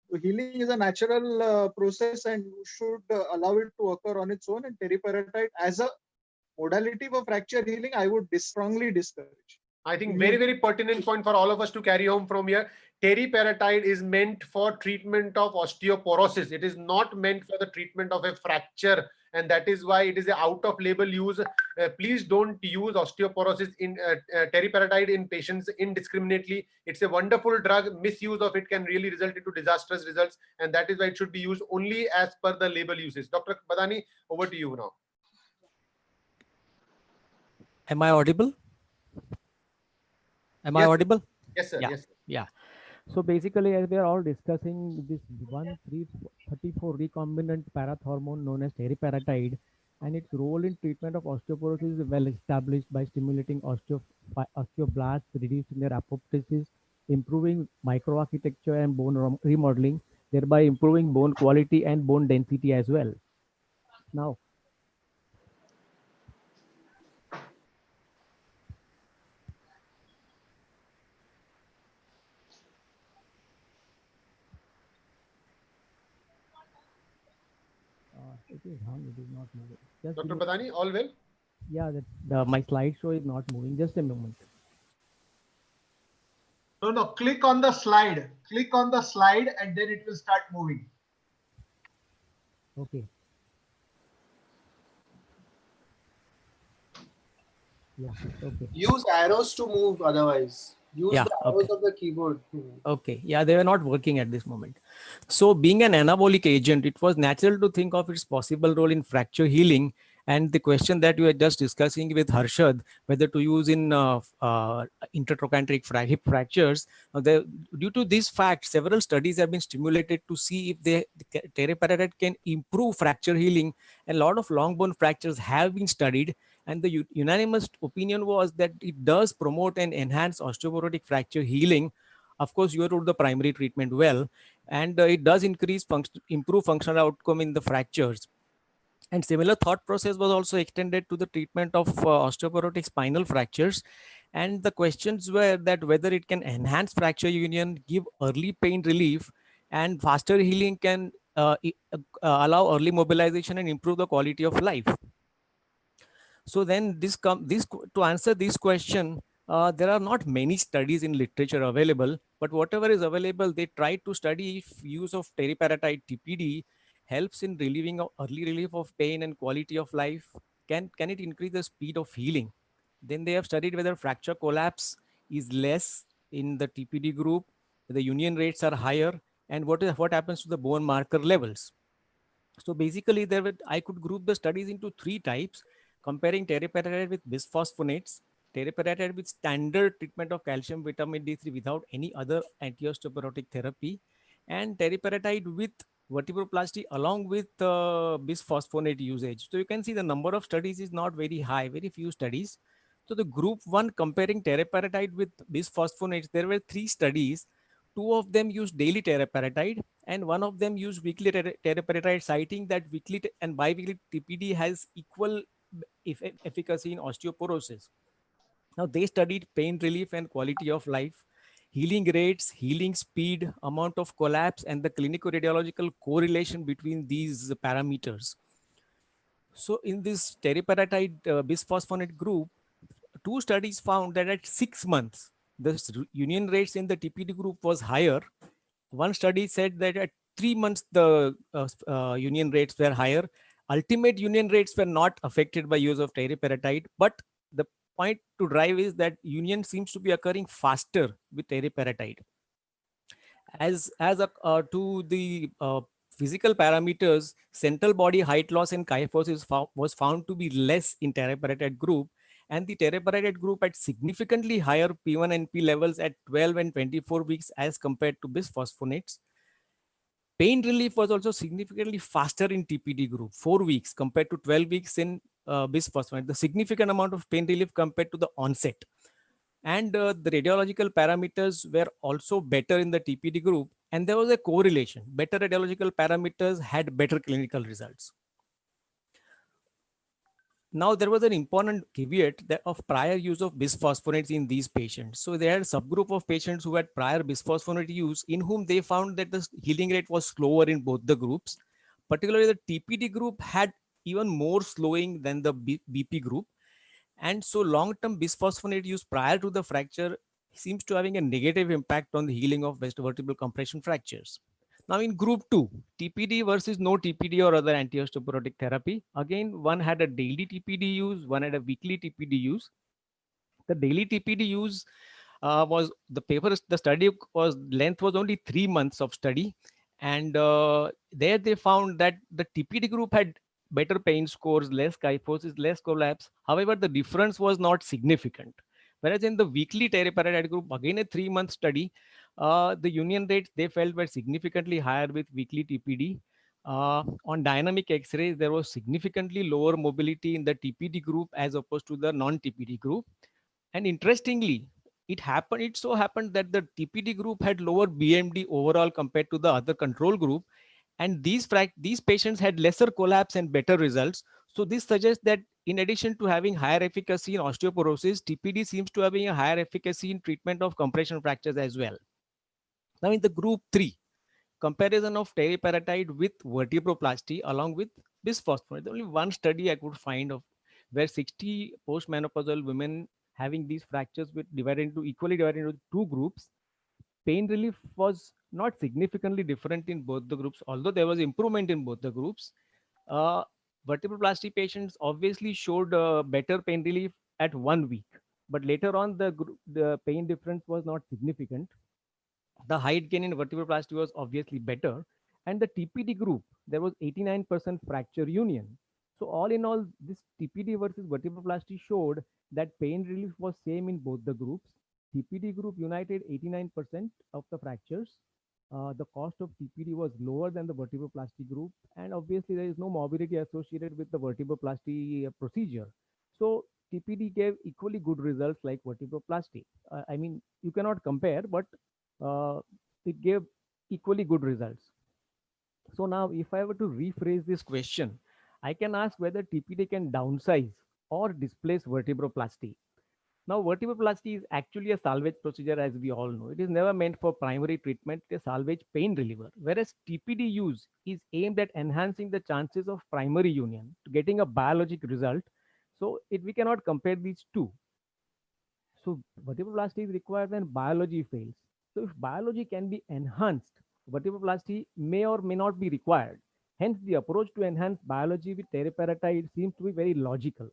So healing is a natural process, and you should allow it to occur on its own. And teriparatide as a modality for fracture healing, I would strongly discourage. I think very, very pertinent point for all of us to carry home from here. Teriparatide is meant for treatment of osteoporosis. It is not meant for the treatment of a fracture, and that is why it is an out-of-label use. Please don't use osteoporosis in teriparatide in patients indiscriminately. It's a wonderful drug. Misuse of it can really result into disastrous results, and that is why it should be used only as per the label usage. Dr. Badani, over to you now. Am I audible? Am I audible? Yes, sir. Yeah. Yes, sir. Yeah. So basically, as we are all discussing this 1,334 recombinant parathormone known as teriparatide, and its role in treatment of osteoporosis is well established by stimulating osteoblasts, reducing their apoptosis, improving microarchitecture and bone remodeling, thereby improving bone quality and bone density as well. Now, it is hung, it is not moving. Just Dr. Badani, all well? Yeah, my slideshow is not moving. Just a moment. No, click on the slide. Click on the slide and then it will start moving. Okay. Yeah, okay. Use arrows to move otherwise. Use Yeah, the arrows okay. of the keyboard. Okay, yeah, they were not working at this moment. So being an anabolic agent, it was natural to think of its possible role in fracture healing. And the question that you were just discussing with Harshad, whether to use in intertrochanteric hip fractures, due to this fact, several studies have been stimulated to see if the teriparatide can improve fracture healing. And a lot of long bone fractures have been studied. And the unanimous opinion was that it does promote and enhance osteoporotic fracture healing. Of course, you are the primary treatment well, and it does improve functional outcome in the fractures. And similar thought process was also extended to the treatment of osteoporotic spinal fractures. And the questions were that whether it can enhance fracture union, give early pain relief, and faster healing can allow early mobilization and improve the quality of life. So then to answer this question, there are not many studies in literature available, but whatever is available, they try to study if use of teriparatide TPD helps in relieving of early relief of pain and quality of life. Can it increase the speed of healing? Then they have studied whether fracture collapse is less in the TPD group, the union rates are higher, and what happens to the bone marker levels. So basically, I could group the studies into three types: comparing teriparatide with bisphosphonates, teriparatide with standard treatment of calcium vitamin D3 without any other anti-osteoporotic therapy, and teriparatide with vertebroplasty along with bisphosphonate usage. So you can see the number of studies is not very high, very few studies. So the group one comparing teriparatide with bisphosphonates, there were 3 studies. 2 of them used daily teriparatide and 1 of them used weekly teriparatide, citing that weekly and biweekly TPD has equal efficacy in osteoporosis. Now they studied pain relief and quality of life, healing rates, healing speed, amount of collapse, and the clinical radiological correlation between these parameters. So in this teriparatide bisphosphonate group, 2 studies found that at 6 months, the union rates in the TPD group was higher. One study said that at 3 months, the union rates were higher. Ultimate union rates were not affected by use of teriparatide, but the point to drive is that union seems to be occurring faster with teriparatide. To the physical parameters, central body height loss and kyphosis was found to be less in teriparatide group, and the teriparatide group had significantly higher P1 and P levels at 12 and 24 weeks as compared to bisphosphonates. Pain relief was also significantly faster in TPD group, 4 weeks compared to 12 weeks in bisphosphonate. The significant amount of pain relief compared to the onset. And the radiological parameters were also better in the TPD group. And there was a correlation. Better radiological parameters had better clinical results. Now, there was an important caveat that of prior use of bisphosphonates in these patients. So they had a subgroup of patients who had prior bisphosphonate use, in whom they found that the healing rate was slower in both the groups. Particularly the TPD group had even more slowing than the BP group. And so long-term bisphosphonate use prior to the fracture seems to having a negative impact on the healing of vertebral compression fractures. Now in group 2, TPD versus no TPD or other anti-osteoporotic therapy. Again, one had a daily TPD use, one had a weekly TPD use. The daily TPD use was the study was length was only 3 months of study. And there they found that the TPD group had better pain scores, less kyphosis, less collapse. However, the difference was not significant. Whereas in the weekly teriparatide group, again a 3-month study, the union rates they felt were significantly higher with weekly TPD. On dynamic X-rays, there was significantly lower mobility in the TPD group as opposed to the non-TPD group. And interestingly, it so happened that the TPD group had lower BMD overall compared to the other control group. And these patients had lesser collapse and better results. So this suggests that in addition to having higher efficacy in osteoporosis, TPD seems to having a higher efficacy in treatment of compression fractures as well. Now in the group 3, comparison of teriparatide with vertebroplasty along with bisphosphonate. Only one study I could find of where 60 postmenopausal women having these fractures with equally divided into 2 groups. Pain relief was not significantly different in both the groups, although there was improvement in both the groups. Vertebroplasty patients obviously showed better pain relief at 1 week, but later on the pain difference was not significant. The height gain in vertebroplasty was obviously better. And the TPD group, there was 89% fracture union. So all in all, this TPD versus vertebroplasty showed that pain relief was same in both the groups. TPD group united 89% of the fractures. The cost of TPD was lower than the vertebroplasty group. And obviously there is no morbidity associated with the vertebroplasty procedure. So TPD gave equally good results like vertebroplasty. I mean, you cannot compare, but it gave equally good results. So now if I were to rephrase this question, I can ask whether TPD can downsize or displace vertebroplasty. Now vertebroplasty is actually a salvage procedure, as we all know. It is never meant for primary treatment, it is a salvage pain reliever, whereas TPD use is aimed at enhancing the chances of primary union, to getting a biologic result. So we cannot compare these two. So vertebroplasty is required when biology fails. So if biology can be enhanced, vertebroplasty may or may not be required. Hence, the approach to enhance biology with teriparatide seems to be very logical.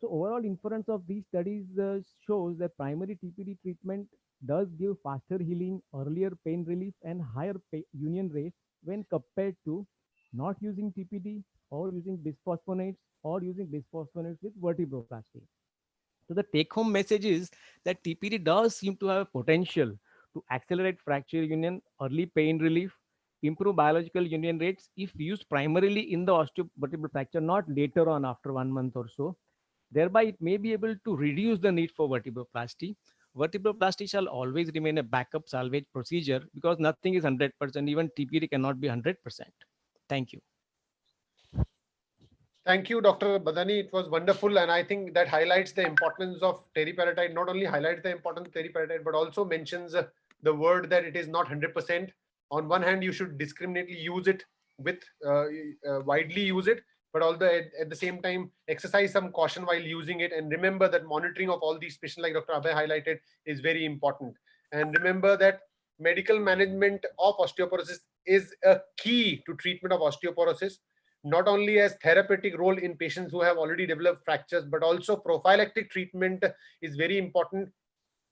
So overall inference of these studies shows that primary TPD treatment does give faster healing, earlier pain relief, and higher union rates when compared to not using TPD or using bisphosphonates or using bisphosphonates with vertebroplasty. So the take-home message is that TPD does seem to have potential to accelerate fracture union, early pain relief, improve biological union rates if used primarily in the osteovertebral fracture, not later on after 1 month or so. Thereby, it may be able to reduce the need for vertebroplasty. Vertebroplasty shall always remain a backup salvage procedure because nothing is 100%. Even TPD cannot be 100%. Thank you. Thank you, Dr. Badani. It was wonderful. And I think that highlights the importance of teriparatide, not only highlights the importance of teriparatide, but also mentions the word that it is not 100%. On one hand, you should discriminately use it with widely use it, but also at the same time, exercise some caution while using it. And remember that monitoring of all these patients, like Dr. Abhay highlighted, is very important. And remember that medical management of osteoporosis is a key to treatment of osteoporosis, not only as therapeutic role in patients who have already developed fractures, but also prophylactic treatment is very important,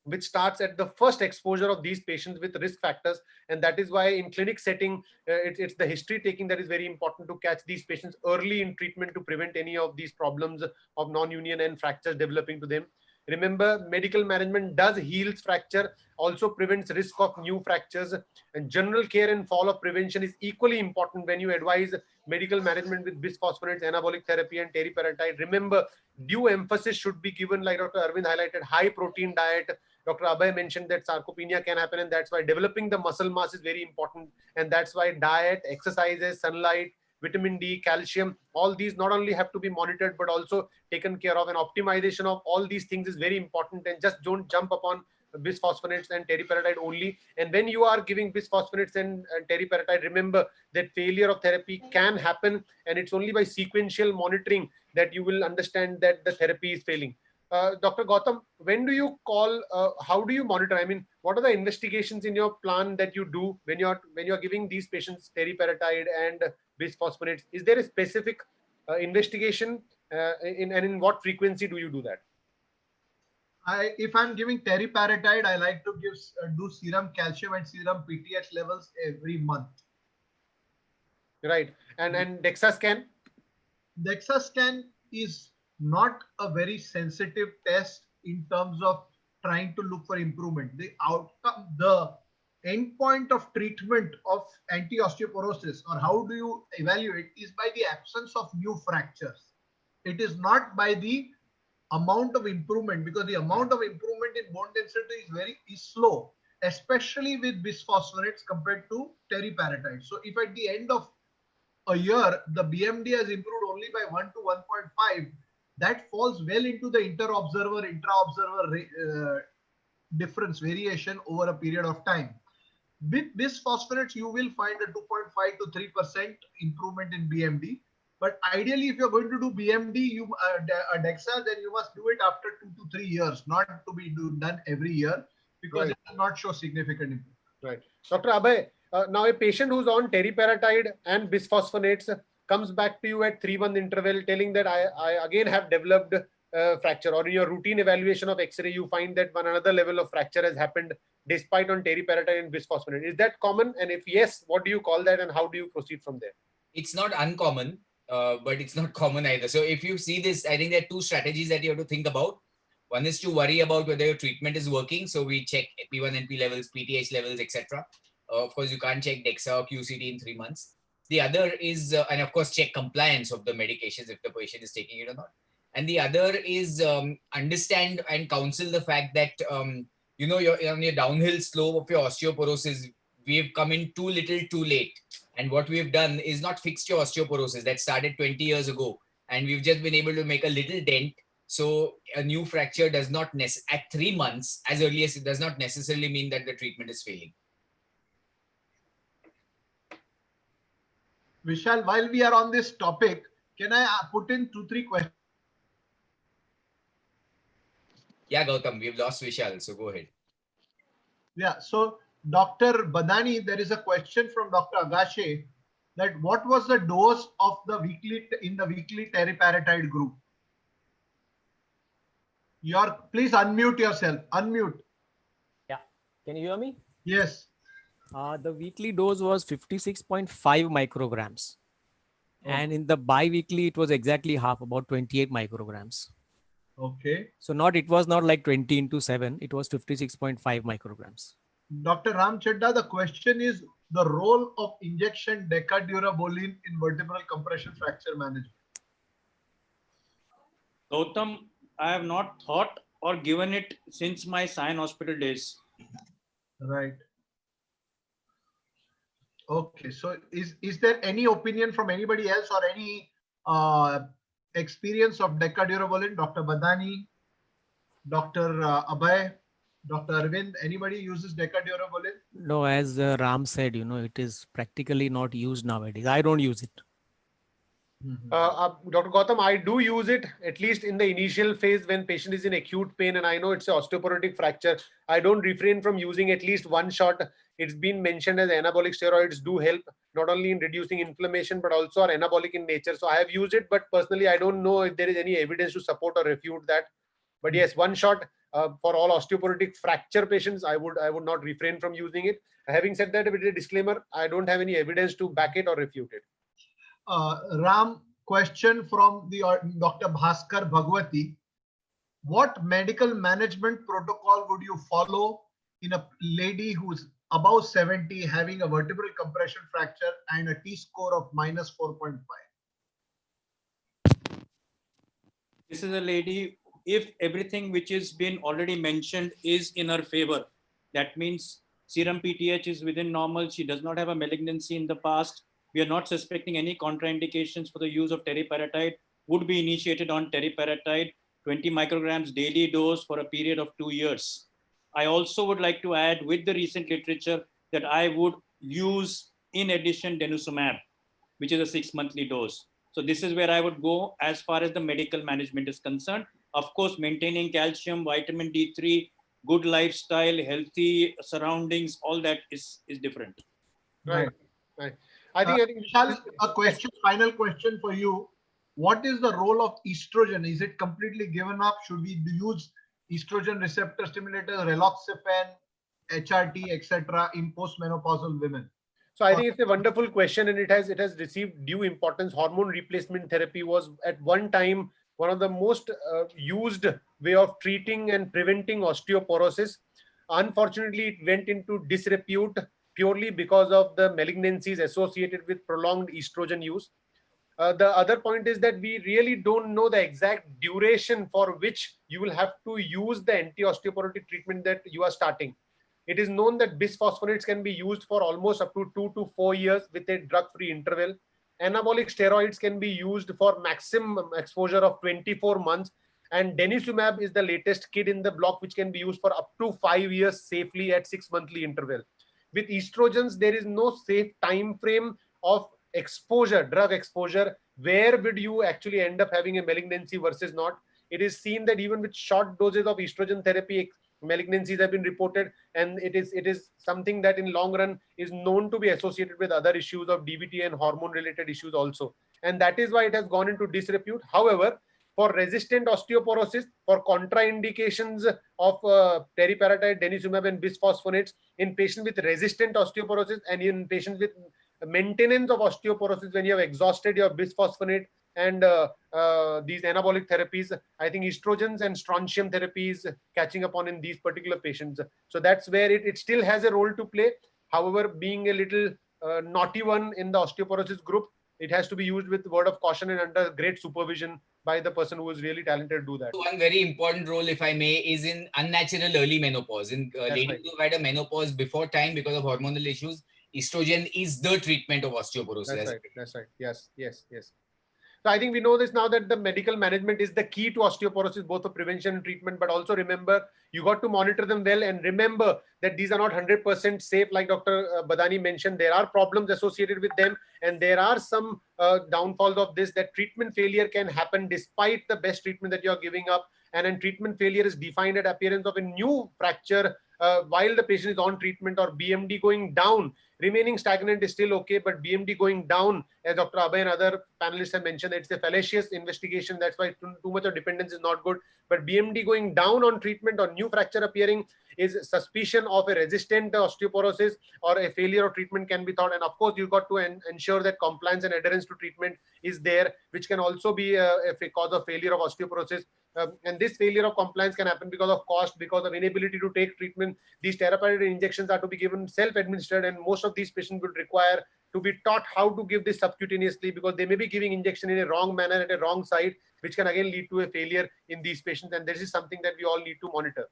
which starts at the first exposure of these patients with risk factors. And that is why in clinic setting, it's the history taking that is very important, to catch these patients early in treatment to prevent any of these problems of non-union and fractures developing to them. Remember, medical management does heal fracture, also prevents risk of new fractures, and general care and follow-up prevention is equally important when you advise medical management with bisphosphonates, anabolic therapy, and teriparatide. Remember, due emphasis should be given, like Dr. Arvind highlighted, high protein diet, Dr. Abhay mentioned that sarcopenia can happen, and that's why developing the muscle mass is very important. And that's why diet, exercises, sunlight, vitamin D, calcium, all these not only have to be monitored, but also taken care of. And optimization of all these things is very important. And just don't jump upon bisphosphonates and teriparatide only. And when you are giving bisphosphonates and teriparatide, remember that failure of therapy can happen, and it's only by sequential monitoring that you will understand that the therapy is failing. Dr. Gautam, when do you call? How do you monitor? I mean, what are the investigations in your plan that you do when you're giving these patients teriparatide and bisphosphonates? Is there a specific investigation, and in what frequency do you do that? If I'm giving teriparatide, I like to do serum calcium and serum PTH levels every month. Right. And DEXA scan? DEXA scan is not a very sensitive test in terms of trying to look for improvement. The outcome, the endpoint of treatment of anti-osteoporosis, or how do you evaluate, is by the absence of new fractures. It is not by the amount of improvement, because the amount of improvement in bone density is slow, especially with bisphosphonates compared to teriparatide. So if at the end of a year the BMD has improved only by 1 to 1.5, that falls well into the inter-observer, intra-observer difference variation over a period of time. With bisphosphonates, you will find a 2.5 to 3% improvement in BMD. But ideally, if you're going to do BMD, DEXA, then you must do it after 2 to 3 years, not to be done every year, because Right. it will not show significant improvement. Right. Dr. Abhay, now a patient who's on teriparatide and bisphosphonates comes back to you at 3-month interval telling that I again have developed fracture, or in your routine evaluation of X-ray, you find that another level of fracture has happened despite on teriparatide and bisphosphonate. Is that common? And if yes, what do you call that, and how do you proceed from there? It's not uncommon, but it's not common either. So if you see this, I think there are two strategies that you have to think about. One is to worry about whether your treatment is working. So we check P1NP levels, PTH levels, etc. Of course, you can't check DEXA or QCT in 3 months. The other is, and of course, check compliance of the medications if the patient is taking it or not. And the other is understand and counsel the fact that, you're on your downhill slope of your osteoporosis. We've come in too little, too late. And what we've done is not fixed your osteoporosis. That started 20 years ago. And we've just been able to make a little dent. So a new fracture does not, at 3 months, as early as it does not necessarily mean that the treatment is failing. Vishal, while we are on this topic, can I put in 2-3 questions? Yeah, Gautam, we've lost Vishal, so go ahead. Yeah, so Dr. Badani, there is a question from Dr. Agashe that what was the dose of the weekly teriparatide group? Please unmute yourself. Unmute. Yeah. Can you hear me? Yes. The weekly dose was 56.5 micrograms. Oh. And in the bi-weekly, it was exactly half, about 28 micrograms. Okay. So it was not like 20 into 7, it was 56.5 micrograms. Dr. Ram Chadda, the question is the role of injection decadurabolin in vertebral compression fracture management. Gautam, I have not thought or given it since my Sion Hospital days. Right. Okay. So is there any opinion from anybody else or any experience of decadurabolin? Dr. Badani, Dr. Abhay, Dr. Arvind, anybody uses decadurabolin? No, as Ram said, it is practically not used nowadays. I don't use it. Dr. Gautam, I do use it at least in the initial phase when patient is in acute pain and I know it's an osteoporotic fracture. I don't refrain from using at least one shot. It's been mentioned as anabolic steroids do help not only in reducing inflammation but also are anabolic in nature. So I have used it, but personally I don't know if there is any evidence to support or refute that. But yes, one shot for all osteoporotic fracture patients, I would not refrain from using it. Having said that, with a disclaimer, I don't have any evidence to back it or refute it. Ram, question from the Dr. Bhaskar Bhagwati. What medical management protocol would you follow in a lady who's above 70 having a vertebral compression fracture and a T-score of -4.5? This is a lady if everything which has been already mentioned is in her favor, that means serum PTH is within normal, she does not have a malignancy in the past, we are not suspecting any contraindications for the use of teriparatide, would be initiated on teriparatide, 20 micrograms daily dose for a period of 2 years. I also would like to add with the recent literature that I would use in addition denosumab, which is a 6-monthly dose. So this is where I would go as far as the medical management is concerned. Of course, maintaining calcium, vitamin D3, good lifestyle, healthy surroundings, all that is different. Right. Right. I think Vishal, a question, final question for you. What is the role of estrogen? Is it completely given up? Should we use estrogen receptor stimulators, reloxafen, HRT, etc. in postmenopausal women? So I think it's a wonderful question, and it has received due importance. Hormone replacement therapy was at one time one of the most used way of treating and preventing osteoporosis. Unfortunately, it went into disrepute purely because of the malignancies associated with prolonged estrogen use. The other point is that we really don't know the exact duration for which you will have to use the anti-osteoporotic treatment that you are starting. It is known that bisphosphonates can be used for almost up to 2 to 4 years with a drug-free interval. Anabolic steroids can be used for maximum exposure of 24 months. And denosumab is the latest kid in the block, which can be used for up to 5 years safely at 6-monthly interval. With estrogens, there is no safe time frame of exposure, drug exposure. Where would you actually end up having a malignancy versus not? It is seen that even with short doses of estrogen therapy, malignancies have been reported, and it is something that in long run is known to be associated with other issues of DVT and hormone related issues also, and that is why it has gone into disrepute. However, for resistant osteoporosis, for contraindications of teriparatide, denosumab and bisphosphonates in patients with resistant osteoporosis and in patients with maintenance of osteoporosis, when you have exhausted your bisphosphonate and these anabolic therapies, I think estrogens and strontium therapies catching upon in these particular patients. So that's where it still has a role to play. However, being a little naughty one in the osteoporosis group, it has to be used with word of caution and under great supervision by the person who is really talented to do that. One very important role, if I may, is in unnatural early menopause. In ladies right. who have had a menopause before time because of hormonal issues, estrogen is the treatment of osteoporosis. That's right. That's right. Yes, yes, yes. So I think we know this now, that the medical management is the key to osteoporosis, both for prevention and treatment. But also remember, you got to monitor them well, and remember that these are not 100% safe. Like Dr. Badani mentioned, there are problems associated with them, and there are some downfalls of this. That treatment failure can happen despite the best treatment that you are giving up. And then treatment failure is defined at appearance of a new fracture while the patient is on treatment, or BMD going down. Remaining stagnant is still okay, but BMD going down, as Dr. Abhay and other panelists have mentioned, it's a fallacious investigation. That's why too much of dependence is not good. But BMD going down on treatment or new fracture appearing is suspicion of a resistant osteoporosis or a failure of treatment can be thought. And of course, you've got to ensure that compliance and adherence to treatment is there, which can also be a cause of failure of osteoporosis. And this failure of compliance can happen because of cost, because of inability to take treatment. These therapeutic injections are to be given self-administered, and most of these patients would require to be taught how to give this subcutaneously, because they may be giving injection in a wrong manner at a wrong site, which can again lead to a failure in these patients. And this is something that we all need to monitor.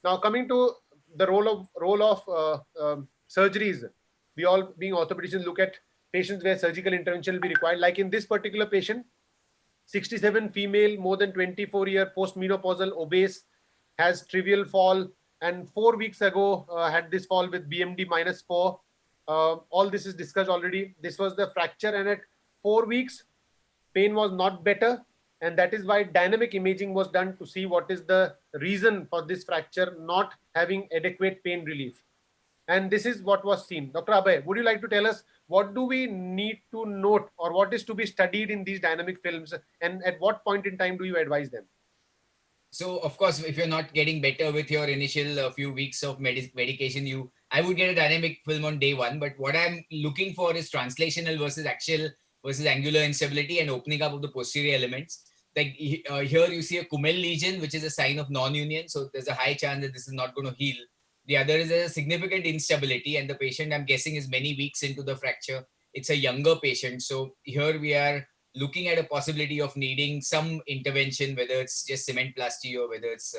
Now, coming to the role of surgeries, we all being orthopedicians look at patients where surgical intervention will be required. Like in this particular patient, 67 female, more than 24-year postmenopausal, obese, has trivial fall, and 4 weeks ago had this fall with BMD -4. All this is discussed already. This was the fracture, and at 4 weeks, pain was not better, and that is why dynamic imaging was done to see what is the reason for this fracture not having adequate pain relief. And this is what was seen. Dr. Abhay, would you like to tell us what do we need to note, or what is to be studied in these dynamic films, and at what point in time do you advise them? So, of course, if you're not getting better with your initial few weeks of medication, I would get a dynamic film on day 1. But what I'm looking for is translational versus axial versus angular instability and opening up of the posterior elements. Like here you see a Kumel lesion, which is a sign of non-union. So there's a high chance that this is not going to heal. The other is a significant instability, and the patient, I'm guessing, is many weeks into the fracture. It's a younger patient. So here we are looking at a possibility of needing some intervention, whether it's just cement plasty or whether it's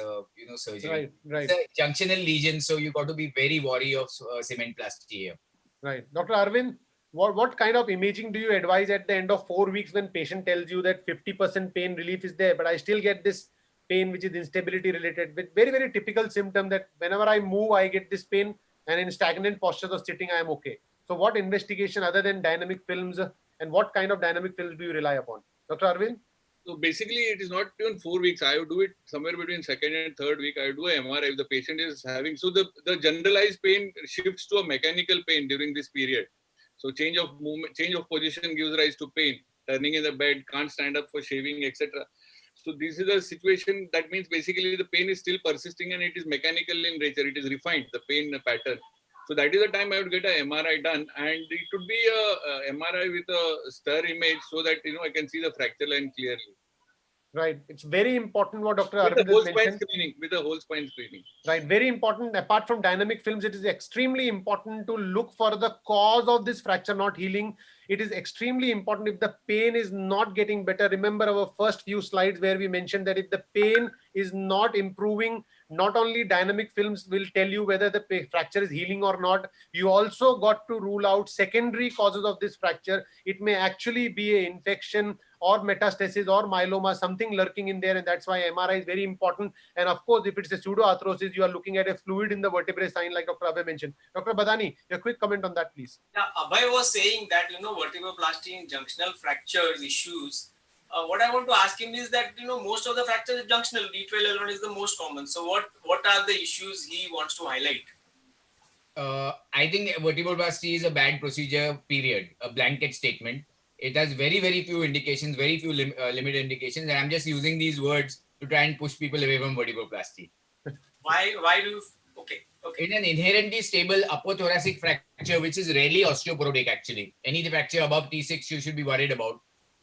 surgery. Right. It's a junctional lesion, so you got to be very wary of cement plasty here. Right. Dr. Arvind, what kind of imaging do you advise at the end of 4 weeks when patient tells you that 50% pain relief is there, but I still get this pain which is instability related with very, very typical symptom that whenever I move, I get this pain, and in stagnant postures of sitting, I am okay. So what investigation other than dynamic films and what kind of dynamic films do you rely upon? Dr. Arvind? So basically, it is not even 4 weeks. I would do it somewhere between second and third week. I would do a MRI if the patient is having. So the generalized pain shifts to a mechanical pain during this period. So change of movement, change of position gives rise to pain. Turning in the bed, can't stand up for shaving, etc. So this is a situation that means basically the pain is still persisting and it is mechanical in nature. It is refined, the pain pattern. So that is the time I would get an MRI done, and it could be a MRI with a stir image so that I can see the fracture line clearly. Right. It's very important what Dr. With Arvind the whole has spine mentioned. screening, with the whole spine screening. Right. Very important. Apart from dynamic films, it is extremely important to look for the cause of this fracture not healing. It is extremely important if the pain is not getting better. Remember our first few slides where we mentioned that if the pain is not improving, not only dynamic films will tell you whether the fracture is healing or not. You also got to rule out secondary causes of this fracture. It may actually be an infection or metastasis or myeloma, something lurking in there, and that's why MRI is very important. And of course, if it's a pseudoarthrosis, you are looking at a fluid in the vertebrae sign, like Dr. Abhay mentioned. Dr. Badani, a quick comment on that, please. Yeah, Abhay was saying that vertebroplasty and junctional fractures issues. What I want to ask him is that most of the fractures are junctional. D12L1 is the most common. So what are the issues he wants to highlight? I think vertebroplasty is a bad procedure, period. A blanket statement. It has very, very few indications, very few limited indications. And I'm just using these words to try and push people away from vertebroplasty. Why do you, okay. In an inherently stable upper thoracic fracture, which is rarely osteoporotic actually. Any fracture above T6 you should be worried about.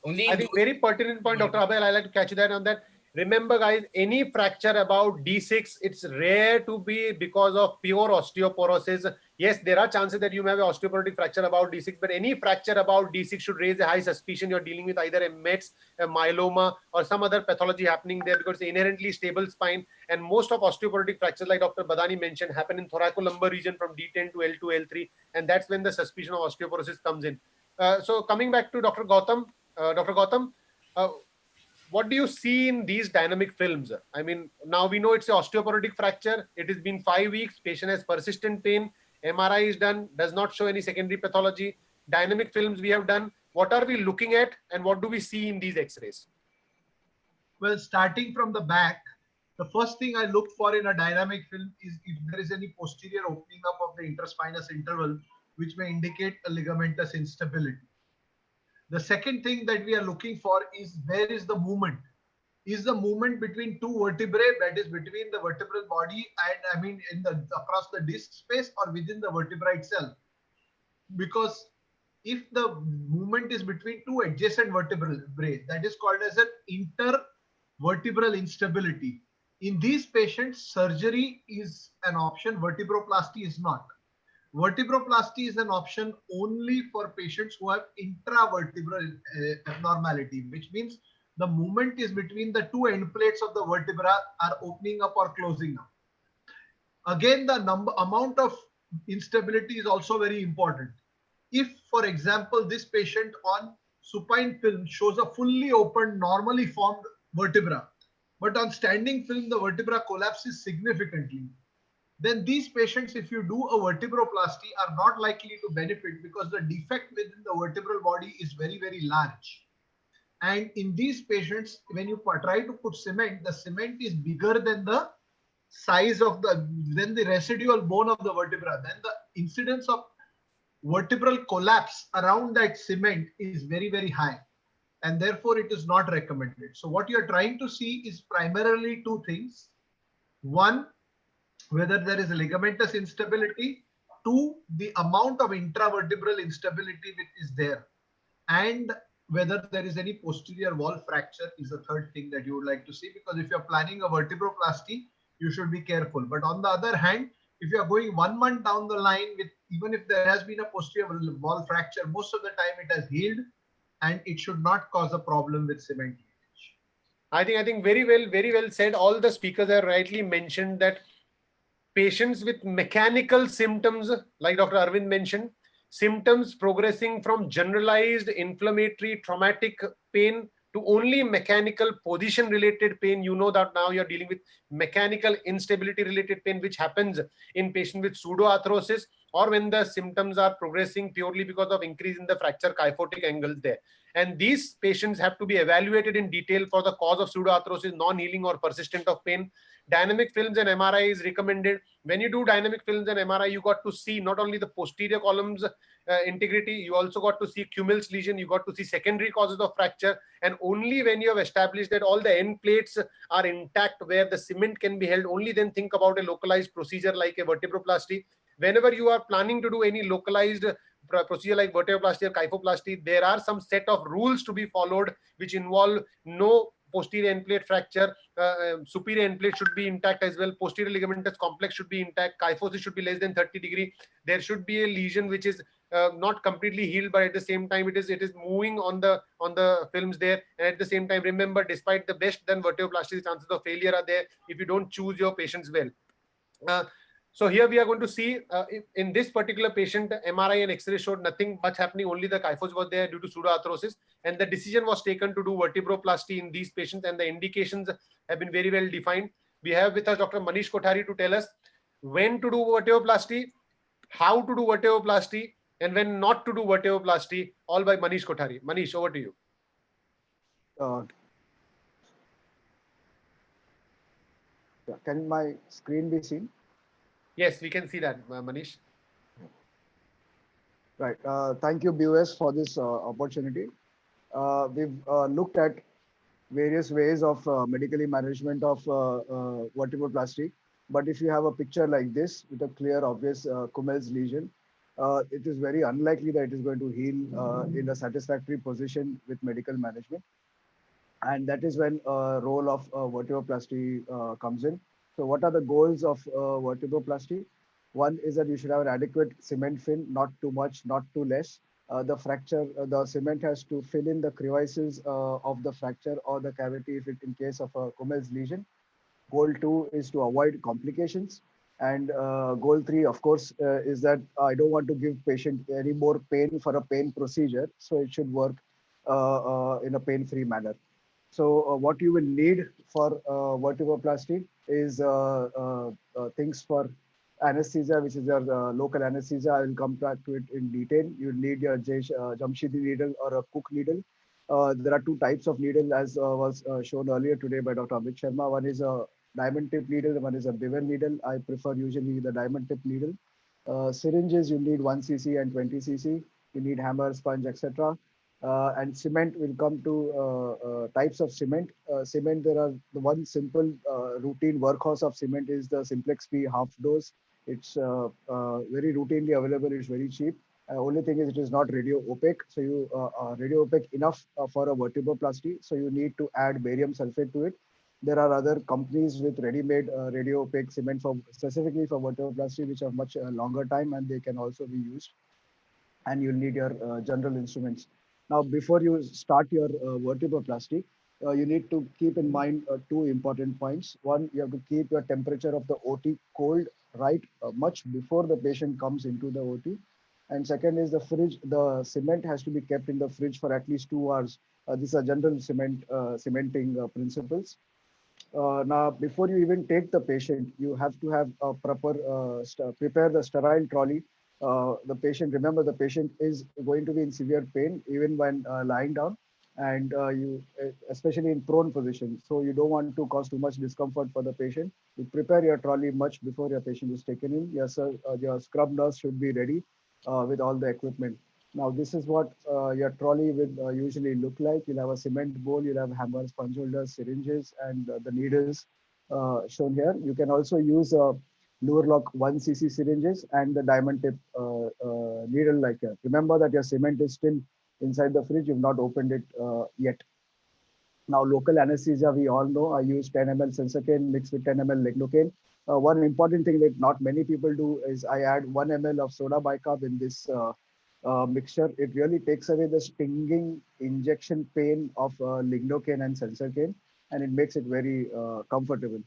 I think very pertinent point, Dr. Abhay. I like to catch that on that. Remember, guys, any fracture about D6, it's rare to be because of pure osteoporosis. Yes, there are chances that you may have an osteoporotic fracture about D6, but any fracture about D6 should raise a high suspicion you're dealing with either a METS, a myeloma, or some other pathology happening there, because it's inherently stable spine. And most of osteoporotic fractures, like Dr. Badani mentioned, happen in thoracolumbar region from D10 to L2, L3, and that's when the suspicion of osteoporosis comes in. So coming back to Dr. Gautam, what do you see in these dynamic films? I mean, now we know it's an osteoporotic fracture. It has been 5 weeks. Patient has persistent pain. MRI is done, does not show any secondary pathology. Dynamic films we have done. What are we looking at and what do we see in these x-rays? Well, starting from the back, the first thing I look for in a dynamic film is if there is any posterior opening up of the interspinous interval, which may indicate a ligamentous instability. The second thing that we are looking for is where is the movement? Is the movement between two vertebrae, that is between the vertebral body and across the disc space or within the vertebra itself? Because if the movement is between two adjacent vertebrae, that is called as an intervertebral instability. In these patients, surgery is an option, vertebroplasty is not. Vertebroplasty is an option only for patients who have intravertebral abnormality, which means the movement is between the two end plates of the vertebra are opening up or closing up. Again, the amount of instability is also very important. If, for example, this patient on supine film shows a fully open, normally formed vertebra, but on standing film, the vertebra collapses significantly, then these patients, if you do a vertebroplasty, are not likely to benefit because the defect within the vertebral body is very, very large. And in these patients, when you try to put cement, the cement is bigger than the size of the residual bone of the vertebra. Then the incidence of vertebral collapse around that cement is very, very high. And therefore, it is not recommended. So what you're trying to see is primarily two things. One, whether there is a ligamentous instability. Two, the amount of intravertebral instability which is there. And whether there is any posterior wall fracture is the third thing that you would like to see, because if you're planning a vertebroplasty, you should be careful. But on the other hand, if you are going 1 month down the line with, even if there has been a posterior wall fracture, most of the time it has healed. and it should not cause a problem with cement. I think very well said. All the speakers have rightly mentioned that patients with mechanical symptoms, like Dr. Arvind mentioned, symptoms progressing from generalized inflammatory traumatic pain to only mechanical position related pain. You know that now you're dealing with mechanical instability related pain, which happens in patients with pseudoarthrosis, or when the symptoms are progressing purely because of increase in the fracture kyphotic angles there. And these patients have to be evaluated in detail for the cause of pseudoarthrosis, non-healing or persistent of pain. Dynamic films and MRI is recommended. When you do dynamic films and MRI, you got to see not only the posterior columns integrity, you also got to see Kummel's lesion, you got to see secondary causes of fracture. And only when you have established that all the end plates are intact where the cement can be held, only then think about a localized procedure like a vertebroplasty. Whenever you are planning to do any localized procedure like vertebroplasty or kyphoplasty, there are some set of rules to be followed, which involve no posterior end plate fracture, superior end plate should be intact as well, posterior ligamentous complex should be intact, kyphosis should be less than 30 degree. There should be a lesion which is not completely healed, but at the same time it is moving on the films there. And at the same time, remember, despite the best done vertebroplasty, chances of failure are there if you don't choose your patients well. So here we are going to see in this particular patient, MRI and X-ray showed nothing much happening, only the kyphos was there due to pseudoarthrosis, and the decision was taken to do vertebroplasty in these patients, and the indications have been very well defined. We have with us Dr. Manish Kothari to tell us when to do vertebroplasty, how to do vertebroplasty, and when not to do vertebroplasty, all by Manish Kothari. Manish, over to you. Can my screen be seen? Yes, we can see that, Manish. Right. Thank you, BOS, for this opportunity. We've looked at various ways of medically management of vertebroplasty. But if you have a picture like this with a clear, obvious Kummel's lesion, it is very unlikely that it is going to heal in a satisfactory position with medical management. And that is when role of vertebroplasty comes in. So what are the goals of vertebroplasty? One is that you should have an adequate cement fill, not too much, not too less. The cement has to fill in the crevices of the fracture or the cavity if it in case of a Kummel's lesion. Goal 2 is to avoid complications. And goal 3, of course, is that I don't want to give patient any more pain for a pain procedure. So it should work in a pain-free manner. So what you will need for vertebroplasty is things for anesthesia, which is your local anesthesia. I will come back to it in detail. You need your Jamshidi needle or a Cook needle. There are two types of needle, as was shown earlier today by Dr. Amit Sharma. One is a diamond tip needle, one is a bevel needle. I prefer usually the diamond tip needle. Syringes, you need 1 cc and 20 cc. You need hammer, sponge, etc. And cement will come to types of cement. Cement, there are the one simple routine workhorse of cement is the Simplex P half dose. It's very routinely available. It's very cheap. Only thing is it is not radio opaque. So you radio opaque enough for a vertebroplasty. So you need to add barium sulfate to it. There are other companies with ready-made radio opaque cement for specifically for vertebroplasty, which have much longer time and they can also be used. And you'll need your general instruments. Now, before you start your vertebroplasty, you need to keep in mind two important points. One, you have to keep your temperature of the OT cold, right, much before the patient comes into the OT. And second is the fridge. The cement has to be kept in the fridge for at least 2 hours. These are general cementing principles. Now, before you even take the patient, you have to have a proper prepare the sterile trolley. The patient, remember, the patient is going to be in severe pain even when lying down, and especially in prone position. So you don't want to cause too much discomfort for the patient. You prepare your trolley much before your patient is taken in. Yes, sir, your scrub nurse should be ready with all the equipment. Now, this is what your trolley will usually look like. You'll have a cement bowl, you'll have hammer, sponge holders, syringes, and the needles shown here. You can also use lure lock 1 cc syringes and the diamond tip needle like here. Remember that your cement is still inside the fridge. You've not opened it yet. Now, local anesthesia, we all know, I use 10 ml Sensocaine mixed with 10 ml Lignocaine. One important thing that not many people do is I add 1 ml of soda bicarb in this mixture, it really takes away the stinging injection pain of lignocaine and sensorcaine, and it makes it very comfortable.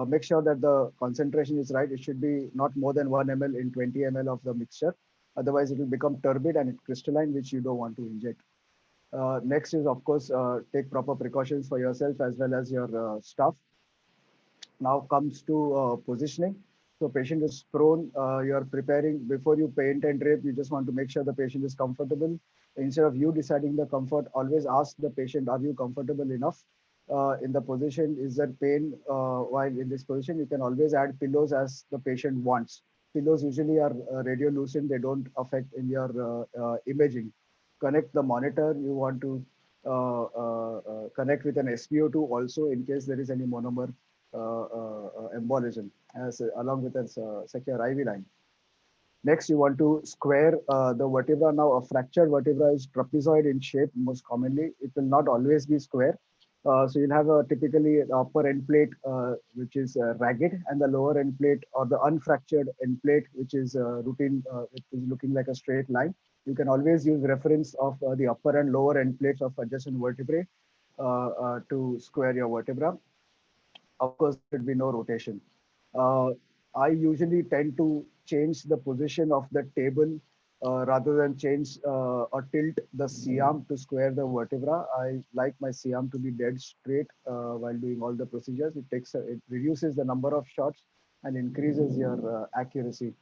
Make sure that the concentration is right. It should be not more than 1 ml in 20 ml of the mixture. Otherwise, it will become turbid and it crystalline, which you don't want to inject. Next is, of course, take proper precautions for yourself as well as your staff. Now comes to positioning. So patient is prone, you are preparing before you paint and drape, you just want to make sure the patient is comfortable. Instead of you deciding the comfort, always ask the patient, are you comfortable enough in the position? Is there pain while in this position? You can always add pillows as the patient wants. Pillows usually are radiolucent, they don't affect in your imaging. Connect the monitor, you want to connect with an SpO2 also in case there is any monomer embolism as along with a secure IV line. Next, you want to square the vertebra. Now, a fractured vertebra is trapezoid in shape most commonly. It will not always be square. So you'll have a typically upper end plate which is ragged, and the lower end plate or the unfractured end plate which is routine, which is looking like a straight line. You can always use reference of the upper and lower end plates of adjacent vertebrae to square your vertebra. Of course, there should be no rotation. Uh, I usually tend to change the position of the table rather than change or tilt the C-arm to square the vertebra. I like my C-arm to be dead straight while doing all the procedures. It reduces the number of shots and increases your accuracy.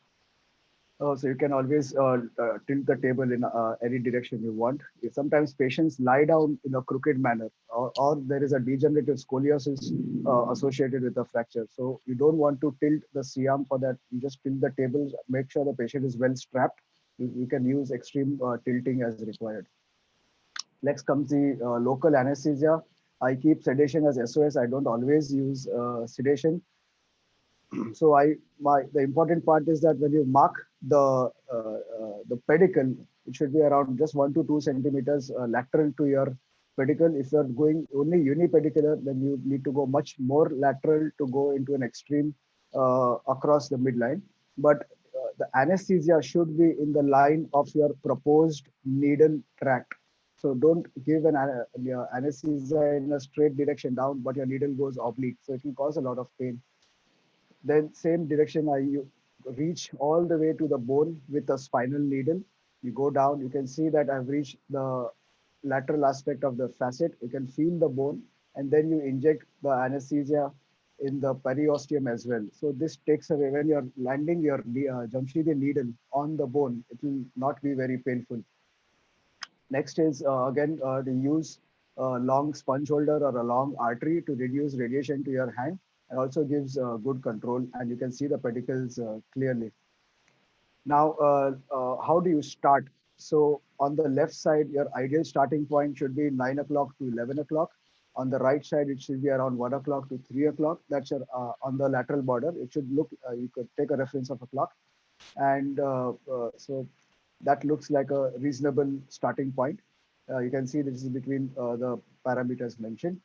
So you can always tilt the table in any direction you want. Sometimes patients lie down in a crooked manner, or there is a degenerative scoliosis associated with the fracture. So you don't want to tilt the C-arm for that. You just tilt the table, make sure the patient is well strapped. You can use extreme tilting as required. Next comes the local anesthesia. I keep sedation as SOS. I don't always use sedation. So the important part is that when you mark the pedicle, it should be around just 1 to 2 centimeters lateral to your pedicle. If you're going only unipedicular, then you need to go much more lateral to go into an extreme across the midline. But the anesthesia should be in the line of your proposed needle tract. So don't give an anesthesia in a straight direction down, but your needle goes oblique. So it can cause a lot of pain. Then same direction, I reach all the way to the bone with a spinal needle. You go down, you can see that I've reached the lateral aspect of the facet. You can feel the bone, and then you inject the anesthesia in the periosteum as well. So this takes away, when you're landing your Jamshidi needle on the bone, it will not be very painful. Next is again to use a long sponge holder or a long artery to reduce radiation to your hand, and also gives good control, and you can see the pedicles clearly. Now, how do you start? So on the left side, your ideal starting point should be 9 o'clock to 11 o'clock. On the right side, it should be around 1 o'clock to 3 o'clock. That's your, on the lateral border. It should look, you could take a reference of a clock. And so that looks like a reasonable starting point. You can see this is between the parameters mentioned.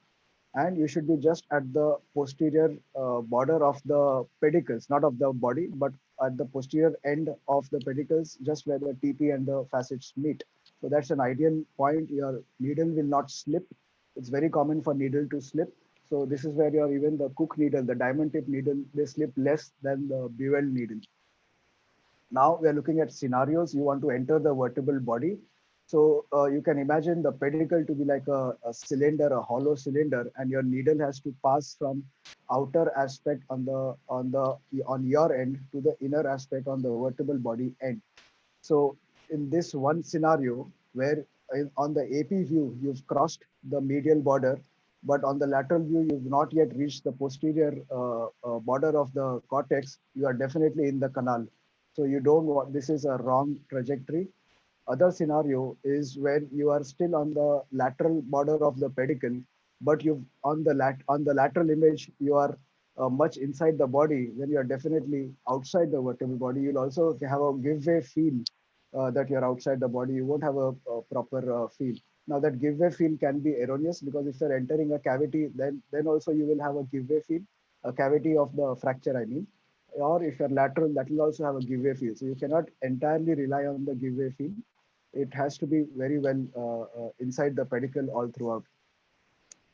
And you should be just at the posterior border of the pedicles, not of the body, but at the posterior end of the pedicles, just where the TP and the facets meet. So that's an ideal point. Your needle will not slip. It's very common for needle to slip. So this is where your even the Cook needle, the diamond tip needle, they slip less than the bevel needle. Now we are looking at scenarios. You want to enter the vertebral body. So you can imagine the pedicle to be like a cylinder, a hollow cylinder, and your needle has to pass from outer aspect on your end to the inner aspect on the vertebral body end. So in this one scenario where on the AP view, you've crossed the medial border, but on the lateral view, you've not yet reached the posterior border of the cortex, you are definitely in the canal. So you don't want, this is a wrong trajectory. Other scenario is when you are still on the lateral border of the pedicle, but you've on the lateral image, you are much inside the body. Then you are definitely outside the vertebral body. You'll also have a give way feel that you're outside the body. You won't have a proper feel. Now that give way feel can be erroneous, because if you're entering a cavity, then also you will have a give way feel, a cavity of the fracture, I mean. Or if you're lateral, that will also have a give way feel. So you cannot entirely rely on the give way feel. it has to be very well inside the pedicle all throughout.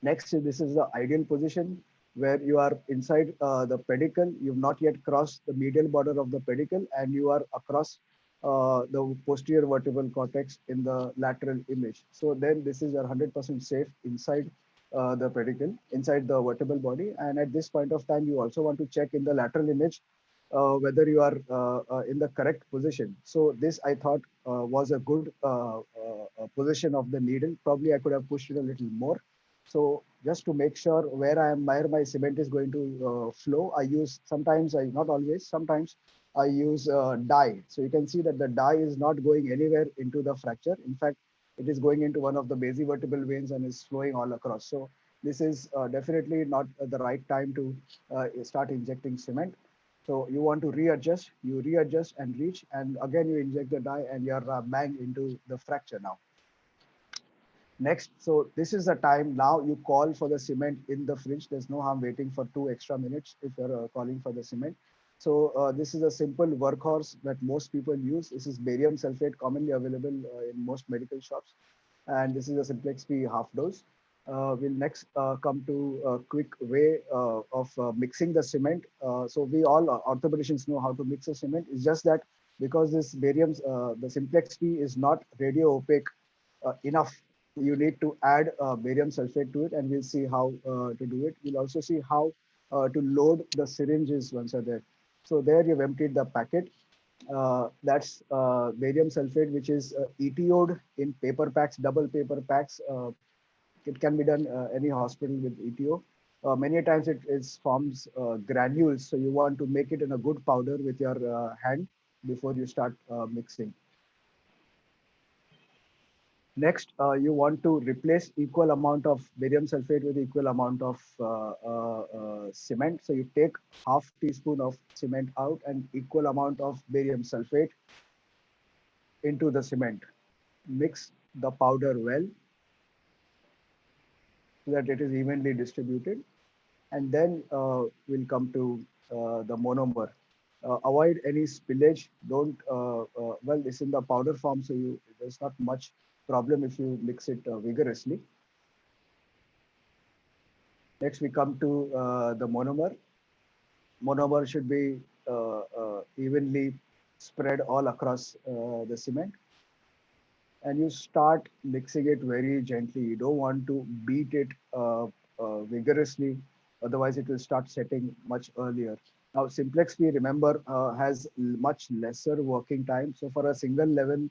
Next, this is the ideal position where you are inside the pedicle. You've not yet crossed the medial border of the pedicle, and you are across the posterior vertebral cortex in the lateral image. So then this is your 100% safe inside the pedicle, inside the vertebral body. And at this point of time, you also want to check in the lateral image whether you are in the correct position. So this I thought was a good position of the needle. Probably I could have pushed it a little more. So just to make sure where my cement is going to flow, I use sometimes, not always, sometimes I use dye. So you can see that the dye is not going anywhere into the fracture. In fact, it is going into one of the basivertebral veins and is flowing all across. So this is definitely not the right time to start injecting cement. So you want to readjust, you readjust and reach, and again you inject the dye and you're bang into the fracture now. Next, so this is the time now you call for the cement in the fridge. There's no harm waiting for 2 extra minutes if you're calling for the cement. So this is a simple workhorse that most people use. This is barium sulfate, commonly available in most medical shops. And this is a Simplex P half dose. We'll next come to a quick way of mixing the cement. So we all orthopedicians know how to mix a cement. It's just that because this barium, the Simplex P is not radio opaque enough, you need to add barium sulfate to it, and we'll see how to do it. We'll also see how to load the syringes once are there. So there you've emptied the packet. That's barium sulfate, which is ETO'd in paper packs, double paper packs. It can be done any hospital with ETO. Many times it is forms granules, so you want to make it in a good powder with your hand before you start mixing. Next, you want to replace equal amount of barium sulfate with equal amount of cement. So you take half teaspoon of cement out and equal amount of barium sulfate into the cement. Mix the powder well so that it is evenly distributed. And then we'll come to the monomer. Avoid any spillage. Don't, well, it's in the powder form, so there's not much problem if you mix it vigorously. Next, we come to the monomer. Monomer should be evenly spread all across the cement. And you start mixing it very gently. You don't want to beat it vigorously, otherwise it will start setting much earlier. Now, Simplex P, remember, has much lesser working time. So for a single level,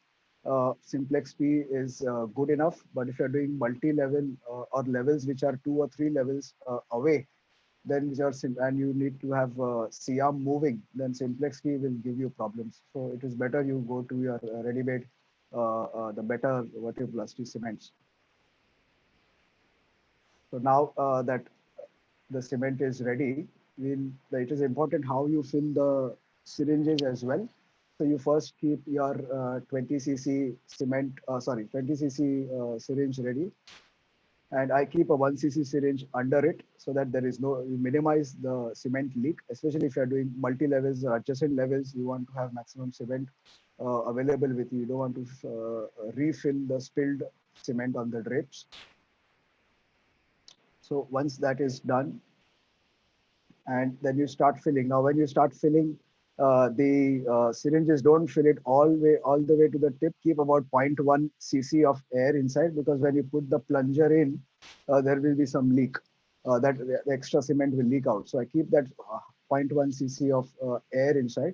Simplex P is good enough. But if you're doing multi-level or levels which are 2 or 3 levels away, then and you need to have C-arm moving, then Simplex P will give you problems. So it is better you go to your ready-made, the better vertebroplasty cements. So now that the cement is ready, it is important how you fill the syringes as well. So you first keep your 20 cc cement, 20 cc syringe ready. And I keep a 1 cc syringe under it so that there is no, you minimize the cement leak, especially if you're doing multi-levels or adjacent levels, you want to have maximum cement available with you. You don't want to refill the spilled cement on the drapes. So once that is done, and then you start filling. Now, when you start filling, the syringes don't fill it all the way to the tip. Keep about 0.1 cc of air inside, because when you put the plunger in, there will be some leak. That the extra cement will leak out. So I keep that 0.1 cc of air inside.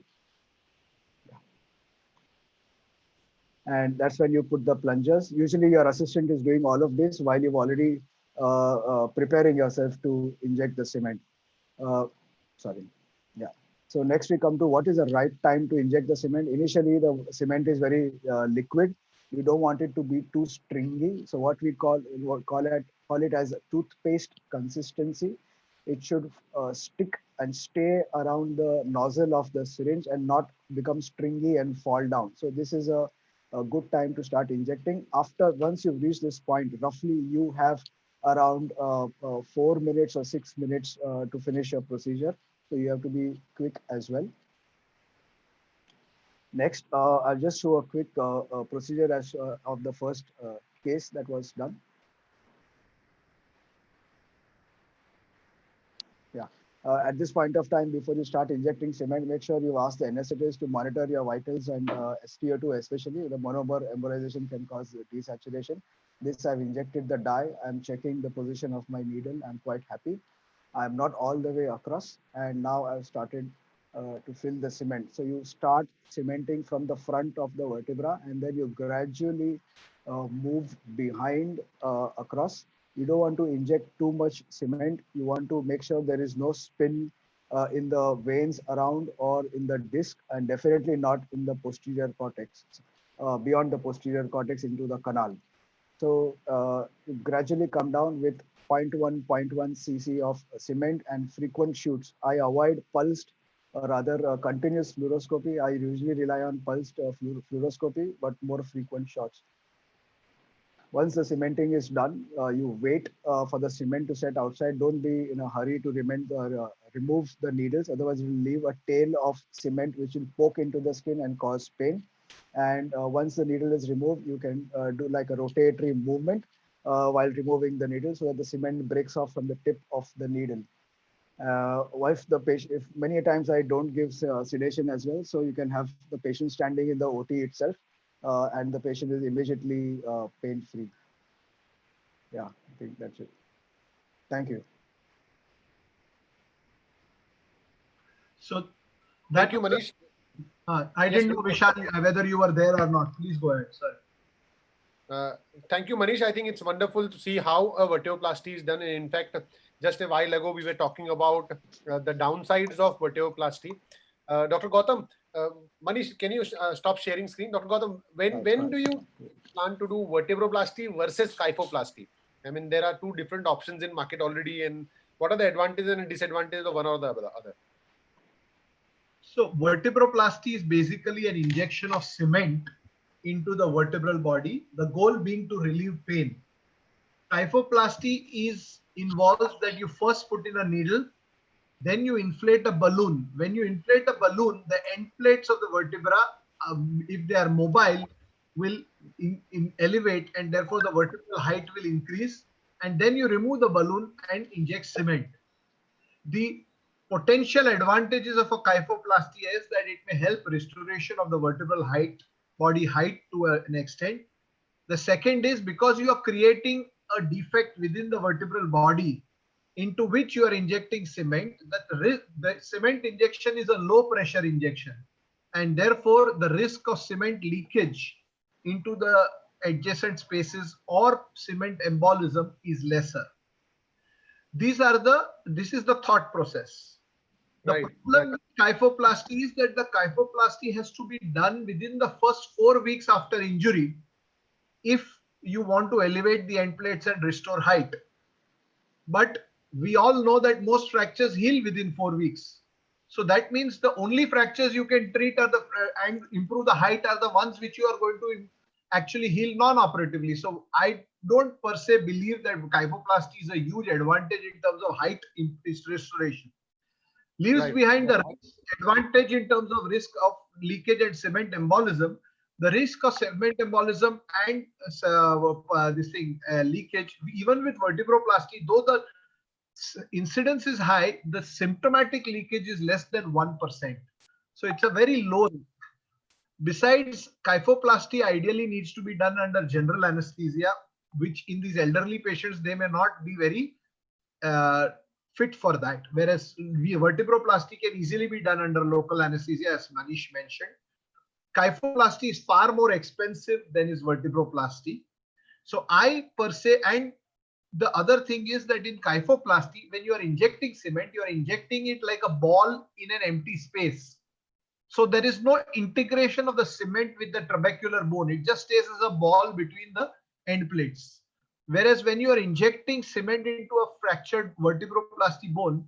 And that's when you put the plungers. Usually your assistant is doing all of this while you've already preparing yourself to inject the cement. So next we come to what is the right time to inject the cement. Initially, the cement is very liquid. You don't want it to be too stringy. So what we call it as a toothpaste consistency. It should stick and stay around the nozzle of the syringe and not become stringy and fall down. So this is a good time to start injecting. Once you've reached this point, roughly you have around 4 minutes or 6 minutes to finish your procedure. So you have to be quick as well. Next, I'll just show a quick procedure as of the first case that was done. Yeah. At this point of time, before you start injecting cement, make sure you ask the anesthetist to monitor your vitals and SpO2 especially. The monomer embolization can cause desaturation. This I've injected the dye. I'm checking the position of my needle. I'm quite happy. I'm not all the way across. And now I've started to fill the cement. So you start cementing from the front of the vertebra and then you gradually move behind across. You don't want to inject too much cement. You want to make sure there is no spin in the veins around or in the disc, and definitely not in the posterior cortex, beyond the posterior cortex into the canal. So you gradually come down with 0.1 cc of cement and frequent shoots. I avoid pulsed, rather continuous fluoroscopy. I usually rely on pulsed fluoroscopy, but more frequent shots. Once the cementing is done, you wait for the cement to set outside. Don't be in a hurry to remove the needles. Otherwise, you will leave a tail of cement which will poke into the skin and cause pain. And once the needle is removed, you can do like a rotatory movement while removing the needle so that the cement breaks off from the tip of the needle. If many times I don't give sedation as well, so you can have the patient standing in the OT itself, and the patient is immediately pain-free. Yeah, I think that's it. Thank you. So thank you, Manish. I didn't know, Vishal, whether you were there or not. Please go ahead, sir. Thank you, Manish. I think it's wonderful to see how a vertebroplasty is done. And in fact, just a while ago, we were talking about the downsides of vertebroplasty. Dr. Gautam, Manish, can you stop sharing screen? Dr. Gautam, when do you plan to do vertebroplasty versus kyphoplasty? I mean, there are two different options in market already. And what are the advantages and disadvantages of one or the other? So vertebroplasty is basically an injection of cement into the vertebral body, the goal being to relieve pain. Kyphoplasty involves that you first put in a needle, then you inflate a balloon. When you inflate a balloon, the end plates of the vertebra, if they are mobile, will elevate, and therefore the vertebral height will increase. And then you remove the balloon and inject cement. The potential advantages of a kyphoplasty is that it may help restoration of the vertebral height, body height to an extent. The second is because you are creating a defect within the vertebral body into which you are injecting cement, that the cement injection is a low pressure injection, and therefore the risk of cement leakage into the adjacent spaces or cement embolism is lesser. This is the thought process. The problem with kyphoplasty is that the kyphoplasty has to be done within the first 4 weeks after injury if you want to elevate the end plates and restore height. But we all know that most fractures heal within 4 weeks. So that means the only fractures you can treat and improve the height are the ones which you are going to actually heal non-operatively. So I don't per se believe that kyphoplasty is a huge advantage in terms of height restoration. Leaves behind the advantage in terms of risk of leakage and cement embolism. The risk of cement embolism and leakage, even with vertebroplasty, though the incidence is high, the symptomatic leakage is less than 1%. So it's a very low risk. Besides, kyphoplasty ideally needs to be done under general anesthesia, which in these elderly patients, they may not be very fit for that. Whereas vertebroplasty can easily be done under local anesthesia, as Manish mentioned. Kyphoplasty is far more expensive than is vertebroplasty. So I per se, and the other thing is that in kyphoplasty, when you are injecting cement, you are injecting it like a ball in an empty space. So there is no integration of the cement with the trabecular bone. It just stays as a ball between the end plates. Whereas when you are injecting cement into a fractured vertebroplasty bone,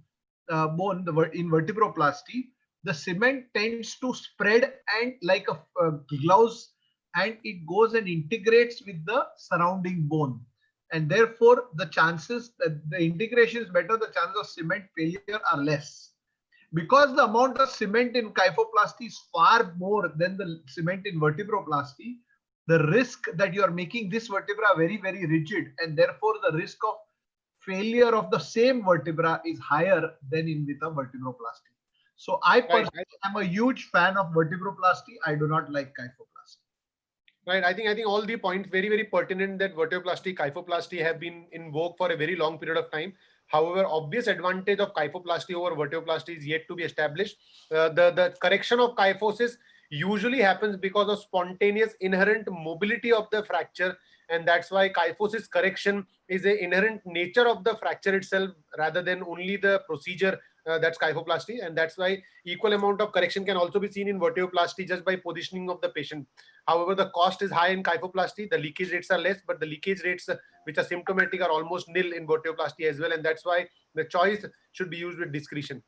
in vertebroplasty, the cement tends to spread and like a gloves, and it goes and integrates with the surrounding bone. And therefore, the chances that the integration is better, the chances of cement failure are less. Because the amount of cement in kyphoplasty is far more than the cement in vertebroplasty, the risk that you are making this vertebra very, very rigid, and therefore the risk of failure of the same vertebra is higher than in with a vertebroplasty. So I personally am a huge fan of vertebroplasty. I do not like kyphoplasty. Right. I think all the points very, very pertinent that vertebroplasty, kyphoplasty have been in vogue for a very long period of time. However, obvious advantage of kyphoplasty over vertebroplasty is yet to be established. The correction of kyphosis usually happens because of spontaneous inherent mobility of the fracture, and that's why kyphosis correction is an inherent nature of the fracture itself rather than only the procedure. That's kyphoplasty, and that's why equal amount of correction can also be seen in vertebroplasty just by positioning of the patient. However, the cost is high in kyphoplasty, the leakage rates are less, but the leakage rates which are symptomatic are almost nil in vertebroplasty as well, and that's why the choice should be used with discretion.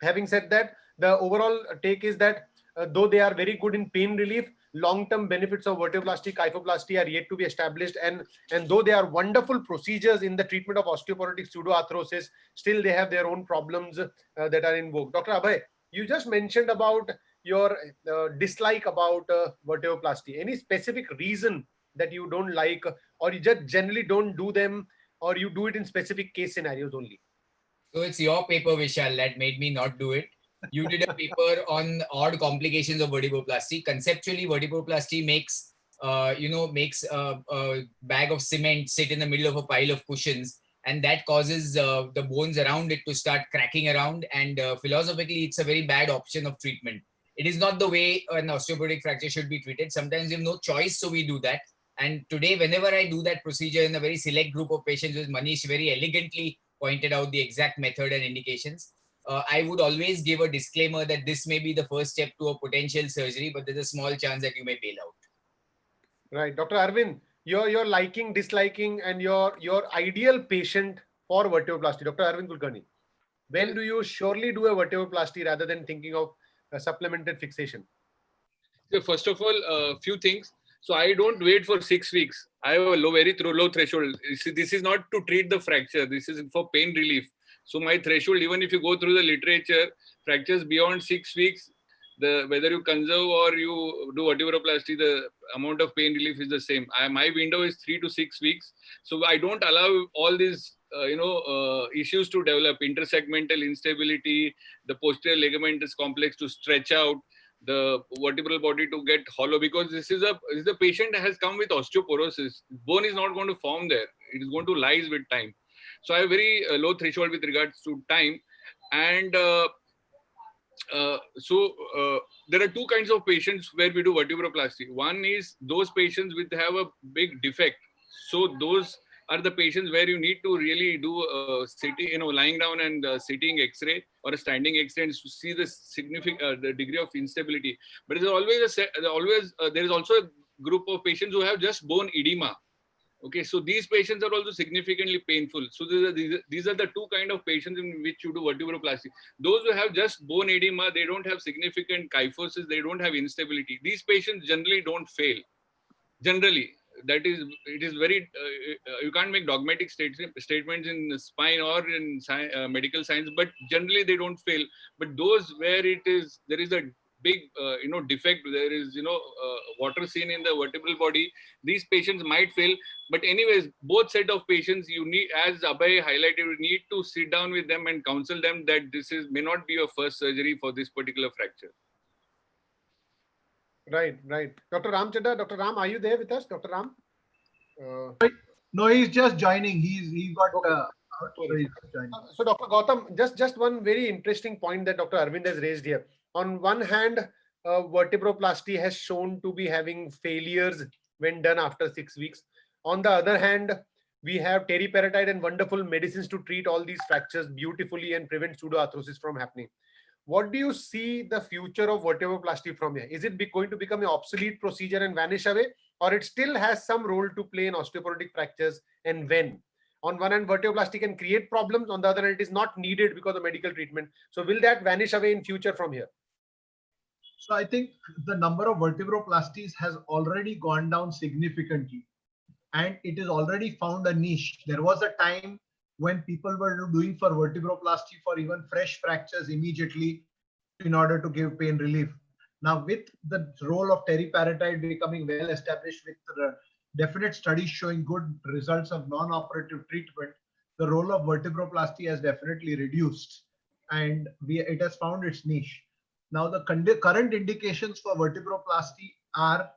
Having said that, the overall take is that though they are very good in pain relief, long-term benefits of vertebroplasty, kyphoplasty are yet to be established, and though they are wonderful procedures in the treatment of osteoporotic pseudoarthrosis, still they have their own problems that are in vogue. Dr. Abhay, you just mentioned about your dislike about vertebroplasty. Any specific reason that you don't like, or you just generally don't do them, or you do it in specific case scenarios only? So it's your paper, Vishal, that made me not do it. You did a paper on odd complications of vertebroplasty. Conceptually, vertebroplasty makes a bag of cement sit in the middle of a pile of cushions, and that causes the bones around it to start cracking around. And philosophically, it's a very bad option of treatment. It is not the way an osteoporotic fracture should be treated. Sometimes we have no choice, so we do that. And today, whenever I do that procedure in a very select group of patients, which Manish very elegantly pointed out the exact method and indications, I would always give a disclaimer that this may be the first step to a potential surgery, but there's a small chance that you may bail out. Right. Dr. Arvind, your liking, disliking, and your ideal patient for vertebroplasty. Dr. Arvind Kulkarni, when do you surely do a vertebroplasty rather than thinking of a supplemented fixation? So first of all, a few things. So I don't wait for 6 weeks. I have a very low threshold. This is not to treat the fracture. This is for pain relief. So my threshold, even if you go through the literature, fractures beyond 6 weeks, whether you conserve or you do vertebroplasty, the amount of pain relief is the same. My window is 3 to 6 weeks. So I don't allow all these issues to develop: intersegmental instability, the posterior ligamentous complex to stretch out, the vertebral body to get hollow, because this is the patient has come with osteoporosis. Bone is not going to form there. It is going to lyse with time. So I have very low threshold with regards to time. And there are two kinds of patients where we do vertebroplasty. One is those patients which have a big defect. So those are the patients where you need to really do sitting, lying down and sitting X-ray or a standing X-ray and see the significant the degree of instability. But there is also a group of patients who have just bone edema. Okay, so these patients are also significantly painful. So these are the two kind of patients in which you do vertebroplasty. Those who have just bone edema, they don't have significant kyphosis, they don't have instability. These patients generally don't fail. Generally, it is very, you can't make dogmatic statements in spine or in medical science, but generally they don't fail. But those where there is a big defect, there is water seen in the vertebral body, these patients might fail. But anyways, both set of patients, you need, as Abhay highlighted, you need to sit down with them and counsel them that this may not be your first surgery for this particular fracture. Right. Dr. Ram Chadha, Dr. Ram, are you there with us, Dr. Ram? No, he's just joining. He got. So, Dr. Gautam, just one very interesting point that Dr. Arvind has raised here. On one hand, vertebroplasty has shown to be having failures when done after 6 weeks. On the other hand, we have teriparatide and wonderful medicines to treat all these fractures beautifully and prevent pseudoarthrosis from happening. What do you see the future of vertebroplasty from here? Is it going to become an obsolete procedure and vanish away, or it still has some role to play in osteoporotic fractures, and when? On one hand, vertebroplasty can create problems. On the other hand, it is not needed because of medical treatment. So will that vanish away in future from here? So I think the number of vertebroplasties has already gone down significantly, and it is already found a niche. There was a time when people were doing for vertebroplasty for even fresh fractures immediately in order to give pain relief. Now, with the role of teriparatide becoming well established with definite studies showing good results of non-operative treatment, the role of vertebroplasty has definitely reduced, and it has found its niche. Now, the current indications for vertebroplasty are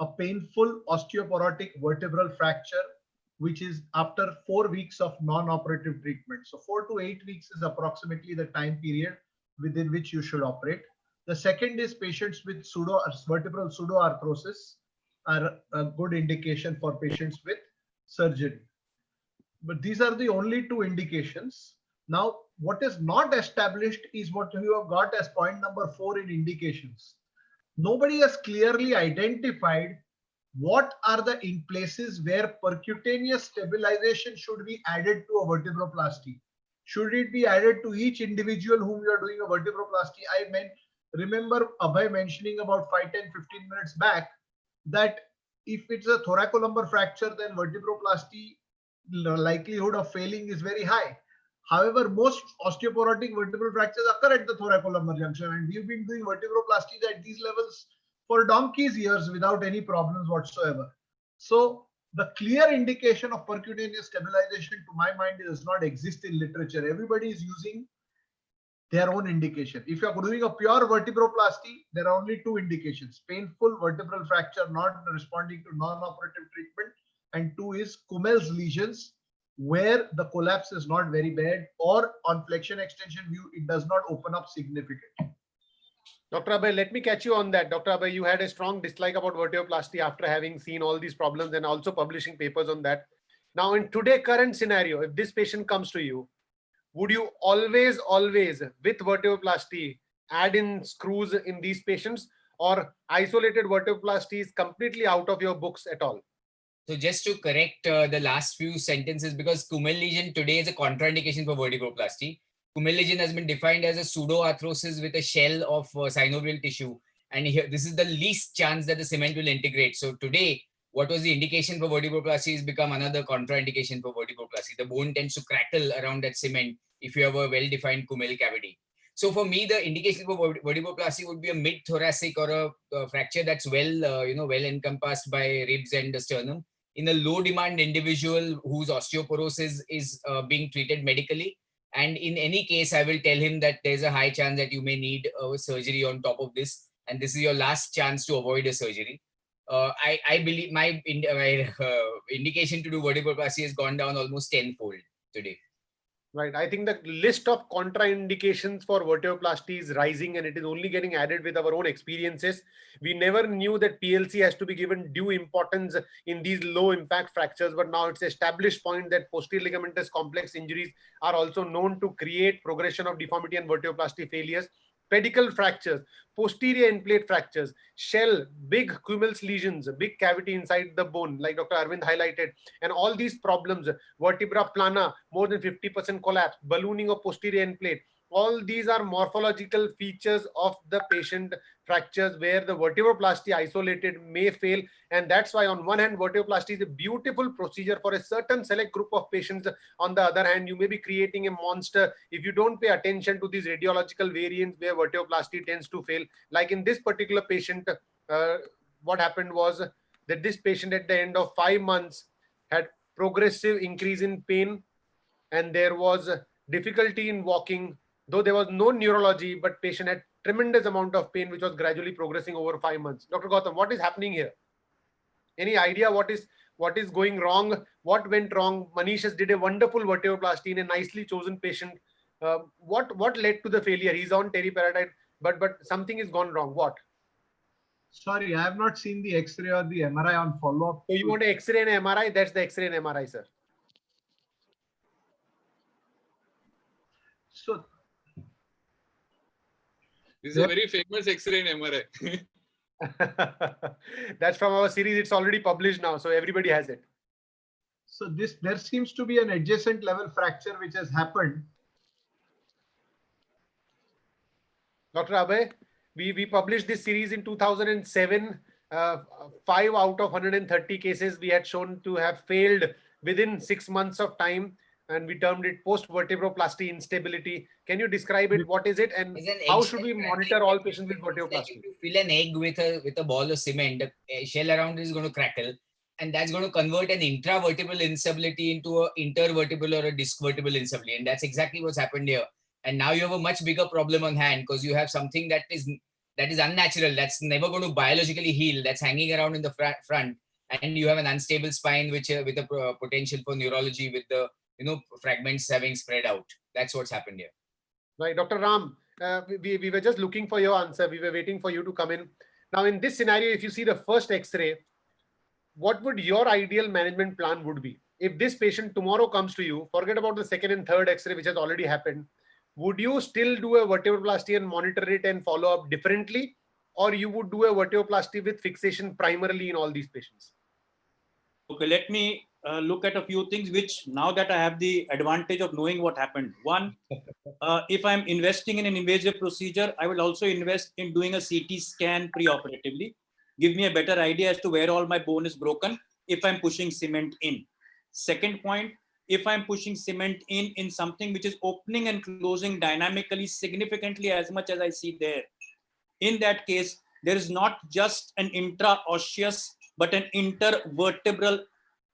a painful osteoporotic vertebral fracture, which is after 4 weeks of non-operative treatment. So 4 to 8 weeks is approximately the time period within which you should operate. The second is patients with vertebral pseudoarthrosis are a good indication for patients with surgery. But these are the only two indications. Now, what is not established is what you have got as point number 4 in indications. Nobody has clearly identified what are the in places where percutaneous stabilization should be added to a vertebroplasty. Should it be added to each individual whom you are doing a vertebroplasty? Remember Abhay mentioning about 5, 10, 15 minutes back that if it's a thoracolumbar fracture, then vertebroplasty, the likelihood of failing is very high. However, most osteoporotic vertebral fractures occur at the thoracolumbar junction, and we've been doing vertebroplasties at these levels for donkey's years without any problems whatsoever. So the clear indication of percutaneous stabilization, to my mind, does not exist in literature. Everybody is using their own indication. If you are doing a pure vertebroplasty, there are only two indications: painful vertebral fracture not responding to non-operative treatment, and two is Kummel's lesions, where the collapse is not very bad, or on flexion extension view, it does not open up significantly. Dr. Abhay, let me catch you on that. Dr. Abhay, you had a strong dislike about vertebroplasty after having seen all these problems and also publishing papers on that. Now, in today's current scenario, if this patient comes to you, would you always with vertebroplasty add in screws in these patients, or isolated vertebroplasty is completely out of your books at all? So just to correct the last few sentences, because Kummel lesion today is a contraindication for vertebroplasty. Kummel lesion has been defined as a pseudoarthrosis with a shell of synovial tissue. And here, this is the least chance that the cement will integrate. So today, what was the indication for vertebroplasty has become another contraindication for vertebroplasty. The bone tends to crackle around that cement if you have a well-defined Kummel cavity. So for me, the indication for vertebroplasty would be a mid-thoracic or a fracture that's well encompassed by ribs and the sternum. In a low-demand individual whose osteoporosis is being treated medically. And in any case, I will tell him that there's a high chance that you may need surgery on top of this. And this is your last chance to avoid a surgery. I believe my indication to do vertebroplasty has gone down almost tenfold today. Right. I think the list of contraindications for vertebroplasty is rising, and it is only getting added with our own experiences. We never knew that PLC has to be given due importance in these low impact fractures, but now it's established point that posterior ligamentous complex injuries are also known to create progression of deformity and vertebroplasty failures. Pedicle fractures, posterior end plate fractures, shell, big Kummel's lesions, big cavity inside the bone, like Dr. Arvind highlighted, and all these problems, vertebra plana, more than 50% collapse, ballooning of posterior end plate. All these are morphological features of the patient fractures where the vertebroplasty isolated may fail. And that's why on one hand, vertebroplasty is a beautiful procedure for a certain select group of patients. On the other hand, you may be creating a monster if you don't pay attention to these radiological variants where vertebroplasty tends to fail. Like in this particular patient, what happened was that this patient at the end of 5 months had progressive increase in pain, and there was difficulty in walking, though there was no neurology, but patient had tremendous amount of pain which was gradually progressing over 5 months. Dr. Gautam, what is happening here? Any idea what is going wrong? What went wrong? Manish has did a wonderful vertebroplasty in a nicely chosen patient. What led to the failure? He's on teriparatide, but something has gone wrong. What? Sorry, I have not seen the X-ray or the MRI on follow-up. So you want an X-ray and MRI? That's the X-ray and MRI, sir. So this is a very famous X-ray and MRI. That's from our series. It's already published now, so everybody has it. So there seems to be an adjacent level fracture which has happened. Dr. Abhay, we published this series in 2007. 5 out of 130 cases we had shown to have failed within 6 months of time. and we termed it post-vertebroplasty instability. Can you describe it? What is it, and It's an how egg should shell we crackling. monitor all patients with It's like if vertebroplasty? you fill an egg with a ball of cement, the shell around it is going to crackle, and that's going to convert an intravertebral instability into a intervertebral or a disc vertebral instability, and that's exactly what's happened here. And now you have a much bigger problem on hand because you have something that is unnatural, that's never going to biologically heal, that's hanging around in the front, and you have an unstable spine which with a potential for neurology with the fragments having spread out. That's what's happened here. Right, Dr. Ram, we were just looking for your answer. We were waiting for you to come in. Now, in this scenario, if you see the first X-ray, what would your ideal management plan would be? If this patient tomorrow comes to you, forget about the second and third X-ray, which has already happened. Would you still do a vertebroplasty and monitor it and follow up differently? Or you would do a vertebroplasty with fixation primarily in all these patients? Okay, let me look at a few things which now that I have the advantage of knowing what happened. One, if I'm investing in an invasive procedure, I will also invest in doing a CT scan preoperatively. Give me a better idea as to where all my bone is broken if I'm pushing cement in. Second point, if I'm pushing cement in something which is opening and closing dynamically significantly as much as I see there, in that case, there is not just an intraosseous, but an intervertebral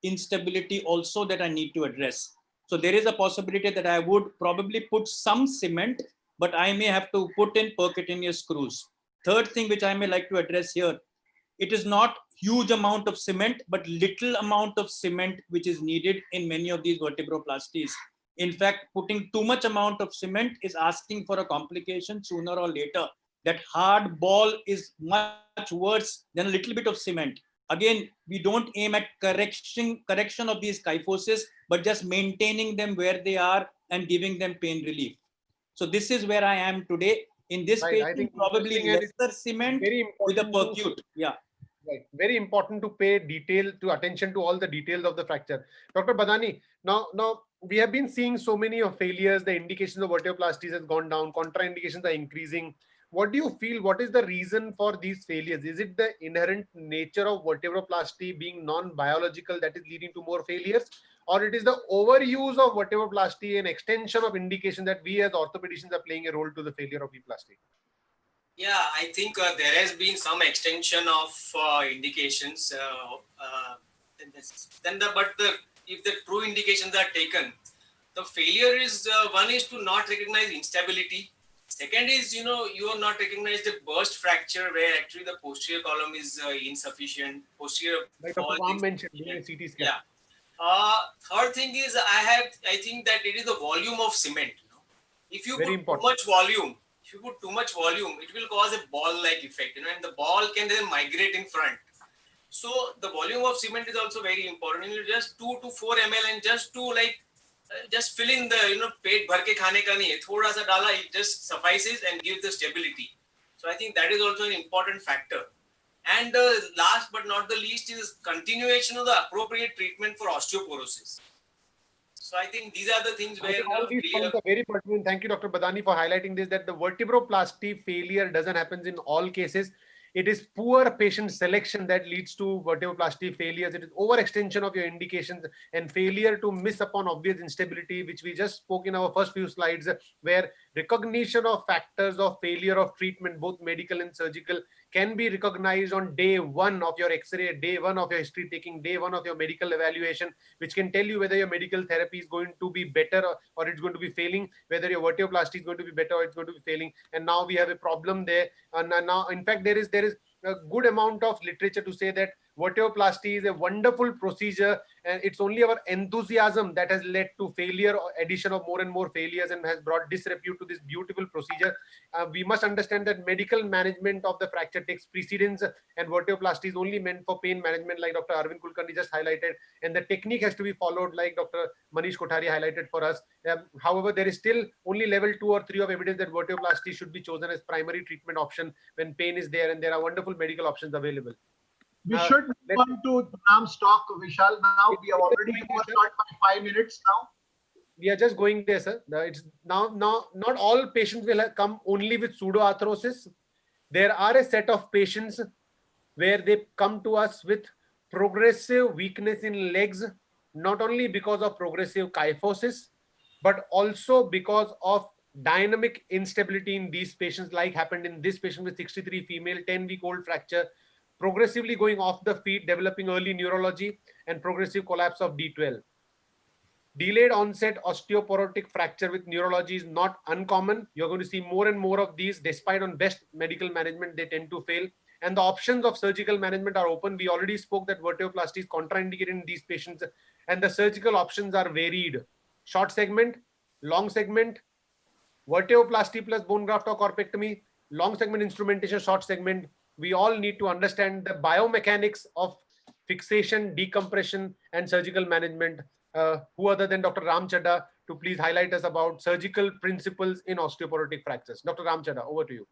instability also that I need to address. So there is a possibility that I would probably put some cement, but I may have to put in percutaneous screws. Third thing which I may like to address here, it is not huge amount of cement, but little amount of cement which is needed in many of these vertebroplasties. In fact, putting too much amount of cement is asking for a complication sooner or later. That hard ball is much worse than a little bit of cement. Again, we don't aim at correction of these kyphosis, but just maintaining them where they are and giving them pain relief. So this is where I am today. In this Right, I patient, think probably lesser cement with a percute. Yeah. Right. Very important to pay attention to all the details of the fracture. Dr. Badani, now we have been seeing so many of failures. The indications of vertebroplasties has gone down. Contraindications are increasing. What do you feel? What is the reason for these failures? Is it the inherent nature of vertebroplasty being non-biological that is leading to more failures? Or it is the overuse of vertebroplasty and extension of indication that we as orthopedicians are playing a role to the failure of E-plasty? Yeah, I think there has been some extension of indications. If the true indications are taken, the failure is one is to not recognize instability. Second is you are not recognize the burst fracture where actually the posterior column is insufficient. Posterior. Like Dr. Ram mentioned during a CT scan. Yeah. Third thing is I think that it is the volume of cement. If you put too much volume. If you put too much volume, it will cause a ball-like effect, and the ball can then migrate in front. So the volume of cement is also very important. Just 2 to 4 ml, and just to just fill in the पेट भर के खाने का नहीं है, थोड़ा सा डाला, it just suffices and gives the stability. So I think that is also an important factor. And last but not the least is continuation of the appropriate treatment for osteoporosis. So I think these are the things where all these points are very pertinent. Thank you, Dr. Badani, for highlighting this, that the vertebroplasty failure doesn't happen in all cases. It is poor patient selection that leads to vertebroplasty failures. It is overextension of your indications and failure to miss upon obvious instability, which we just spoke in our first few slides, where recognition of factors of failure of treatment, both medical and surgical, can be recognized on day one of your X-ray, day one of your history taking, day one of your medical evaluation, which can tell you whether your medical therapy is going to be better or it's going to be failing, whether your vertebroplasty is going to be better or it's going to be failing. And now we have a problem there. And now, in fact, there is a good amount of literature to say that vertebroplasty is a wonderful procedure, and it's only our enthusiasm that has led to failure or addition of more and more failures and has brought disrepute to this beautiful procedure. We must understand that medical management of the fracture takes precedence, and vertebroplasty is only meant for pain management, like Dr. Arvind Kulkarni just highlighted, and the technique has to be followed like Dr. Manish Kothari highlighted for us. However, there is still only level 2 or 3 of evidence that vertebroplasty should be chosen as primary treatment option when pain is there, and there are wonderful medical options available. We should move on to Ram's talk, Vishal. Now we are already short by 5 minutes now. We are just going there, sir. It's now not all patients will come only with pseudoarthrosis. There are a set of patients where they come to us with progressive weakness in legs not only because of progressive kyphosis, but also because of dynamic instability in these patients, like happened in this patient with 63 female, 10-week-old fracture, progressively going off the feet, developing early neurology and progressive collapse of D12. Delayed onset osteoporotic fracture with neurology is not uncommon. You're going to see more and more of these. Despite on best medical management, they tend to fail. And the options of surgical management are open. We already spoke that vertebroplasty is contraindicated in these patients, and the surgical options are varied. Short segment, long segment, vertebroplasty plus bone graft or corpectomy, long segment instrumentation, short segment. We all need to understand the biomechanics of fixation, decompression, and surgical management. Who other than Dr. Ram Chadha to please highlight us about surgical principles in osteoporotic fractures. Dr. Ram Chadha, over to you.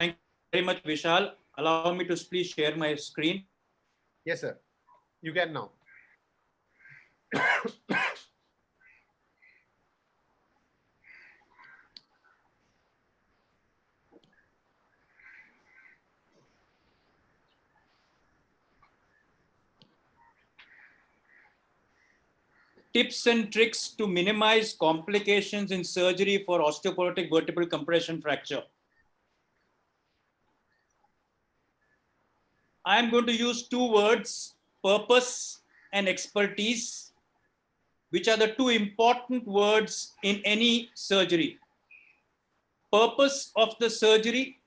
Thank you very much, Vishal. Allow me to please share my screen. Yes, sir. You can now. Tips and tricks to minimize complications in surgery for osteoporotic vertebral compression fracture. I am going to use two words, purpose and expertise, which are the two important words in any surgery. Purpose of the surgery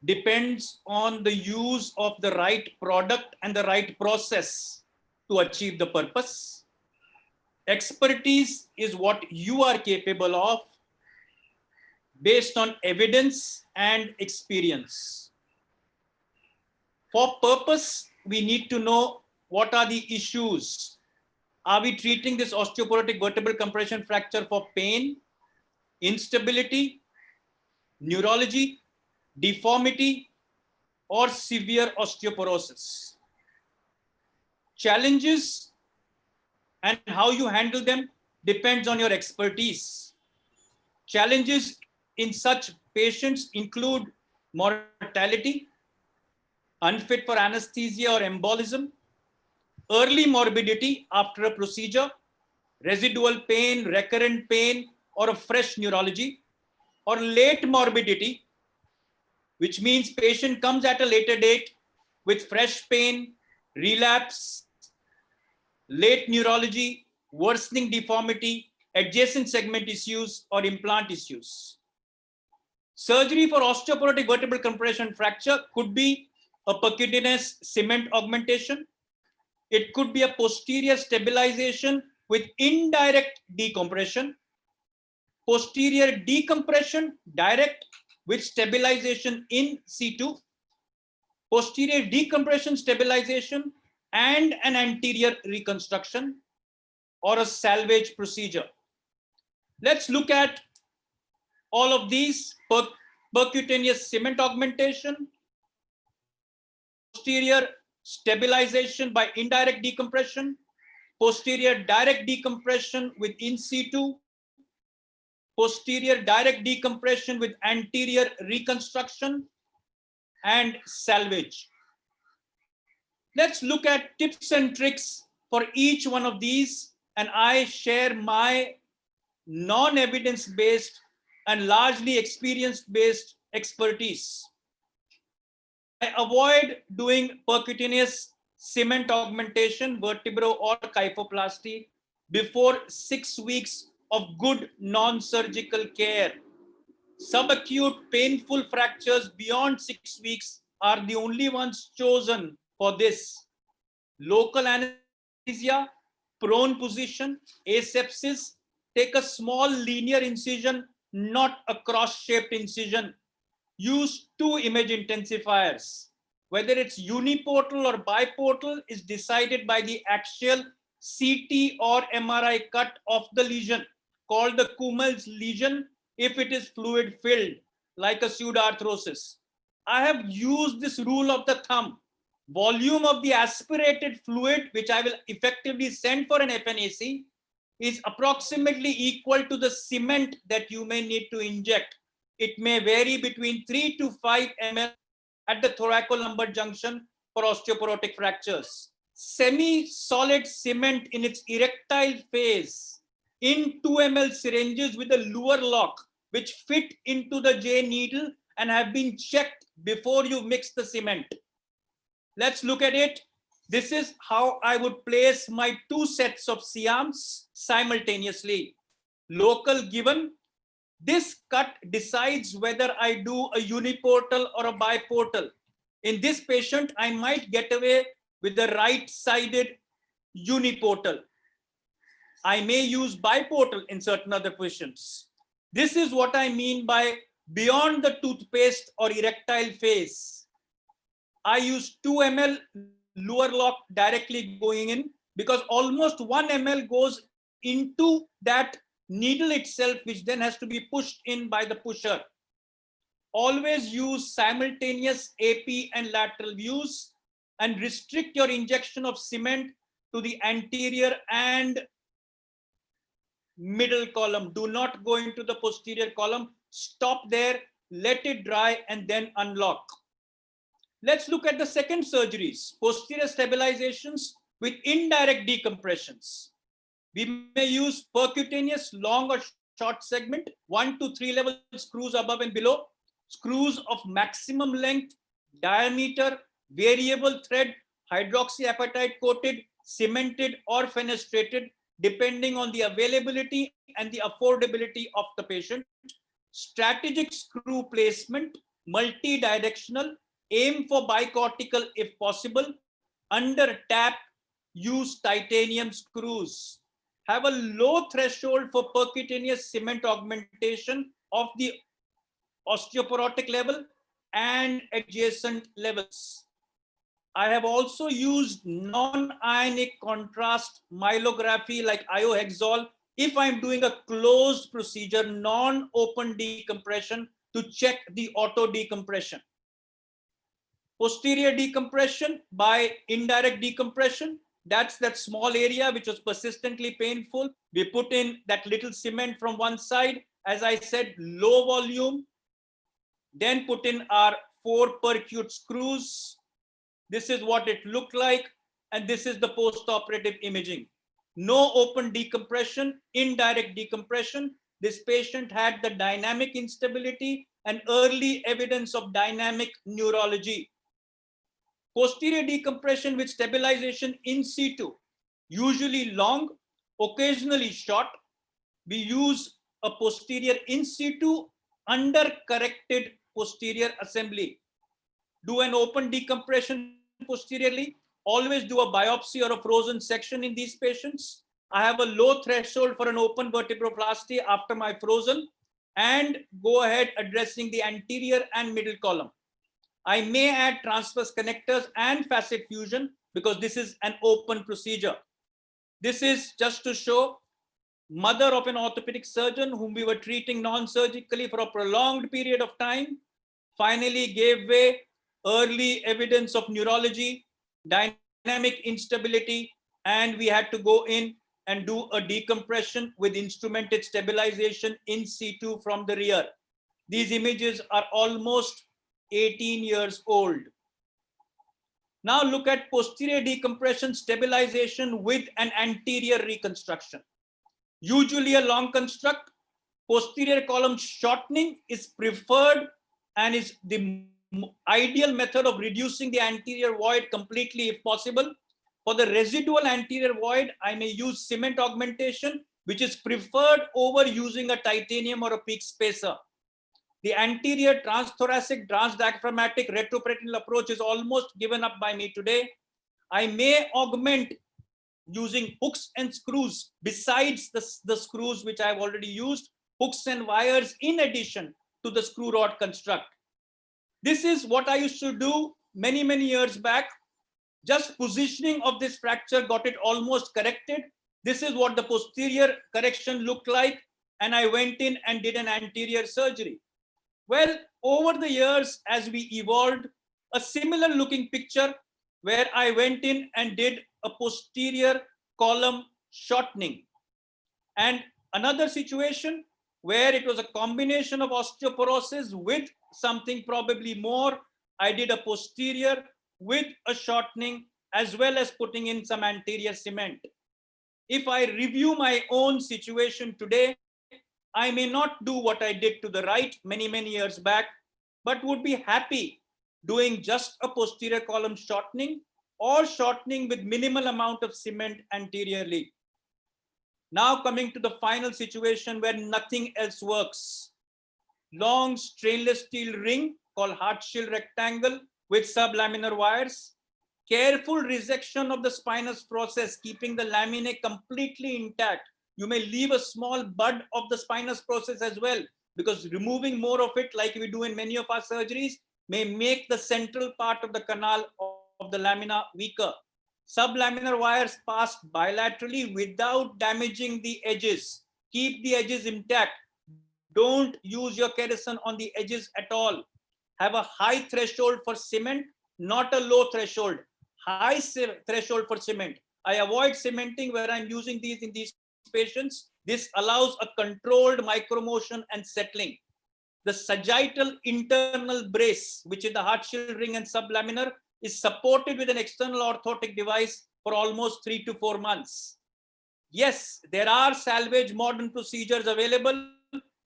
depends on the use of the right product and the right process to achieve the purpose. Expertise is what you are capable of based on evidence and experience. For purpose, we need to know what are the issues. Are we treating this osteoporotic vertebral compression fracture for pain, instability, neurology, deformity, or severe osteoporosis? Challenges and how you handle them depends on your expertise. Challenges in such patients include mortality, unfit for anesthesia or embolism, early morbidity after a procedure, residual pain, recurrent pain, or a fresh neurology, or late morbidity, which means patient comes at a later date with fresh pain, relapse, late neurology, worsening deformity, adjacent segment issues, or implant issues. Surgery for osteoporotic vertebral compression fracture could be a percutaneous cement augmentation. It could be a posterior stabilization with indirect decompression, posterior decompression direct with stabilization in situ, posterior decompression stabilization and an anterior reconstruction, or a salvage procedure. Let's look at all of these. Percutaneous cement augmentation, posterior stabilization by indirect decompression, posterior direct decompression with in situ, posterior direct decompression with anterior reconstruction, and salvage. Let's look at tips and tricks for each one of these, and I share my non-evidence-based and largely experience-based expertise. I avoid doing percutaneous cement augmentation, vertebro or kyphoplasty before 6 weeks of good non-surgical care. Subacute painful fractures beyond 6 weeks are the only ones chosen for this. Local anesthesia, prone position, asepsis, take a small linear incision, not a cross-shaped incision. Use 2 image intensifiers. Whether it's uniportal or biportal is decided by the axial CT or MRI cut of the lesion, called the Kummel's lesion if it is fluid filled, like a pseudoarthrosis. I have used this rule of the thumb. Volume of the aspirated fluid, which I will effectively send for an FNAC, is approximately equal to the cement that you may need to inject. It may vary between 3 to 5 ml at the thoracolumbar junction for osteoporotic fractures. Semi-solid cement in its erectile phase in 2 ml syringes with a Luer lock, which fit into the J needle and have been checked before you mix the cement. Let's look at it. This is how I would place my 2 sets of C-arms simultaneously. Local given. This cut decides whether I do a uniportal or a biportal. In this patient, I might get away with the right-sided uniportal. I may use biportal in certain other patients. This is what I mean by beyond the toothpaste or erectile phase. I use 2 ml Luer lock directly going in because almost 1 ml goes into that needle itself, which then has to be pushed in by the pusher. Always use simultaneous AP and lateral views and restrict your injection of cement to the anterior and middle column. Do not go into the posterior column. Stop there, let it dry, and then unlock. Let's look at the second surgeries, posterior stabilizations with indirect decompressions. We may use percutaneous long or short segment, 1 to 3 level screws above and below, screws of maximum length, diameter, variable thread, hydroxyapatite coated, cemented or fenestrated, depending on the availability and the affordability of the patient. Strategic screw placement, multi-directional, aim for bicortical if possible. Under tap, use titanium screws. Have a low threshold for percutaneous cement augmentation of the osteoporotic level and adjacent levels. I have also used non-ionic contrast myelography like iohexol if I'm doing a closed procedure, non-open decompression, to check the auto decompression. Posterior decompression by indirect decompression, that's that small area which was persistently painful. We put in that little cement from one side, as I said, low volume, then put in our 4 percute screws. This is what it looked like, and this is the post-operative imaging. No open decompression, indirect decompression. This patient had the dynamic instability and early evidence of dynamic neurology. Posterior decompression with stabilization in situ, usually long, occasionally short. We use a posterior in situ under corrected posterior assembly. Do an open decompression posteriorly. Always do a biopsy or a frozen section in these patients. I have a low threshold for an open vertebroplasty after my frozen, and go ahead addressing the anterior and middle column. I may add transverse connectors and facet fusion because this is an open procedure. This is just to show mother of an orthopedic surgeon whom we were treating non-surgically for a prolonged period of time, finally gave way, early evidence of neurology, dynamic instability, and we had to go in and do a decompression with instrumented stabilization in situ from the rear. These images are almost 18 years old. Now look at posterior decompression stabilization with an anterior reconstruction. Usually a long construct. Posterior column shortening is preferred and is the ideal method of reducing the anterior void completely if possible. For the residual anterior void, I may use cement augmentation, which is preferred over using a titanium or a peak spacer. The anterior transthoracic, transdiaphragmatic retroperitoneal approach is almost given up by me today. I may augment using hooks and screws besides the screws which I've already used, hooks and wires in addition to the screw rod construct. This is what I used to do many, many years back. Just positioning of this fracture got it almost corrected. This is what the posterior correction looked like, and I went in and did an anterior surgery. Well, over the years, as we evolved, a similar looking picture where I went in and did a posterior column shortening. And another situation where it was a combination of osteoporosis with something probably more. I did a posterior with a shortening as well as putting in some anterior cement. If I review my own situation today, I may not do what I did to the right many years back, but would be happy doing just a posterior column shortening or shortening with minimal amount of cement anteriorly. Now coming to the final situation where nothing else works. Long stainless steel ring called heart shield rectangle with sublaminar wires. Careful resection of the spinous process, keeping the laminae completely intact. You may leave a small bud of the spinous process as well, because removing more of it, like we do in many of our surgeries, may make the central part of the canal of the lamina weaker. Sublaminar wires pass bilaterally without damaging the edges. Keep the edges intact. Don't use your kerosene on the edges at all. Have a high threshold for cement, not a low threshold. High threshold for cement. I avoid cementing where I'm using these in these patients. This allows a controlled micromotion and settling. The sagittal internal brace, which is the heart shield ring and sublaminar, is supported with an external orthotic device for almost 3 to 4 months. Yes, there are salvage modern procedures available.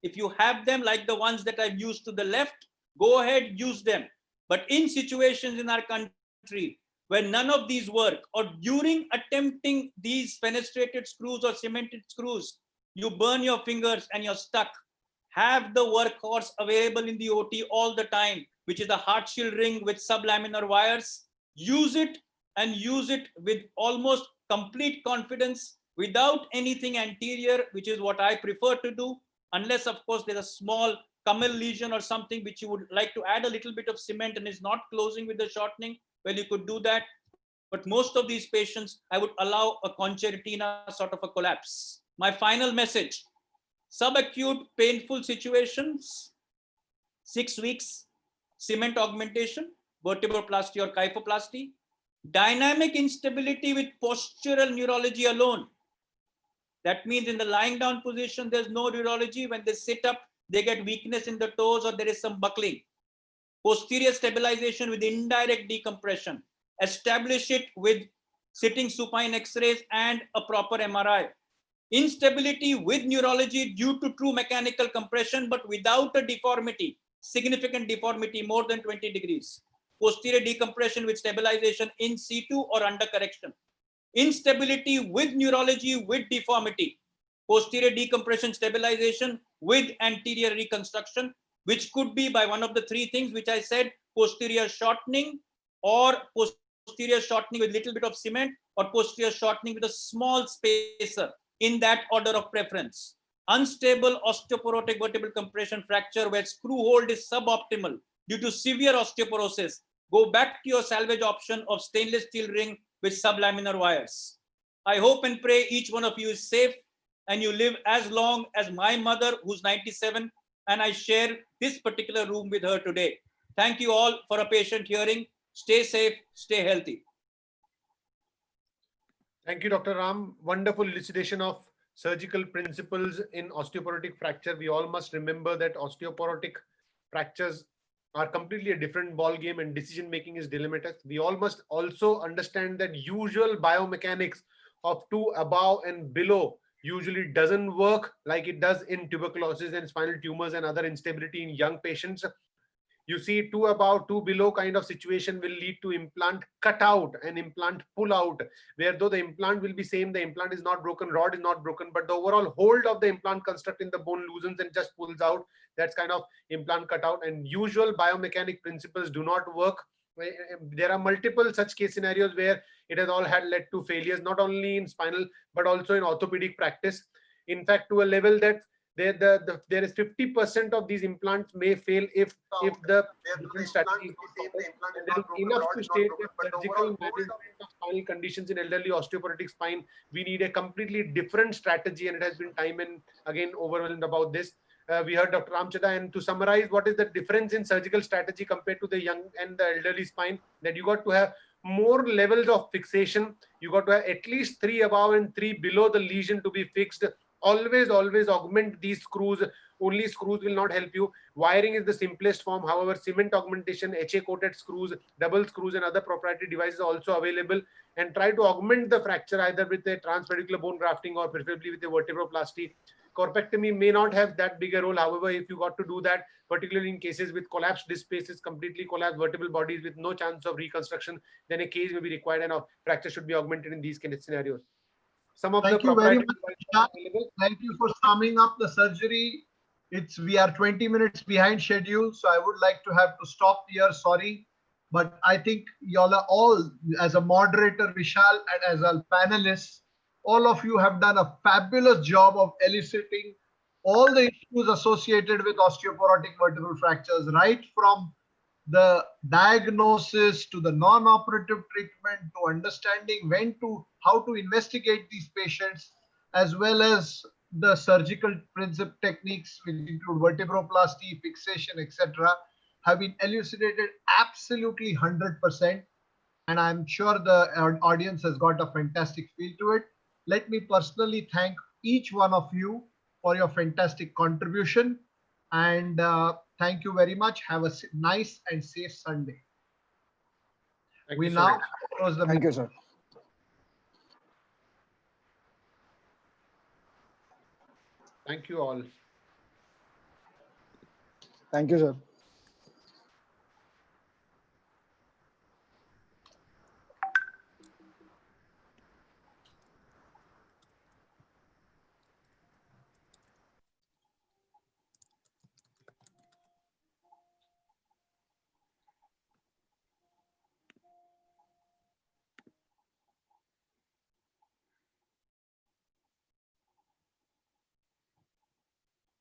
If you have them, like the ones that I've used to the left, go ahead, use them. But in situations in our country where none of these work, or during attempting these fenestrated screws or cemented screws, you burn your fingers and you're stuck, have the workhorse available in the OT all the time, which is the heart shield ring with sublaminar wires. Use it, and use it with almost complete confidence without anything anterior, which is what I prefer to do, unless of course there's a small Camel lesion or something which you would like to add a little bit of cement and is not closing with the shortening. Well, you could do that. But most of these patients, I would allow a concertina sort of a collapse. My final message: subacute painful situations, 6 weeks, cement augmentation, vertebroplasty or kyphoplasty. Dynamic instability with postural neurology alone. That means in the lying down position, there's no neurology. When they sit up, they get weakness in the toes or there is some buckling. Posterior stabilization with indirect decompression. Establish it with sitting supine x-rays and a proper MRI. Instability with neurology due to true mechanical compression, but without a deformity, significant deformity more than 20 degrees. Posterior decompression with stabilization in situ or under correction. Instability with neurology with deformity. Posterior decompression stabilization with anterior reconstruction, which could be by one of the three things which I said: posterior shortening, or posterior shortening with little bit of cement, or posterior shortening with a small spacer, in that order of preference. Unstable osteoporotic vertebral compression fracture where screw hold is suboptimal due to severe osteoporosis. Go back to your salvage option of stainless steel ring with sublaminar wires. I hope and pray each one of you is safe and you live as long as my mother, who's 97, and I share this particular room with her today. Thank you all for a patient hearing. Stay safe, stay healthy. Thank you, Dr. Ram. Wonderful elucidation of surgical principles in osteoporotic fracture. We all must remember that osteoporotic fractures are completely a different ball game and decision making is dilemmatous. We all must also understand that usual biomechanics of 2 above and below usually doesn't work like it does in tuberculosis and spinal tumors and other instability in young patients. You see, 2 above, 2 below kind of situation will lead to implant cut out and implant pull out, where though the implant will be same, the implant is not broken, rod is not broken, but the overall hold of the implant construct in the bone loosens and just pulls out. That's kind of implant cut out, and usual biomechanic principles do not work. There are multiple such case scenarios where it has all had led to failures, not only in spinal, but also in orthopedic practice. In fact, to a level that there is 50% of these implants may fail if the different strategy enough to state that surgical management of spinal conditions in elderly osteoporotic spine, we need a completely different strategy, and it has been time and again overwhelmed about this. We heard Dr. Ramchada, and to summarize, what is the difference in surgical strategy compared to the young and the elderly spine? That you got to have more levels of fixation. You got to have at least 3 above and 3 below the lesion to be fixed. Always augment these screws. Only screws will not help you. Wiring is the simplest form. However, cement augmentation, HA coated screws, double screws and other proprietary devices are also available. And try to augment the fracture either with a transpedicular bone grafting or preferably with a vertebroplasty. Corpectomy may not have that big a role. However, if you got to do that, particularly in cases with collapsed disc spaces, completely collapsed vertebral bodies with no chance of reconstruction, then a case may be required and a fracture should be augmented in these kind of scenarios. Some of the Thank you very proprietary much. Thank you for summing up the surgery. We are 20 minutes behind schedule, so I would like to have to stop here. Sorry, but I think y'all are all, as a moderator, Vishal, and as a panelist, all of you have done a fabulous job of elucidating all the issues associated with osteoporotic vertebral fractures, right from the diagnosis to the non-operative treatment to understanding how to investigate these patients, as well as the surgical principle techniques which include vertebroplasty, fixation, etc., have been elucidated absolutely 100%. And I'm sure the audience has got a fantastic feel to it. Let me personally thank each one of you for your fantastic contribution. And thank you very much. Have a nice and safe Sunday. We now close the meeting. Thank you, sir. Thank you all. Thank you, sir.